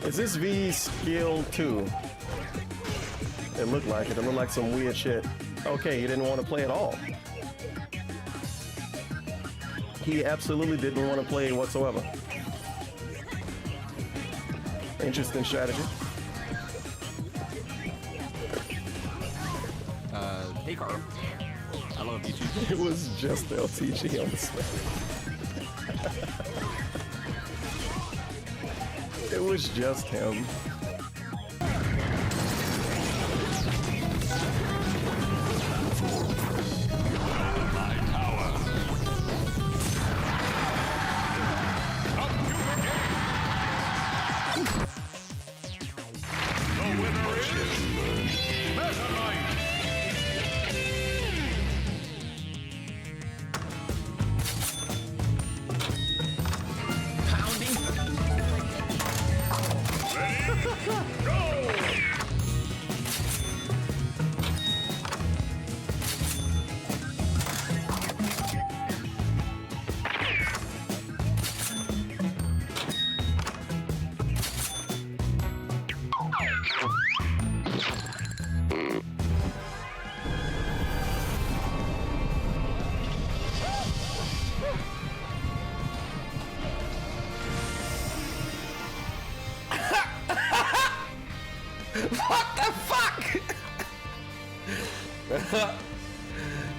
Is this V skill 2? It looked like it. It looked like some weird shit. Okay, he didn't want to play at all. He absolutely didn't want to play whatsoever. Interesting strategy. Hey Carl. I love you too. It was just LTG on the spec. It was just him.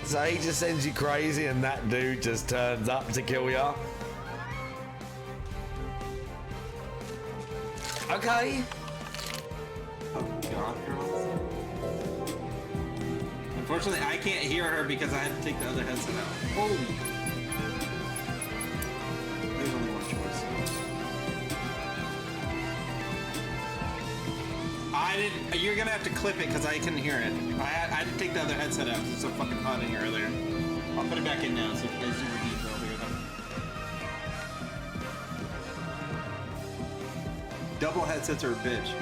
So he just sends you crazy and that dude just turns up to kill you? Okay. Oh god, unfortunately, I can't hear her because I had to take the other headset out. Holy. There's only one choice. You're gonna have to clip it because I couldn't hear it. I had to take the other headset out. It's so fucking hot in here earlier. I'll put it back in now so if you guys do repeat, I'll hear them. Double headsets are a bitch.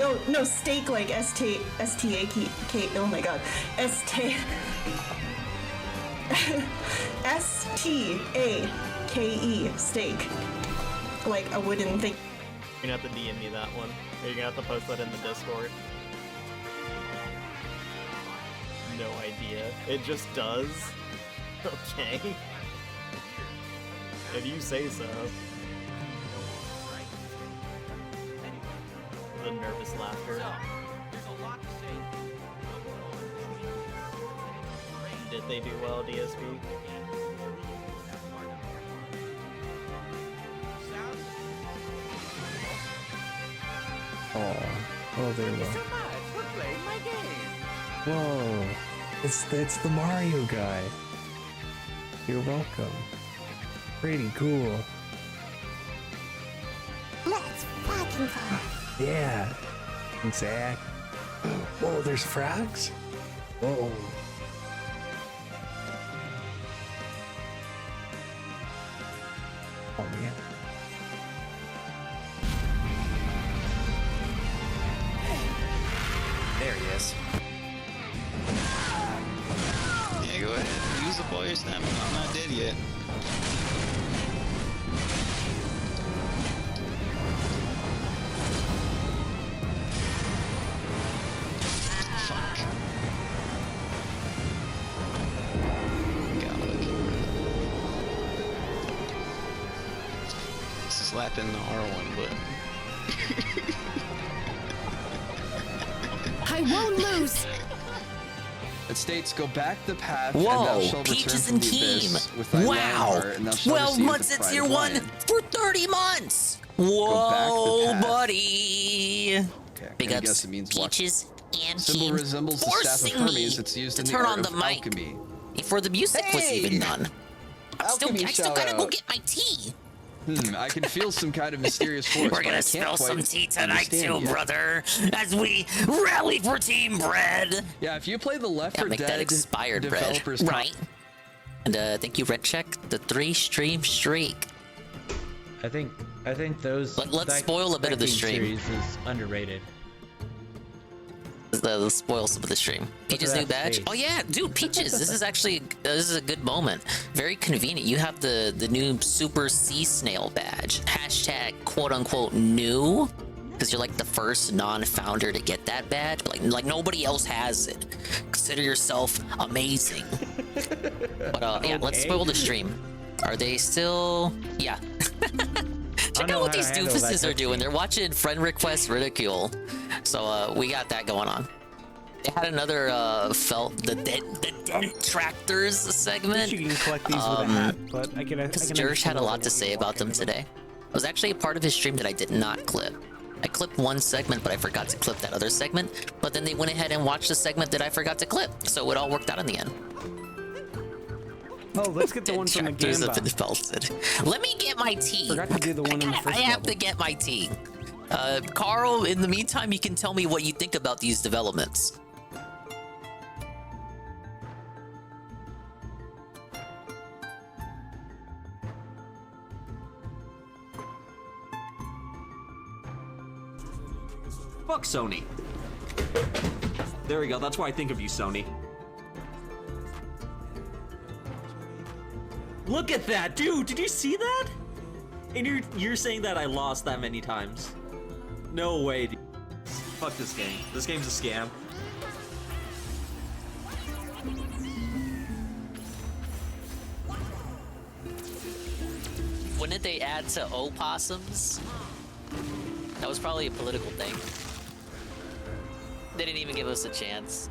Oh, no, steak like S-T-A-K, oh my god. S-T-A-K-E, steak. Like a wooden thing. You're gonna have to DM me that one. Or you're gonna have to post that in the Discord. No idea. It just does. Okay. If you say so. The nervous laughter. Did they do well, DSP? Oh, there we go. We're playing my game. Whoa, it's the Mario guy. You're welcome. Pretty cool. Let's fucking fun. Yeah, exact. Whoa, there's frags? Whoa. Oh man. There he is. Yeah, go ahead. Use the boy stamina. I'm not dead yet. Slapping the R1 button. I won't lose. It states, go back the path. Whoa, and Peaches and Keem. Wow, 12 months at tier 1 for 30 months. Whoa, buddy. Okay, Big I ups, guess it means Peaches and Symbol Keem resembles the staff of forcing Hermes. me It's used to in the turn art on the of mic alchemy. before the music was even done. I still gotta go get my tea. I can feel some kind of mysterious force. We're but I gonna can't spill quite some tea tonight too, understand yet. brother, as we rally for Team Bread. Yeah, if you play the Left 4 Make that Dead expired bread, developers right? And thank you, Red Check, the 3-stream streak. I think those. Let's spoil a bit of the that game stream. series is underrated. Let's spoil some of the stream. Peach's new badge. Oh yeah, dude, Peaches. This is actually this is a good moment. Very convenient. You have the new Super Sea Snail badge. Hashtag quote unquote new, because you're like the first non-founder to get that badge. Like nobody else has it. Consider yourself amazing. But yeah, let's spoil the stream. Are they still? Yeah. Check out what these doofuses are doing. They're watching Friend Request Ridicule. So we got that going on. They had another the Dent Tractors segment. You can collect these with a hat, but I can Jersh had a lot to say about them today. It was actually a part of his stream that I did not clip. I clipped one segment, but I forgot to clip that other segment. But then they went ahead and watched the segment that I forgot to clip. So it all worked out in the end. Oh, let's get the one from the game. Let me get my tea. Forgot to do the one in the first I have to get my tea. Carl, in the meantime, you can tell me what you think about these developments. Fuck Sony. There we go. That's why I think of you, Sony. Look at that, dude! Did you see that? And you're saying that I lost that many times? No way, dude. Fuck this game. This game's a scam. When did they add to opossums? That was probably a political thing. They didn't even give us a chance.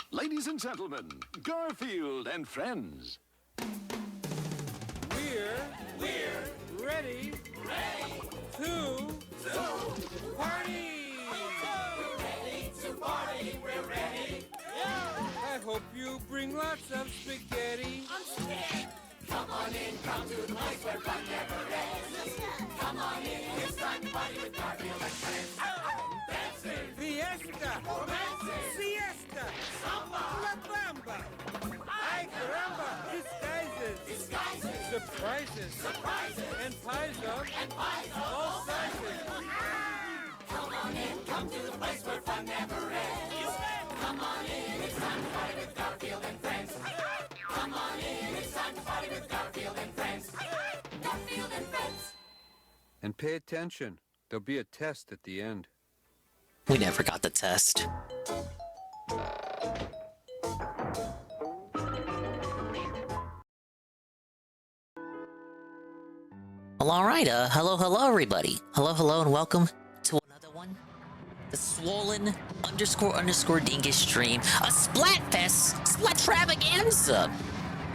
Ladies and gentlemen, Garfield and friends. We're ready to party. We're ready to party. We're ready. I hope you bring lots of spaghetti. I'm scared. Come on in, come to the place where fun never ends. Come on in, it's time to party with Garfield and friends. Dancing, fiesta, romancing, siesta, samba, la bamba. Ay caramba, disguises, surprises, and pies of all sizes. Come on in, come to the place where fun never ends. Come on in, it's time to party with Garfield and friends. Come on in, it's time to party with Garfield and friends. Garfield and friends. And pay attention. There'll be a test at the end. We never got the test. Well, all right. Hello, everybody. Hello, and welcome to another one. The swollen __ dingus stream. A Splatfest Splattravaganza.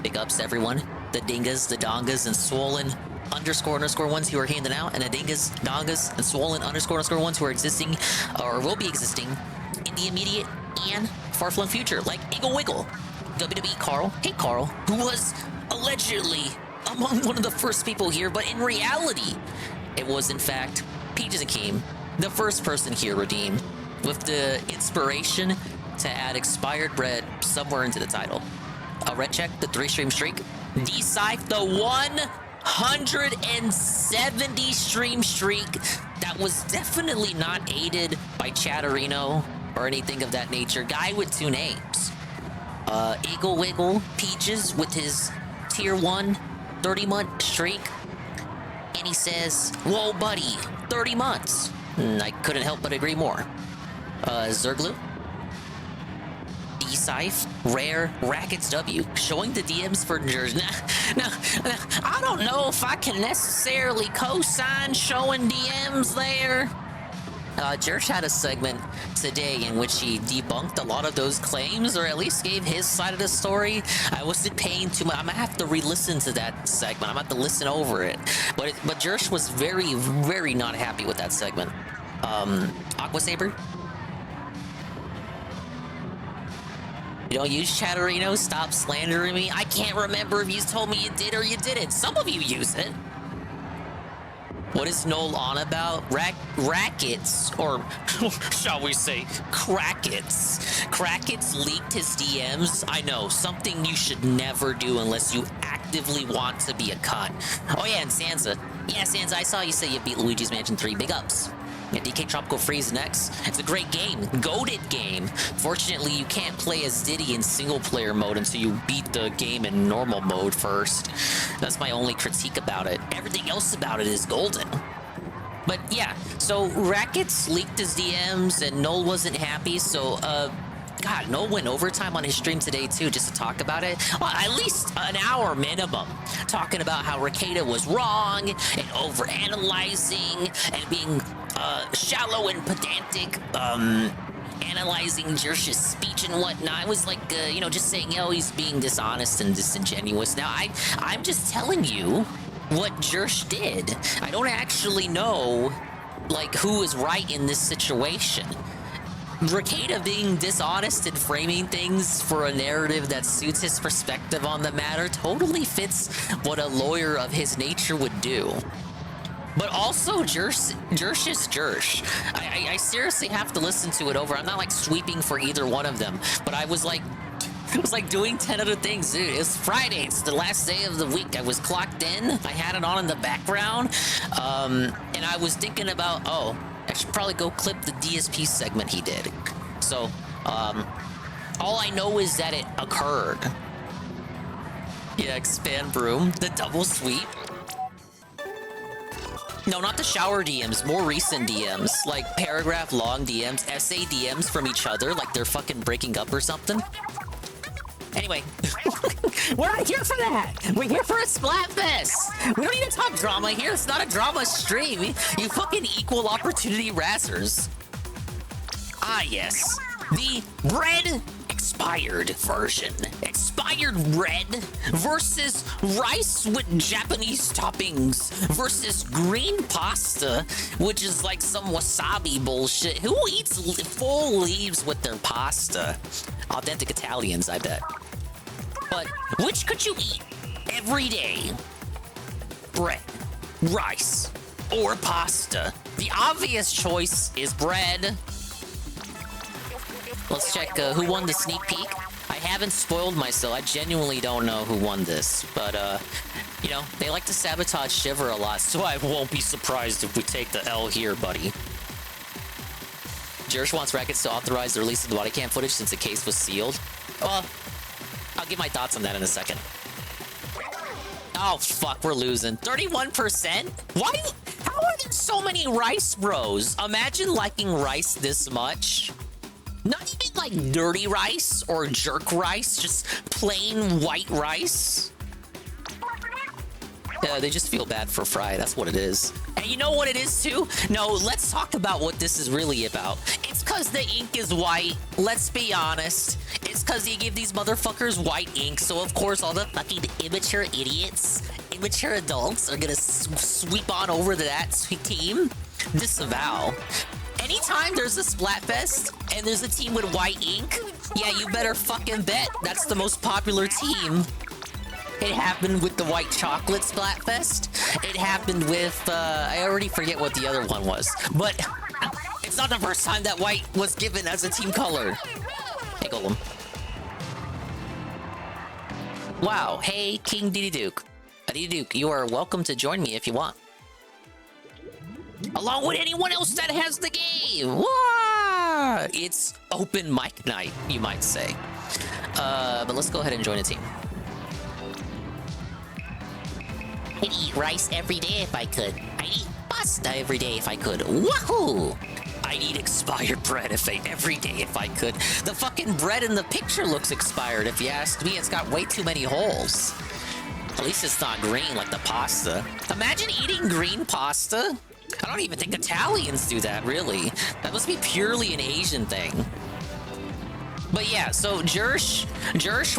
Big ups, everyone. The dingas, the dongas, and swollen __ ones who are handing out, and the dingas, dongas, and swollen __ ones who are existing or will be existing in the immediate and far-flung future, like Eagle Wiggle, WWE Carl, hey Carl, who was allegedly among one of the first people here, but in reality, it was in fact Peaches Akeem, the first person here redeemed, with the inspiration to add expired bread somewhere into the title. Red Check, the 3-stream streak. D-Scythe, the 170 stream streak that was definitely not aided by Chatterino or anything of that nature. Guy with 2 names. Eagle Wiggle, Peaches with his tier 1 30-month streak. And he says, whoa buddy, 30 months. I couldn't help but agree more. Zerglu, D-Scythe, Rare, Rackets W, showing the DMs for Jersey. Now, I don't know if I can necessarily co-sign showing DMs there. Jersh had a segment today in which he debunked a lot of those claims, or at least gave his side of the story. I wasn't paying too much. I'm gonna have to re-listen to that segment. I'm gonna have to listen over it. But Jersh was very, very not happy with that segment. Aqua Saber? You don't use Chatterino? Stop slandering me. I can't remember if you told me you did or you didn't. Some of you use it. What is Noel on about? Rackets, or shall we say, Crackets. Crackets leaked his DMs. I know, something you should never do unless you actively want to be a cunt. Oh yeah, and Sansa. Yeah, Sansa, I saw you say you beat Luigi's Mansion 3. Big ups. Yeah, DK Tropical Freeze next. It's a great game. Goated game. Fortunately, you can't play as Diddy in single-player mode until you beat the game in normal mode first. That's my only critique about it. Everything else about it is golden. But yeah, so Rackets leaked his DMs and Noel wasn't happy, so God, Noel went overtime on his stream today too, just to talk about it. Well, at least an hour minimum, talking about how Rakeda was wrong and overanalyzing and being shallow and pedantic, analyzing Jersh's speech and whatnot. It was like, you know, just saying, oh, he's being dishonest and disingenuous. Now, I'm just telling you what Jersh did. I don't actually know, like, who is right in this situation. Rakeda being dishonest and framing things for a narrative that suits his perspective on the matter totally fits what a lawyer of his nature would do. But also, Jersh is Jersh. I seriously have to listen to it over. I'm not like sweeping for either one of them, but I was like doing 10 other things, dude. It's Friday. It's the last day of the week. I was clocked in. I had it on in the background, and I was thinking about, oh, I should probably go clip the DSP segment he did. So, all I know is that it occurred. Yeah, expand broom, the double sweep. No, not the shower DMs, more recent DMs, like paragraph long DMs, essay DMs from each other, like they're fucking breaking up or something. Anyway, we're not here for that. We're here for a Splatfest. We don't need to talk drama here. It's not a drama stream. You fucking equal opportunity razzers. Ah, yes. The bread expired version. Expired bread versus rice with Japanese toppings versus green pasta, which is like some wasabi bullshit. Who eats full leaves with their pasta? Authentic Italians, I bet. But which could you eat every day? Bread, rice, or pasta? The obvious choice is bread. Let's check who won the sneak peek. I haven't spoiled myself. I genuinely don't know who won this, but you know, they like to sabotage Shiver a lot, so I won't be surprised if we take the L here, buddy. Jersh wants Rackets to authorize the release of the body cam footage since the case was sealed. Well, I'll give my thoughts on that in a second. Oh, fuck, we're losing. 31%? Why? How are there so many rice bros? Imagine liking rice this much. Not even like dirty rice or jerk rice, just plain white rice. Yeah, they just feel bad for Fry, that's what it is. And you know what it is too? No, let's talk about what this is really about. It's cause the ink is white, let's be honest. It's cause you give these motherfuckers white ink, so of course all the fucking immature idiots, immature adults are gonna sweep on over to that team. Disavow. Anytime there's a Splatfest and there's a team with white ink, yeah, you better fucking bet that's the most popular team. It happened with the white chocolate Splatfest. It happened with, I already forget what the other one was. But it's not the first time that white was given as a team color. Hey, Golem. Wow, hey, KingDDDuke. DDDuke, you are welcome to join me if you want. Along with anyone else that has the game. Wah! It's open mic night, you might say. But let's go ahead and join a team. I'd eat rice every day if I could. I'd eat pasta every day if I could. Wahoo! I'd eat expired bread every day if I could. The fucking bread in the picture looks expired, if you ask me. It's got way too many holes. At least it's not green like the pasta. Imagine eating green pasta. I don't even think Italians do that, really. That must be purely an Asian thing. But yeah, so Jersh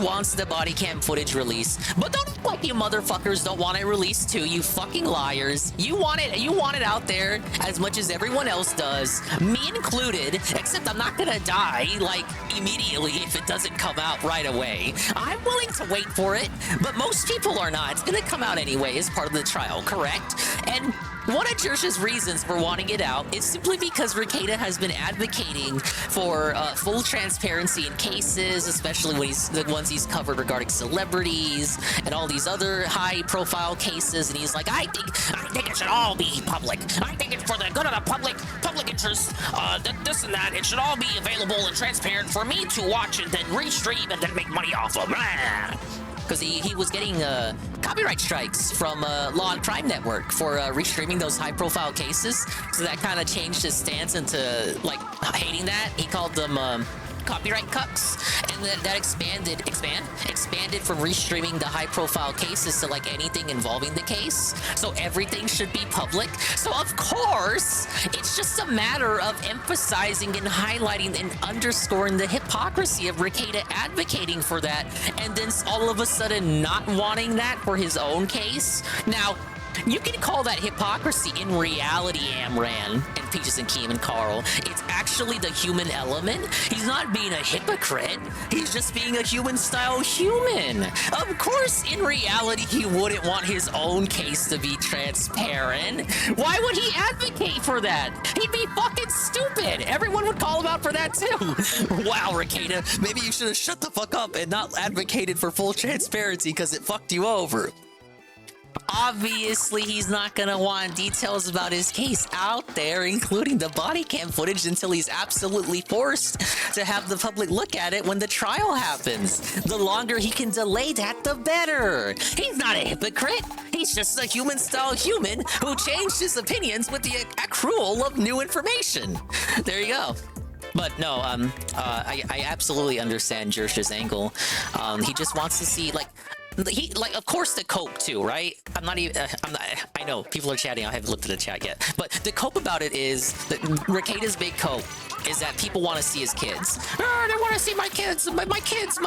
wants the body cam footage released, but don't act like you motherfuckers don't want it released too, you fucking liars. You want it out there as much as everyone else does, me included, except I'm not gonna die, like, immediately if it doesn't come out right away. I'm willing to wait for it, but most people are not. It's gonna come out anyway as part of the trial, correct? And one of Jersh's reasons for wanting it out is simply because Rekieta has been advocating for full transparency in cases, especially when the ones he's covered regarding celebrities and all these other high-profile cases. And he's like, I think it should all be public. I think it's for the good of the public interest, this and that. It should all be available and transparent for me to watch and then restream and then make money off of. Because he was getting copyright strikes from Law and Crime Network for restreaming those high-profile cases. So that kind of changed his stance into, like, hating that. He called them copyright cucks, and that expanded from restreaming the high-profile cases to, like, anything involving the case. So everything should be public. So of course, it's just a matter of emphasizing and highlighting and underscoring the hypocrisy of Rekieta advocating for that, and then all of a sudden not wanting that for his own case. Now, you can call that hypocrisy. In reality, Amran and Peaches and Keem and Carl, it's actually the human element. He's not being a hypocrite. He's just being a human-style human. Of course, in reality, he wouldn't want his own case to be transparent. Why would he advocate for that? He'd be fucking stupid. Everyone would call him out for that too. Wow, Rekieta, maybe you should have shut the fuck up and not advocated for full transparency because it fucked you over. Obviously, he's not gonna want details about his case out there, including the body cam footage, until he's absolutely forced to have the public look at it when the trial happens. The longer he can delay that, the better. He's not a hypocrite. He's just a human-style human who changed his opinions with the accrual of new information. There you go. But no, I absolutely understand Jersh's angle. He just wants to see, like, of course the cope too, right? I know, people are chatting, I haven't looked at the chat yet. But the cope about it is, that Rekieta's big cope is that people want to see his kids. Oh, they want to see my kids, my kids.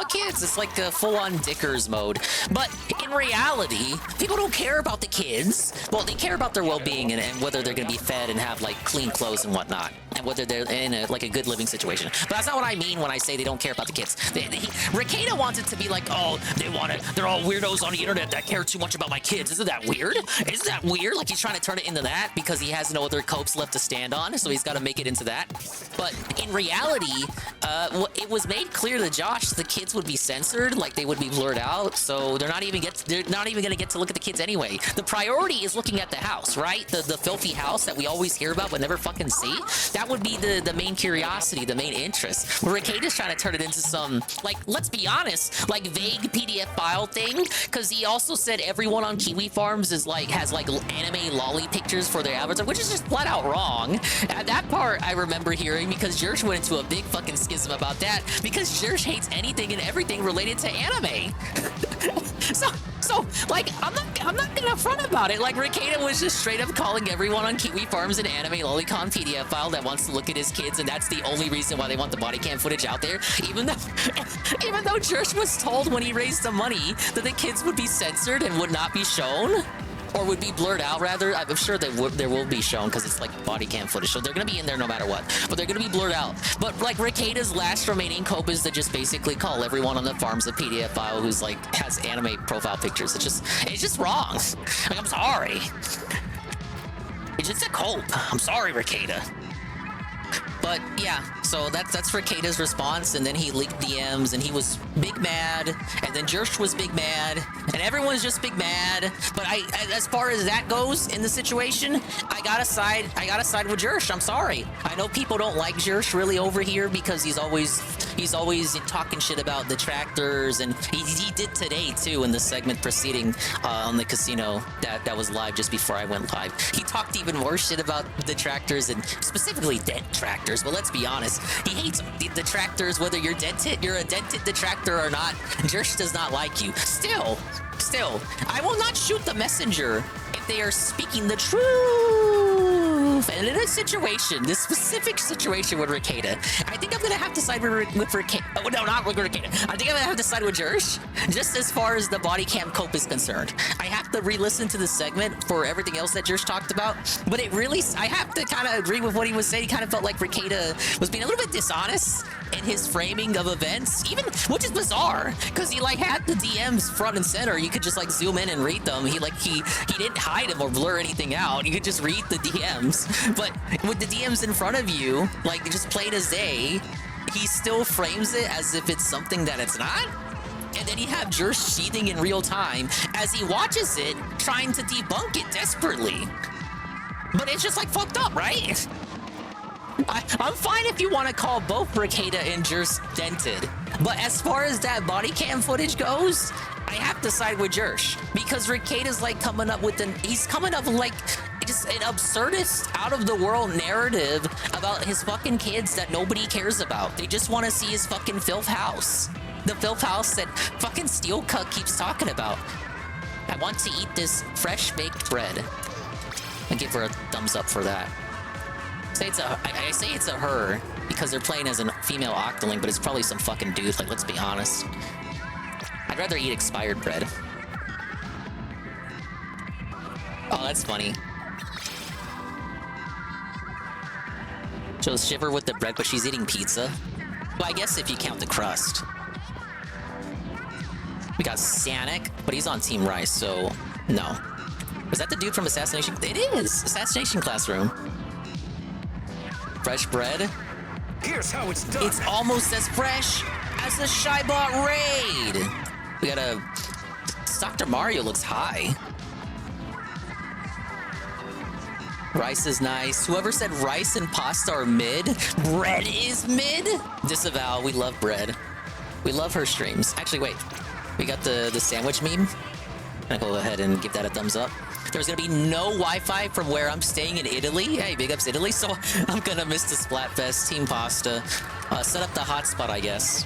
It's like a full-on Dickers mode. But in reality, people don't care about the kids. Well, they care about their well-being and whether they're going to be fed and have, like, clean clothes and whatnot. And whether they're in a good living situation. But that's not what I mean when I say they don't care about the kids. Rekieta wants it to be like, oh, they're all weirdos on the internet that care too much about my kids. Isn't that weird? Isn't that weird? Like, he's trying to turn it into that because he has no other copes left to stand on, so he's got to make it into that. But in reality, it was made clear to Josh the kids would be censored, like they would be blurred out, so they're not even going to get to look at the kids anyway. The priority is looking at the house, right? The filthy house that we always hear about but never fucking see. That would be the main curiosity, the main interest. Rekieta's trying to turn it into some, like, let's be honest, like, vague PDF file thing, because he also said everyone on Kiwi Farms has anime lolly pictures for their avatar, which is just flat out wrong. That part I remember hearing because Jersh went into a big fucking schism about that, because Jersh hates anything and everything related to anime. So, like, I'm not gonna front about it. Like, Rekieta was just straight up calling everyone on Kiwi Farms an anime lolicon PDF file that wants to look at his kids, and that's the only reason why they want the body cam footage out there. Even though Jersh was told when he raised the money that the kids would be censored and would not be shown. Or would be blurred out, rather. I'm sure there will be shown because it's like body cam footage, so they're gonna be in there no matter what. But they're gonna be blurred out. But like Rekieta's last remaining cope is to just basically call everyone on the farms a PDF file who's like has anime profile pictures. It's just wrong. Like, I'm sorry. It's just a cope. I'm sorry, Rekieta. But yeah, so that's Rekieta's response, and then he leaked DMs, and he was big mad, and then Jersh was big mad, and everyone's just big mad. But as far as that goes in the situation, I gotta side with Jersh. I'm sorry. I know people don't like Jersh really over here because he's always talking shit about detractors, and he did today too in the segment preceding on the casino that was live just before I went live. He talked even more shit about detractors and specifically detractors. But let's be honest, he hates detractors whether you're a dented detractor or not. Jersh does not like you. Still, I will not shoot the messenger if they are speaking the truth. move. And in a situation, this specific situation with Ricada, I think I'm gonna have to side with Ricada. Oh, no, not with Ricada. I think I'm gonna have to side with Jersh, just as far as the body cam cope is concerned. I have to re-listen to the segment for everything else that Jersh talked about, but it really, I have to kind of agree with what he was saying. He kind of felt like Ricada was being a little bit dishonest in his framing of events, even, which is bizarre, because he like had the DMs front and center. You could just like zoom in and read them. He didn't hide them or blur anything out. You could just read the DMs. But with the DMs in front of you, like just plain as day, he still frames it as if it's something that it's not. And then you have Jersh sheathing in real time as he watches it, trying to debunk it desperately. But it's just like fucked up, right? I'm fine if you want to call both Ricada and Jersh dented. But as far as that body cam footage goes, I have to side with Jersh, because Ricada's like coming up with he's coming up with like just an absurdist, out of the world narrative about his fucking kids that nobody cares about. They just want to see his fucking filth house. The filth house that fucking Steel Cut keeps talking about. I want to eat this fresh baked bread. I give her a thumbs up for that. I say it's a her because they're playing as a female Octoling, but it's probably some fucking dude, like, let's be honest. I'd rather eat expired bread. Oh, that's funny. She'll shiver with the bread, but she's eating pizza. Well, I guess if you count the crust. We got Sanic, but he's on Team Rice, so no. Was that the dude from Assassination? It is! Assassination Classroom. Fresh bread. Here's how it's done. It's almost as fresh as the Shybot raid. We got a... Dr. Mario looks high. Rice is nice. Whoever said rice and pasta are mid, bread is mid? Disavow, we love bread. We love her streams. Actually, wait. We got the sandwich meme. I'm gonna go ahead and give that a thumbs up. There's gonna be no Wi-Fi from where I'm staying in Italy. Hey, big ups Italy. So I'm gonna miss the Splatfest. Team Pasta. Set up the hotspot, I guess.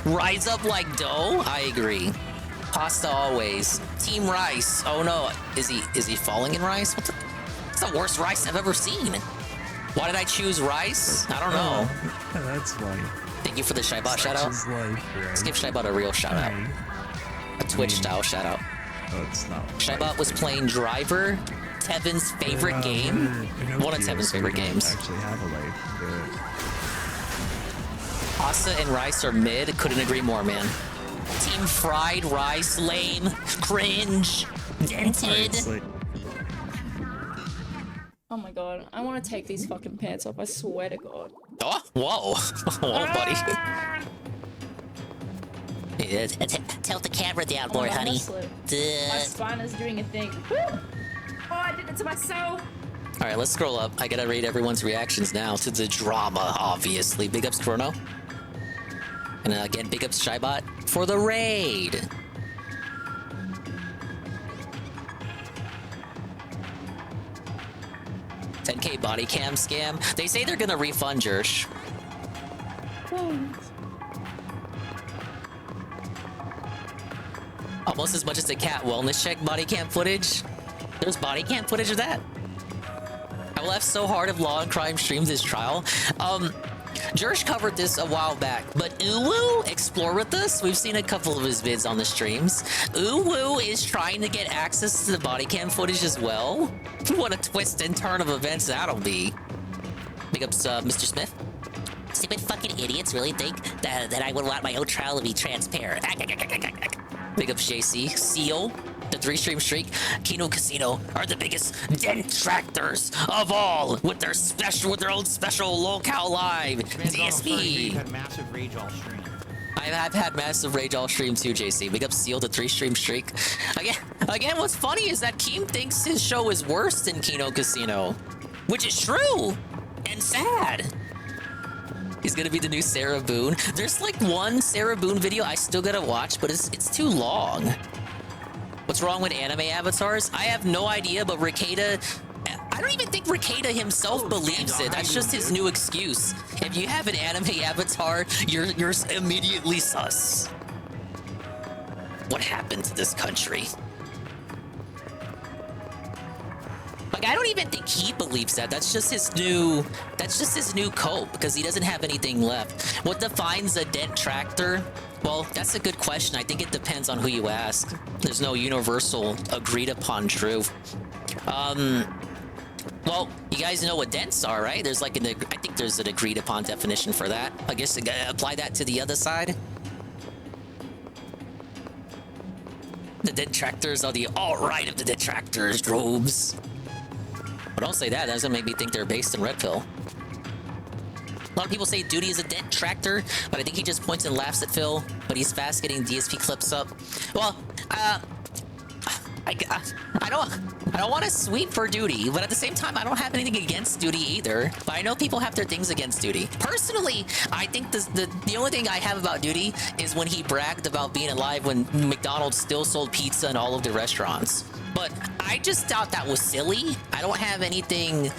Rise up like dough? I agree. Pasta always. Team Rice. Oh no. Is he falling in rice? It's the worst rice I've ever seen. Why did I choose rice? I don't know. That's life. Thank you for the Shybot shout out. Let's give Shybot a real shout out. A Twitch style shout out. Oh, it's not. Shybot was playing Driver, Tevin's favorite game. One of Tevin's favorite games. Actually have a life. Pasta and rice are mid. Couldn't agree more, man. Team fried rice, lame, cringe, dented. Oh my god, I want to take these fucking pants off, I swear to god. Oh, whoa. Whoa, buddy. Tilt the camera down more, honey. My spine is doing a thing. Oh, I did it to myself. All right, let's scroll up. I gotta read everyone's reactions now to the drama, obviously. Big ups, Chrono. And again, big ups, Shybot, for the raid. $10K body cam scam. They say they're gonna refund Jersh. Almost as much as the cat wellness check body cam footage. There's body cam footage of that. I laughed so hard if Law and Crime streams his trial. Jersh covered this a while back, but Uwu, explore with us. We've seen a couple of his vids on the streams. Uwu is trying to get access to the body cam footage as well. What a twist and turn of events that'll be. Big ups, Mr. Smith. Stupid fucking idiots really think that I would want my own trial to be transparent. Big ups, JC. Seal, the 3-stream streak. Kino Casino are the biggest detractors of all with their own special locale live DSP. Had massive rage all stream. I've had massive rage all stream too, JC. Big up Seal, the 3-stream streak. Again, what's funny is that Keem thinks his show is worse than Kino Casino, which is true and sad. He's gonna be the new Sarah Boone. There's like one Sarah Boone video I still gotta watch, but it's too long. What's wrong with anime avatars? I have no idea, but Ricada... I don't even think Ricada himself believes it. That's just his new excuse. If you have an anime avatar, you're immediately sus. What happened to this country? Like, I don't even think he believes that. That's just his new cope, because he doesn't have anything left. What defines a dent tractor? Well, that's a good question. I think it depends on who you ask. There's no universal agreed upon truth. Well, you guys know what dents are, right? There's like I think there's an agreed upon definition for that. I guess apply that to the other side. The detractors are the alt-right of the detractors, drobes. But don't say that. That doesn't make me think they're based in Red Pill. A lot of people say Duty is a detractor, but I think he just points and laughs at Phil. But he's fast getting DSP clips up. Well, I don't want to sweep for Duty, but at the same time, I don't have anything against Duty either. But I know people have their things against Duty. Personally, I think the only thing I have about Duty is when he bragged about being alive when McDonald's still sold pizza in all of the restaurants. But I just thought that was silly. I don't have anything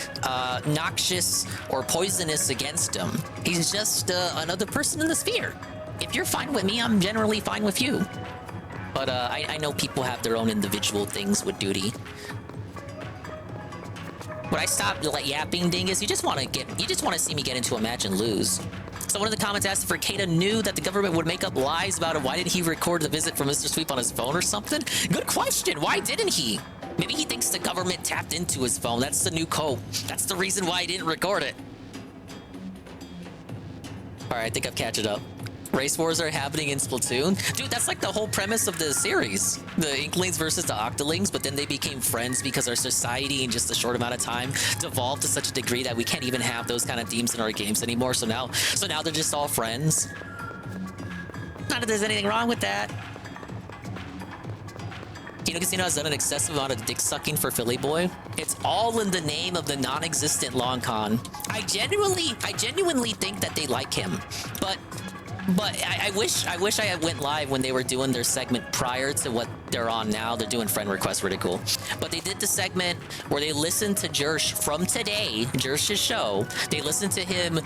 noxious or poisonous against him. He's just another person in the sphere. If you're fine with me, I'm generally fine with you. But I know people have their own individual things with Duty. When I stop like yapping, dingus, you just want to see me get into a match and lose. So one of the comments asked if Kata knew that the government would make up lies about him. Why didn't he record the visit from Mr. Sweep on his phone or something? Good question. Why didn't he? Maybe he thinks the government tapped into his phone. That's the new code. That's the reason why he didn't record it. All right, I think I've catched up. Race wars are happening in Splatoon. Dude, that's like the whole premise of the series. The Inklings versus the Octolings, but then they became friends because our society in just a short amount of time devolved to such a degree that we can't even have those kind of themes in our games anymore. So now they're just all friends. Not that there's anything wrong with that. Kino Casino has done an excessive amount of dick sucking for Philly Boy. It's all in the name of the non-existent long con. I genuinely think that they like him, but I wish I had went live when they were doing their segment prior to what they're on now. They're doing friend requests, really cool. But they did the segment where they listened to Jersh from today, Jersh's show. They listened to him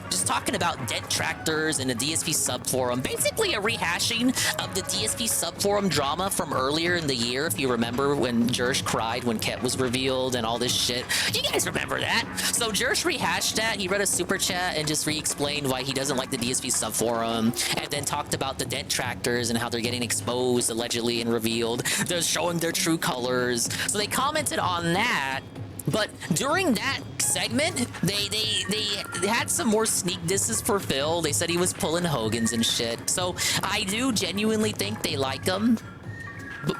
just talking about dent tractors and the DSP subforum. Basically a rehashing of the DSP subforum drama from earlier in the year, if you remember when Jersh cried when Ket was revealed and all this shit. You guys remember that? So Jersh rehashed that. He read a super chat and just re-explained why he doesn't like the DSP subforum, and then talked about the dent tractors and how they're getting exposed allegedly and revealed. They're showing their true colors. So they commented on that. But during that segment, they had some more sneak disses for Phil. They said he was pulling Hogan's and shit. So I do genuinely think they like him,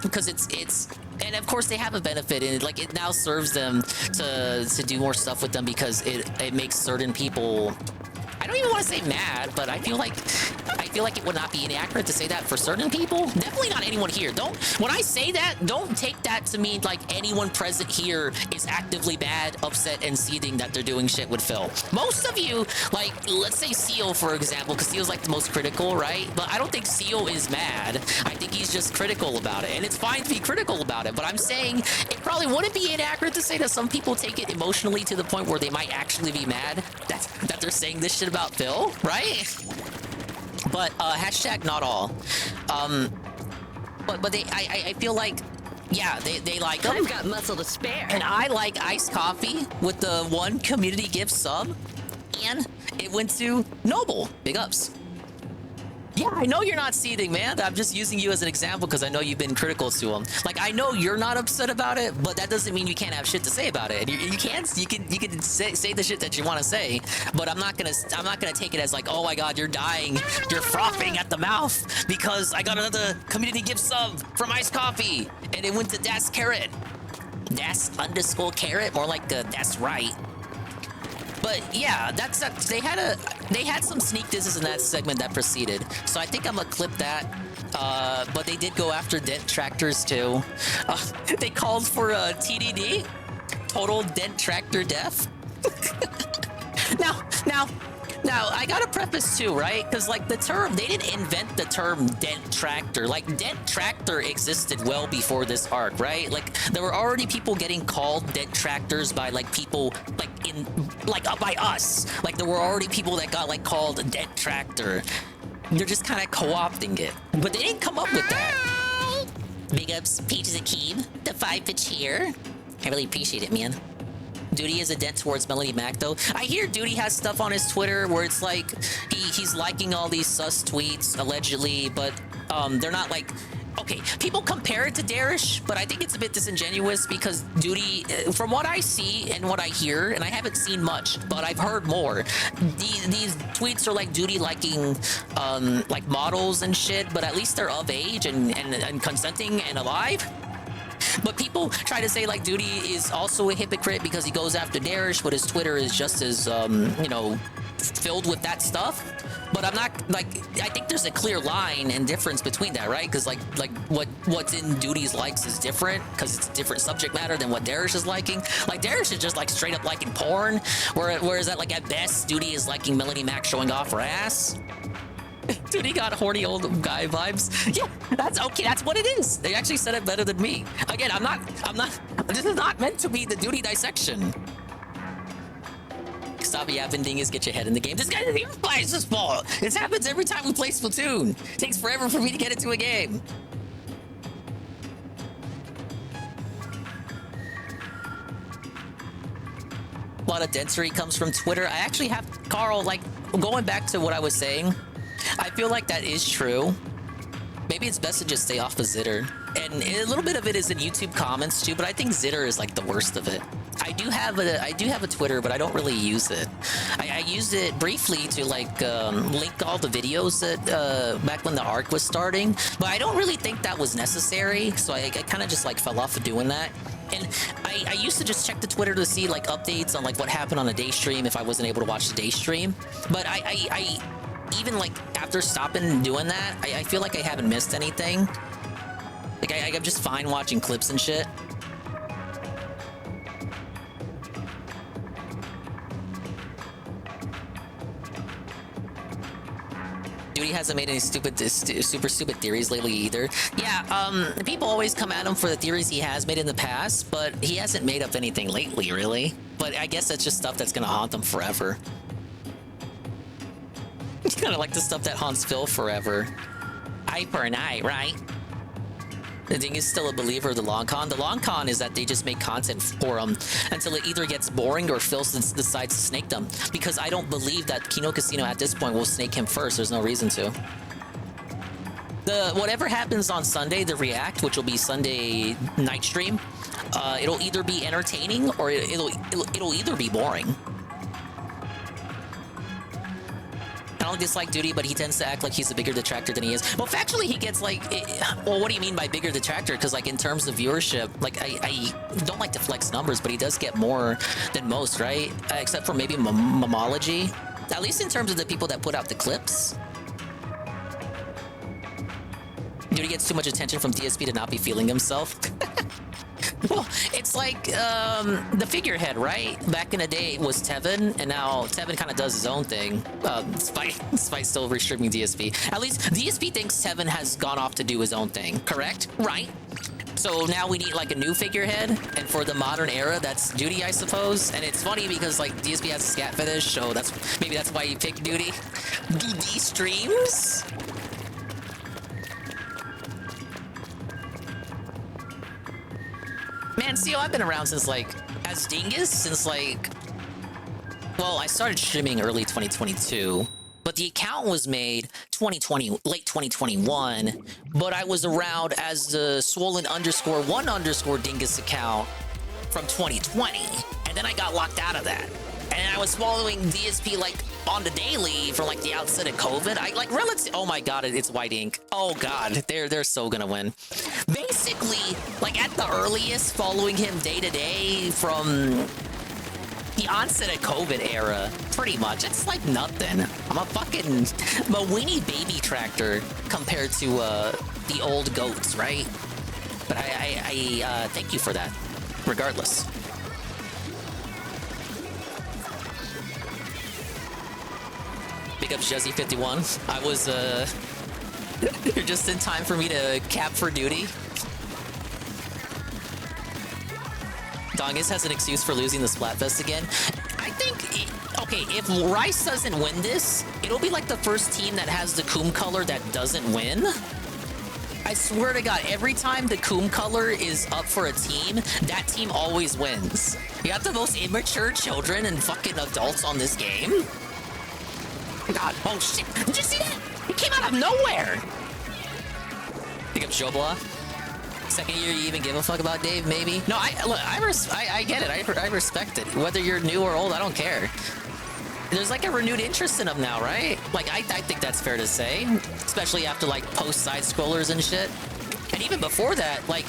because it's and of course they have a benefit in it. Like, it now serves them to do more stuff with them, because it makes certain people, I don't even want to say mad, but I feel like it would not be inaccurate to say that for certain people. Definitely not anyone here. When I say that, don't take that to mean like anyone present here is actively mad, upset, and seething that they're doing shit with Phil. Most of you, like, let's say Seal, for example, because Seal's like the most critical, right? But I don't think Seal is mad. I think he's just critical about it, and it's fine to be critical about it. But I'm saying it probably wouldn't be inaccurate to say that some people take it emotionally to the point where they might actually be mad that they're saying this shit about Phil, right? But hashtag not all. But I feel like, yeah, they like them. I've got muscle to spare. And I like iced coffee with the one community gift sub, and it went to Noble. Big ups. Yeah, I know you're not seething, man. I'm just using you as an example because I know you've been critical to him. Like, I know you're not upset about it, but that doesn't mean you can't have shit to say about it. And you can say the shit that you want to say, but I'm not gonna take it as like, oh my god, you're dying, you're frothing at the mouth because I got another community gift sub from Iced Coffee, and it went to Das Carrot. Das_carrot, more like that's right. But yeah, they had some sneak disses in that segment that preceded. So I think I'm gonna clip that. But they did go after dent tractors too. They called for a TDD, total dent tractor death. Now, I gotta preface too, right? Because like the term, they didn't invent the term dent tractor. Like, dent tractor existed well before this arc, right? Like, there were already people getting called dent tractors by like people by us. Like, there were already people that got like called dent tractor. They're just kind of co-opting it, but they didn't come up with that. Big ups, Peaches Akeem, the 5 pitch here. I really appreciate it, man. Duty is a dent towards Melody Mac, though. I hear Duty has stuff on his Twitter where it's like he's liking all these sus tweets, allegedly, but they're not like... Okay, people compare it to Darish, but I think it's a bit disingenuous because Duty, from what I see and what I hear, and I haven't seen much, but I've heard more, these tweets are like Duty liking like models and shit, but at least they're of age and consenting and alive. But people try to say like Duty is also a hypocrite because he goes after Darish, but his Twitter is just as, you know, filled with that stuff. But I'm not, like, I think there's a clear line and difference between that, right? Because like what's in Duty's likes is different because it's a different subject matter than what Darish is liking. Like Darish is just like straight up liking porn, whereas that like at best Duty is liking Melody Mac showing off her ass. Duty got horny old guy vibes. Yeah, that's okay. That's what it is. They actually said it better than me. Again, I'm not. This is not meant to be the Duty dissection. Stop yapping, dingus. Get your head in the game. This guy doesn't even play. It's his fault. This happens every time we play Splatoon. It takes forever for me to get into a game. A lot of density comes from Twitter. I actually have Carl. Like going back to what I was saying. I feel like that is true. Maybe it's best to just stay off of Zitter. And a little bit of it is in YouTube comments too, but I think Zitter is like the worst of it. I do have a Twitter, but I don't really use it. I used it briefly to like link all the videos that back when the arc was starting, but I don't really think that was necessary. So I kind of just like fell off of doing that. And I used to just check the Twitter to see like updates on like what happened on a day stream if I wasn't able to watch the day stream. But I even like after stopping doing that, I feel like I haven't missed anything. Like I'm just fine watching clips and shit. Duty hasn't made any super stupid theories lately either. Yeah, people always come at him for the theories he has made in the past, but he hasn't made up anything lately, really. But I guess that's just stuff that's gonna haunt him forever. It's kind of like the stuff that haunts Phil forever. Eye for an eye, right? The thing is still a believer of the long con. The long con is that they just make content for them until it either gets boring or Phil decides to snake them. Because I don't believe that Kino Casino at this point will snake him first. There's no reason to. Whatever happens on Sunday, the React, which will be Sunday night stream, it'll either be entertaining or it'll either be boring. I don't dislike Duty, but he tends to act like he's a bigger detractor than he is. Well, factually, he gets like... well, what do you mean by bigger detractor? Because like in terms of viewership, like I don't like to flex numbers, but he does get more than most, right? Except for maybe Momology. At least in terms of the people that put out the clips. Duty gets too much attention from DSP to not be feeling himself. Well, it's like the figurehead, right? Back in the day, it was Tevin, and now Tevin kind of does his own thing, despite still restreaming DSP. At least DSP thinks Tevin has gone off to do his own thing, correct? Right? So now we need like a new figurehead, and for the modern era, that's Duty, I suppose. And it's funny because like DSP has a scat fetish, so maybe that's why you picked Duty. DD streams? Man, CO, I've been around since like, as Dingus, since like, well, I started streaming early 2022, but the account was made late 2021, but I was around as the swollen_1_dingus account from 2020, and then I got locked out of that. And I was following DSP like on the daily from like the outset of COVID. I like oh my god, it's White Ink. Oh god, they're so gonna win. Basically, like at the earliest, following him day to day from the onset of COVID era, pretty much. It's like nothing. I'm a weenie baby tractor compared to the old goats, right? But I thank you for that, regardless. Big up Jezzy51. I was, you're just in time for me to cap for Duty. Dongus has an excuse for losing the Splatfest again. I think, okay, if Rice doesn't win this, it'll be like the first team that has the Coom color that doesn't win. I swear to God, every time the Coom color is up for a team, that team always wins. You got the most immature children and fucking adults on this game. God, oh shit! Did you see that? He came out of nowhere. Pick up Jobla. Second year, you even give a fuck about Dave? Maybe. No, I get it. I respect it. Whether you're new or old, I don't care. There's like a renewed interest in them now, right? Like I think that's fair to say, especially after like post side scrollers and shit. And even before that, like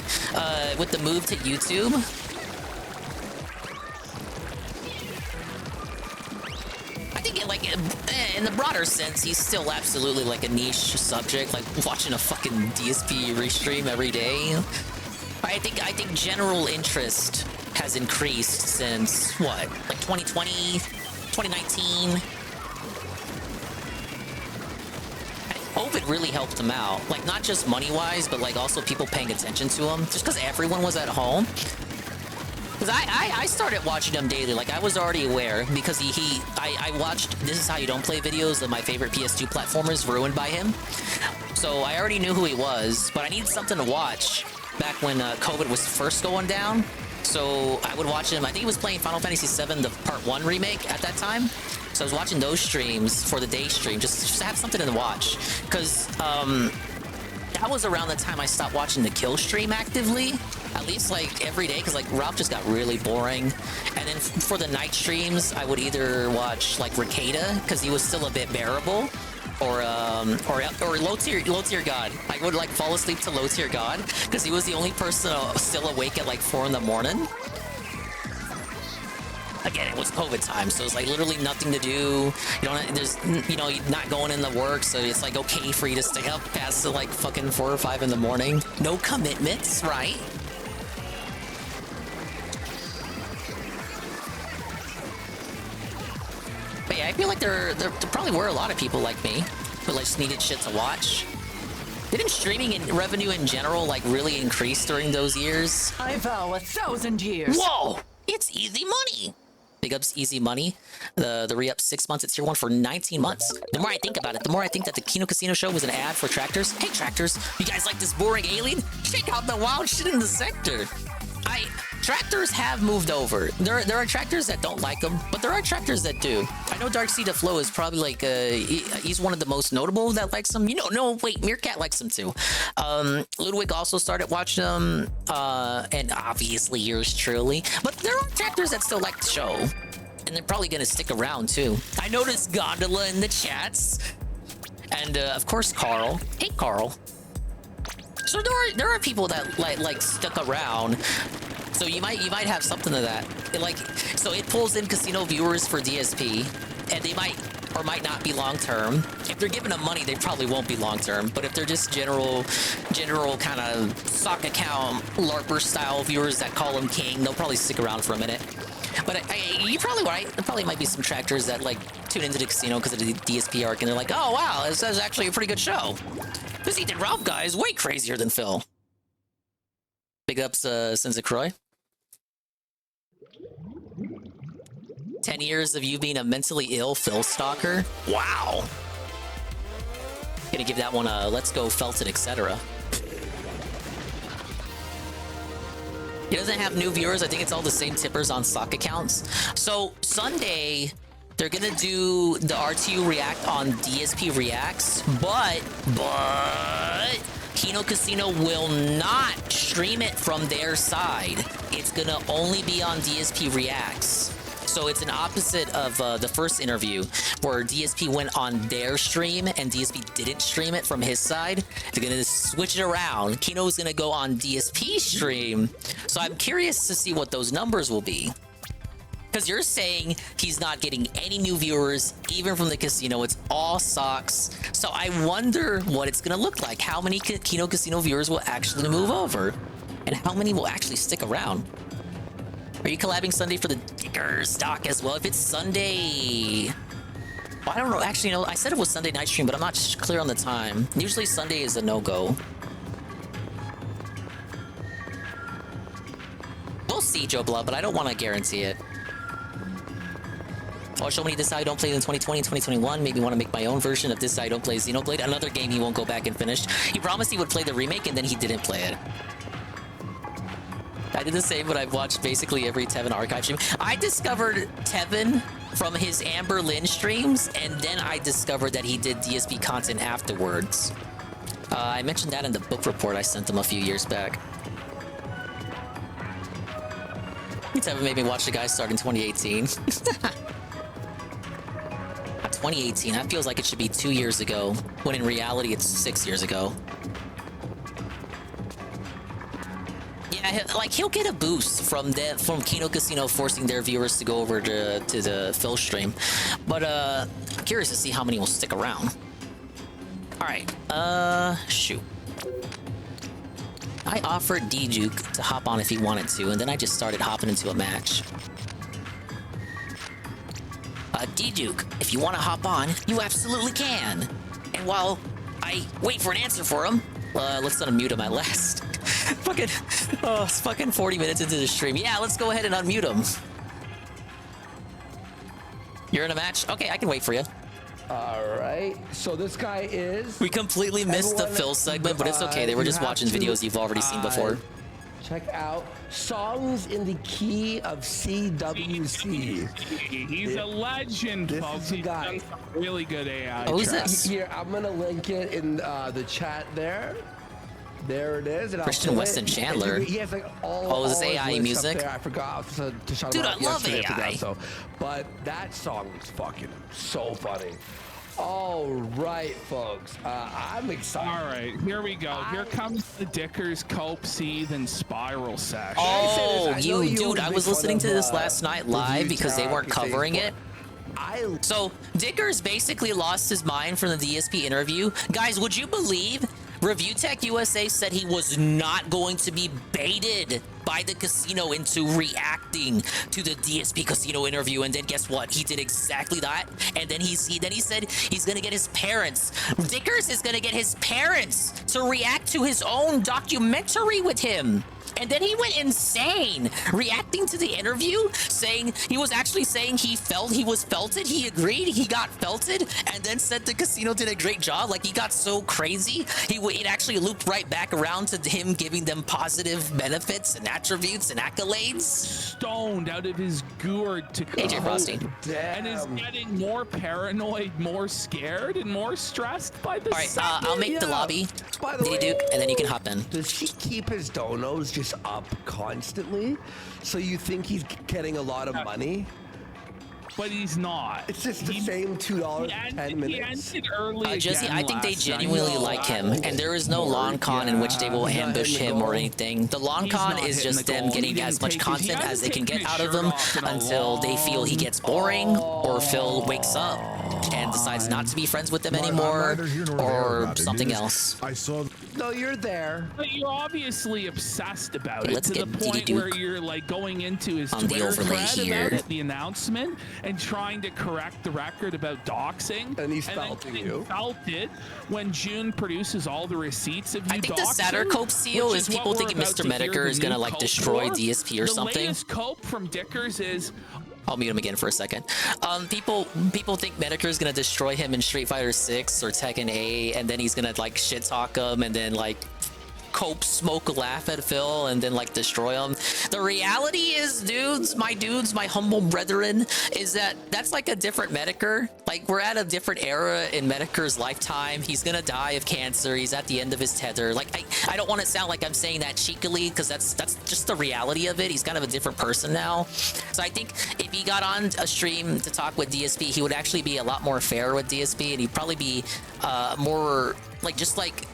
with the move to YouTube. I think it, like in the broader sense, he's still absolutely like a niche subject, like watching a fucking DSP restream every day. I think general interest has increased since what, like 2020, 2019. I think COVID really helped him out, like not just money-wise, but like also people paying attention to him, just because everyone was at home. Because I started watching him daily, like I was already aware, because I watched This Is How You Don't Play videos of my favorite PS2 platformers ruined by him. So I already knew who he was, but I needed something to watch back when COVID was first going down. So I would watch him. I think he was playing Final Fantasy VII, the Part 1 remake at that time. So I was watching those streams for the day stream, just to have something to watch. Because that was around the time I stopped watching the kill stream actively, at least like every day, because like Ralph just got really boring. And then for the night streams, I would either watch like Ricada, because he was still a bit bearable, or low tier God. I would like fall asleep to low tier God, because he was the only person still awake at like 4 in the morning. Again, it was COVID time, so it's like literally nothing to do. You don't, there's, you know, you're not going in the work, so it's like okay for you to stay up past like fucking 4 or 5 in the morning. No commitments, right? But yeah, I feel like there probably were a lot of people like me who like just needed shit to watch. Didn't streaming and revenue in general like really increase during those years? I vow 1,000 years. Whoa! It's easy money! Big ups Easy Money. The re-up 6 months at tier 1 for 19 months. The more I think about it, the more I think that the Kino Casino show was an ad for tractors. Hey tractors, you guys like this boring alien? Check out the wild shit in the sector. Tractors have moved over. There are tractors that don't like them, but there are tractors that do. I know Darkseid of Flow is probably like he's one of the most notable that likes them. You know, no wait, Meerkat likes them too. Ludwig also started watching them, and obviously yours truly. But there are tractors that still like the show, and they're probably gonna stick around too. I noticed Gondola in the chats, and of course Carl. Hey Carl. So there are people that like stuck around. So you might have something to that. So it pulls in casino viewers for DSP, and they might or might not be long term. If they're giving them money, they probably won't be long term. But if they're just general kind of sock account LARPer style viewers that call them king, they'll probably stick around for a minute. But you're probably right. There probably might be some tractors that like tune into the casino because of the DSP arc, and they're like, oh wow, this is actually a pretty good show. This Ethan Ralph guy is way crazier than Phil. Big ups, Sensei Croy. 10 years of you being a mentally ill Phil stalker? Wow. Gonna give that one a let's go Felton, etc. He doesn't have new viewers. I think it's all the same tippers on stock accounts. So Sunday, they're gonna do the RTU React on DSP Reacts, but Kino Casino will not stream it from their side. It's gonna only be on DSP Reacts. So it's an opposite of the first interview where DSP went on their stream and DSP didn't stream it from his side. They're gonna switch it around. Kino's gonna go on DSP stream. So I'm curious to see what those numbers will be. Because you're saying he's not getting any new viewers, even from the casino. It's all socks. So I wonder what it's gonna look like. How many Kino Casino viewers will actually move over? And how many will actually stick around? Are you collabing Sunday for the Dicker stock as well? If it's Sunday... Well, I don't know. Actually, no, I said it was Sunday night stream, but I'm not clear on the time. Usually Sunday is a no-go. We'll see, Joe Blood, but I don't want to guarantee it. Or show me This Is How I Don't Play in 2020 and 2021. Maybe want to make my own version of This Is How I Don't Play Xenoblade. Another game he won't go back and finish. He promised he would play the remake and then he didn't play it. I did the same when I've watched basically every Tevin archive stream. I discovered Tevin from his Amber Lynn streams, and then I discovered that he did DSP content afterwards. I mentioned that in the book report I sent him a few years back. Tevin made me watch the guy start in 2018. 2018, that feels like it should be 2 years ago, when in reality it's 6 years ago. Yeah, like he'll get a boost from Kino Casino forcing their viewers to go over to the Phil stream, but I'm curious to see how many will stick around. All right, shoot. I offered DDDuke to hop on if he wanted to, and then I just started hopping into a match. DDDuke, if you want to hop on, you absolutely can. And while I wait for an answer for him, let's unmute him at last. It's fucking 40 minutes into the stream. Yeah, let's go ahead and unmute him. You're in a match? Okay, I can wait for you. Alright, so this guy is... We completely missed the Phil segment, but it's okay. They were just watching videos you've already seen before. Check out Songs in the Key of CWC. He's a legend, folks. He's done some really good AI. Oh, who's this? Here, I'm gonna link it in the chat there. There it is. And Christian Weston Chandler. He has like all. Oh, is this AI music? I forgot to shout Dude, about I love AI. But that song is fucking so funny. All right, folks. I'm excited. All right, here we go. Here comes the Dickers, Cope, Seethe, and Spiral section. Oh, dude, I was listening to this last night live because they weren't covering it. So, Dickers basically lost his mind from the DSP interview. Guys, would you believe Review Tech USA said he was not going to be baited by the casino into reacting to the DSP casino interview, and then guess what? He did exactly that, and then he said he's gonna get his parents. Dickers is gonna get his parents to react to his own documentary with him. And then he went insane, reacting to the interview, saying he was actually saying he was felted. He agreed he got felted, and then said the casino did a great job. Like, he got so crazy, it actually looped right back around to him giving them positive benefits and attributes and accolades. Stoned out of his gourd to AJ Frosty. And is getting more paranoid, more scared, and more stressed by the All right, I'll make the lobby, DDDuke, and then you can hop in. Does he keep his donos just up constantly? So you think he's getting a lot of money? But he's not. It's just the same $2 10 minutes. He ended early Jesse, I think they genuinely like him, and there is no long con in which they will ambush him or anything. The long con is just them getting as much content as they can get out of him until they feel he gets boring, or Phil wakes up and decides not to be friends with them anymore, or something else. No, you're there. But you're obviously obsessed about it, Let's to the get point DDDuke where you're like going into his on the Twitter overlay thread here. about the announcement and trying to correct the record about doxing. And he's felting you. Felted when June produces all the receipts of you I think the doxing, sadder cope seal which is what people we're thinking about Mr. to hear Medicare the is gonna new like cope destroy for. DSP or something. The latest cope from Dickers is... I'll mute him again for a second. People think Medicare is gonna destroy him in Street Fighter 6 or Tekken 8, and then he's gonna like shit talk him, and then like Cope smoke laugh at Phil and then like destroy him. The reality is, dudes, my humble brethren, is that that's like a different Medicare. Like, we're at a different era in Medicare's lifetime. He's gonna die of cancer. He's at the end of his tether. Like, I don't want to sound like I'm saying that cheekily, because that's just the reality of it. He's kind of a different person now. So I think if he got on a stream to talk with DSP, he would actually be a lot more fair with DSP, and he'd probably be more like just like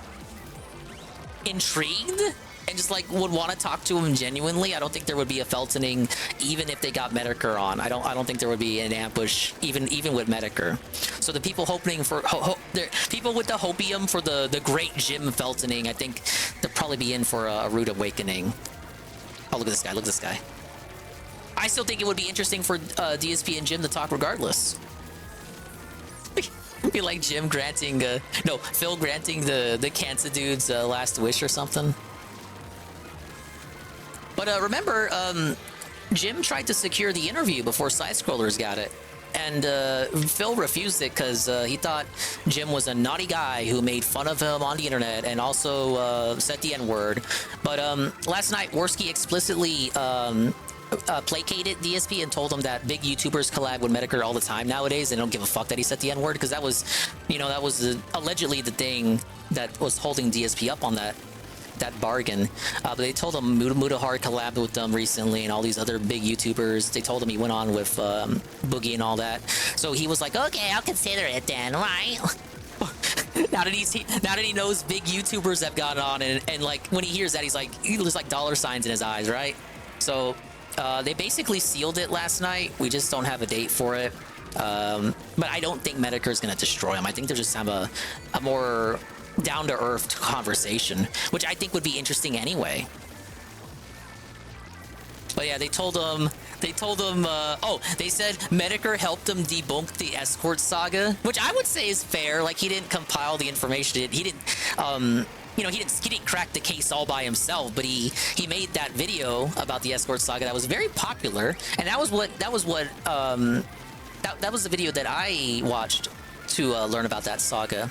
intrigued and just like would want to talk to him genuinely. I don't think there would be a feltoning even if they got Medicare on. I don't think there would be an ambush even with Medicare. So the people hoping for people with the hopium for the great Jim feltoning, I think they'll probably be in for a rude awakening. Oh, look at this guy, look at this guy. I still think it would be interesting for DSP and Jim to talk regardless. Be like Jim granting, Phil granting the cancer dude's last wish or something. But remember, Jim tried to secure the interview before Side Scrollers got it. And Phil refused it because he thought Jim was a naughty guy who made fun of him on the internet and also said the N-word. But last night, Worski explicitly placated DSP and told him that big YouTubers collab with Medicare all the time nowadays and don't give a fuck that he said the N-word, because that was, you know, that was allegedly the thing that was holding DSP up on that bargain. But they told him Mutahar collabed with them recently and all these other big YouTubers. They told him he went on with Boogie and all that. So he was like, okay, I'll consider it then, right? now that he knows big YouTubers have gone on, and like when he hears that, there's like dollar signs in his eyes, right? So they basically sealed it last night. We just don't have a date for it. But I don't think Medicare is going to destroy him. I think they'll just have a more down-to-earth conversation, which I think would be interesting anyway. But yeah, they told him, they said Medicare helped him debunk the escort saga, which I would say is fair. Like, he didn't compile the information. He didn't, you know, he didn't crack the case all by himself, but he made that video about the escort saga that was very popular, and that was the video that I watched to learn about that saga.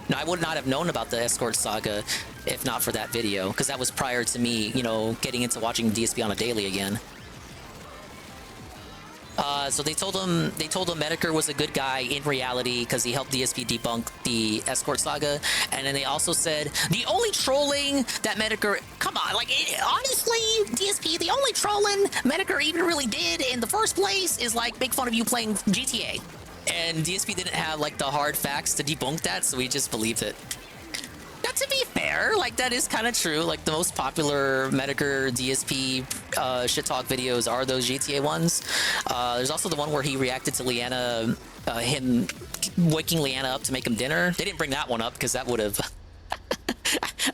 Now, I would not have known about the escort saga if not for that video, because that was prior to me, you know, getting into watching DSP on a daily again. So they told him Medicare was a good guy in reality because he helped DSP debunk the escort saga, and then they also said the only trolling that Medicare, come on, like honestly, DSP, the only trolling Medicare even really did in the first place is like make fun of you playing GTA. And DSP didn't have like the hard facts to debunk that, so we just believed it. Now, to be fair, like that is kind of true. Like the most popular Medicare DSP shit talk videos are those GTA ones. There's also the one where he reacted to Leanna, him waking Leanna up to make him dinner. They didn't bring that one up because that would have.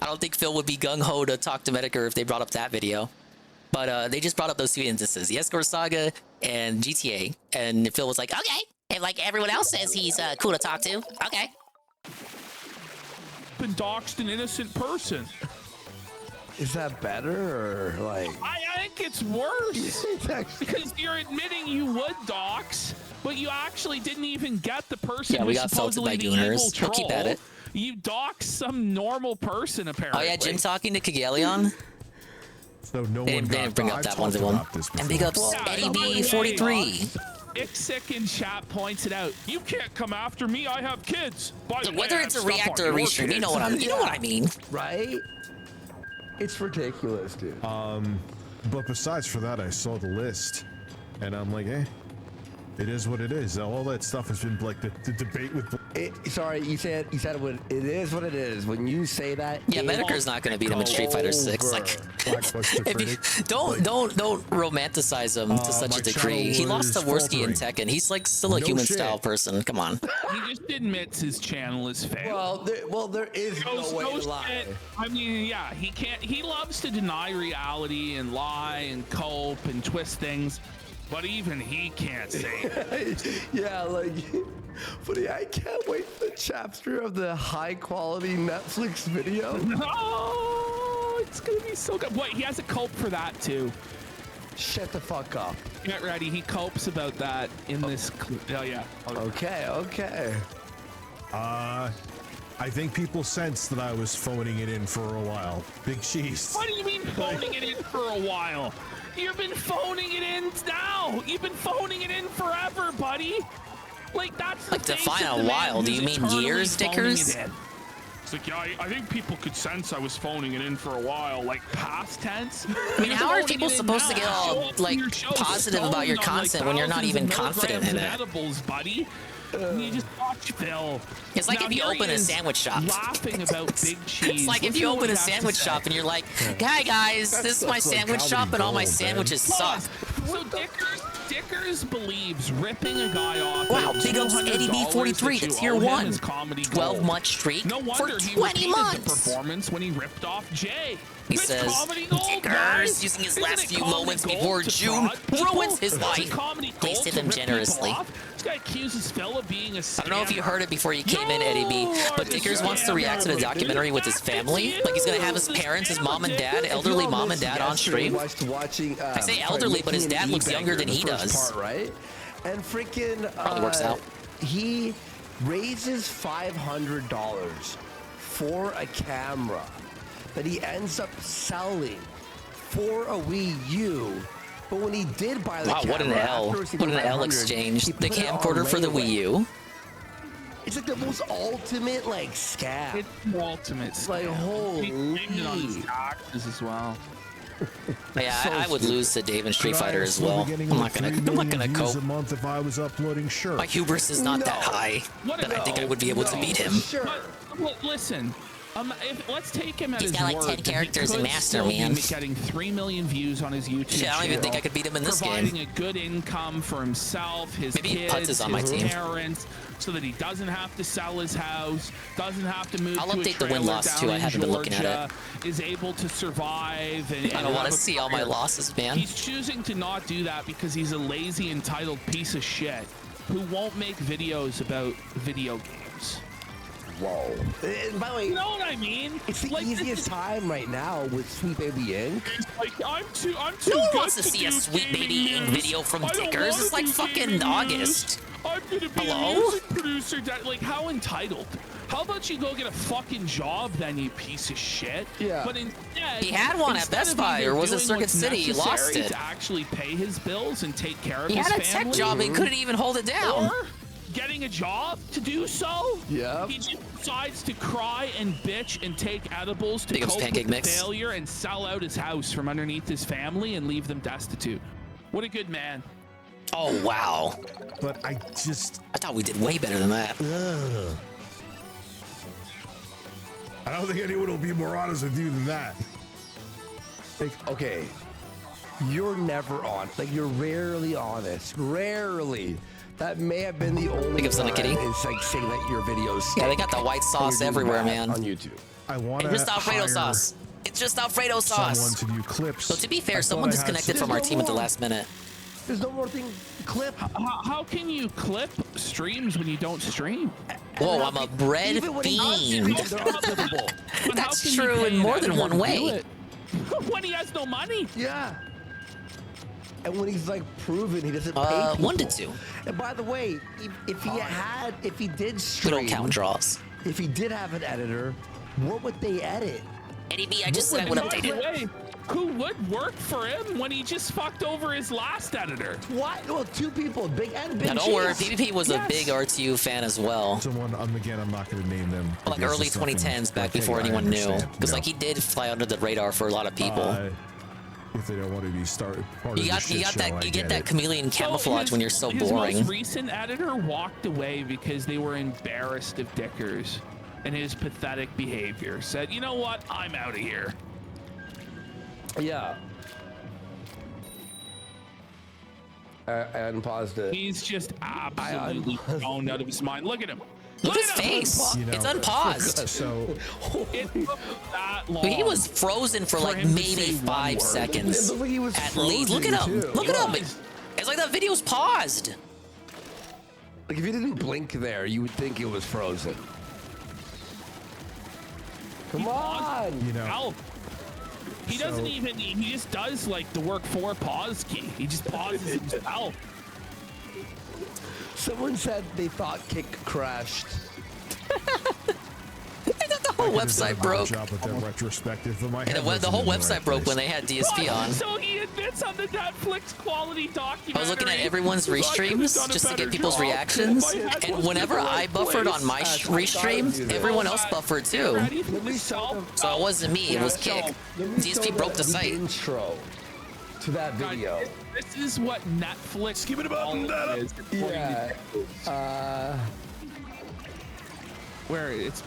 I don't think Phil would be gung ho to talk to Medicare if they brought up that video. But they just brought up those two instances, the escort saga and GTA, and Phil was like, okay. And like everyone else says he's cool to talk to. Okay. Been doxed an innocent person. Is that better or like? I think it's worse because you're admitting you would dox, but you actually didn't even get the person. Yeah, we got felted by gooners. We'll keep at it. You doxed some normal person apparently. Oh yeah, Jim talking to Kagalion. So no they one didn't bring up that one to him. And big ups Eddie B43. Ixick in chat points it out. You can't come after me. I have kids. By the whether way, it's a react or a restream, you know what I mean, right? It's ridiculous, dude. But besides for that, I saw the list, and I'm like, hey, it is what it is. All that stuff has been like the debate with. Sorry, you said it is what it is. When you say that, yeah, Medicare's not going to beat him in Street Fighter 6. Like, don't romanticize him to such a degree. He lost to Worski in Tekken. He's like still a human style person. Come on. He just admits his channel is failed. Well, there is no way to lie. I mean, yeah, he can't. He loves to deny reality and lie and cope and twist things. But even he can't say it. Yeah, like, buddy, I can't wait for the chapter of the high-quality Netflix video. No, it's gonna be so good. Wait, he has a cope for that too. Shut the fuck up. Get ready. He copes about that in this. Oh yeah. Okay. I think people sensed that I was phoning it in for a while. Big cheese. What do you mean phoning it in for a while? You've been phoning it in now. You've been phoning it in forever, buddy. Like that's the like define a while. Do you mean years, Dickers? It's like, yeah, I think people could sense I was phoning it in for a while, like past tense. I mean, how are people supposed to get all like positive about your content when you're not even confident in it? Edibles, buddy. You just watch Phil. It's like if you open a sandwich shop. Laughing about big cheese. It's like if you open a sandwich shop and you're like, "Hi guys, this is my sandwich shop, and all my sandwiches suck." So Dickers believes ripping a guy off. Wow, big ups Eddie B43 to tier 1. 12-month streak for 20 months. The performance when he ripped off Jay. He says, Dickers, using his last few moments before June ruins his life. They sip him generously. This guy accuses Phil of being a scammer. I don't know if you heard it before you came in, Eddie B, but Dickers wants to react to the documentary with his family. Like he's gonna have his parents, his mom and dad, elderly mom and dad on stream. I say elderly, but his dad looks younger than he does. Right? And freaking Probably works out. he raises $500 for a camera that he ends up selling for a Wii U. But when he did buy the Wow, camera, what an L. after What an L 500, exchange. he The put it on camcorder for the layaway. Wii U. It's like the most ultimate like scam. It's the ultimate. It's like He blamed it on his holy. taxes as well. Yeah, I would lose to Dave in Street Could I Fighter as still be well. getting I'm like not 3 gonna million views cope. a month if I was uploading shirts? My hubris is not that high that I think I would be able to beat him. But listen, let's take him at He's his got like word 10 that characters he in could Master, still be man. getting 3 million views on his YouTube Shit, I don't even think I channel, could beat him in this providing game. a good income for himself, his Maybe kids, Putz is on my his team. parents, so that he doesn't have to sell his house, doesn't have to move I'll to a update the trailer win-loss, down too. I in haven't been looking at Georgia, is able to survive. And I don't want have to a see all my career. losses, man. He's choosing to not do that because he's a lazy, entitled piece of shit who won't make videos about video games. Whoa. And by the way, You know what I mean? it's the Like, this easiest is- time right now with Sweet Baby Inc. Like, I'm too No one good wants to see a do Sweet gaming Baby Inc. news. video from I don't Dickers. wanna It's like do fucking gaming news. August. I'm gonna be Hello? a music producer. Like, how entitled? How about you go get a fucking job then, you piece of shit? Yeah. But instead, He had one at instead Best of Buy, either or was it doing Circuit what's City? He lost necessary it. to actually pay his bills and take care of He his had a family. tech job and couldn't even hold it down. Or getting a job to do so. Yep. He just decides to cry and bitch and take edibles to Big ups cope with Pancake the Mix. failure and sell out his house from underneath his family and leave them destitute. What a good man. Oh, wow. But I just, I thought we did way better than that. I don't think anyone will be more honest with you than that. Like, Okay, you're never on. Like you're rarely honest. Rarely. That may have been the only Think of Son of time Kitty? is like saying that your videos. Yeah, they got the white and sauce you're doing everywhere, bad man. on YouTube. I want It's to just Alfredo hire sauce. It's just Alfredo someone sauce. to do clips. So to be I fair, thought someone I had disconnected some- from our There's team no at the more. last minute. There's no more thing clip. How can you clip streams when you don't stream? Whoa, I'm a bread Even when he fiend. they're unflippable. But how That's can you true pay in an more than editor one to do way. it? When he has no money. Yeah. And when he's like proven he doesn't pay people. 1 to 2. And by the way, if he did We stream, don't count draws. if he did have an editor, what would they edit? Eddie B, I just said I would And by update the it. way, who would work for him when he just fucked over his last editor? What? Well, two people, Big and Big Now don't worry, Cheese. PvP was a Yes. big RTU fan as well. Someone, again, I'm not going to name them. Like because early it's nothing 2010s, back like, before hey, I anyone knew. understand, Because you like know. he did fly under the radar for a lot of people. If they don't want to be part You of the got shit show, that I you get get that it. chameleon camouflage his- when you're so his boring. most recent editor walked away because they were embarrassed of Dickers and his pathetic behavior. Said, you know what? I'm out of here. Yeah. And paused it. He's just absolutely thrown out of his mind. Look at him. Look at his at him. face. You know, It's unpaused. So It took that long. He was frozen for like him to maybe say one 5 word. seconds. It looked like he was At least. Look at frozen, him. too. Look at him. It's like that video's paused. Like if you didn't blink there, you would think it was frozen. Come on. you know, Ow. He doesn't even, he just does like the work for pause key. He just pauses himself. Someone said they thought Kick crashed. The whole website broke. Job with that retrospective, but my And head the wasn't whole in the website right broke when place. they had DSP on. So he admits on the Netflix quality documentary. I was looking at everyone's I could've restreams done a just to better get people's job reactions. if I had And one whenever in the I right buffered place. on my restream, everyone else buffered too. Ready for this? So it wasn't me, it was Kick. DSP broke the site. Intro to that video. This is what Netflix. Give it a button, is. Yeah. Where it's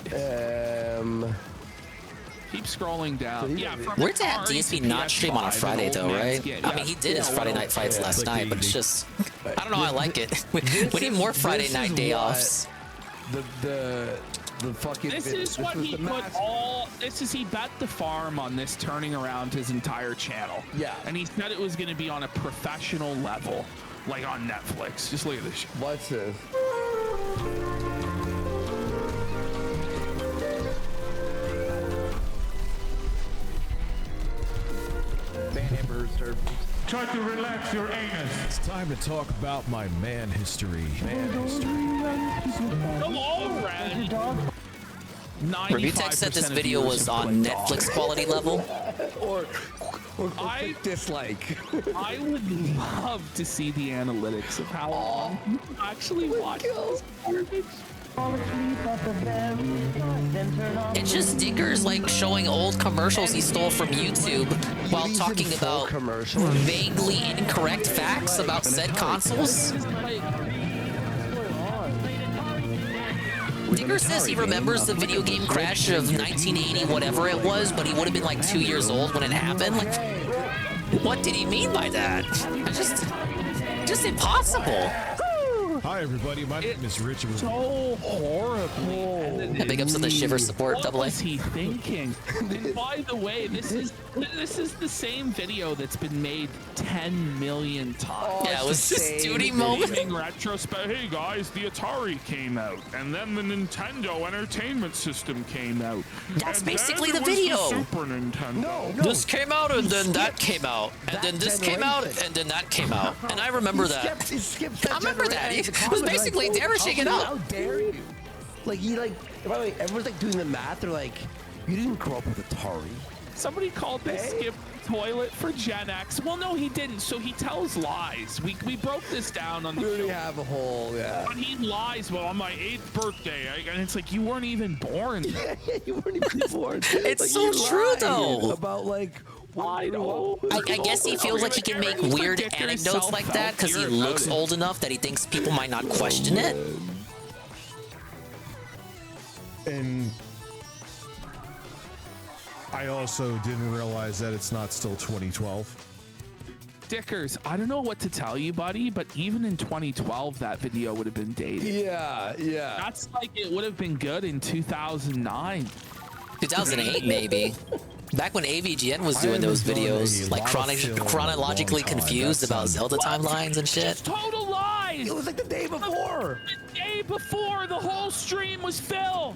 keep scrolling down. Yeah. from Weird to have Atari DSP to not stream on a PS5, Friday an though, old man's right? game. I mean, he did his Friday night fights last night, but it's just, I don't know, I like it. We need more Friday night day offs. The fucking. This is what he put all. This is he bet the farm on this turning around his entire channel. Yeah. And he said it was going to be on a professional level, like on Netflix. Just look at this shit. What's this? Man, Amber served. Try to relax your anus. It's time to talk about my man history. Come on, Red. Revutech said this video was on Netflix quality level. or dislike. I would love to see the analytics of how long you actually watch this garbage. It's just Dickers like showing old commercials he stole from YouTube while talking about vaguely incorrect facts about said consoles. Digger says he remembers the video game crash of 1980, whatever it was, but he would have been like 2 years old when it happened. Like, what did he mean by that? Just impossible. Hi everybody, my name is Richard. So horrible. And big ups to the Shiver support, What was he thinking? And by the way, this is the same video that's been made 10 million times. Yeah, it was just duty moment. Retrospect. Hey guys, the Atari came out, and then the Nintendo Entertainment System came out. That's and basically then the it was video. Super Nintendo. No. This came out and then that came out, and then this came out and then that came out, and I remember that. I remember that. It was basically damaging it How up. dare you? Like, by the way, everyone's like doing the math. They're like, you didn't grow up with Atari. Somebody called this skip toilet for Gen X. Well, no, he didn't. So he tells lies. We broke this down on the We show. have a whole, yeah. But he lies. Well, on my 8th birthday, and it's like you weren't even born. You weren't even born. It's Like, so you true, lied though. About like, I know. I guess he feels like he can make weird anecdotes like that because he looks old enough that he thinks people might not question it. And I also didn't realize that it's not still 2012. Dickers, I don't know what to tell you, buddy, but even in 2012, that video would have been dated. Yeah. That's like it would have been good in 2009. 2008 maybe. Back when AVGN was doing those videos, like chronologically confused about Zelda timelines and shit. Total lies! It was like the day before. The day before, the whole stream was Phil.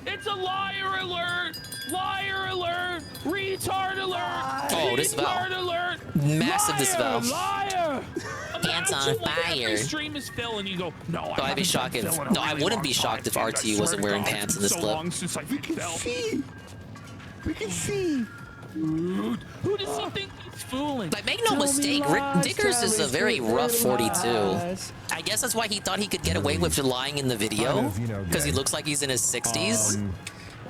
It's a liar alert! Liar alert! Retard alert! Oh, disavow. Retard alert! Massive disavow. Liar! Pants on fire. Every stream is Phil, and you go, no. So I'd be shocked if I wouldn't be shocked if RTU wasn't wearing pants in this clip. Long since I Phil. We can see. Who does he think he's fooling? Like, make no mistake, Dickers is a very rough 42. I guess that's why he thought he could get away with lying in the video, because he looks like he's in his 60s.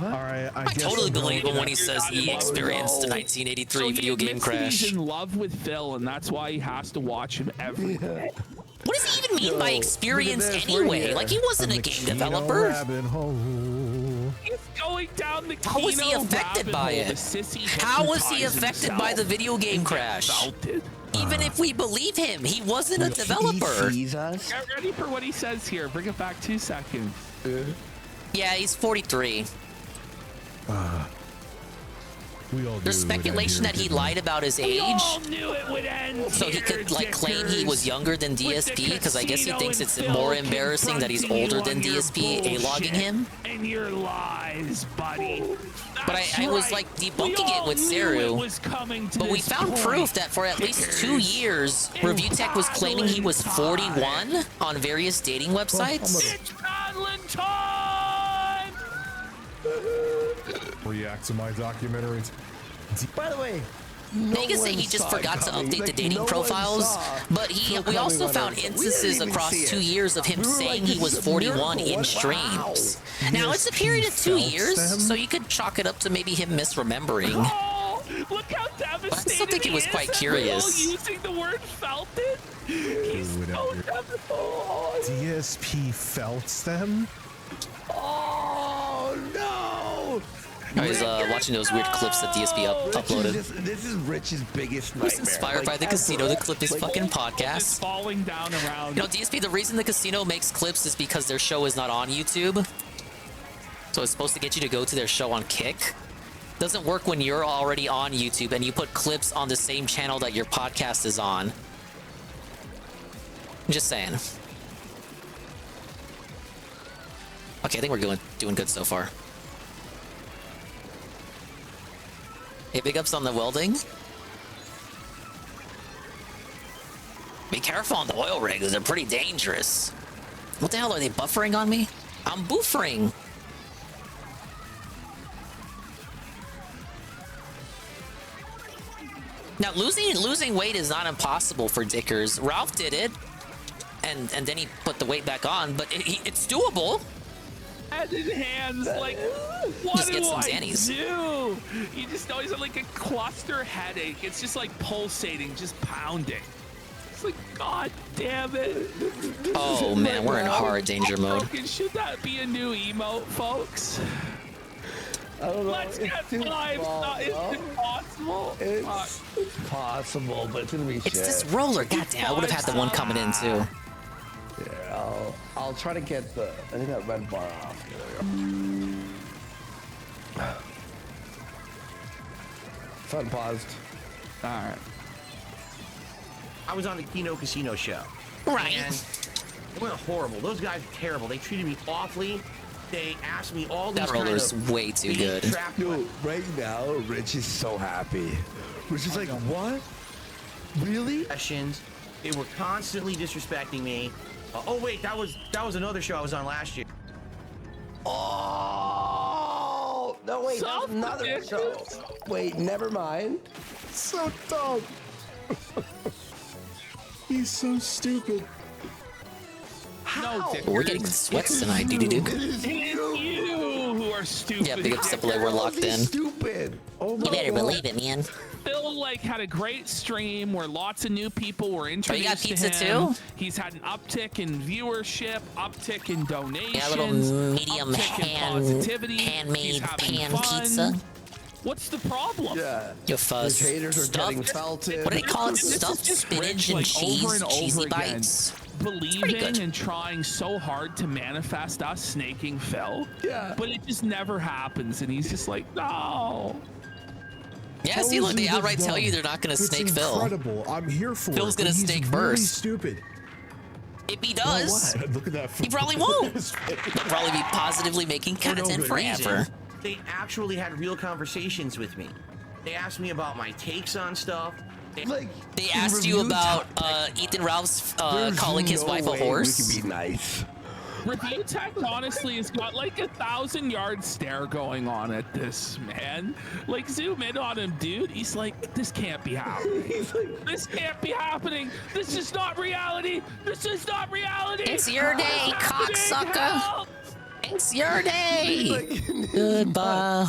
All right, I totally believe him when he says he experienced a 1983 video game crash. He's in love with Phil, and that's why he has to watch him every day. What does he even mean by experience anyway? Like, he wasn't a game developer. He's going down the How was he affected by it? How was he affected by the video game crash? Even if we believe him, he wasn't a developer. Get ready for what he says here. Bring it back 2 seconds. Yeah, he's 43. There's speculation that he lied about his age, so he could like claim he was younger than DSP, because I guess he thinks it's more embarrassing that he's older than DSP A-logging him. And your lies, buddy. But I was like debunking it with Seru, but we found proof that for at least 2 years, Revutech was claiming he was 41 on various dating websites. It's paddling time! React to my documentaries. By the way, They can say he just forgot to update the dating profiles, but we also found instances across 2 years of him saying he was 41 in streams. Now, it's a period of 2 years, so you could chalk it up to maybe him misremembering. Look how devastated But I still think he was quite curious. Using the word felt it. He's so DSP felt them? Oh no! I was watching those weird clips that DSP uploaded. This is Rich's biggest nightmare. It was inspired by the casino to clip his fucking podcast. Falling down around. You know, DSP, the reason the casino makes clips is because their show is not on YouTube. So it's supposed to get you to go to their show on Kick. Doesn't work when you're already on YouTube and you put clips on the same channel that your podcast is on. I'm just saying. Okay, I think we're doing good so far. Hey, big ups on the welding. Be careful on the oil rigs. They're pretty dangerous. What the hell are they buffering on me? I'm buffering. Now losing weight is not impossible for Dickers. Ralph did it, and then he put the weight back on, but it's doable. Head in hands, like, what Just do get some I Xannies. do? You just always have like a cluster headache. It's just like pulsating, just pounding. It's like, God damn it. Oh man, we're in hard danger mode. Broken. Should that be a new emote, folks? I don't know. Let's get five. Is it possible? It's possible, but it's gonna be shit. It's this roller. Goddamn, I would have had the one coming in too. Yeah, I'll try to get I think that red bar off. There we go. Fun paused. All right. I was on the Kino Casino show. Right. And it went horrible. Those guys were terrible. They treated me awfully. They asked me all these That roller's way too good. Dude, right now, Rich is so happy. Rich is like, what? Really? Questions. They were constantly disrespecting me. Oh wait, that was another show I was on last year. Oh no! Wait, that's another show. Wait, never mind. So dumb. He's so stupid. No, Dick. We're getting sweats tonight, Duke. It is you who are stupid. Yeah, big up Stipulate, we're locked in. Stupid. Oh my You better God. believe it, man. Phil had a great stream where lots of new people were introduced got pizza to him. too? He's had an uptick in viewership, uptick in donations, Yeah, a little medium uptick in positivity. handmade He's having pan fun. pizza. What's the problem? Yeah. Your fuzz. His haters are getting Stuffed. felted. What do they call it? This is Stuffed just spinach Rich, and like, cheese, over and cheesy over again, bites. believing and trying so hard to manifest us snaking Phil. Yeah. But it just never happens, and he's just like, no. Yeah, see, look, they outright tell you they're not going to snake It's Phil. incredible. I'm here for Phil's it. gonna but he's snake really first. Stupid. If he does, Look at that. he probably won't. He'll probably be positively making For no content good forever. reason. They actually had real conversations with me. They asked me about my takes on stuff. They asked you about Ethan Ralph's calling his wife a horse. We can be nice. Review Tech honestly has got like 1,000-yard stare going on at this, man. Like, zoom in on him, dude. He's like, this can't be happening. This can't be happening. This is not reality. This is not reality. It's your day, cocksucker. Help. It's your day. Goodbye,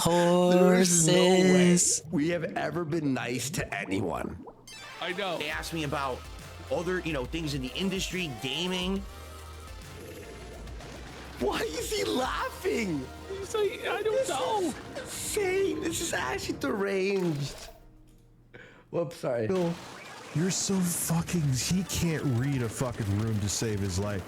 There's no way horses. we have ever been nice to anyone. I know. They asked me about other, things in the industry, gaming. Why is he laughing? He's like, I don't know. Insane. This is actually deranged. Whoops, sorry. Bill, you're so fucking. He can't read a fucking room to save his life.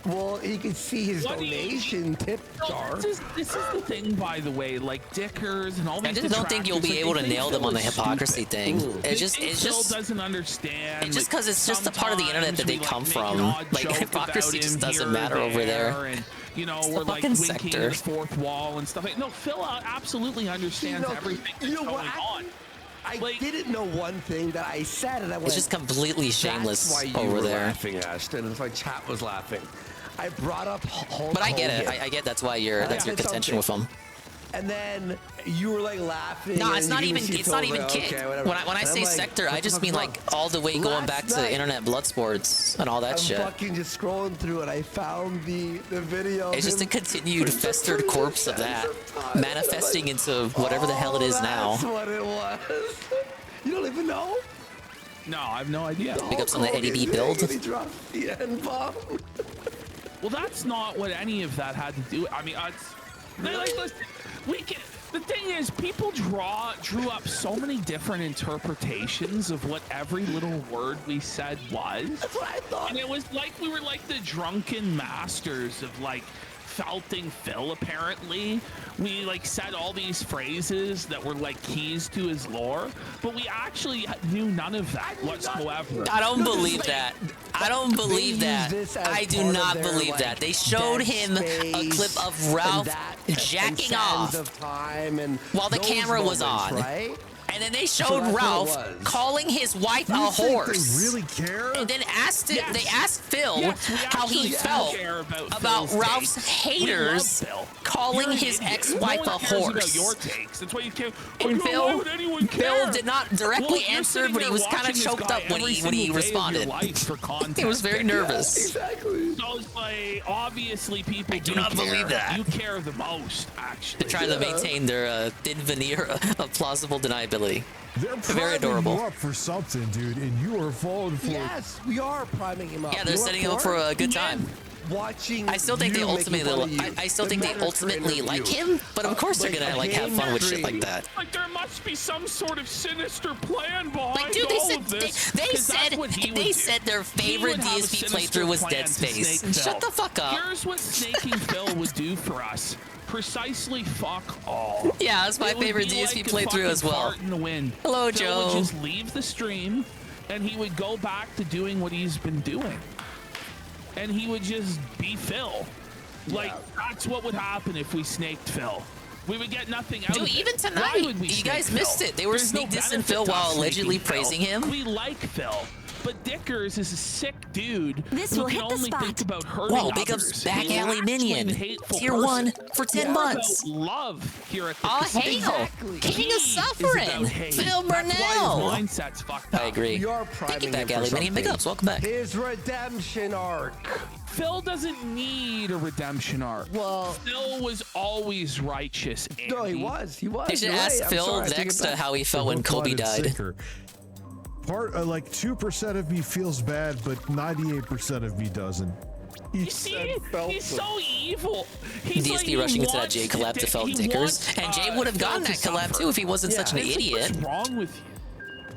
Well, he can see his What do you- donation tip jar. This is the thing, by the way. Like Dickers and all these. I just don't think you'll be able to nail them on the hypocrisy thing. It's just doesn't understand. It's just because it's just a part of the internet that they come from. Like hypocrisy just doesn't matter over there. And, It's we're the like fucking winking sector. at the fourth wall and stuff. No, Phil absolutely understands everything that's going on. I didn't know one thing that I said, and I went. It's just completely shameless That's why you over were there. laughing, Ashton. It's why chat was laughing. I brought up Hulk But I get it. Hogan. I get that's why that's your said contention with something. him. And then you were like laughing. No, and it's you not gave me even. shit It's not over even it. kid. Okay, whatever. When I And say I'm like, sector, what I the just fuck's mean wrong? like all the way going back Last to night, internet blood sports and all that I'm shit. fucking just scrolling through and I found the video. of It's just a him continued for festered 30 corpse of that, manifesting into whatever the hell it is now. That's what it was. You don't even know? No, I have no idea. Pick up some of the Eddie B build. He dropped the N-bomb. Well, that's not what any of that had to do. I mean, listen, the thing is, people drew up so many different interpretations of what every little word we said was. That's what I thought. And it was like we were like the drunken masters of like felting Phil, apparently. We like said all these phrases that were like keys to his lore, but we actually knew none of that whatsoever. I don't believe that. I don't believe that. I do not believe that. They showed him a clip of Ralph jacking off of time and while the those camera was moments, on. right? And And then they So showed that's what it Ralph was. calling his wife a You think horse. they really care? And then they asked Phil Yes, we how he actually felt care about about Phil's Ralph's takes. We haters love Phil. calling You're an his idiot. ex-wife No a one cares about horse. your takes. That's why you can't. And why would anyone Phil care? did not directly Well, you're answer, sitting but he there was kind of watching this choked guy up when every he single day of your responded. life for content. He was very nervous. Exactly. So it's like, obviously people do not care. believe that. You care the most, actually. They're trying to maintain their thin veneer of plausible deniability. They're Very priming adorable. you up for something, dude, and you are falling for it. Yes, we are priming him up. Yeah, they're You know setting him what up for a good time. Watching. I still think they you ultimately, making fun of you. I still think they Better ultimately for like interview. him, but of course they're Like gonna a like have game fun with shit stream. like that. Like there must be some sort of sinister plan behind Like, dude, they all said of this. they 'cause that's said what he would they do. said their He favorite would have a DSP sinister playthrough was plan Dead to Space. snake Shut Phil. the fuck up. Here's what snaking Phil would do for us. Precisely fuck all. Yeah, that's my It would favorite be DSP like a playthrough fucking as well. fart in the wind. Hello, Phil Joe. would just leave the stream, and he would go back to doing what he's been doing, and he would just be Phil. Like that's what would happen if we snaked Phil. We would get nothing out Dude, of it. even Why tonight, would we you snake guys missed Phil? it. They were There's no sneak dissing benefit Phil to while us allegedly snaking Phil. praising him. We like Phil, but Dickers is a sick dude This who will can hit the only spot. think about hurting Whoa, big others. ups back He's alley actually minion. a hateful Tier person. 1 for 10 It's months. about love here at the Oh, casino. hail. King He of is Suffering. about hate. Phil That's why Burnell. his mindset's fucked up. I agree. We are Thank priming you, back him alley for minion. Big something. ups. Welcome back. His redemption arc. Phil doesn't need a redemption arc. Well, Phil was always righteous. no, he Andy. was. He was. They should You're ask right. I'm Phil sorry, I take it next back. to how he felt when Look Kobe on it died. sicker. Like 2% of me feels bad, but 98% of me doesn't. You see, he's so evil. He's like, DSP he rushing into that wants Jay collab to Felt he Dickers. wants, And Jay would have Phil gotten to that collab suffer. too if he wasn't such an It's like, idiot. What's wrong with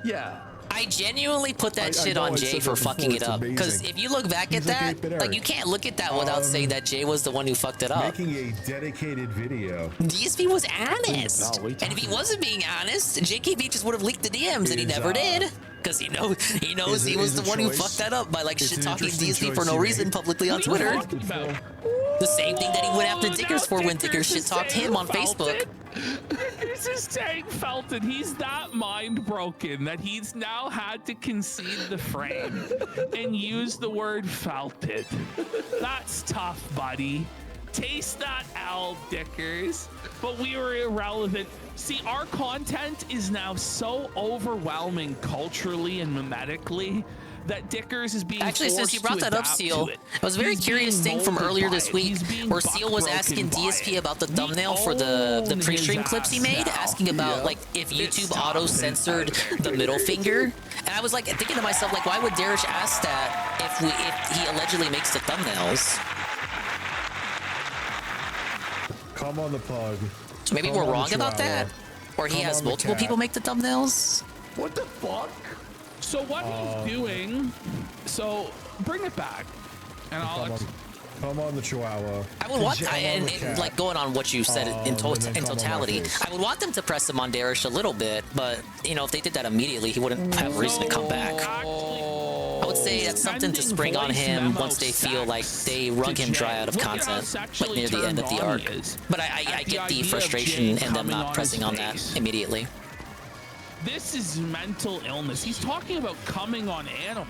you? Yeah. I genuinely put that I shit know on I Jay said for that before, fucking it it's up. Because amazing. if you look back at He's like that, 8-bit like Eric. you can't look at that without saying that Jay was the one who fucked it up. Making a dedicated video. DSP was honest. No, what are you And if he talking wasn't being honest, JKB just would have leaked the DMs and he Is, never did. Because he knows is he it- was is the a one who choice? fucked that up by like It's shit an talking interesting DSP for choice no you reason made. publicly on What are you Twitter. talking about? The same thing that he went after Dickers for when Dickers shit talked him on Facebook. Dickers is saying Felton. He's that mind broken that he's now had to concede the frame and use the word felted. That's tough, buddy. Taste that L, Dickers. But we were irrelevant. See, our content is now so overwhelming culturally and mimetically that Dickers is being Actually, since you forced brought to that up, adapt Seal, to it. it was a very He's curious being thing from molded earlier by this it. week He's being where Seal was buck-broken asking by DSP it. about the We thumbnail for the own pre-stream his clips he ass made, now. asking about Yeah. like if It's YouTube tough. auto-censored the middle finger. And I was like thinking to myself, like, why would Darish ask that if he allegedly makes the thumbnails? Come on the pug. So maybe Come we're on the wrong about that? chihuahua. Or he Come has on the multiple cat. people make the thumbnails? What the fuck? So what he's doing, so bring it back, and I'll. Come on the chihuahua. I would want, Come on and the cat. like going on what you said in, And then come on my totality, face. I would want them to press him on Darish a little bit, but you know, if they did that immediately, he wouldn't have a reason to come back. I would say that's something to spring on him once they feel like they wrung him dry out of content, like near the end of the arc. But I get the frustration and them not pressing on that immediately. This is mental illness. He's talking about coming on animals.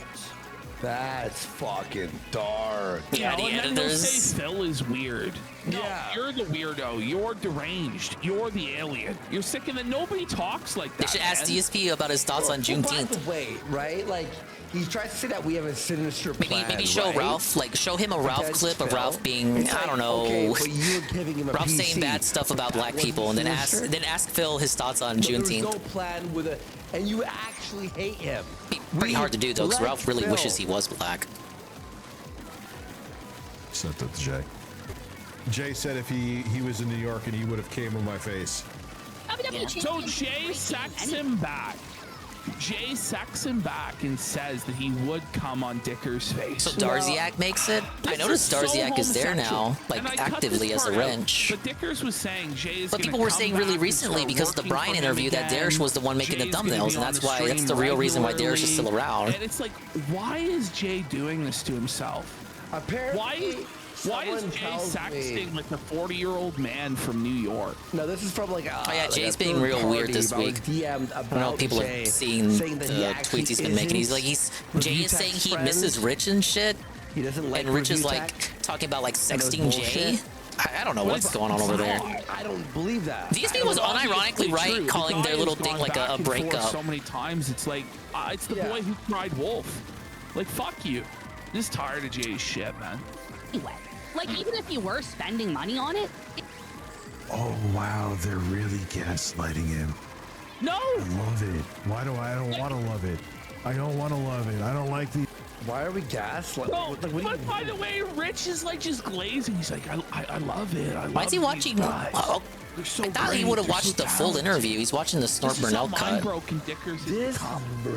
That's fucking dark. Yeah, You know, the and then they'll editors. say Phil is weird. No, Yeah. you're the weirdo. You're deranged. You're the alien. You're sick, and then nobody talks like that. They should ask man. DSP about his thoughts on By Juneteenth. the way, right? Like, he tries to say that we have a sinister plan. Maybe show right? Ralph, like show him a Ralph Against clip of Phil. Ralph being, It's I like, don't know, okay, but you're giving him a Ralph PC. saying bad stuff about That black wasn't people, and then sinister? ask Phil his thoughts on But there's Juneteenth. no plan with it, and you actually hate him. Pretty hard to do though, because Let Ralph really Phil. wishes he was black. Sent that to Jay. Jay said if he was in New York and he would have came on my face. So Jay sacks him back. Jay sacks him back and says that he would come on Dicker's face. So Darziak makes it? I This noticed is so Darziak is there now, homosexual. And I like cut actively this as a part out, wrench. But Dickers was saying Jay is But gonna people were come saying really back and recently start because of the working Brian for him interview that again. Darish was the one making Jay's the gonna be thumbnails, and on that's the why that's stream the real reason why Darish is still regularly. around. And it's like, why is Jay doing this to himself? Apparently, Why? Why is Jay sexting like a 40-year-old man from New York? No, this is from like a. Oh yeah, Jay's being real weird this week. I don't know if people are seeing the tweets he's been making. Jay is saying he misses Rich and shit. He doesn't like. And Rich is like talking about like sexting Jay. I don't know what's going on over there. I don't believe that. DSP was unironically right, calling their little thing like a breakup. So many times, it's like it's the boy who cried wolf. Like fuck you. Just tired of Jay's shit, man. Anyway, like even if you were spending money on it. Oh wow, they're really gaslighting him. No. I love it. Why do I don't want to love it? I don't want to love it. I don't like the. Why are we gaslighting? No, but by the way, Rich is like just glazing. He's like, I love it. Why is he watching? I thought he would have watched the full interview. He's watching the Snort Burnell cut.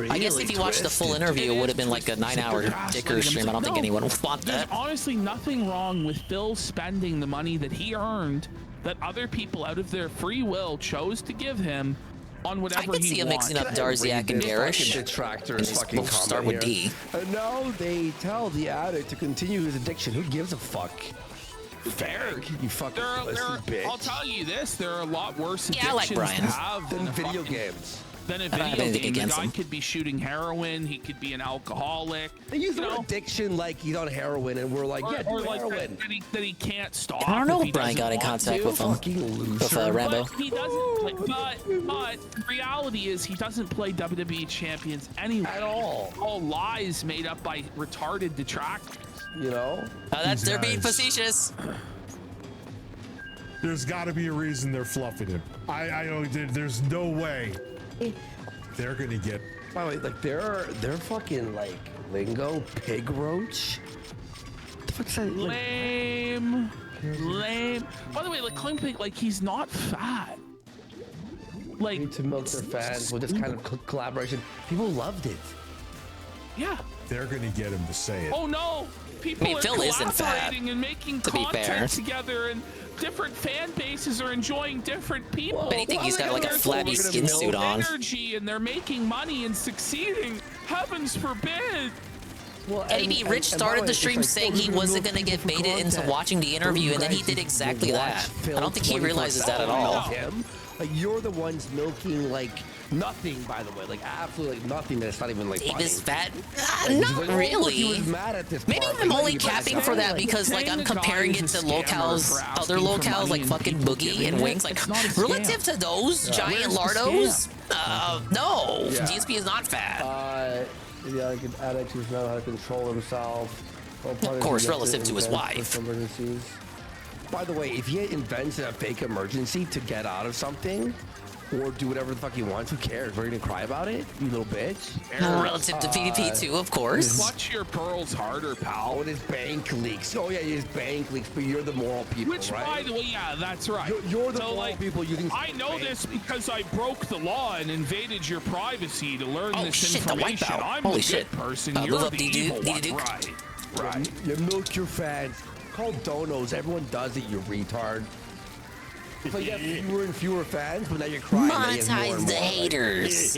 I guess if he watched the full interview, it would have been like a 9-hour Dicker stream. I don't think anyone would want that. There's honestly nothing wrong with Phil spending the money that he earned, that other people out of their free will chose to give him, on whatever I could see him mixing up Darziak and Garish. We'll start with D. No, they tell the addict to continue his addiction. Who gives a fuck? Fair, you fucking bitch. I'll tell you this: there are a lot worse I like addictions Brian. to have than video games. Than a video game. The guy could be shooting heroin. He could be an alcoholic. They use addiction like he's on heroin, and we're like, yeah, or like heroin. that he can't stop. I don't know if Brian got in contact with him. With Rambo. But he doesn't. But the reality is, he doesn't play WWE champions anyway. At all. All lies made up by retarded detractors. You know. They're being facetious. There's got to be a reason they're fluffing him. I don't. There's no way they're gonna get. By the way, like they're fucking like lingo pig roach. What the fuck's that? Lame. By the way, like Clean Pig, like he's not fat. Like need to milk their fans with this kind of collaboration. People loved it. Yeah. They're gonna get him to say it. Oh no! People are Phil isn't fat, collaborating and making to be fair. content together, and different fan bases are enjoying different people. But I think he's got like a flabby skin suit on. Energy, and they're making money and succeeding. Heavens forbid. Well, Rich started the stream saying he wasn't going to get baited into watching the interview, and then he did exactly that. I don't think he realizes that at all. Like you're the ones milking like nothing, by the way, like absolutely like nothing that's not even like funny. Is fat? Not really. He was mad at this Maybe I'm only capping for that because like I'm comparing it to locales, other locales like fucking Boogie and Wings. Like relative to those giant lardos, no, DSP is not fat. Yeah, I could addict who's know how to control himself. Of course, relative to his wife. By the way, if he invents a fake emergency to get out of something or do whatever the fuck he wants, who cares? We're gonna cry about it, you little bitch. Relative to PvP too, of course. Clutch your pearls harder, pal. Oh, and his bank leaks. Oh yeah, his bank leaks, but you're the moral people, Which, right? by the way, yeah, that's right. You're the moral people using. I know this because I broke the law and invaded your privacy to learn this information. The wipeout. I'm Holy the shit. good person. Move You're up, the evil one. DDDuke. Right. You milk your fans. Call donos. Everyone does it, you retard. So you have fewer and fewer fans, but now you're crying. Monetize the haters.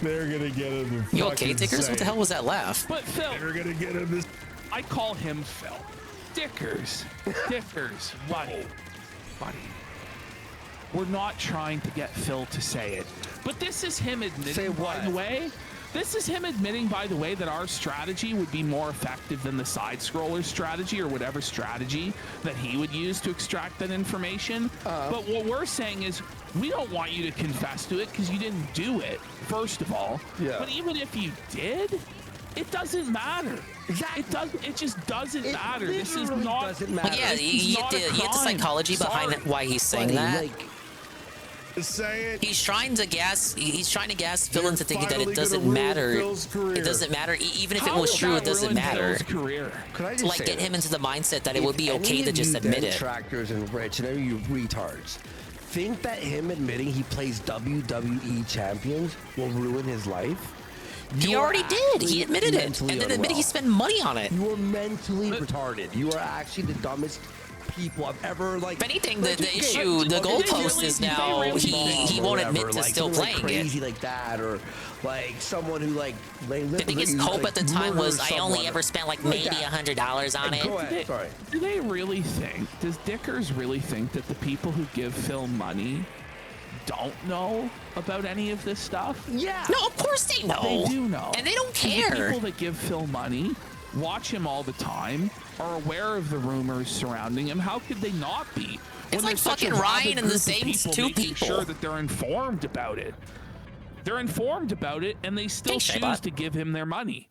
They're gonna get him. You okay, Dickers? What the hell was that laugh? But Phil, they're gonna get him this. I call him Phil. Dickers, buddy. We're not trying to get Phil to say it, but this is him admitting. By the way, this is him admitting, by the way, that our strategy would be more effective than the side scroller strategy or whatever strategy that he would use to extract that information. But what we're saying is, we don't want you to confess to it because you didn't do it, first of all. Yeah. But even if you did, it doesn't matter. Exactly. It just doesn't matter. This is not. Doesn't matter. Yeah, you get the psychology behind why he's saying that. Say it. He's trying to gas Phil into thinking that it doesn't matter. It doesn't matter. Even if it was true, it doesn't matter. To like get him into the mindset that it would be okay to just admit it. Tractors and Rich and you retards think that him admitting he plays WWE champions will ruin his life. He already did. He admitted it, and then admitted he spent money on it. You are mentally retarded. You are actually the dumbest people I've ever like. If anything, the issue, the goalpost is now he won't admit to still playing crazy it. like that, or like someone who like. I think his hope at the time was I only ever spent like maybe $100 on it. Go ahead. Sorry. Do they really think? Does Dickers really think that the people who give Phil money don't know about any of this stuff? Yeah. No, of course they know. They do know. And they don't The care. people that give Phil money, watch him all the time, are aware of the rumors surrounding him. How could they not be? It's like there's such a fucking Ryan rabid and the group of same people two making people. Sure that they're informed about it. They're informed about it, and they still choose to give him their money.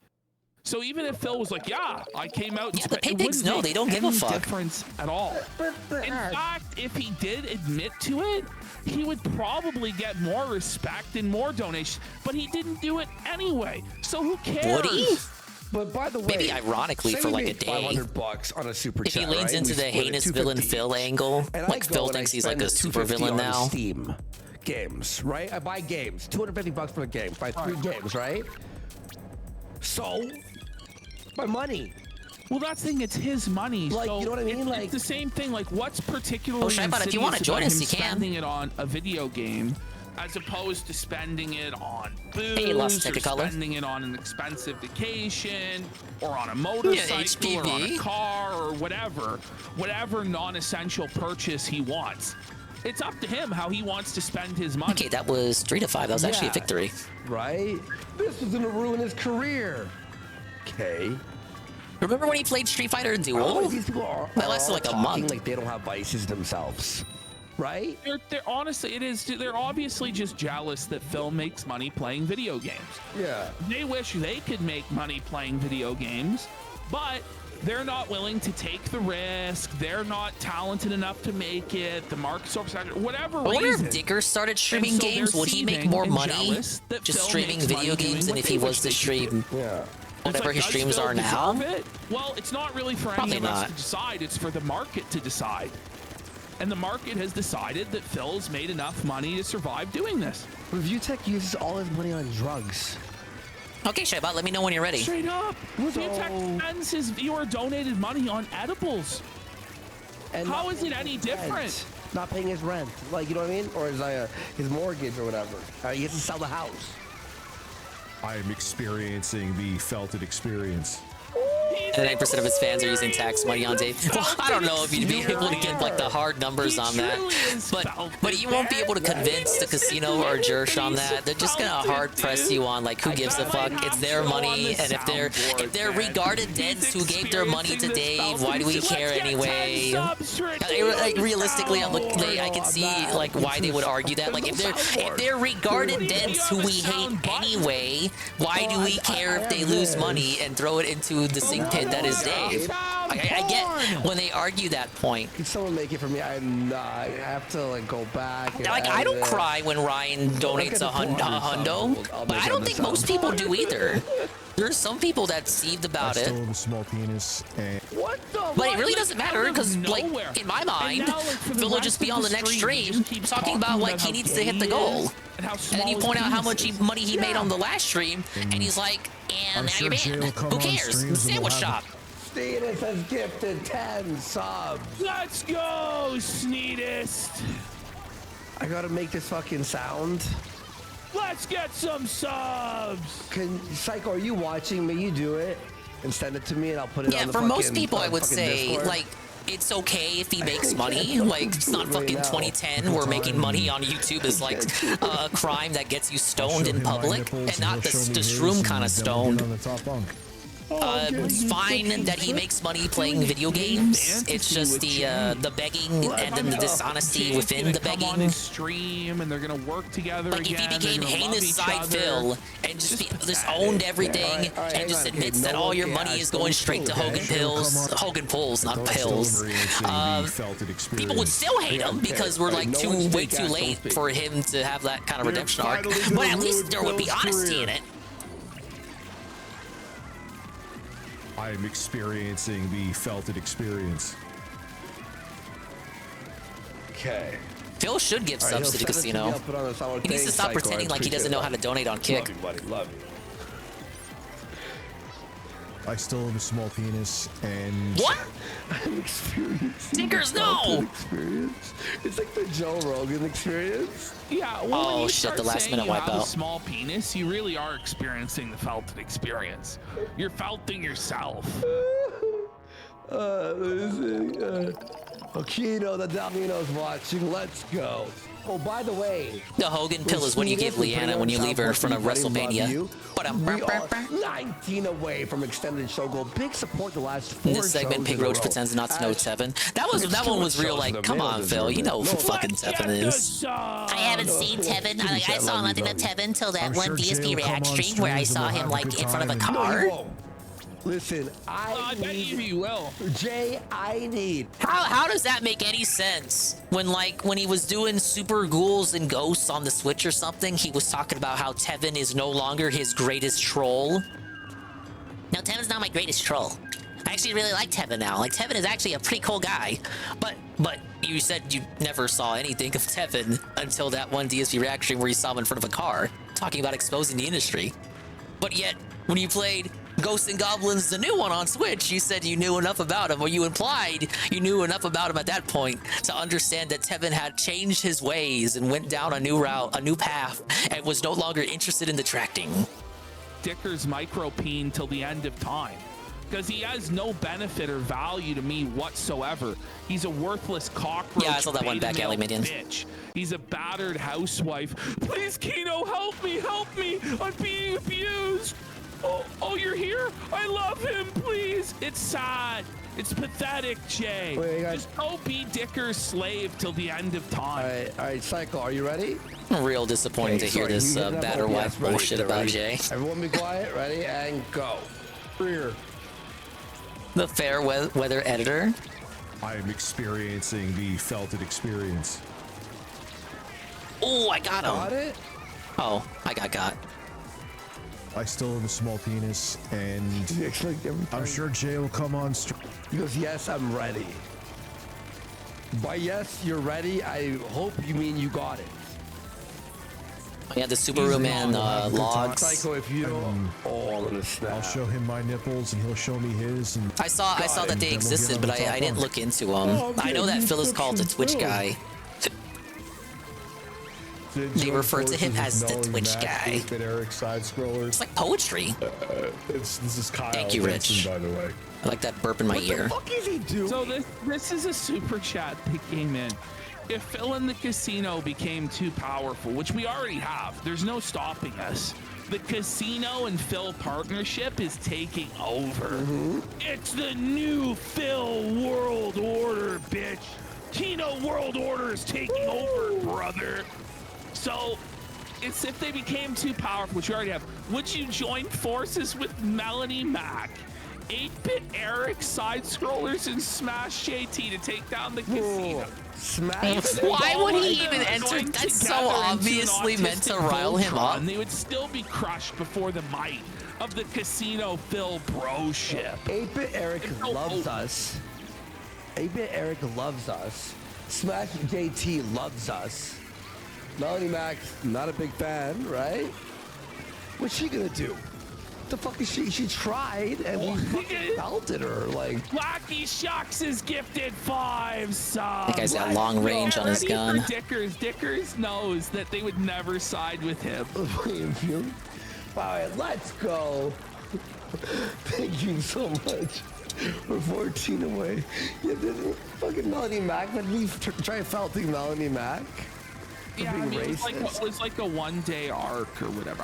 So even if Phil was like, "Yeah, I came out," the pay pigs know they don't give a fuck. Difference at all. In fact, if he did admit to it, he would probably get more respect and more donations. But he didn't do it anyway. So who cares? Would he? But by the way, maybe ironically say for we like a made day. $500 on a super If he chat, leans right? into We the split it heinous 250 villain each. Phil angle, And I like go Phil and I thinks he's like spend a the super 250 villain on now. Steam games, right? I buy games, $250 for a game. Buy 3 games, right? So, my money. Well, that's the thing. It's his money. Like, so you know what I mean? It's the same thing. Like, what's particularly Oh, Shai, but if you wanna insidious join about us, him you can. spending it on a video game, as opposed to spending it on booze, Hey, Lost or Technicolor. spending it on an expensive vacation, or on a motorcycle, or on a HPV. car, or whatever non-essential purchase he wants. It's up to him how he wants to spend his money. Okay, that was 3-5. That was actually a victory. Right? This was gonna ruin his career. Okay. Remember when he played Street Fighter Duel? These people are That lasted all like a talking month. like they don't have vices themselves. Right? They're honestly, it is. They're obviously just jealous that Phil makes money playing video games. Yeah. They wish they could make money playing video games, but they're not willing to take the risk. They're not talented enough to make it. The market's oversaturated. Whatever I wonder reason. if Dicker started And streaming so games, they're would he make seething more and money jealous that just Phil streaming makes video money doing games than what if they he wish was to they could stream Yeah. whatever his does streams Phil are now? deserve it? Well, it's not really for Probably any of us not. to decide. It's for the market to decide. And the market has decided that Phil's made enough money to survive doing this. Tech uses all his money on drugs. Okay, Shaybot, let me know when you're ready. Straight up. Tech spends his viewer donated money on edibles. And How not is it paying any his different? rent. Not paying his rent. Like, you know what I mean? Or his mortgage or whatever. He has to sell the house. I am experiencing the felt it experience. 9% of his fans are using tax money on Dave. Well, I don't know if you'd be able to get like the hard numbers on that, but you won't be able to convince the casino or Jersh on that. They're just gonna hard press you on like who gives a fuck. It's their money, and if they're regarded deads who gave their money to Dave, why do we care anyway? Like realistically, I can see like why they would argue that. Like if they're regarded deads who we hate anyway, why do we care if they lose money and throw it into the sink pit that is Dave? I get when they argue that point. Can someone make it for me? I'm not. I have to like go back. And Like I don't cry when Ryan donates a hundo, but I don't think most people do either. There's some people that seethed about I it. still have a small penis. And What the? But it really doesn't matter because, like, in my mind, Phil will just be on the next stream talking about like he needs to hit the goal, and then you point out how much money he made on the last stream, and he's like, "And I'm now sure you're Jay will banned. come Who on cares? streams and Sandwich we'll have shop." Sneedus has gifted 10 subs. Let's go, Sneedist. I gotta make this fucking sound. Let's get some subs. Psycho, are you watching me? You do it and send it to me, and I'll put it on the For most fucking- people, on I would fucking say Discord. like it's okay if he makes money. Like it's not fucking 2010 where making money on YouTube is like a crime that gets you stoned in public, and not the shroom kind of stoned. on the top bunk. It's fine that he makes money playing video games. It's just the begging and then the dishonesty within the Come on begging. his stream, and they're gonna work together Like if again. he became they're gonna love heinous each side other. Phil and just owned everything and just admits that all your money is going straight to Hogan pills, Hogan pulls, not pills. People would still hate him because we're like way too late for him to have that kind of redemption arc. But at least there would be honesty in it. I am experiencing the felt it experience. Okay. Phil should give subs to the casino. He needs to stop pretending like he doesn't know how to donate on Kick. Love you, buddy. Love you. I still have a small penis, and What? I'm experiencing Dickers, the no! Felton experience. It's like the Joe Rogan experience. Yeah, well, Oh, when you shit, start the last saying minute you have wipeout. a small penis, you really are experiencing the Felton experience. You're felting yourself. Kino, the Domino's watching. Let's go. Oh, by the way, The Hogan pill is what you give Leanna when you leave her in front of WrestleMania. We are 19 away from extended show goal. Big support the last 4 This segment, shows Pig in a Roach row. pretends not to know Tevin. That one was real. Like, come on, Phil. You know who fucking Tevin is. I haven't seen Tevin. I saw nothing of Tevin till that I'm one sure Jay DSP will come React on stream where I streams and saw we'll him have a like good in front of a time and- No, car. you won't. Listen, I bet you will. Jay, I need. How does that make any sense? When he was doing Super Ghouls and Ghosts on the Switch or something, he was talking about how Tevin is no longer his greatest troll. No, Tevin's not my greatest troll. I actually really like Tevin now. Like, Tevin is actually a pretty cool guy. But you said you never saw anything of Tevin until that one DSP React stream where you saw him in front of a car, talking about exposing the industry. But yet, when you played Ghosts and Goblins, the new one on Switch, you said you knew enough about him, or you implied you knew enough about him at that point to understand that Tevin had changed his ways and went down a new route, a new path, and was no longer interested in the tracting. Dicker's micro-peen till the end of time. Because he has no benefit or value to me whatsoever. He's a worthless cockroach. Yeah, I saw that one back alley minion. Bitch. He's a battered housewife. Please, Kino, help me, help me. I'm being abused. Oh, you're here? I love him, please. It's sad. It's pathetic, Jay. Wait, guys. Just go be Dicker's slave till the end of time. All right, Cycle, are you ready? Real disappointing to hear this batter wife bullshit about Jay. Everyone be quiet, ready, and go. Rear. The fair weather editor. I am experiencing the Felted experience. Oh, I got him. Got it? Oh, I got. I still have a small penis, and I'm sure Jay will come on stream. He goes, yes, I'm ready. By yes, you're ready, I hope you mean you got it. Yeah, the Subaru man logs. Psycho, if you don't, I'm gonna snap. I'll show him my nipples, and he'll show me his. And I saw that they existed, but I didn't look into them. I know that Phil is called the Twitch guy. They refer to him as the Twitch guy. Eric side scrollers. It's like poetry. This is Kyle. Thank you, Rich. Jensen, by the way. I like that burp in my ear. What the fuck is he doing? So this is a super chat that came in. If Phil and the casino became too powerful, which we already have, there's no stopping us. The casino and Phil partnership is taking over. It's the new Phil world order, bitch. Kino world order is taking over, brother. So, it's if they became too powerful, which we already have, would you join forces with Melanie Mac, 8-Bit Eric, side-scrollers, and Smash JT to take down the casino? Smash. Why would he even enter? That's so obviously meant to rile him up. And they would still be crushed before the might of the casino Phil broship. 8-Bit Eric loves us. 8-Bit Eric loves us. Smash JT loves us. Melanie Mac's not a big fan, right? What's she gonna do? The fuck is she? She tried and we fucking belted her. Like, Wacky Shucks is gifted 5 subs. That guy's got long range on his gun. Dickers knows that they would never side with him. all right, let's go. Thank you so much. We're 14 away. Yeah, fucking Melanie Mac. But we try felting Melanie Mac. Yeah, I mean, it was like a one-day arc or whatever.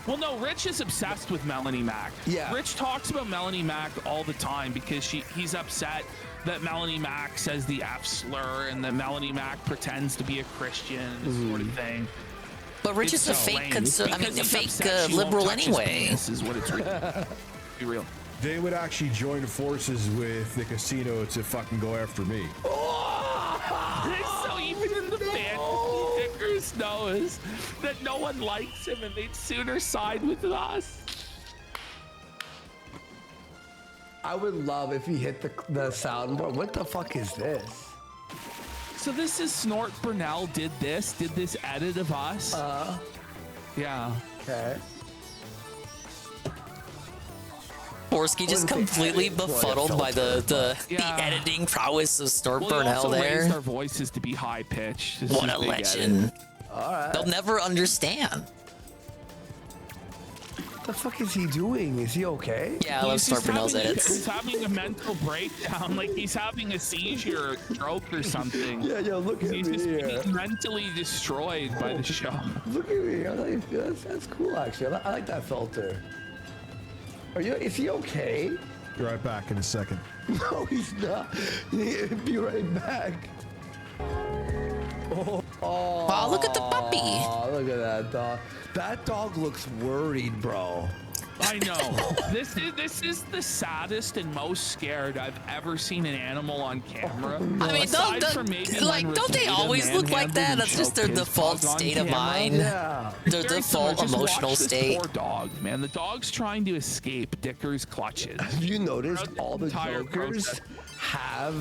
Well, no, Rich is obsessed with Melanie Mac. Yeah. Rich talks about Melanie Mac all the time because he's upset that Melanie Mac says the F slur and that Melanie Mac pretends to be a Christian, sort of thing. But Rich is a fake, liberal anyway. This is what it's really. Be real. They would actually join forces with the casino to fucking go after me. So even in the fantasy, Dickers knows that no one likes him and they'd sooner side with us. I would love if he hit the soundboard. What the fuck is this? So this is Snort Burnell did this edit of us. Yeah. Okay. Forsky just completely befuddled by the editing prowess of Snort Burnell there. Raised our voices to be high pitched. What a legend. Alright. They'll never understand. What the fuck is he doing? Is he okay? Yeah, I love Snort Burnell's edits. He's having a mental breakdown, like he's having a seizure or a stroke or something. Yeah, yo, look at me. He's just being mentally destroyed by the show. Look at me. I like, that's cool, actually. I like that filter. Is he okay? Be right back in a second. No, he's not. He'll be right back. Oh, look at the puppy. Oh, look at that dog. That dog looks worried, bro. I know. This is the saddest and most scared I've ever seen an animal on camera. I mean, don't they always look like that? That's just their default state of mind. Yeah. Their default emotional state. Poor dog, man. The dog's trying to escape Dicker's clutches. Have you noticed all the Jokers have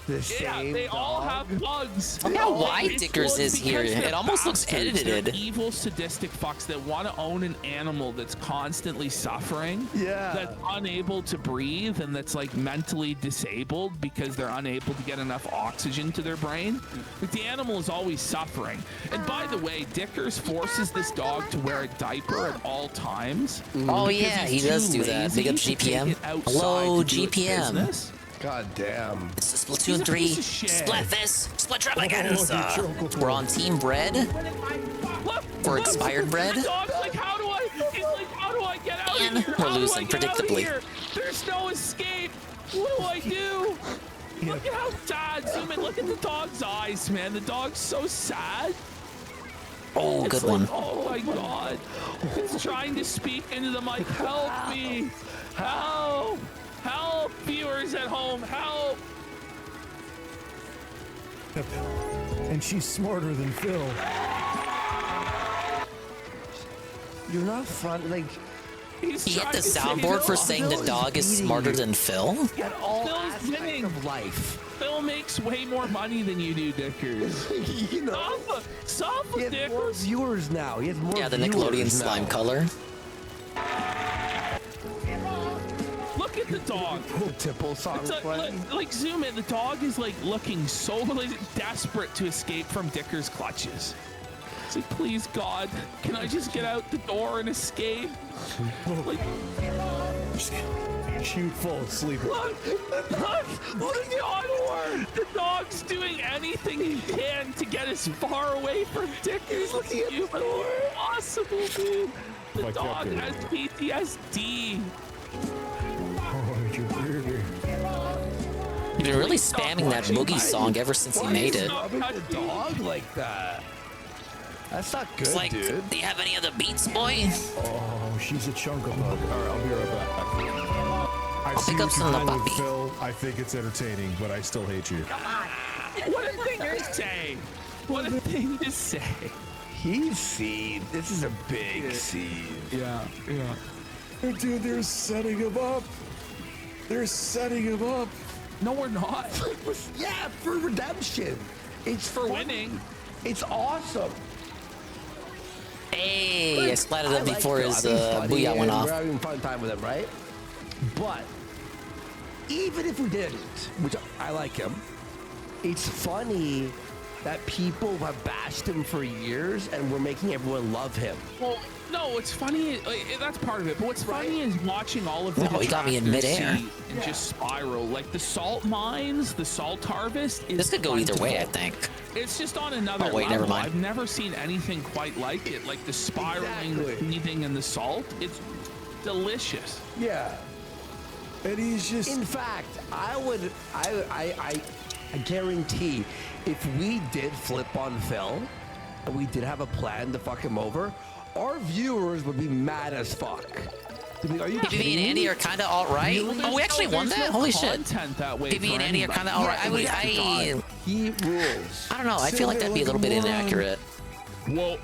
the same they all have bugs. I wonder why Dickers is here. It almost looks edited. They're evil, sadistic fucks that want to own an animal that's constantly suffering. Yeah. That's unable to breathe and that's like mentally disabled because they're unable to get enough oxygen to their brain. Like the animal is always suffering. And by the way, Dickers forces this dog to wear a diaper at all times. Oh yeah, he does do that. Big up GPM. Hello, GPM. God damn. It's the Splatoon 3 Splatfest Splattravaganza. We're on Team Bread for expired bread. The dog's like, how do I get out And of here? we're losing, predictably. There's no escape. What do? Look at how sad. Zoom in. Look at the dog's eyes, man. The dog's so sad. Oh, It's good like, one. Oh my god. It's trying to speak into the mic. Help me. Help. Help, viewers at home, help! And she's smarter than Phil. You're not front, like... You get the soundboard for saying the dog is smarter than Phil? At all Phil's aspects winning. of life. Phil makes way more money than you do, Dickers. You know, Stop he has Dickers. more viewers now. He has more Yeah, the viewers Nickelodeon now. slime color. Look at the dog. Tipple song It's playing. like zoom in. The dog is like looking so desperate to escape from Dicker's clutches. It's like, please God, can I just get out the door and escape? Like, Shoot, fall asleep. look at the onward. The dog's doing anything he can to get as far away from Dickers as humanly possible, dude. The dog has PTSD. You've been really spamming that Boogie song ever since he made it. The dog like that. That's not good, It's like, dude. do you have any other beats, boy? Oh, she's a chunk of bug. All right, I'll be right back. I see pick up what some you're of the doing with puppy. Phil. I think it's entertaining, but I still hate you. What did Dickers say? What did they just say? He's seed. This is a big seed. Yeah. Dude, they're setting him up. They're setting him up. No, we're not. Yeah, for redemption. It's For winning. It's awesome. Hey, I splatted him like before Phil. his I think he's funny booyah went and off. We're having a fun time with him, right? But even if we didn't, which I like him, it's funny that people have bashed him for years and we're making everyone love him. Well, no, it's funny. That's part of it. But what's funny is watching all of the No, he got me in detractors midair. see and just spiral. Like the salt mines, the salt harvest. Is This could go either way, I plentiful. think. It's just on another Oh, wait, level. never mind. I've never seen anything quite like it. Like the spiraling, the breathing, and the salt. It's delicious. Yeah. And he's just... In fact, I guarantee if we did flip on Phil and we did have a plan to fuck him over, our viewers would be mad as fuck. They'd be, are you PPV kidding and me? Andy are kind of alt-right. Really? Oh, we actually won that? Holy shit. That way PPV and Andy are kind of alt-right. He rules. I don't know. I feel like that'd be a little bit inaccurate. Well,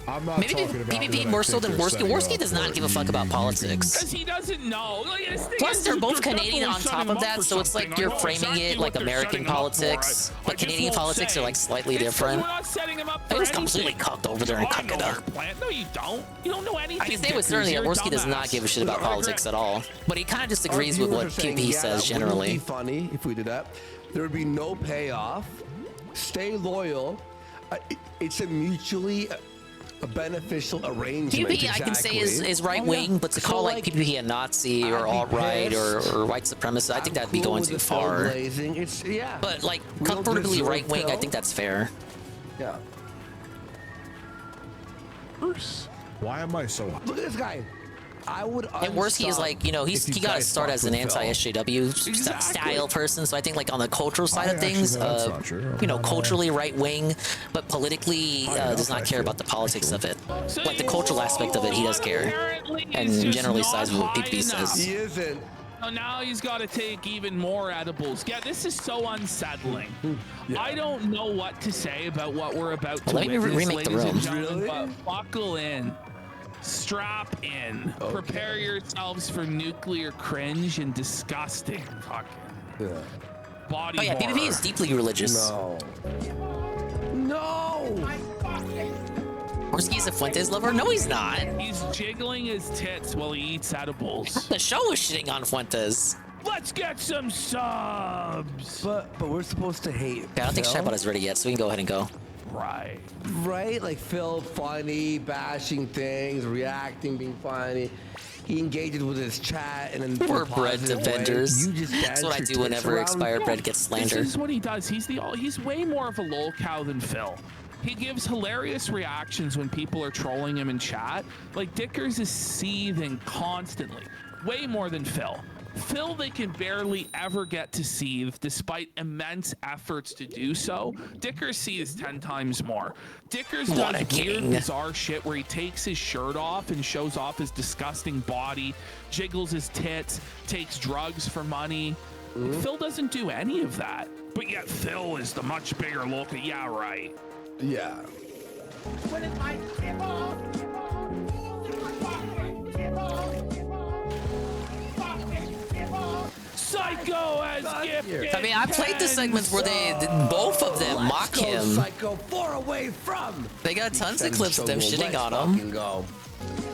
I'm not Maybe talking about PPV what I more so think than they're Worski. setting Worski up does not for. give a fuck about politics. Because he doesn't know. Like, this thing Plus, is, they're both definitely Canadian on top setting of him up that, for so it's like something. you're I know framing exactly it what like they're American setting him up for. politics, I but just Canadian won't politics say. are like slightly We're different. not setting him up He was completely cocked over there in Kakada. No, you don't. You don't know anything. I can say with certainty that Worski does not give a shit about politics at all. But he kind of disagrees with what PP says generally. It would be funny if we did that. There would be no payoff. Stay loyal. It's a mutually beneficial arrangement. PvP, I can say, is right wing, but to call like PvP a Nazi or alt-right or white supremacist, I think that'd be going too far. But like comfortably right wing, I think that's fair. Yeah. Why am I so? Look at this guy. I would. And Worski is like, you know, he got to start as an anti-SJW style person. So I think like on the cultural side of things, you know, culturally right wing, but politically does not care about the politics of it. Like the cultural aspect of it, he does care, and generally sides with what PvP says. He isn't. So now he's got to take even more edibles. Yeah, this is so unsettling. I don't know what to say about what we're about to Let me witness, remake the ladies and room. gentlemen, but buckle in. Strap in. Okay. Prepare yourselves for nuclear cringe and disgusting fucking body Oh yeah, horror. PvP is deeply religious. No. Worski is a Fuentes lover? No, he's not. He's jiggling his tits while he eats edibles. The show is shitting on Fuentes. Let's get some subs. But we're supposed to hate. Yeah, I don't think Phil. Shybot is ready yet, so we can go ahead and go. Right, like Phil, funny, bashing things, reacting, being funny. He engages with his chat and then We're bread defenders. You just That's what I do whenever expired bread gets slandered. This is what he does. He's way more of a lolcow than Phil. He gives hilarious reactions when people are trolling him in chat. Like Dickers is seething constantly, way more than Phil. Phil, they can barely ever get to seethe despite immense efforts to do so. Dickers seethes 10 times more. Dickers What does a weird, king. bizarre shit where he takes his shirt off and shows off his disgusting body, jiggles his tits, takes drugs for money. Phil doesn't do any of that. But yet Phil is the much bigger local. Yeah, right. Yeah. Psycho as gifted. I mean, I played the segments where both of them mock him. Psycho, far away from. They got tons of clips of them shitting on him.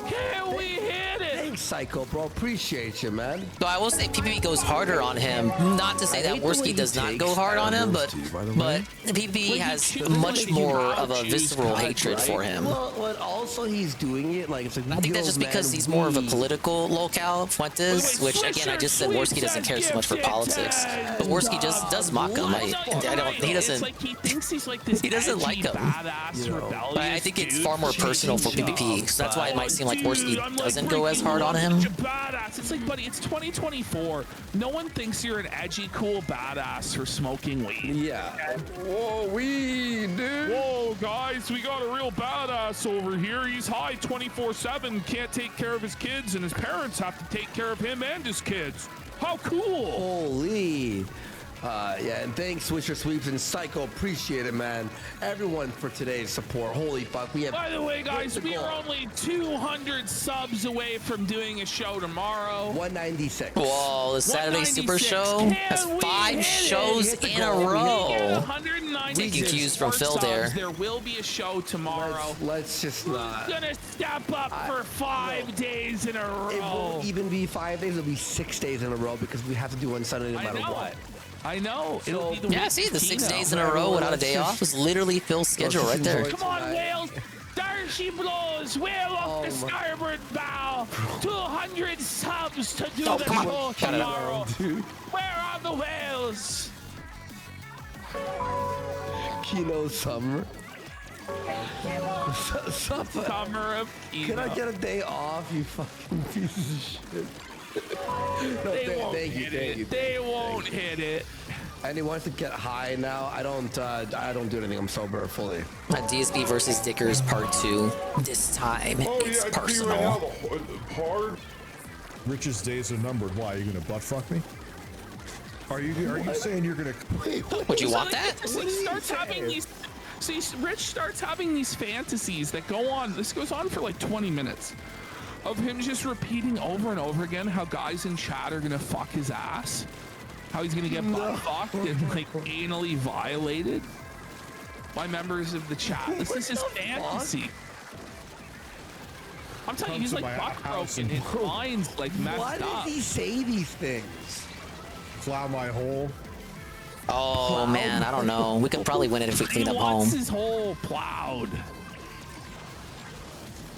Can we hit it? Thanks, Psycho, bro. Appreciate you, man. So I will say PvP goes harder on him. Not to say that Worski does not go hard on him, but PvP has much more of a visceral hatred for him. Well, also he's doing it like it's like. I think that's just because he's more of a political locale, Fuentes, which again I just said Worski doesn't care so much for politics, but Worski just does mock him. I don't. He doesn't. He thinks he's like this. He doesn't like him. But I think it's far more personal for PvP, so that's why it might seem like Worski doesn't go as hard on him. Badass. It's like, buddy, it's 2024. No one thinks you're an edgy, cool badass for smoking weed. Yeah. Whoa, weed, dude. Whoa, guys, we got a real badass over here. He's high 24/7, can't take care of his kids, and his parents have to take care of him and his kids. How cool! Holy. Yeah, and thanks, Swisher Sweeps and Psycho. Appreciate it, man. Everyone for today's support. Holy fuck, we have. By the way, guys, we are only 200 subs away from doing a show tomorrow. 196. Whoa, the Saturday Super Show has 5 shows in a row. Taking cues from Phil there. There will be a show tomorrow. Let's just not. Who's gonna step up for 5 days in a row? It won't even be 5 days. It'll be 6 days in a row because we have to do one Sunday no matter what. I know. It'll be the Yeah, see, the 6 days in a row without a day off was literally Phil's schedule right there. Come on, whales! There she blows! Whale off the starboard bow! 200 subs to do the show tomorrow! Where are the whales? Kino Summer. Summer of Kino. Can I get a day off, you fucking piece of shit? No, They won't thank you, hit thank it. you. They won't hit it. And he wants to get high now. I don't do anything. I'm sober fully. DSP versus Dickers Part 2. This time, it's personal. Rich's days are numbered. Why? Are you gonna butt fuck me? Are you saying you're gonna? Would you want that? He starts having these. See, Rich starts having these fantasies that go on. This goes on for like 20 minutes of him just repeating over and over again how guys in chat are gonna fuck his ass, how he's gonna get butt fucked and like anally violated. by members of the chat. This is his fantasy. I'm telling you, he's like buck broken. His mind's like messed Why up. does he say these things? Plow my hole. Oh man, I don't know. We could probably win it if we clean up He home. wants his hole plowed.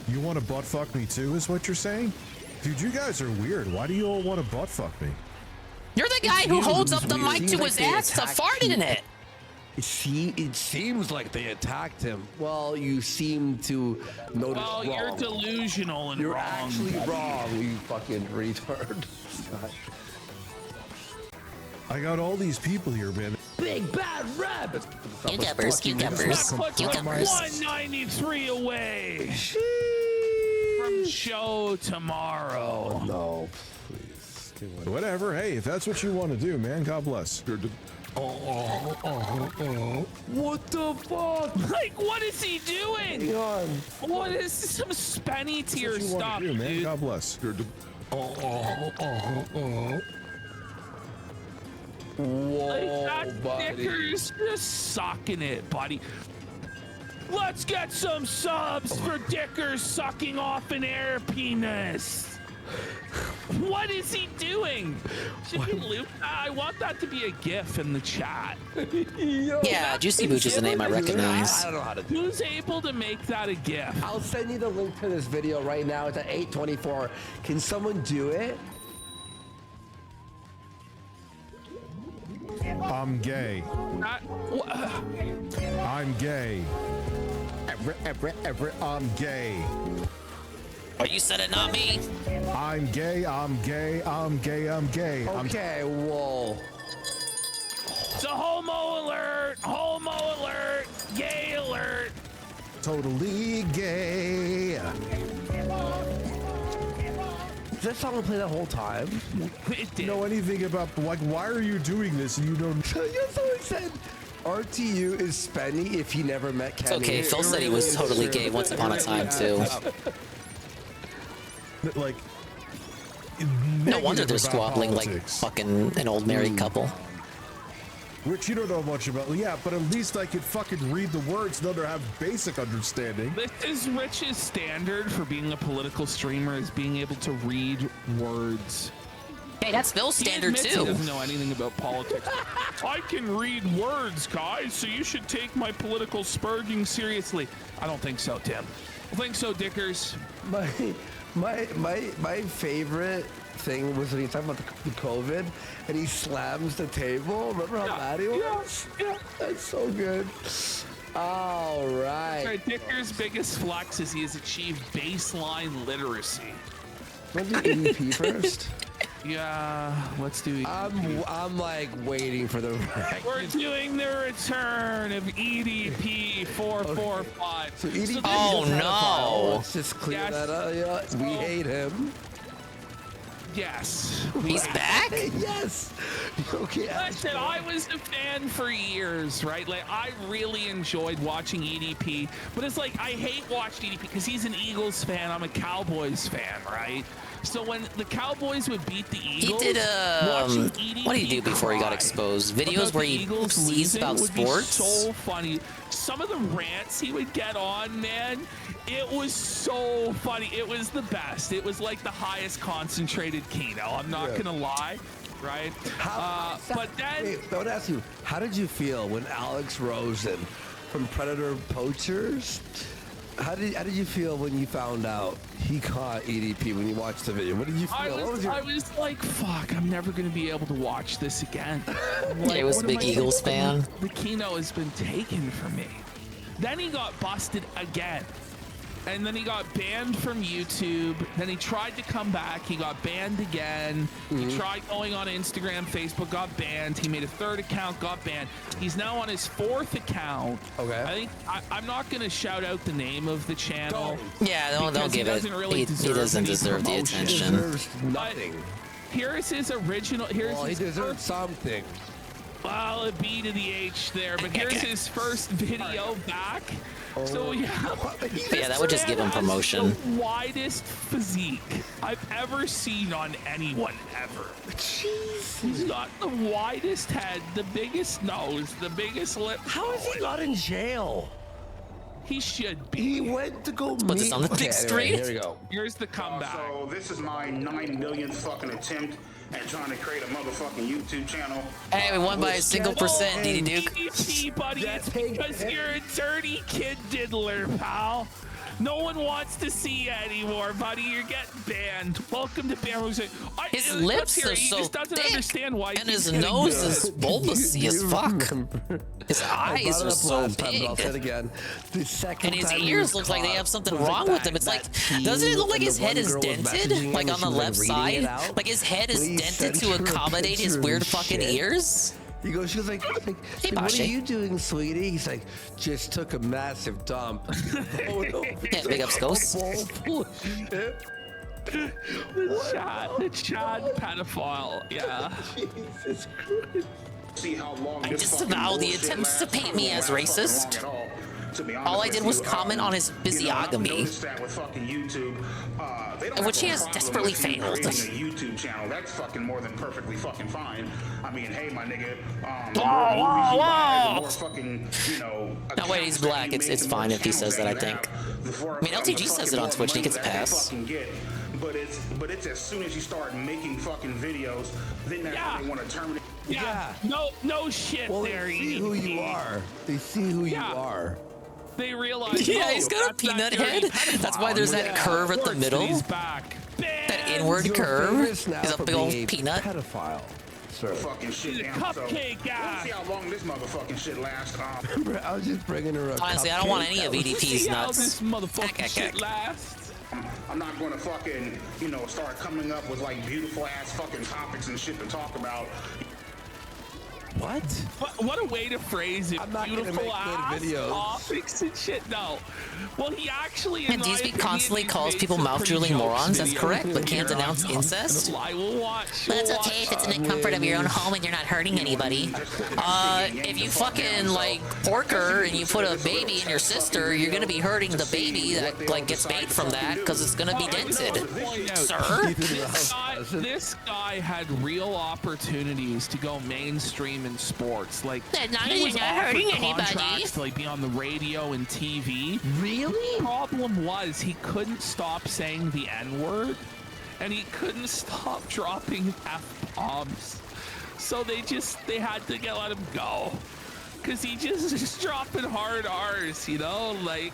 You want to butt fuck me too, is what you're saying? Dude, you guys are weird. Why do you all want to butt fuck me? You're the guy who holds up the mic to his ass to fart in it. It seems like they attacked him. Well, you seem to notice wrong. You're delusional and You're wrong. actually wrong, you fucking retard. I got all these people here, man. Big bad rabbit. Cucumbers. 193 away from show tomorrow. Oh, no, please. Whatever. Hey, if that's what you want to do, man, God bless. What the fuck? Like, what is he doing? Hang on. What is some spenny tier That's what you stuff, want to do, man. dude? God bless. Whoa, Like, that buddy. Dicker's just sucking it, buddy. Let's get some subs for Dickers sucking off an air penis. What is he doing? Should we loop that? I want that to be a GIF in the chat. Yeah, Juicy Mooch is the name I recognize. I don't know how to do it. Who's able to make that a GIF? I'll send you the link to this video right now. It's at 8:24. Can someone do it? I'm gay. I'm gay. I'm gay. Oh, you said it, not me. I'm gay. I'm gay. I'm gay. I'm gay. Okay, whoa. It's a homo alert! Homo alert! Gay alert! Totally gay. Did that song play the whole time? It did. Know anything about, like, why are you doing this and you don't? Yes, I said RTU is Spenny if he never met Kenny. It's okay, Phil said he was totally gay once upon a time, too. Like, No wonder they're negative about squabbling like politics. fucking an old married couple. Rich, you don't know much about. Yeah, but at least I could fucking read the words and have basic understanding. This is Rich's standard for being a political streamer, is being able to read words. Hey, that's Phil's standard, He too. doesn't know anything about politics. I can read words, guys, so you should take my political spurging seriously. I don't think so, Tim. I think so, Dickers. My favorite thing was when he talked about the COVID and he slams the table. Remember how bad he was? Yeah. That's so good. All right. Right, Dickers' biggest flex is he has achieved baseline literacy. Want to do EDP first? Yeah, let's do EDP. I'm like waiting for the We're doing the return of EDP 445. So EDP Oh, doesn't have a file. no. Let's just clear Yes. that up. Yeah, we hate him. Yes. He's back? Yes. Okay. Listen, I was a fan for years, right? Like, I really enjoyed watching EDP, but it's like, I hate watching EDP because he's an Eagles fan. I'm a Cowboys fan, right? So when the Cowboys would beat the He Eagles, did, watching EDP what did he do before he got cry exposed? Videos about where the he Eagles sees losing about would be sports? so funny. Some of the rants he would get on, man, it was so funny. It was the best. It was like the highest concentrated Kino. I'm not gonna lie, right? But then, Wait, I want to ask you, how did you feel when Alex Rosen from Predator Poachers? How did you feel when you found out he caught EDP when you watched the video? What did you feel? I was like, fuck, I'm never going to be able to watch this again. Yeah, he was a what big am I Eagles doing? fan. The Kino has been taken from me. Then he got busted again. And then he got banned from YouTube. Then he tried to come back. He got banned again. He tried going on Instagram, Facebook, got banned. He made a third account, got banned. He's now on his fourth account. Okay. I think I'm not going to shout out the name of the channel. Yeah, don't because give it. doesn't really He doesn't any deserve the promotion. attention. Deserves nothing. Here's his original. Here's Well, he his deserves something. Well, a B to the H there, but here's his first video back. So yeah, that would just give him promotion. The widest physique I've ever seen on anyone ever. Jeez. He's got the widest head, the biggest nose, the biggest lip. How is he not in jail? He should be. He went to go Put this on the big screen. Here we go. Here's the comeback. So this is my 9 millionth fucking attempt at trying to create a motherfucking YouTube channel. Hey, we won by a single percent, DDDuke. Easy, buddy. It's because you're a dirty kid diddler, pal. No one wants to see you anymore, buddy. You're getting banned. Welcome to Bamboo. His lips are he so just doesn't thick, understand why and his nose is bulbousy as fuck. His eyes are so big. I'll say it again. The second And his time ears look like they have something wrong with them. It's like, doesn't it look like his head is dented? Like on the left side? Like his head is dented to accommodate his weird fucking ears? He goes, she was like, hey, what are you doing, sweetie? He's like, just took a massive dump. Oh, no. Yeah, big ups, Ghost. The Chad pedophile, yeah. Jesus Christ. See how long I this disavow the attempts to paint me as racist. All I did was comment on his physiognomy, in which he has desperately failed. A YouTube channel, that's fucking more than perfectly fucking fine. I mean, hey, my nigga, whoa. fucking, you know. No, wait, he's black. It's fine if he says that, I think. I mean, LTG says it on Twitch, and he gets a pass. But it's as soon as you start making fucking videos, then that's when they want to terminate. Yeah. No shit there. They see who you are. They see who you are. They realize. Yeah, he's got a peanut head. That's why there's that curve at the middle. He's back. That inward curve is a big old peanut. Pedophile. Sir. Fucking shit down. Cupcake guy. Let's see how long this motherfucking shit lasts. I was just bringing her up. Honestly, I don't want any of EDP's nuts. This motherfucking shit lasts. I'm not going to fucking, you know, start coming up with like beautiful ass fucking topics and shit to talk about. What? What a way to phrase it. I'm not gonna Beautiful make ass good videos. topics and shit. No. Well, he actually. And DSP constantly calls people mouth-drooling morons. That's correct, but can't denounce incest. I will watch. But it's okay if it's in the comfort of your own home and you're not hurting anybody. If you fucking like porker and you put a baby in your sister, you're gonna be hurting the baby that like gets bait from that because it's gonna be dented, sir. This guy had real opportunities to go mainstream in sports. Like he was not hurting anybody. Contracts to like be on the radio and TV. Really? The problem was he couldn't stop saying the N-word, and he couldn't stop dropping F-bombs. So they had to let him go, cause he just dropping hard R's, you know, like.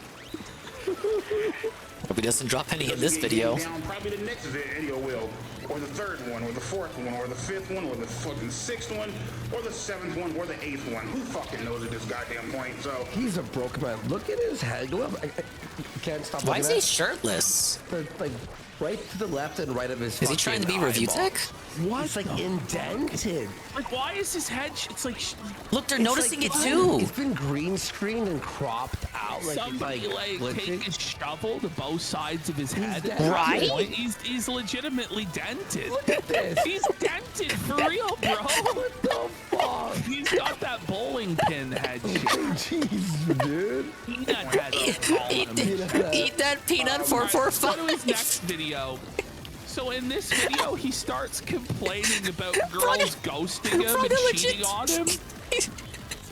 Hope he doesn't drop any in this video. Probably the next video will, or the third one, or the fourth one, or the fifth one, or the fucking sixth one, or the seventh one, or the eighth one. Who fucking knows at this goddamn point? So he's a broken man. Look at his head. I can't stop. Why is he shirtless? Like right to the left and right of his. Is he trying to be review tech? What? It's like indented. Like, why is his head? It's like. Look, they're noticing it too. It's been green screened and cropped out. Like somebody take a shovel to both sides of his head. Right? He's legitimately dented. Look at this. He's dented for real, bro. What the fuck? He's got that bowling pin head shit. Jeez, dude. Peanut head. Eat that peanut 445. Go to his next video. So in this video, he starts complaining about girls ghosting him and cheating on him.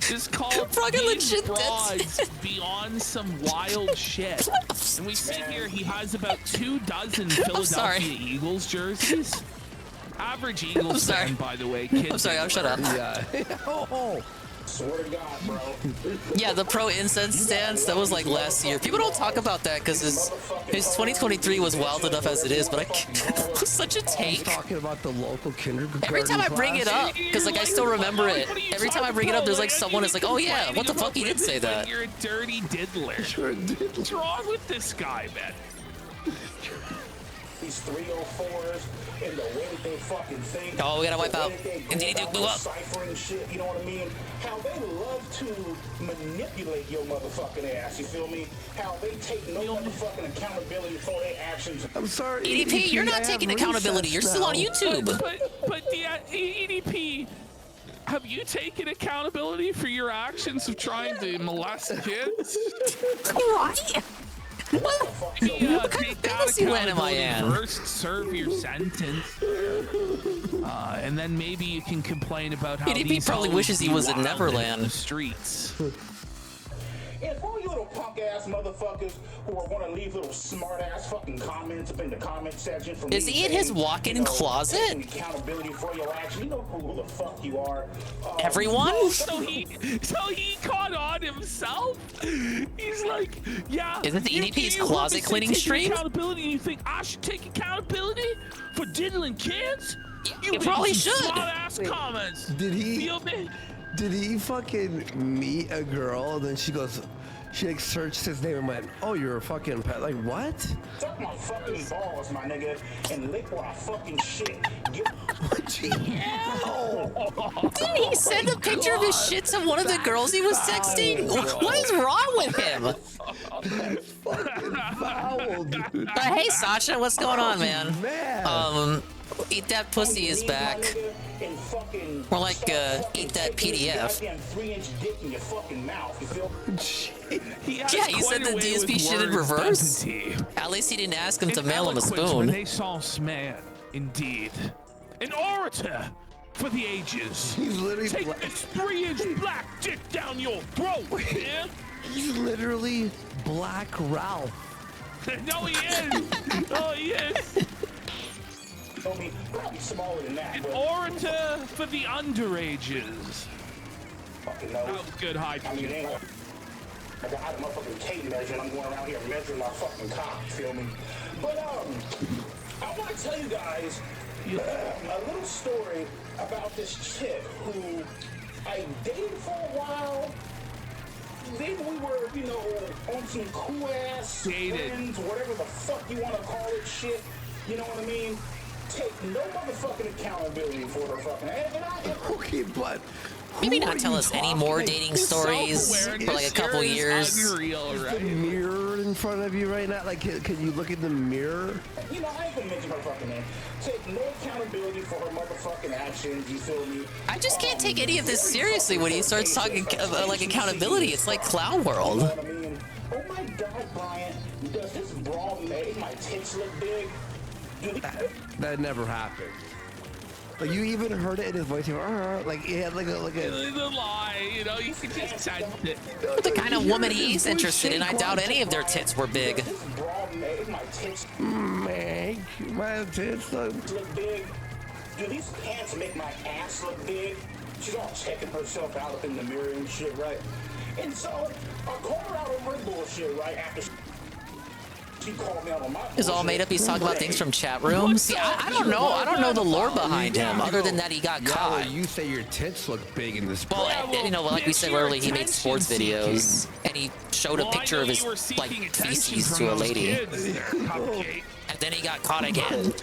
It's called These Broads Beyond Some Wild Shit. And we see here he has about 24 Philadelphia Eagles jerseys. Average Eagles fan, by the way. I'm sorry, I'll shut up. Yeah. Swear to God, bro. Yeah, the pro incense stance, that was like last year. People don't talk about that because his 2023 was wild enough as it is, but it was such a take. Talking about the local kindergarten. Every time I bring it up, because like I still remember it. Every time I bring it up, there's like someone that's like, oh yeah, what the fuck, he did say that. You're a dirty diddler. What's wrong with this guy, man? These 304s and the way that they fucking think. Oh, we gotta wipe out. KingDDDuke blew up. Ciphering shit, you know what I mean? How they love to manipulate your motherfucking ass, you feel me? How they take no motherfucking accountability for their actions. I'm sorry. EDP, you're not taking accountability. You're still on YouTube. But the EDP, Have you taken accountability for your actions of trying to molest kids? What? Maybe, What kind of take that fantasy land am I accountability in? first, serve your sentence, and then maybe you can complain about how PDP these probably hoes wishes he be was in wild Neverland. the streets. And for all you little punk ass motherfuckers who are gonna leave little smart ass fucking comments up in the comment section from Is he in his walk-in closet? taking accountability for your action. You know who the fuck you are. Everyone? So he caught on himself. He's like, yeah. Is it the EDP's you closet say cleaning taking stream? Accountability, and you think I should take accountability for diddling kids? You probably should. Smart ass comments. Did he? Feel me? Did he fucking meet a girl? And then she goes, she like searched his name and went, "Oh, you're a fucking pet." Like what? Suck my fucking balls, my nigga, and lick where I fucking shit. Did he send a picture of his shit to one of the girls he was texting? What is wrong with him? Hey Sasha, what's going on, man? Eat That Pussy is back. More like Eat That PDF. Yeah, you said the DSP shit in reverse? At least he didn't ask him to mail him a spoon. Renaissance man, indeed. An orator for the ages. He's literally take this 3-inch black dick down your throat, yeah? He's literally Black Ralph. No, he is. Oh, he is. Probably smaller than that. An orator for the underages. Fucking That was good hype. I mean, I got a motherfucking tape measure and I'm going around here measuring my fucking cock, feel me? But, I want to tell you guys a little story about this chick who I dated for a while. Then we were, you know, on some cool ass friends, whatever the fuck you want to call it shit. You know what I mean? Take no motherfucking accountability for her fucking. Okay, but maybe not tell us any more dating stories for like a couple years. Unreal, right? Is the mirror in front of you right now? Like, can you look in the mirror? You know, I ain't gonna mention her fucking name. Take no accountability for her motherfucking actions. You feel me? I just can't take any of this seriously when he starts talking like accountability. It's like Clown World. You know what I mean? Oh my God, Brian, does this bra make my tits look big? That never happened. Like you even heard it in his voice. Like he had like a The lie, you know, you can just sense it. The kind of woman he's interested in, I doubt any of their tits were big. Make my tits look big. Do these pants make my ass look big? She's all checking herself out up in the mirror and shit, right? And so I called her out on her bullshit, right? After she called me out on my bullshit. It's all made up. He's talking about things from chat rooms. See, I don't know. I don't know the lore behind him, other than that he got caught. You say your tits look big in this. Well, you know, like we said earlier, he made sports videos, and he showed a picture of his like feces to a lady, and then he got caught again.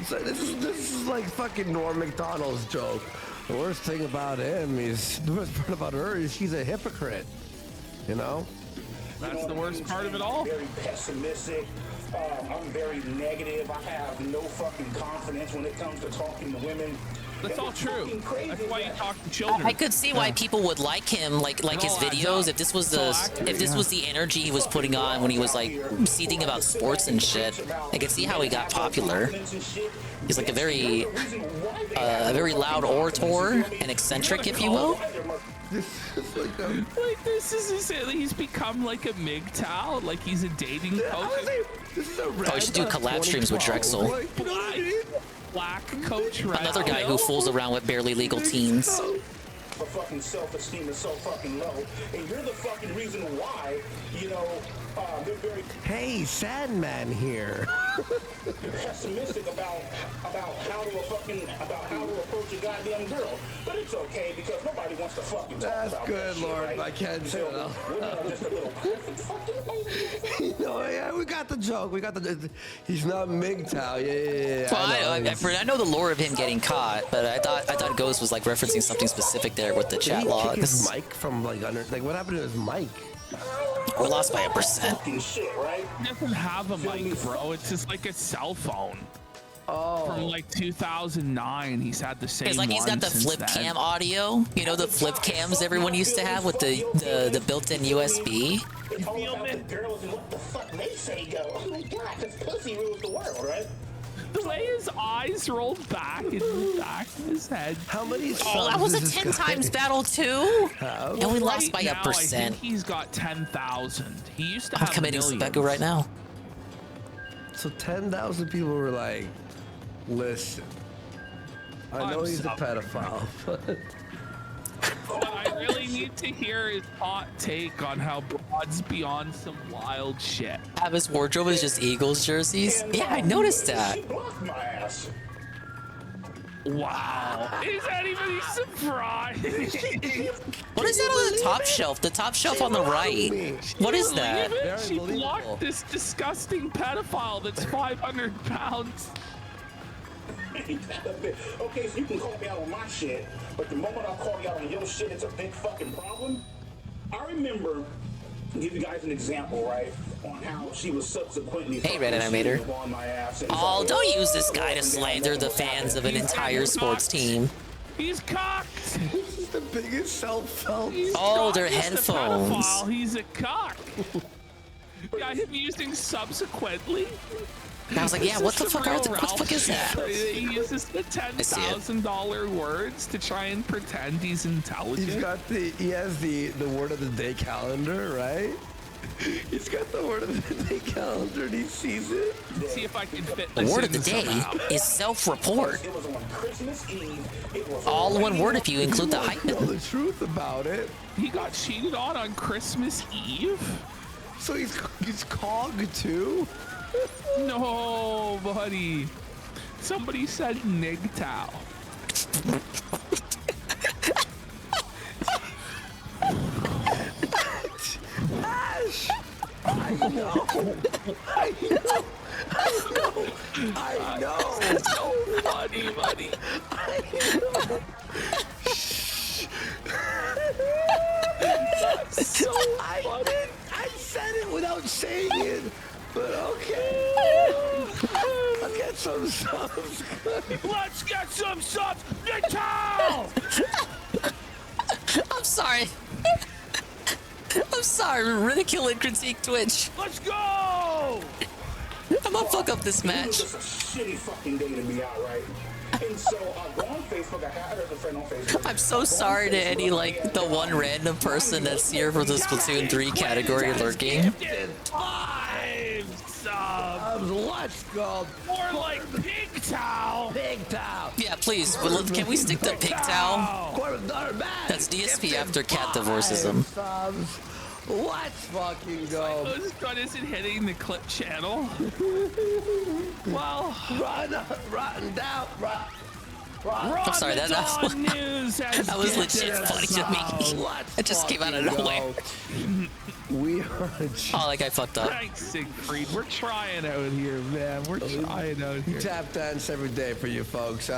This is like fucking Norm Macdonald's joke. The worst thing about him is the worst part about her is she's a hypocrite. You know. That's the worst part of it all. I'm very pessimistic. I'm very negative. I have no fucking confidence when it comes to talking to women. That's all true. That's why you talk to children. I could see why people would like him, like his videos. If this was the energy he was putting on when he was like seething about sports and shit, I could see how he got popular. He's like a very loud orator and eccentric, if you will. Like this is he's become like a MGTOW, like he's a dating coach. Oh, we should do collab streams with Drexel. Black coach, right? Another guy who fools around with barely legal teens. The fucking self-esteem is so fucking low, and you're the fucking reason why, you know, they're very Hey, Sandman here. pessimistic about how to approach a goddamn girl. But it's okay because nobody wants to fucking talk That's about good, that shit, Lord. right? I can't say Women are just a little perfect fucking lady. No, yeah, we got the joke. We got the. He's not MGTOW. Yeah. Well, I know the lore of him getting caught, but I thought Ghost was like referencing something specific there with the chat Did he kick his logs. mic from like under? Like what happened to his mic? We're lost by 1%. Shit, right? He doesn't have a mic, bro. It's just like a cell phone. from like 2009. He's had the same. It's like he's got the since flip then. cam audio. You know the flip cams everyone used to have with the built-in USB. It's all about the girls and what the fuck they say go. Oh my god, this pussy rules the world, right? The way his eyes rolled back in the back of his head. How many? Oh, that was a 10 times battle too, and we lost by Right a now, percent. I think he's got 10,000. He used to I'm have committing millions. Speku right now. So 10,000 people were like, listen, I know he's a pedophile, but But I really need to hear his hot take on how Broad's beyond some wild shit. Have his wardrobe is just Eagles jerseys. Yeah, I noticed that. She blocked my ass. Wow. Is anybody surprised? What is that on the top shelf? The top shelf on the right. What is that? Believe it? Very She believable. blocked this disgusting pedophile that's 500 pounds. Okay, so you can call me out on my shit, but the moment I call you out on your shit, it's a big fucking problem. I remember, give you guys an example, right, on how she was subsequently Hey, Red Animator. on my ass. And Oh, don't use this guy to slander the fans of an entire sports team. He's cocked. this is the biggest self-help. Oh, they're He's a headphones. pedophile. He's a cock. Got him using subsequently. I was like, yeah, what the fuck? What the fuck is that? He uses the $10,000 words to try and pretend he's intelligent. He has the word of the day calendar, right? He's got the word of the day calendar and he sees it. Let's see if I can fit The this word in of the day somehow. is self-report. It was on Christmas Eve. It was All one word if you include the Know hyphen. the truth about it. He got cheated on Christmas Eve? So he's cog too. No, buddy. Somebody said nigtow. Ash! I know! I know! I know! That's so funny, buddy. I know! That's so funny. I said it without saying it, but okay. Let's get some subs. Let's get some subs. Nigtow! I'm sorry. I'm sorry. Ridicule and critique Twitch. Let's go! I'm gonna fuck up this It was match. just a shitty fucking day to be out, right? And so I go on Facebook. I had a friend on Facebook. I'm so sorry to any, like, the one random person that's here for the Splatoon 3 category lurking. 5 subs. Let's go. More like pig towel. Pig towel. Yeah, please. Can we stick to Pig Towel? That's DSP after Cat divorces him. Subs. Let's fucking go. This gun isn't hitting the clip channel. Well, Rotten down. I'm sorry, that was legit funny to me. It just came out of nowhere. We are Oh, that guy fucked up. thanks, Siegfried. We're trying out here, man. We're trying out here. tap dance every day for you folks.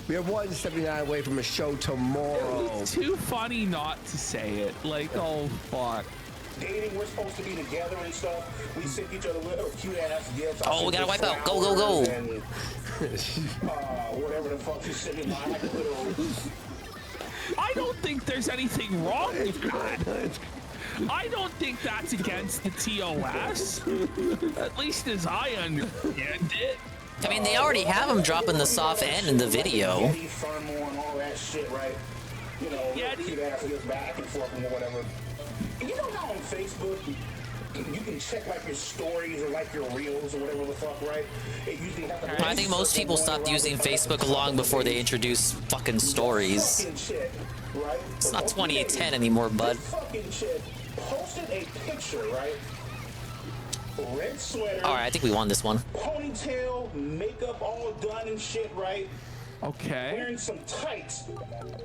We are 179 away from a show tomorrow. It's too funny not to say it. Like, oh fuck. Dating, we're supposed to be together and stuff. We send each other little cute ass gifts. Oh, we gotta wipe out. Go, go, go. And, whatever the fuck you send me, like a little. I don't think there's anything wrong with that. I don't think that's against the TOS. At least as I understand it. I mean, they already have him dropping the soft end in the video. Thermal and all that shit, right? You know, cute ass gifts back and forth and whatever. You know how on Facebook you can check like your stories or like your reels or whatever the fuck, right? It usually has to I think most people stopped using Facebook long before they introduced fucking stories. right? It's not 2810 anymore, bud. Fucking shit posted a picture, right? Red sweater. Alright, I think we won this one. Ponytail, makeup all done and shit, right? Okay. Wearing some tights,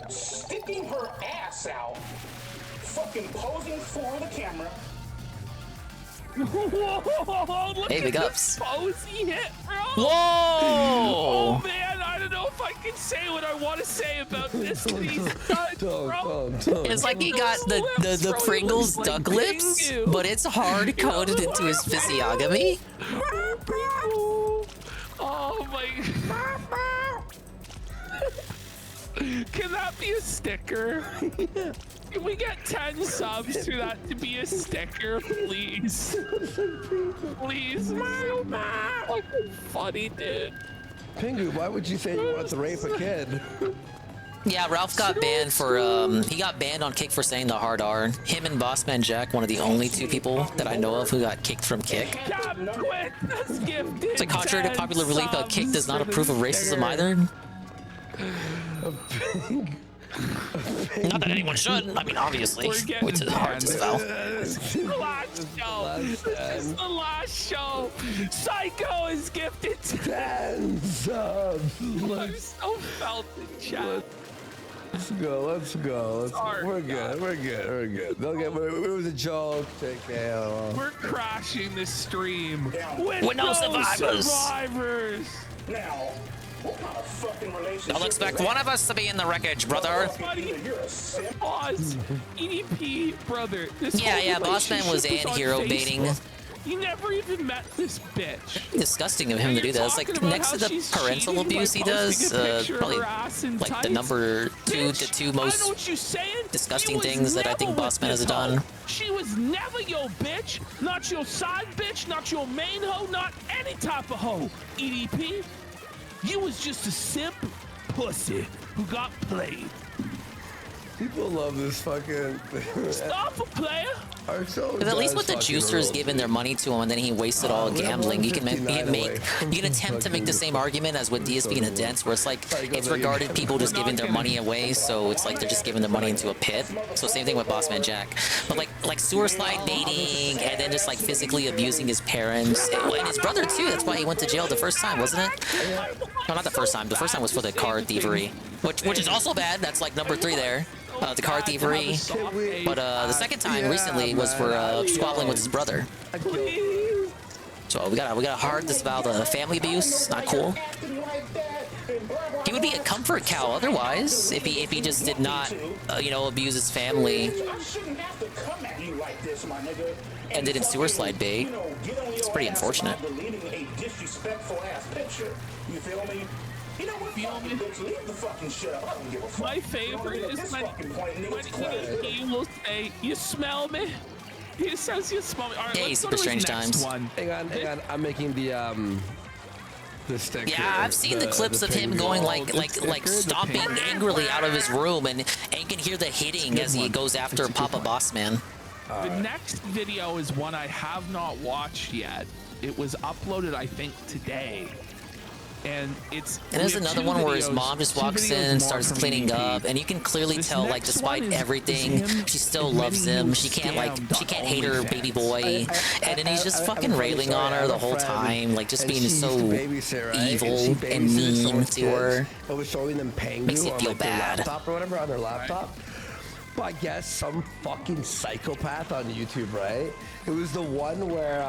sticking her ass out, fucking posing for the camera. Whoa! Look Hey, at big the ups. pose he hit, bro! Whoa! Oh man, I don't know if I can say what I want to say about this. He's done, bro. It's like he got the Pringles duck lips, but it's hard coded into his physiognomy. Oh my Can that be a sticker? Can we get 10 subs for that to be a sticker, please? Please, smile back. Like, funny, dude. Pingu, why would you say you wanted to rape a kid? Yeah, Ralph got banned for, he got banned on Kick for saying the hard R. Him and Bossman Jack, one of the only two people that I know of who got kicked from Kick. It's like contrary to popular belief, Kick does not approve of racism either. Not that anyone should. I mean, obviously. It's hard to spell. This is the last show. This is the last show. Psycho is gifted 10 subs. I'm so felt in chat. Let's go. We're good. Don't get, it was a joke. Take care. We're crashing this stream with no survivors. Now, what kind of fucking relationship? I'll expect one of us to be in the wreckage, brother. Pause. EDP, brother. Yeah, Bossman was hero baiting. You never even met this bitch. Disgusting of him to do that. It's like next to the parental abuse he does, probably like the number 2 to 2 most disgusting things that I think Bossman has done. She was never your bitch, not your side bitch, not your main hoe, not any type of hoe. EDP, you was just a simp pussy who got played. People love this fucking. Stop a player. Because at least with the juicers giving their money to him and then he wasted all gambling, you can attempt to make the same argument as with DSP and the Dents, where it's like it's regarded people just giving their money away, so it's like they're just giving their money into a pit. So same thing with Bossman Jack. But like sewer slide baiting and then just like physically abusing his parents and his brother too. That's why he went to jail the first time, wasn't it? No, not the first time. The first time was for the card thievery, which is also bad. That's like number 3 there. The card thievery, but the second time recently was for squabbling with his brother. So we gotta hard disavow the family abuse. Not cool. He would be a comfort cow otherwise if he just did not abuse his family. Ended in sewer slide bait. It's pretty unfortunate. You know what? Leave the fucking shit up. I don't give a fuck. My favorite is when he will say, "You smell me." He says, "You smell me." All right, let's go to Super Strange next Times. one. Hang on. I'm making the stick. Yeah, I've seen the clips of him going like stomping angrily out of his room, and you can hear the hitting as he goes after Papa Bossman. The next video is one I have not watched yet. It was uploaded, I think, today. And there's another one where his mom just walks in and starts cleaning up, and you can clearly tell, like, despite everything, she still loves him. She can't hate her baby boy, and then he's just fucking railing on her the whole time, like just being so evil and mean to her. I was showing them Pengu Makes you on feel like, their bad. laptop or whatever on their laptop. But I guess some fucking psychopath on YouTube, right? It was the one where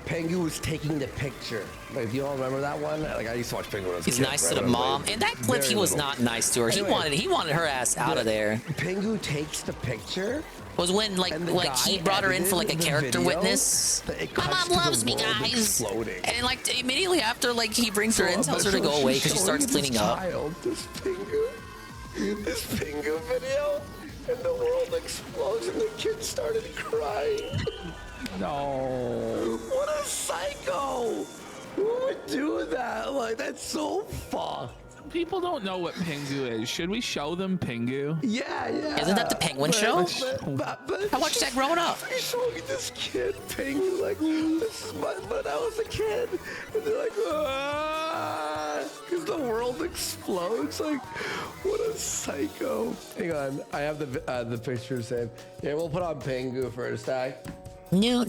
Pengu was taking the picture. Like, you all remember that one? Like, I used to watch Pengu when I was a He's kid, nice right? to the mom. In that clip, he was not nice to her. Anyway, he wanted her ass out of there. Pengu takes the picture. Was when like he brought her in for like a character witness. My mom loves me, guys. And like immediately after, like he brings her in, tells her to go away because she starts cleaning up. This Pengu video, and the world explodes, and the kid started crying. No. What a psycho! Who would do that? Like, that's so fucked. People don't know what Pingu is. Should we show them Pingu? Yeah. Isn't that the Penguin show? But I watched that growing up. They're showing this kid Pengu, like, this is when I was a kid. And they're like, because the world explodes. Like, what a psycho. Hang on, I have the picture saved. Yeah, we'll put on Pengu first, No. Yo,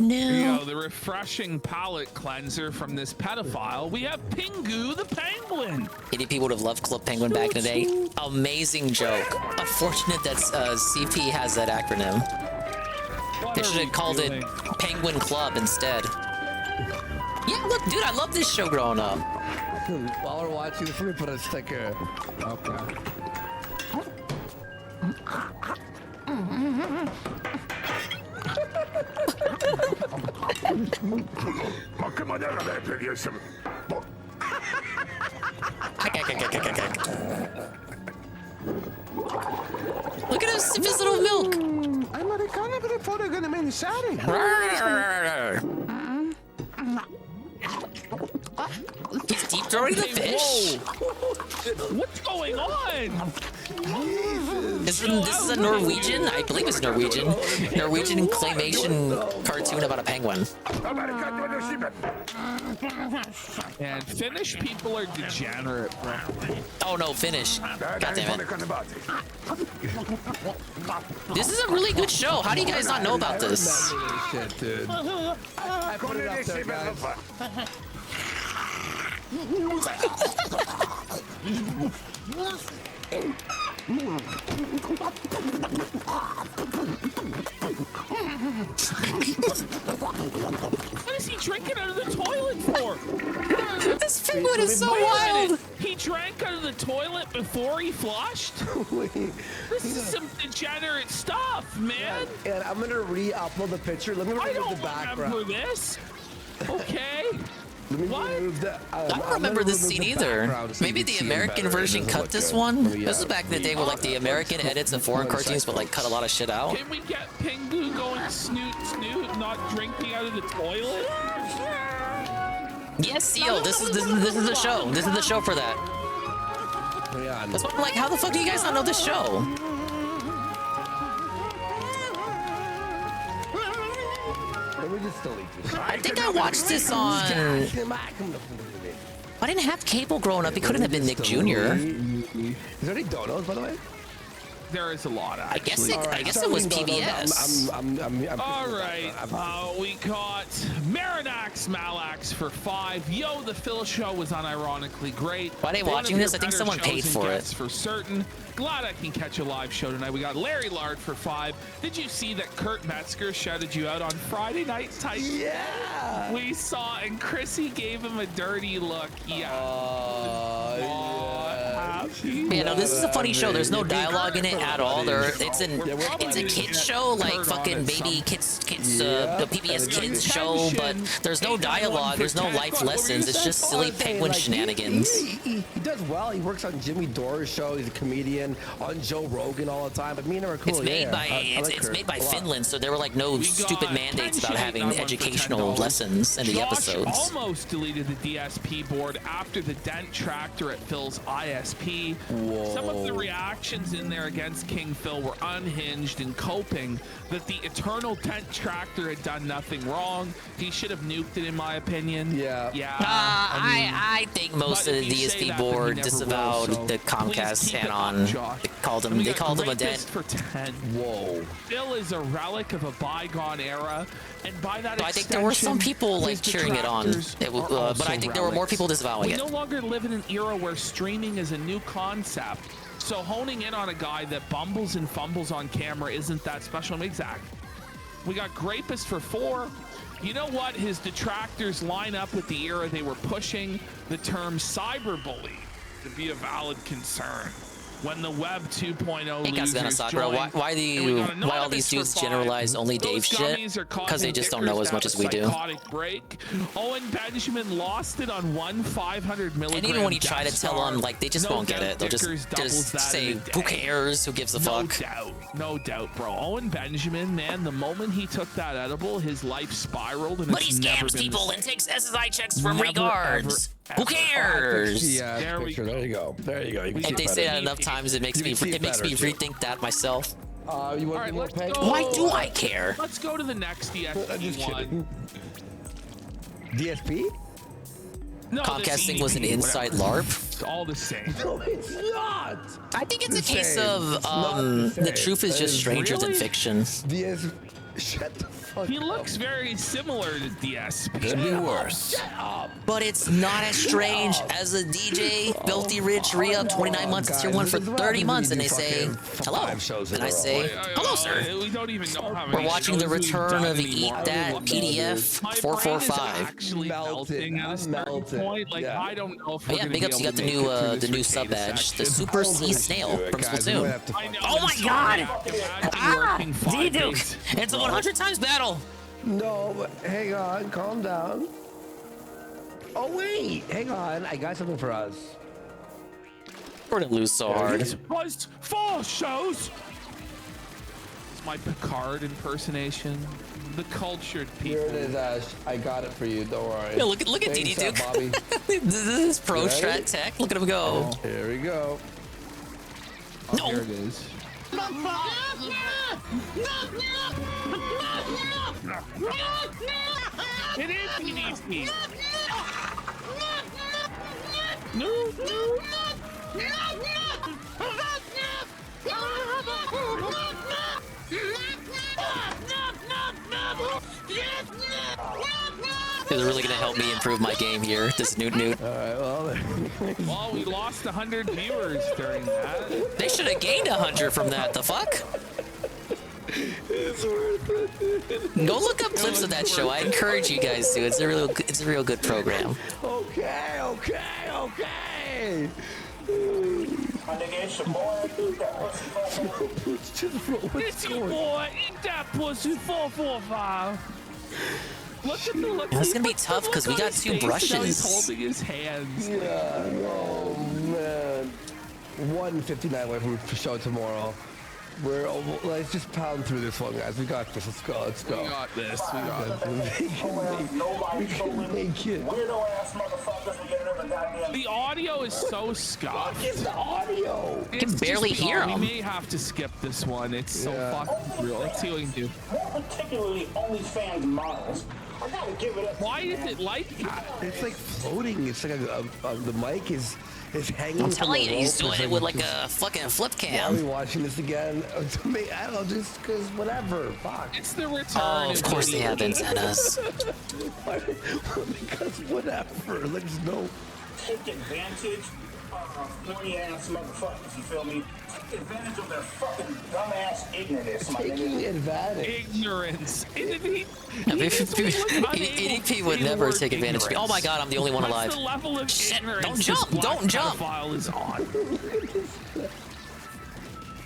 the refreshing palate cleanser from this pedophile. We have Pingu the Penguin. EDP would have loved Club Penguin back in the day. Amazing joke. Unfortunate that CP has that acronym. They should have called it Penguin Club instead. Yeah, look, dude, I love this show growing up. While we're watching this, let me put a sticker. Okay. It's the fizzle of milk. Americano per fare che ne pensare. He's deep throwing the fish. What's going on? This is a Norwegian, I believe it's Norwegian claymation cartoon about a penguin. And Finnish people are degenerate, bro. Oh no, Finnish. God damn it. This is a really good show. How do you guys not know about this? Shit, dude. I put it up there, guys. What is he drinking out of the toilet for? This penguin is so wild. He drank out of the toilet before he flushed? This is some degenerate stuff, man. And I'm gonna re-upload the picture. Let me remove the background. I don't remember this. Okay. I don't remember this scene either. Maybe the American version cut this one. This was back in the day where like the American edits of foreign cartoons but like cut a lot of shit out. Can we get Pingu going snoot snoot, not drinking out of the toilet? Yes, Seal. This is the show. This is the show for that. That's what I'm like. How the fuck do you guys not know this show? I think I watched this on. I didn't have cable growing up. He couldn't have been Nick Jr. Is there any donuts, by the way? There is a lot, actually. I guess it was PBS. All right, we got Marinax Malax for 5. Yo, the Phil show was unironically great. Why are they watching this? I think someone paid for it. For certain. Glad I can catch a live show tonight. We got Larry Lard for 5. Did you see that Kurt Metzger shouted you out on Friday night type? Yeah. We saw, and Chrissy gave him a dirty look. Yeah. Yeah, no, this is a funny show. There's no dialogue in it at all. It's a kids show, like fucking baby kids, the PBS Kids show, but there's no dialogue. There's no life lessons. It's just silly penguin shenanigans. He does well. He works on Jimmy Dore's show. He's a comedian on Joe Rogan all the time. But me and him are cool. It's made by Finland, so there were like no stupid mandates about having educational lessons in the episodes. Almost deleted the DSP board after the dent tractor at Phil's ISP. Whoa. Some of the reactions in there against King Phil were unhinged and coping that the eternal dent tractor had done nothing wrong. He should have nuked it, in my opinion. Yeah. I think most of the DSP board disavowed the Comcast hand-on. They called him a dent. For 10. Whoa. Phil is a relic of a bygone era, and by that I think there were some people like cheering it on, but I think there were more people disavowing it. We no longer live in an era where streaming is a new concept. So honing in on a guy that bumbles and fumbles on camera isn't that special. Exactly. We got Grapist for 4. You know what? His detractors line up with the era they were pushing the term cyberbully to be a valid concern. When the Web 2.0 users joined, why all these dudes generalize only Dave shit? Because they just don't know as much as we do. Break. Owen Benjamin lost it on one 500 milligram. And even when you try to tell them, like, they just won't get it. They'll just say, who cares? Who gives a fuck? No doubt, bro. Owen Benjamin, man, the moment he took that edible, his life spiraled. And but he scams people and takes SSI checks from regards. Who cares? Yeah, there you go. There you go. If they say that enough times, it makes me rethink that myself. You want more pay? Why do I care? Let's go to the next DSP one. DSP? No, Comcasting was an inside LARP. It's all the same. No, it's not. I think it's a case of the truth is just stranger than fiction. Shut the fuck He looks very similar to DSP. Could be worse. But it's not as strange as a DJ, Filthy Rich, re-up 29 months, it's tier 1 for 30 months, and they say, hello. And I say, hello, sir. We don't even know how many We're watching the return of Eat That PDF 445. Actually melting at a certain point. Like, I don't know if yeah, big ups, you got the new sub badge, the Super Sea Snail from Splatoon. Oh my god! KingDDDuke! It's a 100 times battle! No, but hang on, calm down. Oh wait, hang on, I got something for us. We're gonna lose so hard. It was 4 shows. my Picard impersonation. The cultured people. Here it is, Ash. I got it for you. Don't worry. Yeah, look at Thanks, DDDuke. Bobby. This is pro Right? strat tech. Look at him go. Here we go. Oh, no. Here it is. It is DDD. No. This is really gonna help me improve my game here. This Newt. Well, we lost 100 viewers during that. They should have gained 100 from that. The fuck? It's worth it. Go look up clips of that show. I encourage you guys to. It's a real good program. Okay. It's your boy, eat that pussy 445. Look at the look. It's gonna be tough because we got 2 brushes. He's holding his hands. Yeah. Oh man. 1:59 away from the show tomorrow. Let's just pound through this one, guys. We got this. Let's go. We got this. We got Make it. The audio is so scuffed. What is the audio? You can barely hear We him. may have to skip this one. It's so fucking real. Let's see what we can do. More particularly OnlyFans models. I gotta give it up. Why is it like that? It's like floating. It's like the mic is hanging. I'm telling from you, the he's rope. doing it with like a fucking flip Why are we cam. watching this again? I don't know, just because whatever. Fuck. It's the return. Oh, of course they have antennas. Because whatever. There's no. Take advantage of horny ass motherfuckers, you feel me? Take advantage of their fucking dumbass ignorance, my Taking nigga. advantage. Ignorance. EDP would never take advantage of me. Oh my god, I'm the only one alive. What's the level of ignorance Don't jump, this don't jump. pedophile is on?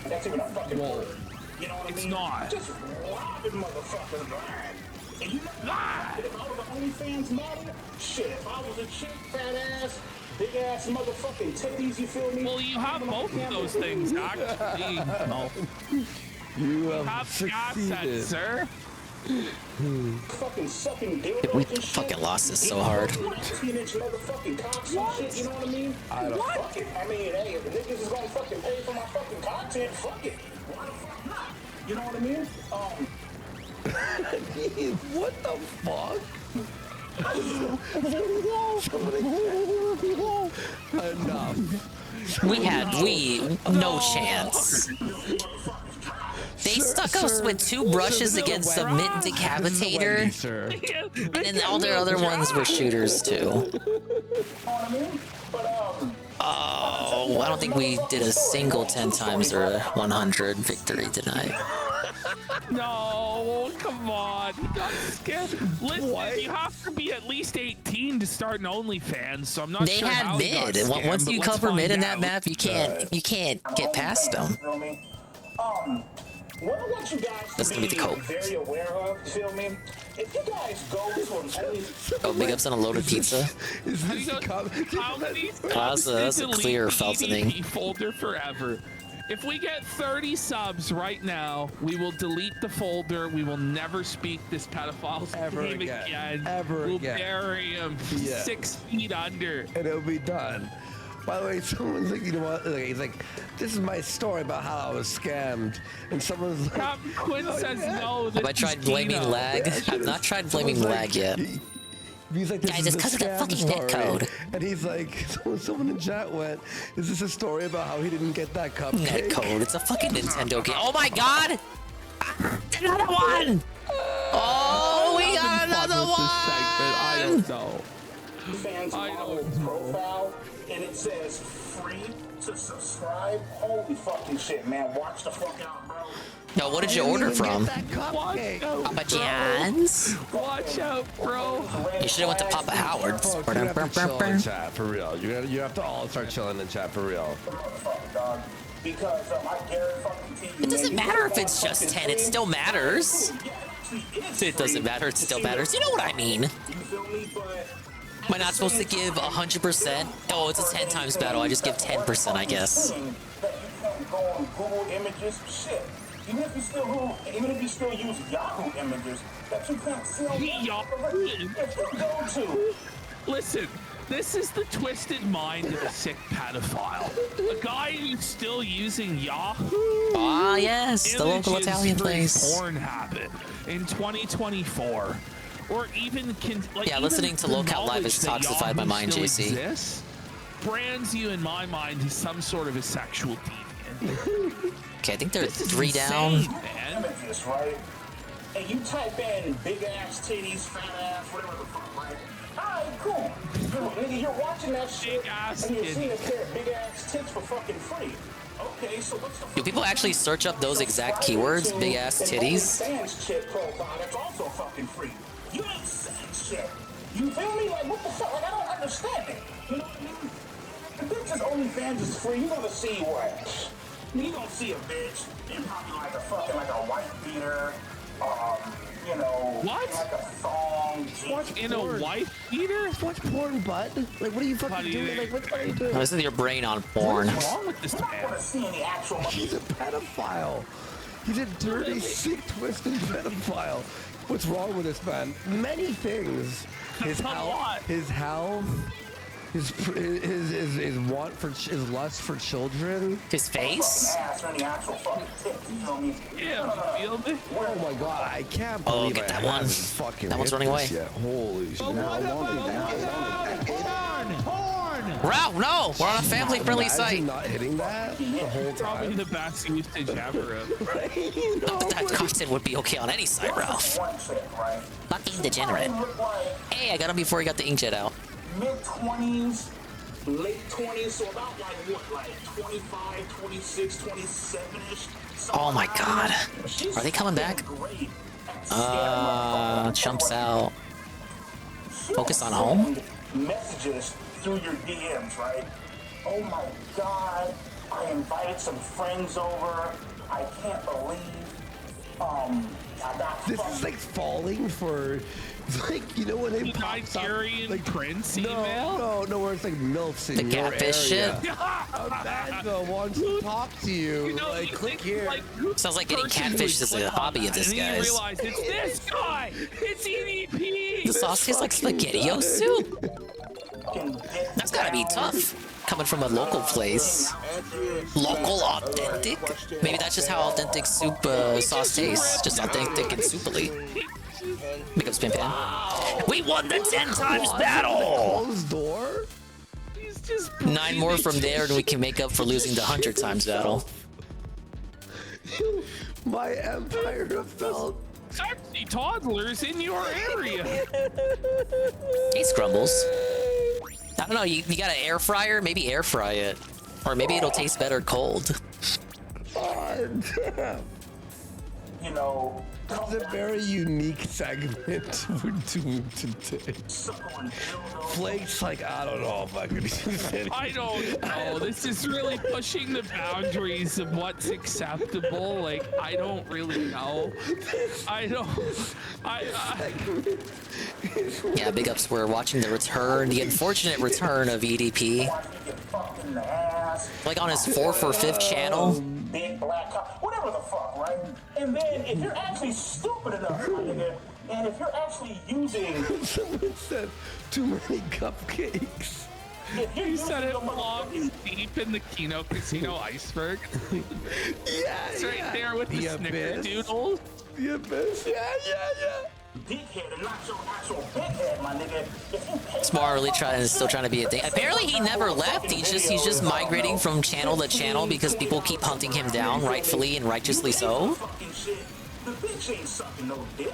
That's even a fucking word. You know what I mean? It's not. Just robbing motherfuckers blind. And you know what? If I was an OnlyFans model, shit, if I was a chick, fat ass, big ass motherfucking titties, you feel me? Well, you have both of those things, actually. No. You have succeeded. assets, sir. Fucking sucking dildos We and shit. fucking lost this so hard. 19-inch motherfucking cocks and shit, you know what I mean? Fuck it. I mean, hey, if the niggas is gonna fucking pay for my fucking content, fuck it. Why the fuck not? You know what I mean? What the fuck? Enough. No chance. They stuck us with 2 brushes against the Mint Decapitator, and then all their other ones were shooters too. Oh, I don't think we did a single 10 times or a 100 victory tonight. No, come on. You got scared. Listen, you have to be at least 18 to start an OnlyFans, so I'm not They sure had how he got mid. scammed, Once but you let's cover mid find in that out. map, you can't get past them. What I want you guys That's to gonna be the code. very aware of, you feel me? If you guys go to an OnlyFans... Oh, big ups on a loaded pizza. How many That's a clear feltoning. DDP folder forever. If we get 30 subs right now, we will delete the folder. We will never speak this pedophile's name again. We'll bury him 6 feet under. And it'll be done. By the way, someone's like, you know what? Like, he's like, this is my story about how I was scammed. And someone's like, Captain Quinn says no. Have I tried blaming lag? I've not tried blaming lag yet. He's like, this Guys, is it's a 'cause of that scam fucking net story. code. And he's like, someone in chat went, is this a story about how he didn't get that cupcake? Net code. It's a fucking Nintendo game. Oh my god! Another one! Oh, we got another one! I don't know. Fans profile, and it says free to subscribe. Holy fucking shit, man. Watch the fuck out, bro. No, what did you order from? Papa John's? Watch out, bro. You should have went to Papa Howard's. Folks, you have to chill in chat, for real. You have to all start chilling in chat, for real. Because I guarantee fucking It doesn't matter if it's just 10, it still matters. It doesn't matter, it still matters. You know what I mean. Am I not supposed to give 100%? Oh, it's a 10 times battle. I just give 10%, I guess. Go on Google Images, shit. Even if you still use Yahoo images that you can't see on Yahoo. If you go to Listen, this is the twisted mind of a sick pedophile. A guy who's still using Yahoo. Ah, yes, the local Italian place. Porn habit in 2024, or even yeah, listening to Locale Live has toxified my mind, JC. Exists, brands you in my mind as some sort of a sexual deviant. Okay, I think they're 3 down. Images, right? And you type in big ass titties, fat ass, whatever the fuck, right? Alright, cool. Nigga, you're watching that shit and you're seeing a pair of big ass tits for fucking free. Okay, so what's the Do people actually search up those exact keywords? Big ass titties? OnlyFans chick profile that's also fucking free. You ain't saying shit. You feel me? Like, what the fuck? Like, I don't understand it. You know what I mean? The bitch's OnlyFans is free. You gonna see what? You gonna see a bitch in probably like a fucking like a white beater, you know, what? Like a thong. In a white beater? Watch porn, bud. Like, what are you fucking doing? Like, what are you doing? Oh, this is your brain on porn. What's wrong with this man? He's a pedophile. He's a dirty, sick, twisted pedophile. What's wrong with this man? Many things. His health. His want for his lust for children. His face. Oh my god, I can't believe get that I one. haven't fucking That one's hit running away. this yet. Holy shit. Ralph, no! We're on a family-friendly site. Not hitting that the whole time. Probably the best usage ever. That content would be okay on any site, Ralph. Fucking degenerate. Hey, I got him before he got the inkjet out. Mid-20s, late 20s, so about like what, like 25, 26, 27-ish. Oh my god. Are they coming back? Jumps out. Focus on home? Messages through your DMs, right? Oh my god, I invited some friends over. I can't believe, I got This is like falling for, like, you know when they pops up, like Prince email? No, where it's like milfs in The your catfish area. shit? A man though wants to talk to you. Like, click here. Sounds like getting catfish is a hobby of this and guy's. you realize it's this guy! It's EDP! The sauce tastes like SpaghettiO soup. That's gotta be tough. Coming from a local place. Local authentic? Maybe that's just how authentic soup sauce tastes. Just authentic and soupily. Big up Spin Pan. We won the 10 times battle! Closed door? 9 more from there and we can make up for losing the 100 times battle. My empire fell. Actually, toddlers in your area. Hey, Scrumbles. I don't know, you got an air fryer? Maybe air fry it. Or maybe it'll taste better cold. You know, it's a very unique segment we're doing today. Flake's like, I don't know if I could use it. I don't know. This is really pushing the boundaries of what's acceptable. Like, I don't really know. Yeah, big ups. We're watching the return, the unfortunate return of EDP. Like on his 4th or 5th channel. Big black cock, whatever the fuck, right? And then if you're actually stupid enough, my nigga, and if you're actually using someone said too many cupcakes. You said it belongs deep in the Kino Casino iceberg. Yeah, it's right there with the snickerdoodles. The abyss. Yeah. Dickhead and not your actual big head, my nigga. Smart really still trying to be a thing. Apparently he never left. He's just migrating from channel to channel because people keep hunting him down, rightfully and righteously so. The bitch ain't sucking no dick.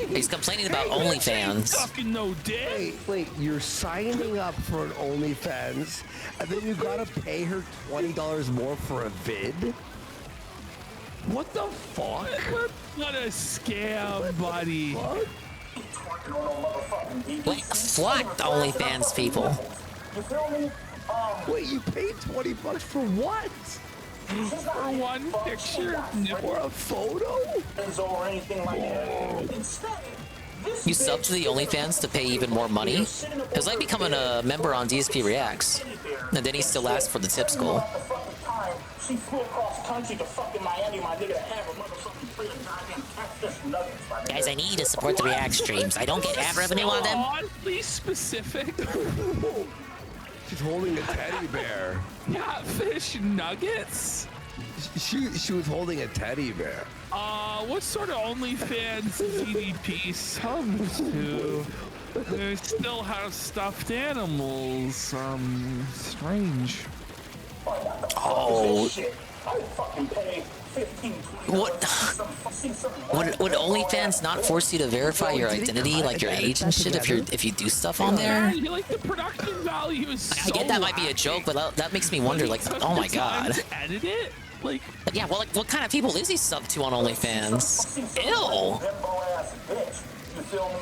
He's complaining about OnlyFans. Sucking no dick. Wait, you're signing up for an OnlyFans, and then you gotta pay her $20 more for a vid? What the fuck? What a scam, buddy. Like, fuck the OnlyFans people. You feel me? Wait, you paid $20 for what? For one picture? For a photo? Or anything like that. Instead, You sub to the OnlyFans to pay even more money? It was like becoming a member on DSP Reacts. And then he still asks for the tips goal. She flew across country to fucking Miami, my nigga, to have a motherfucking plate of goddamn catfish nuggets, my nigga. Guys, I need to support the React streams. I don't get ad revenue on them. Oddly specific. She's holding a teddy bear. Catfish nuggets? She was holding a teddy bear. What sort of OnlyFans DDP subs to? They still have stuffed animals. Strange. Oh. Would OnlyFans not force you to verify your identity, like your age and shit, if you do stuff on there? Yeah, like the production value is so I get that might be a joke, but that makes me wonder, like, oh my god. Edit it? Like, yeah, well, like, what kind of people is he sub to on OnlyFans? Ew. You feel me?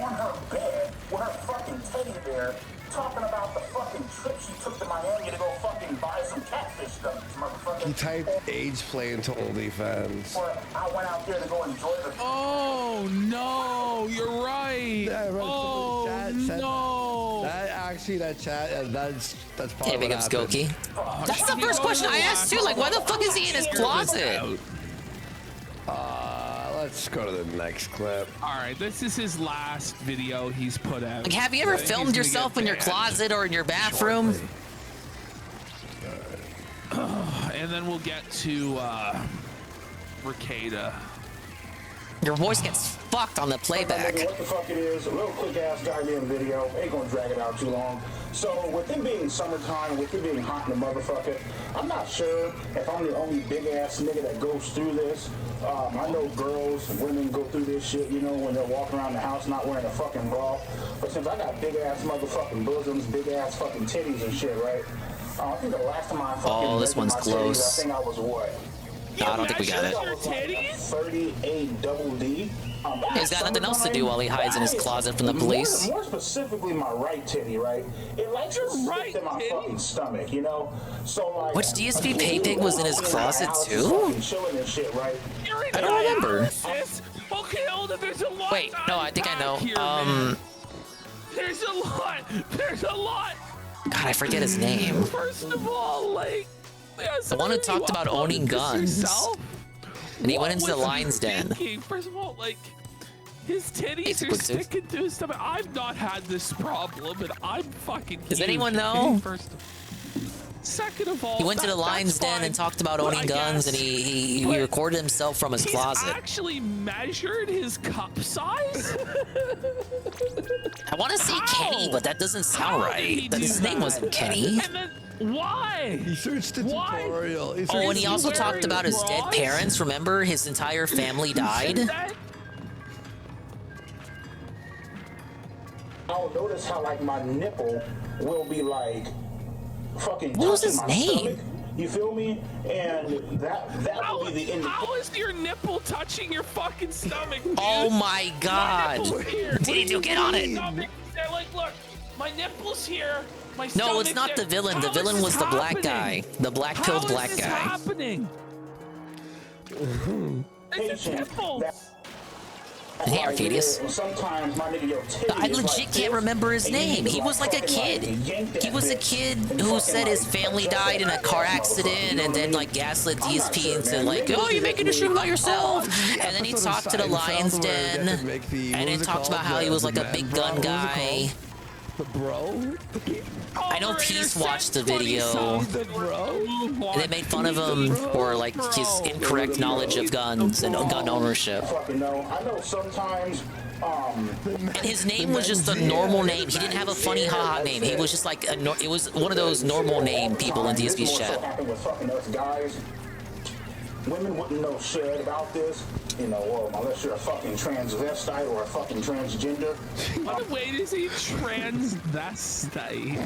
On her bed with her fucking teddy bear, talking about the fucking trip she took to Miami to go fucking buy some catfish stuff, motherfucker. He typed age play into OnlyFans. I went out there to go enjoy the. Oh no, you're right. Yeah, right. Oh no. That chat, that's probably Hey, big up Skokie. That's the first question I asked too. Like, why the fuck is he in his closet? Let's go to the next clip. All right, this is his last video he's put out. Like, have you ever filmed yourself in your closet or in your bathroom? And then we'll get to Ricada. Your voice gets fucked on the playback. What the fuck it is? A little quick ass goddamn video. Ain't gonna drag it out too long. So with it being summertime, with it being hot in the motherfucker, I'm not sure if I'm the only big ass nigga that goes through this. I know girls and women go through this shit, you know, when they're walking around the house not wearing a fucking bra. But since I got big ass motherfucking bosoms, big ass fucking titties and shit, right? I think the last time I fucking this one's close. Titties, I think I was what? No, I don't think we got it. 38 double D. He's got nothing else to do while he hides in his closet from the police. More specifically, my right titty, right? It like just slipped in my fucking stomach, you know. So like, Which DSP Pay Pig was in his closet too? Chilling and shit, right? I don't remember. Okay, hold on. There's a lot. Wait, no, I think I know. There's a lot. There's a lot. God, I forget his name. First of all, like. The one who talked about owning guns. And he went into the lion's den. First of all, like, his titties are sticking to his stomach. I've not had this problem, and I'm fucking. Does anyone know? Second of all, he went to the lion's den and talked about owning guns, and he recorded himself from his closet. He's actually measured his cup size. I want to say Kenny, but that doesn't sound right. His name wasn't Kenny. And then, why? He searched the tutorial. Oh, and he also talked about his dead parents. Remember, his entire family died. I'll notice how like my nipple will be like fucking. What was his name? Stomach, you feel me? And that will be the end. How is your nipple touching your fucking stomach, dude? Oh my god! DDDuke, get on it! They're like, look, my nipple's here. My No, it's not the villain. The villain was the black guy. The black-pilled black guy. Happening? It's a nipple. Hey, Arcadius. I legit can't remember his name. He was like a kid. He was a kid who said his family died in a car accident and then like gaslit DSP into like, oh, you're making a stream about yourself. And then he talked to the lion's den and then talked about how he was like a big gun guy. Bro? I know Peace watched the video, and they made fun of him for like his incorrect knowledge of guns and gun ownership. I know sometimes. And his name was just a normal name. He didn't have a funny haha name. He was just like it was one of those normal name people in DSP's chat. Women wouldn't know shit about this, you know, unless you're a fucking transvestite or a fucking transgender. What way does he transvestite?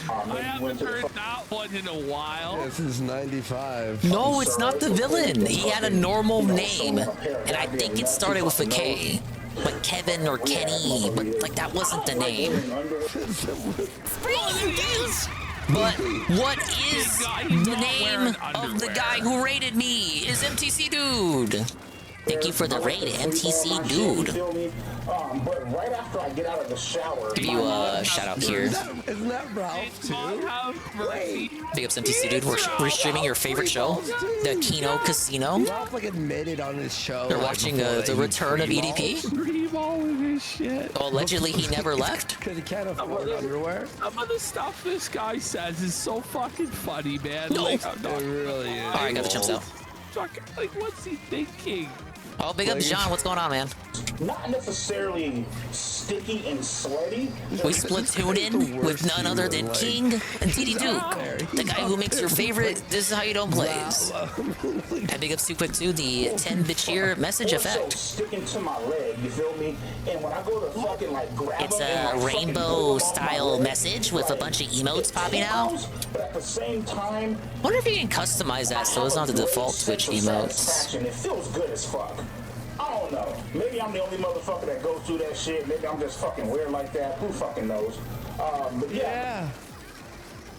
I haven't heard that one in a while. This is 95. No, it's not the villain. He had a normal name, and I think it started with a K. Like Kevin or Kenny, but like that wasn't the name. But what is the name of the guy who raided me? Is MTC Dude. Thank you for the raid, MTC dude. But right after I get out of the shower, Give you a shout out here. Isn't that Ralph too? Wait. Big ups MTC dude. We're streaming your favorite show, the Kino Casino. Ralph like admitted on his show. They're watching the return of EDP. Stream all of his shit. Oh, allegedly he never left. Because he can't afford underwear. Some of the stuff this guy says is so fucking funny, man. No. Like, I'm not, It really is. All right, got the chumps out. Like, what's he thinking? Oh, big up John. What's going on, man? not necessarily sticky and sweaty. We splatoon in with none other than KingDDDuke, the guy who makes your favorite "This is how you don't plays." And big ups too quick too, the 10-bit cheer message effect. Sticking to my leg, you feel me? And when I go to fucking like grab It's a rainbow style message with a bunch of emotes popping out. But at the same time, wonder if you can customize that so it's not the default Twitch emotes. it feels good as fuck. I don't know. Maybe I'm the only motherfucker that goes through that shit. Maybe I'm just fucking weird like that. Who fucking knows? But yeah.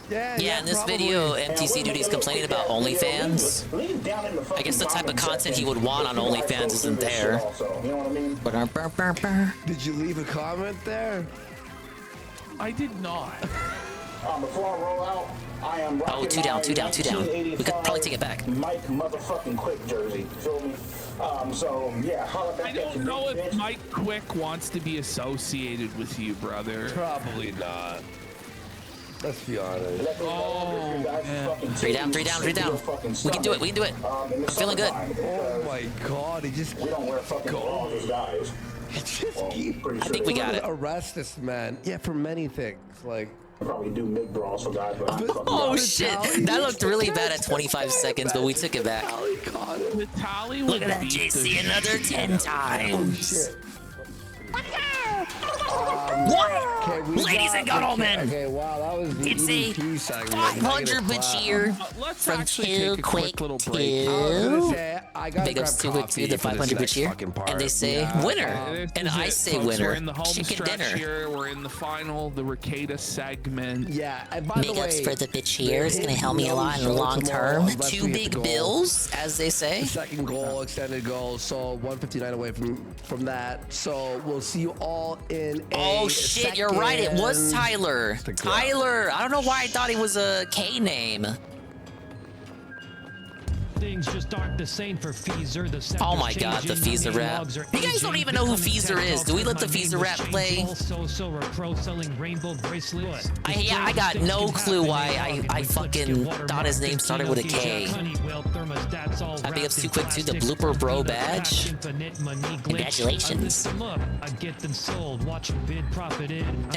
Yeah, in this video, MTC Duty's complaining about OnlyFans. I guess the type of content he would want on OnlyFans isn't there. Did you leave a comment there? I did not. Before I roll out, I am oh, two down. We could probably take it back. Mike motherfucking Quick jersey. Feel me? So yeah, holla back. I don't know if Mike Quick wants to be associated with you, brother. Probably not. Let's be honest. Oh, man. Three down. We can do it. I'm feeling good. Oh my god, he just... We don't wear fucking bras, guys. I think we got it. Arrest this man. Yeah, for many things. Like... Probably do make bras for guys, but oh shit, that looked really bad at 25 seconds, but we took it back. Look at that, JC, another 10 times. What? Okay, ladies and gentlemen, okay, wow, that was the it's a EDP segment. 500 cheer from Too Quick to Big ups Too Quick to the 500 cheer, and they say winner, and I say winner. We're in the home Chicken stretch dinner. here. We're in the final, the Ricada segment. Yeah, and by Big the ups way, for the bitch here. It's gonna help me a lot in the long term. 2 big bills, as they say. Second goal, extended goal, so 159 away from that. So we'll see you all in Oh shit, you're right, it was Tyler. Tyler, I don't know why I thought he was a K name. Things just aren't the same for Feezer. The oh my god, the Feezer rap. You guys don't even know who Feezer is. Do we let the Feezer rap play? Yeah, I got no clue why I fucking thought his name started with a K. I big ups Too Quick to the Blooper Bro badge. Congratulations. And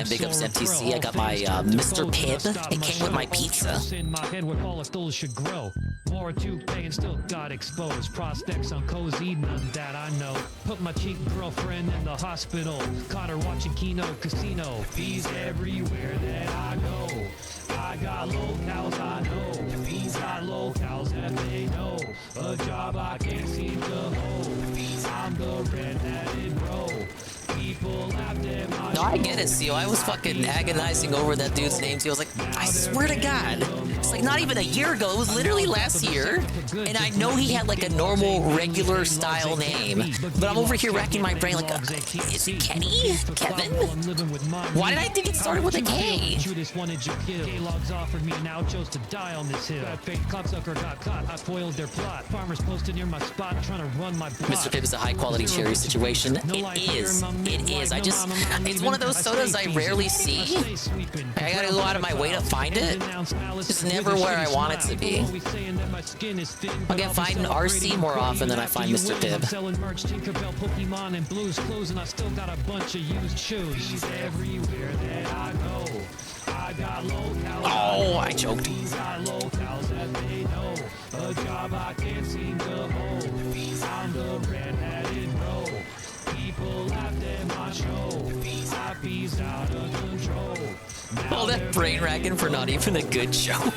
big ups MTC. I got my Mr. Pibb. It came with my pizza. And still got exposed. Prospects on cozy, none that I know. Put my cheap girlfriend in the hospital. Caught her watching Kino Casino. Fees everywhere that I go. I got locals I know. Fees got locals that they know. A job I can't seem to hold. I'm the red-headed bro. People laughed at my No, I get it, Seal. I was fucking agonizing over that dude's name, too. I was like, I swear to God. It's like not even a year ago. It was literally last year. And I know he had like a normal, regular style name. But I'm over here racking my brain like, is it Kenny? Kevin? Why did I think it started with a K? Judas wanted your kill. K-Logs offered me now chose to die on this hill. That fake cocksucker got caught. I foiled their plot. Farmers posted near my spot trying to run my block. Mr. Pibb is a high quality cherry situation. It is. It is. It's one of those sodas I rarely see. I gotta go out of my way to find it. It's never where I want it to be. I'll get find RC more often than I find Mr. Pibb. Selling merch, Tinkerbell, Pokemon, and Blue's Clues, and I still got a bunch of used shoes. Everywhere that I go, I got locals. Oh, I choked. Got locals that they know. A job I can't seem to hold. I'm the red-headed bro. People laughed at my show. I peace out of control. All that brain racking for not even a good joke.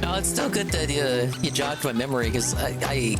No, it's still good that you jogged my memory, because I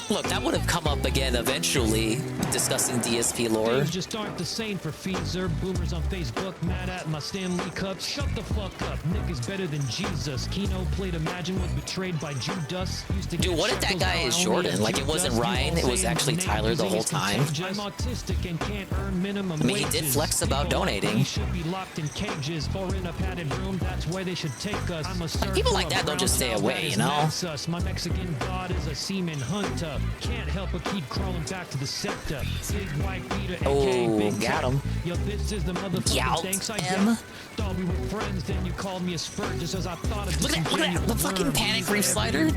look, that would have come up again eventually. discussing DSP lore. Things just aren't the same for Feezer. Boomers on Facebook mad at my Stanley Cups. Shut the fuck up. Nick is better than Jesus. Kino played Imagine, was betrayed by Judas. Dude, what if that guy is Jordan? Like, it wasn't Ryan, it was actually Tyler the whole time. I'm autistic and can't earn minimum I mean, he did flex about donating. Should be locked in cages or in a padded room. That's where they should take us. People like that don't just stay away, you know? My Mexican god is a seaman hunter. Can't help but keep crawling back to the scepter. Big white Peter, Oh, Big got him. Yo, this is the motherfucking thanks I get. Thought we were friends, then you called me a spurt just as I thought of Look at that, the fucking panic reef slider.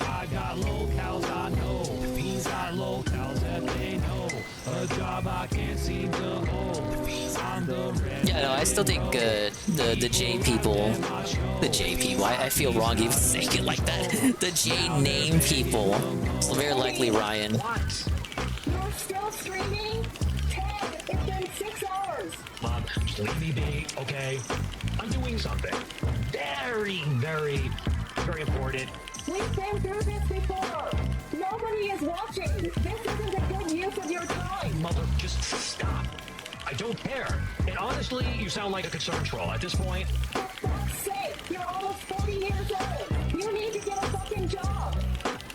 I got locales I know. These are locales that they know. A job I can't seem to hold. I'm the red. Yeah, no, I still think the J people, I feel wrong even saying it like that. The J name people, it's very likely Ryan. You're still streaming? Ted, it's been 6 hours. Mom, leave me be, okay? I'm doing something very, very, very important. We've been through this before. Nobody is watching. This isn't a good use of your time. Mother, just stop. I don't care. And honestly, you sound like a concerned troll at this point. For fuck's sake, you're almost 40 years old. You need to get a fucking job.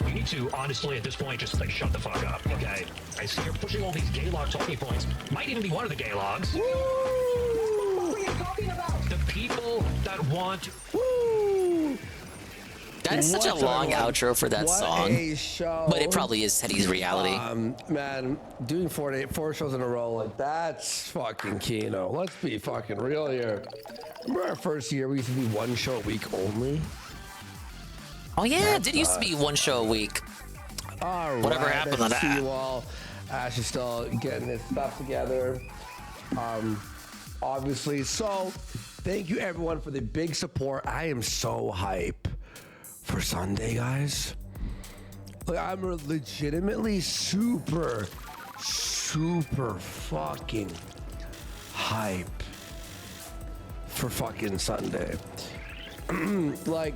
You need to, honestly, at this point, just like shut the fuck up, okay? I see you're pushing all these gay log talking points. Might even be one of the gay logs. Woo! What are you talking about? The people that want. Woo! That is such a long outro for that song. A show. But it probably is Teddy's reality. Man, doing 4 shows in a row, like, that's fucking Kino. Let's be fucking real here. Remember our first year, we used to do 1 show a week only? Oh yeah, it did used to be 1 show a week. All right. Whatever happened to I see that? you all. Ash is still getting his stuff together. Obviously. So, thank you everyone for the big support. I am so hype for Sunday, guys. Like, I'm legitimately super fucking hype for fucking Sunday. Like,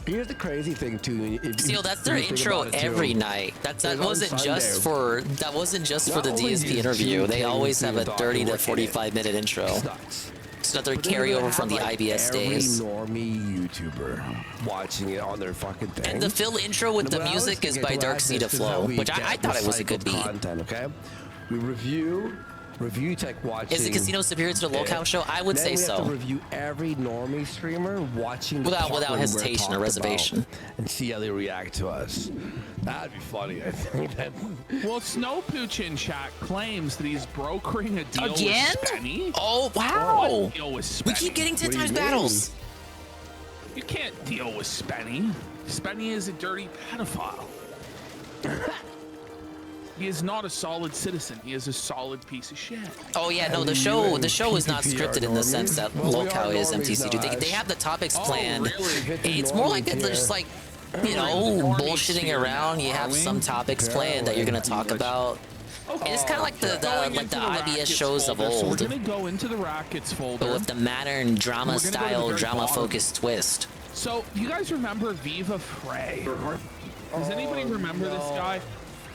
here's the crazy thing too. See, that's their intro every night. That wasn't just for the DSP interview. They always have a 30 to 45 minute intro. It's another carryover from the IBS days. Every normie YouTuber watching it on their fucking thing. And the fill intro with the music is by Dark Seed Flow, which I thought it was a good beat. Content, okay? We review tech watching. Is the casino superior to the locale show? I would say so. We have to review every normie streamer watching without hesitation or reservation, and see how they react to us. That'd be funny, I think. Well, Snowpooch in chat claims that he's brokering a deal again. With Spenny. Oh wow! Deal with Spenny? We keep getting 10 times battles. You can't deal with Spenny. Spenny is a dirty pedophile. He is not a solid citizen. He is a solid piece of shit. Oh yeah, no, the show is not scripted in the sense that locale is MTC2. They have the topics planned. It's more like they're just like, you know, bullshitting around. You have some topics planned that you're gonna talk about. And it's kind of like the IBS shows of old. So we're gonna go into the Rackets folder. But with the modern drama style, drama focused twist. So you guys remember Viva Frey? Does anybody remember this guy?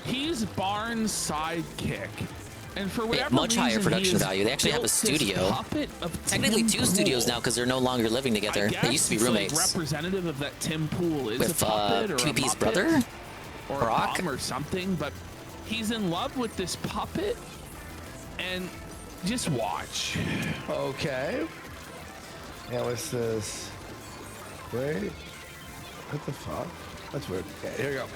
He's Barnes' sidekick. And for whatever much higher reason, production value. They actually have a studio. Technically 2 studios now because they're no longer living together. They used to be roommates. Representative of that Tim Pool is with a puppet or PP's a brother, or Brock, or something. But he's in love with this puppet, and just watch. Okay. Yeah, what's this? Wait. What the fuck? That's weird. Okay, here we go.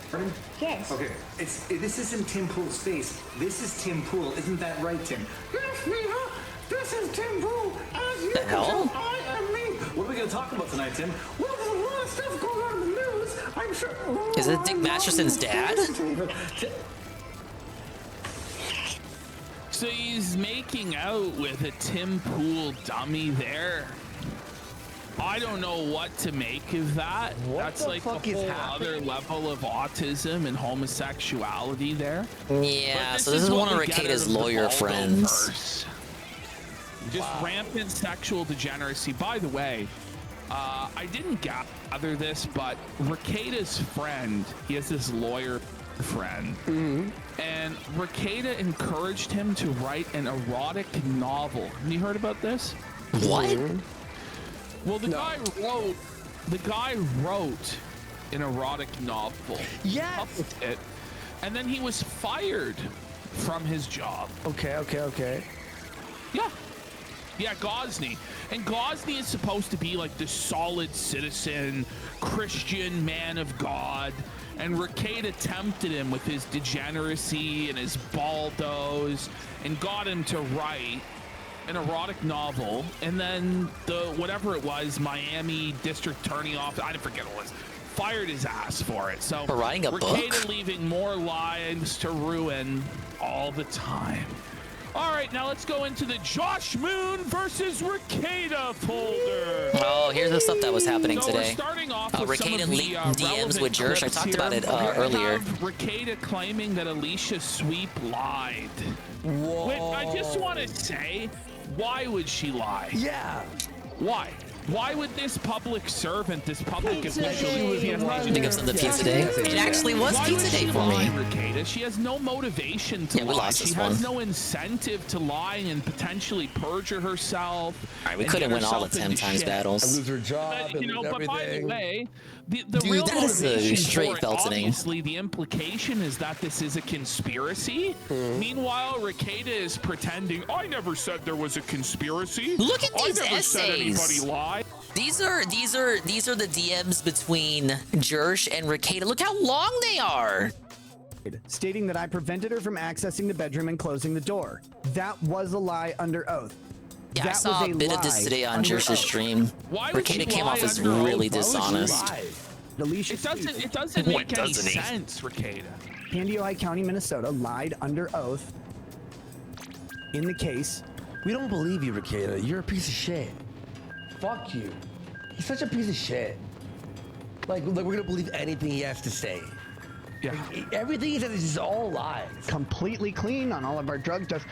Yes. Okay, this isn't Tim Pool's face. This is Tim Pool. Isn't that right, Tim? Yes, Nina. This is Tim Pool. As you the hell? I am me. What are we going to talk about tonight, Tim? Well, there's a lot of stuff going on in the news. I'm sure. Is it Dick Masterson's dad? So he's making out with a Tim Pool dummy there. I don't know what to make of that. That's like a whole other level of autism and homosexuality there. Yeah, so this is one of Rekida's lawyer friends. Just rampant sexual degeneracy. By the way, I didn't gather this, but Rekida's friend, he has this lawyer friend. And Rekieta encouraged him to write an erotic novel. Have you heard about this? What? Well, the guy wrote an erotic novel. Yes. Published it, and then he was fired from his job. Okay. Yeah, Gosney. And Gosney is supposed to be like this solid citizen, Christian man of God. And Rekieta tempted him with his degeneracy and his baldos and got him to write an erotic novel. And then whatever it was, Miami District Attorney Office, I forget what it was, fired his ass for it. So For writing a Rekieta book? leaving more lives to ruin all the time. All right, now let's go into the Josh Moon versus Rekieta folder. Oh, here's the stuff that was happening So today. we're starting off with some Rekieta of the leaked DMs with Jersh. I talked about it earlier. Rekieta claiming that Alicia Sweep lied. Whoa. Wait, I just want to say, why would she lie? Yeah. Why? Why would this public servant, this public official, I think of something pizza day. It actually was pizza day for me. Rekieta? She has no motivation to lie. She has no incentive to lie and potentially perjure herself. All right, we couldn't win all the 10 times battles. I lose her job. But, but by the way, the Dude, real that is a motivation straight for it, belting. obviously, the implication is that this is a conspiracy. Meanwhile, Rekieta is pretending, I never said there was a conspiracy. Look at these I never said essays. anybody lied. These are the DMs between Jersh and Rekieta. Look how long they are. Stating that I prevented her from accessing the bedroom and closing the door. That was a lie under oath. Yeah, that I saw a bit of this today on Jersh's stream. Rekieta came off as really dishonest. Alicia It doesn't make any sense, Rekieta. Pandyoi County, Minnesota lied under oath in the case. We don't believe you, Rekieta. You're a piece of shit. Fuck you. He's such a piece of shit. Like we're gonna believe anything he has to say. Yeah. Like, everything he says is just all lies. Completely clean on all of our drug tests.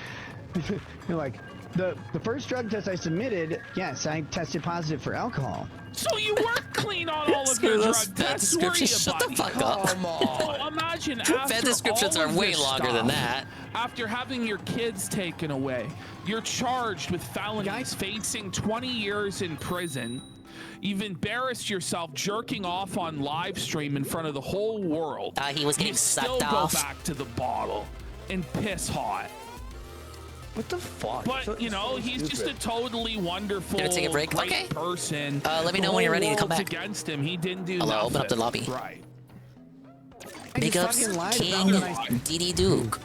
You're like, the first drug test I submitted, yes, I tested positive for alcohol. So you weren't clean on all of your drug tests, were you, Shut the buddy? fuck up. Come on. So imagine after Bad descriptions all are of way this longer than stuff, that. After having your kids taken away, you're charged with felonies, facing 20 years in prison. You've embarrassed yourself jerking off on live stream in front of the whole world. He was getting you still sucked go off. back to the bottle and piss hot. What the fuck? But, you know, he's just a totally wonderful, Gonna take a break? great Okay. person. Let me The know when you're whole ready to come world's back. against him. He didn't do Hello, nothing. open up the lobby. Right. Big ups, KingDDDuke.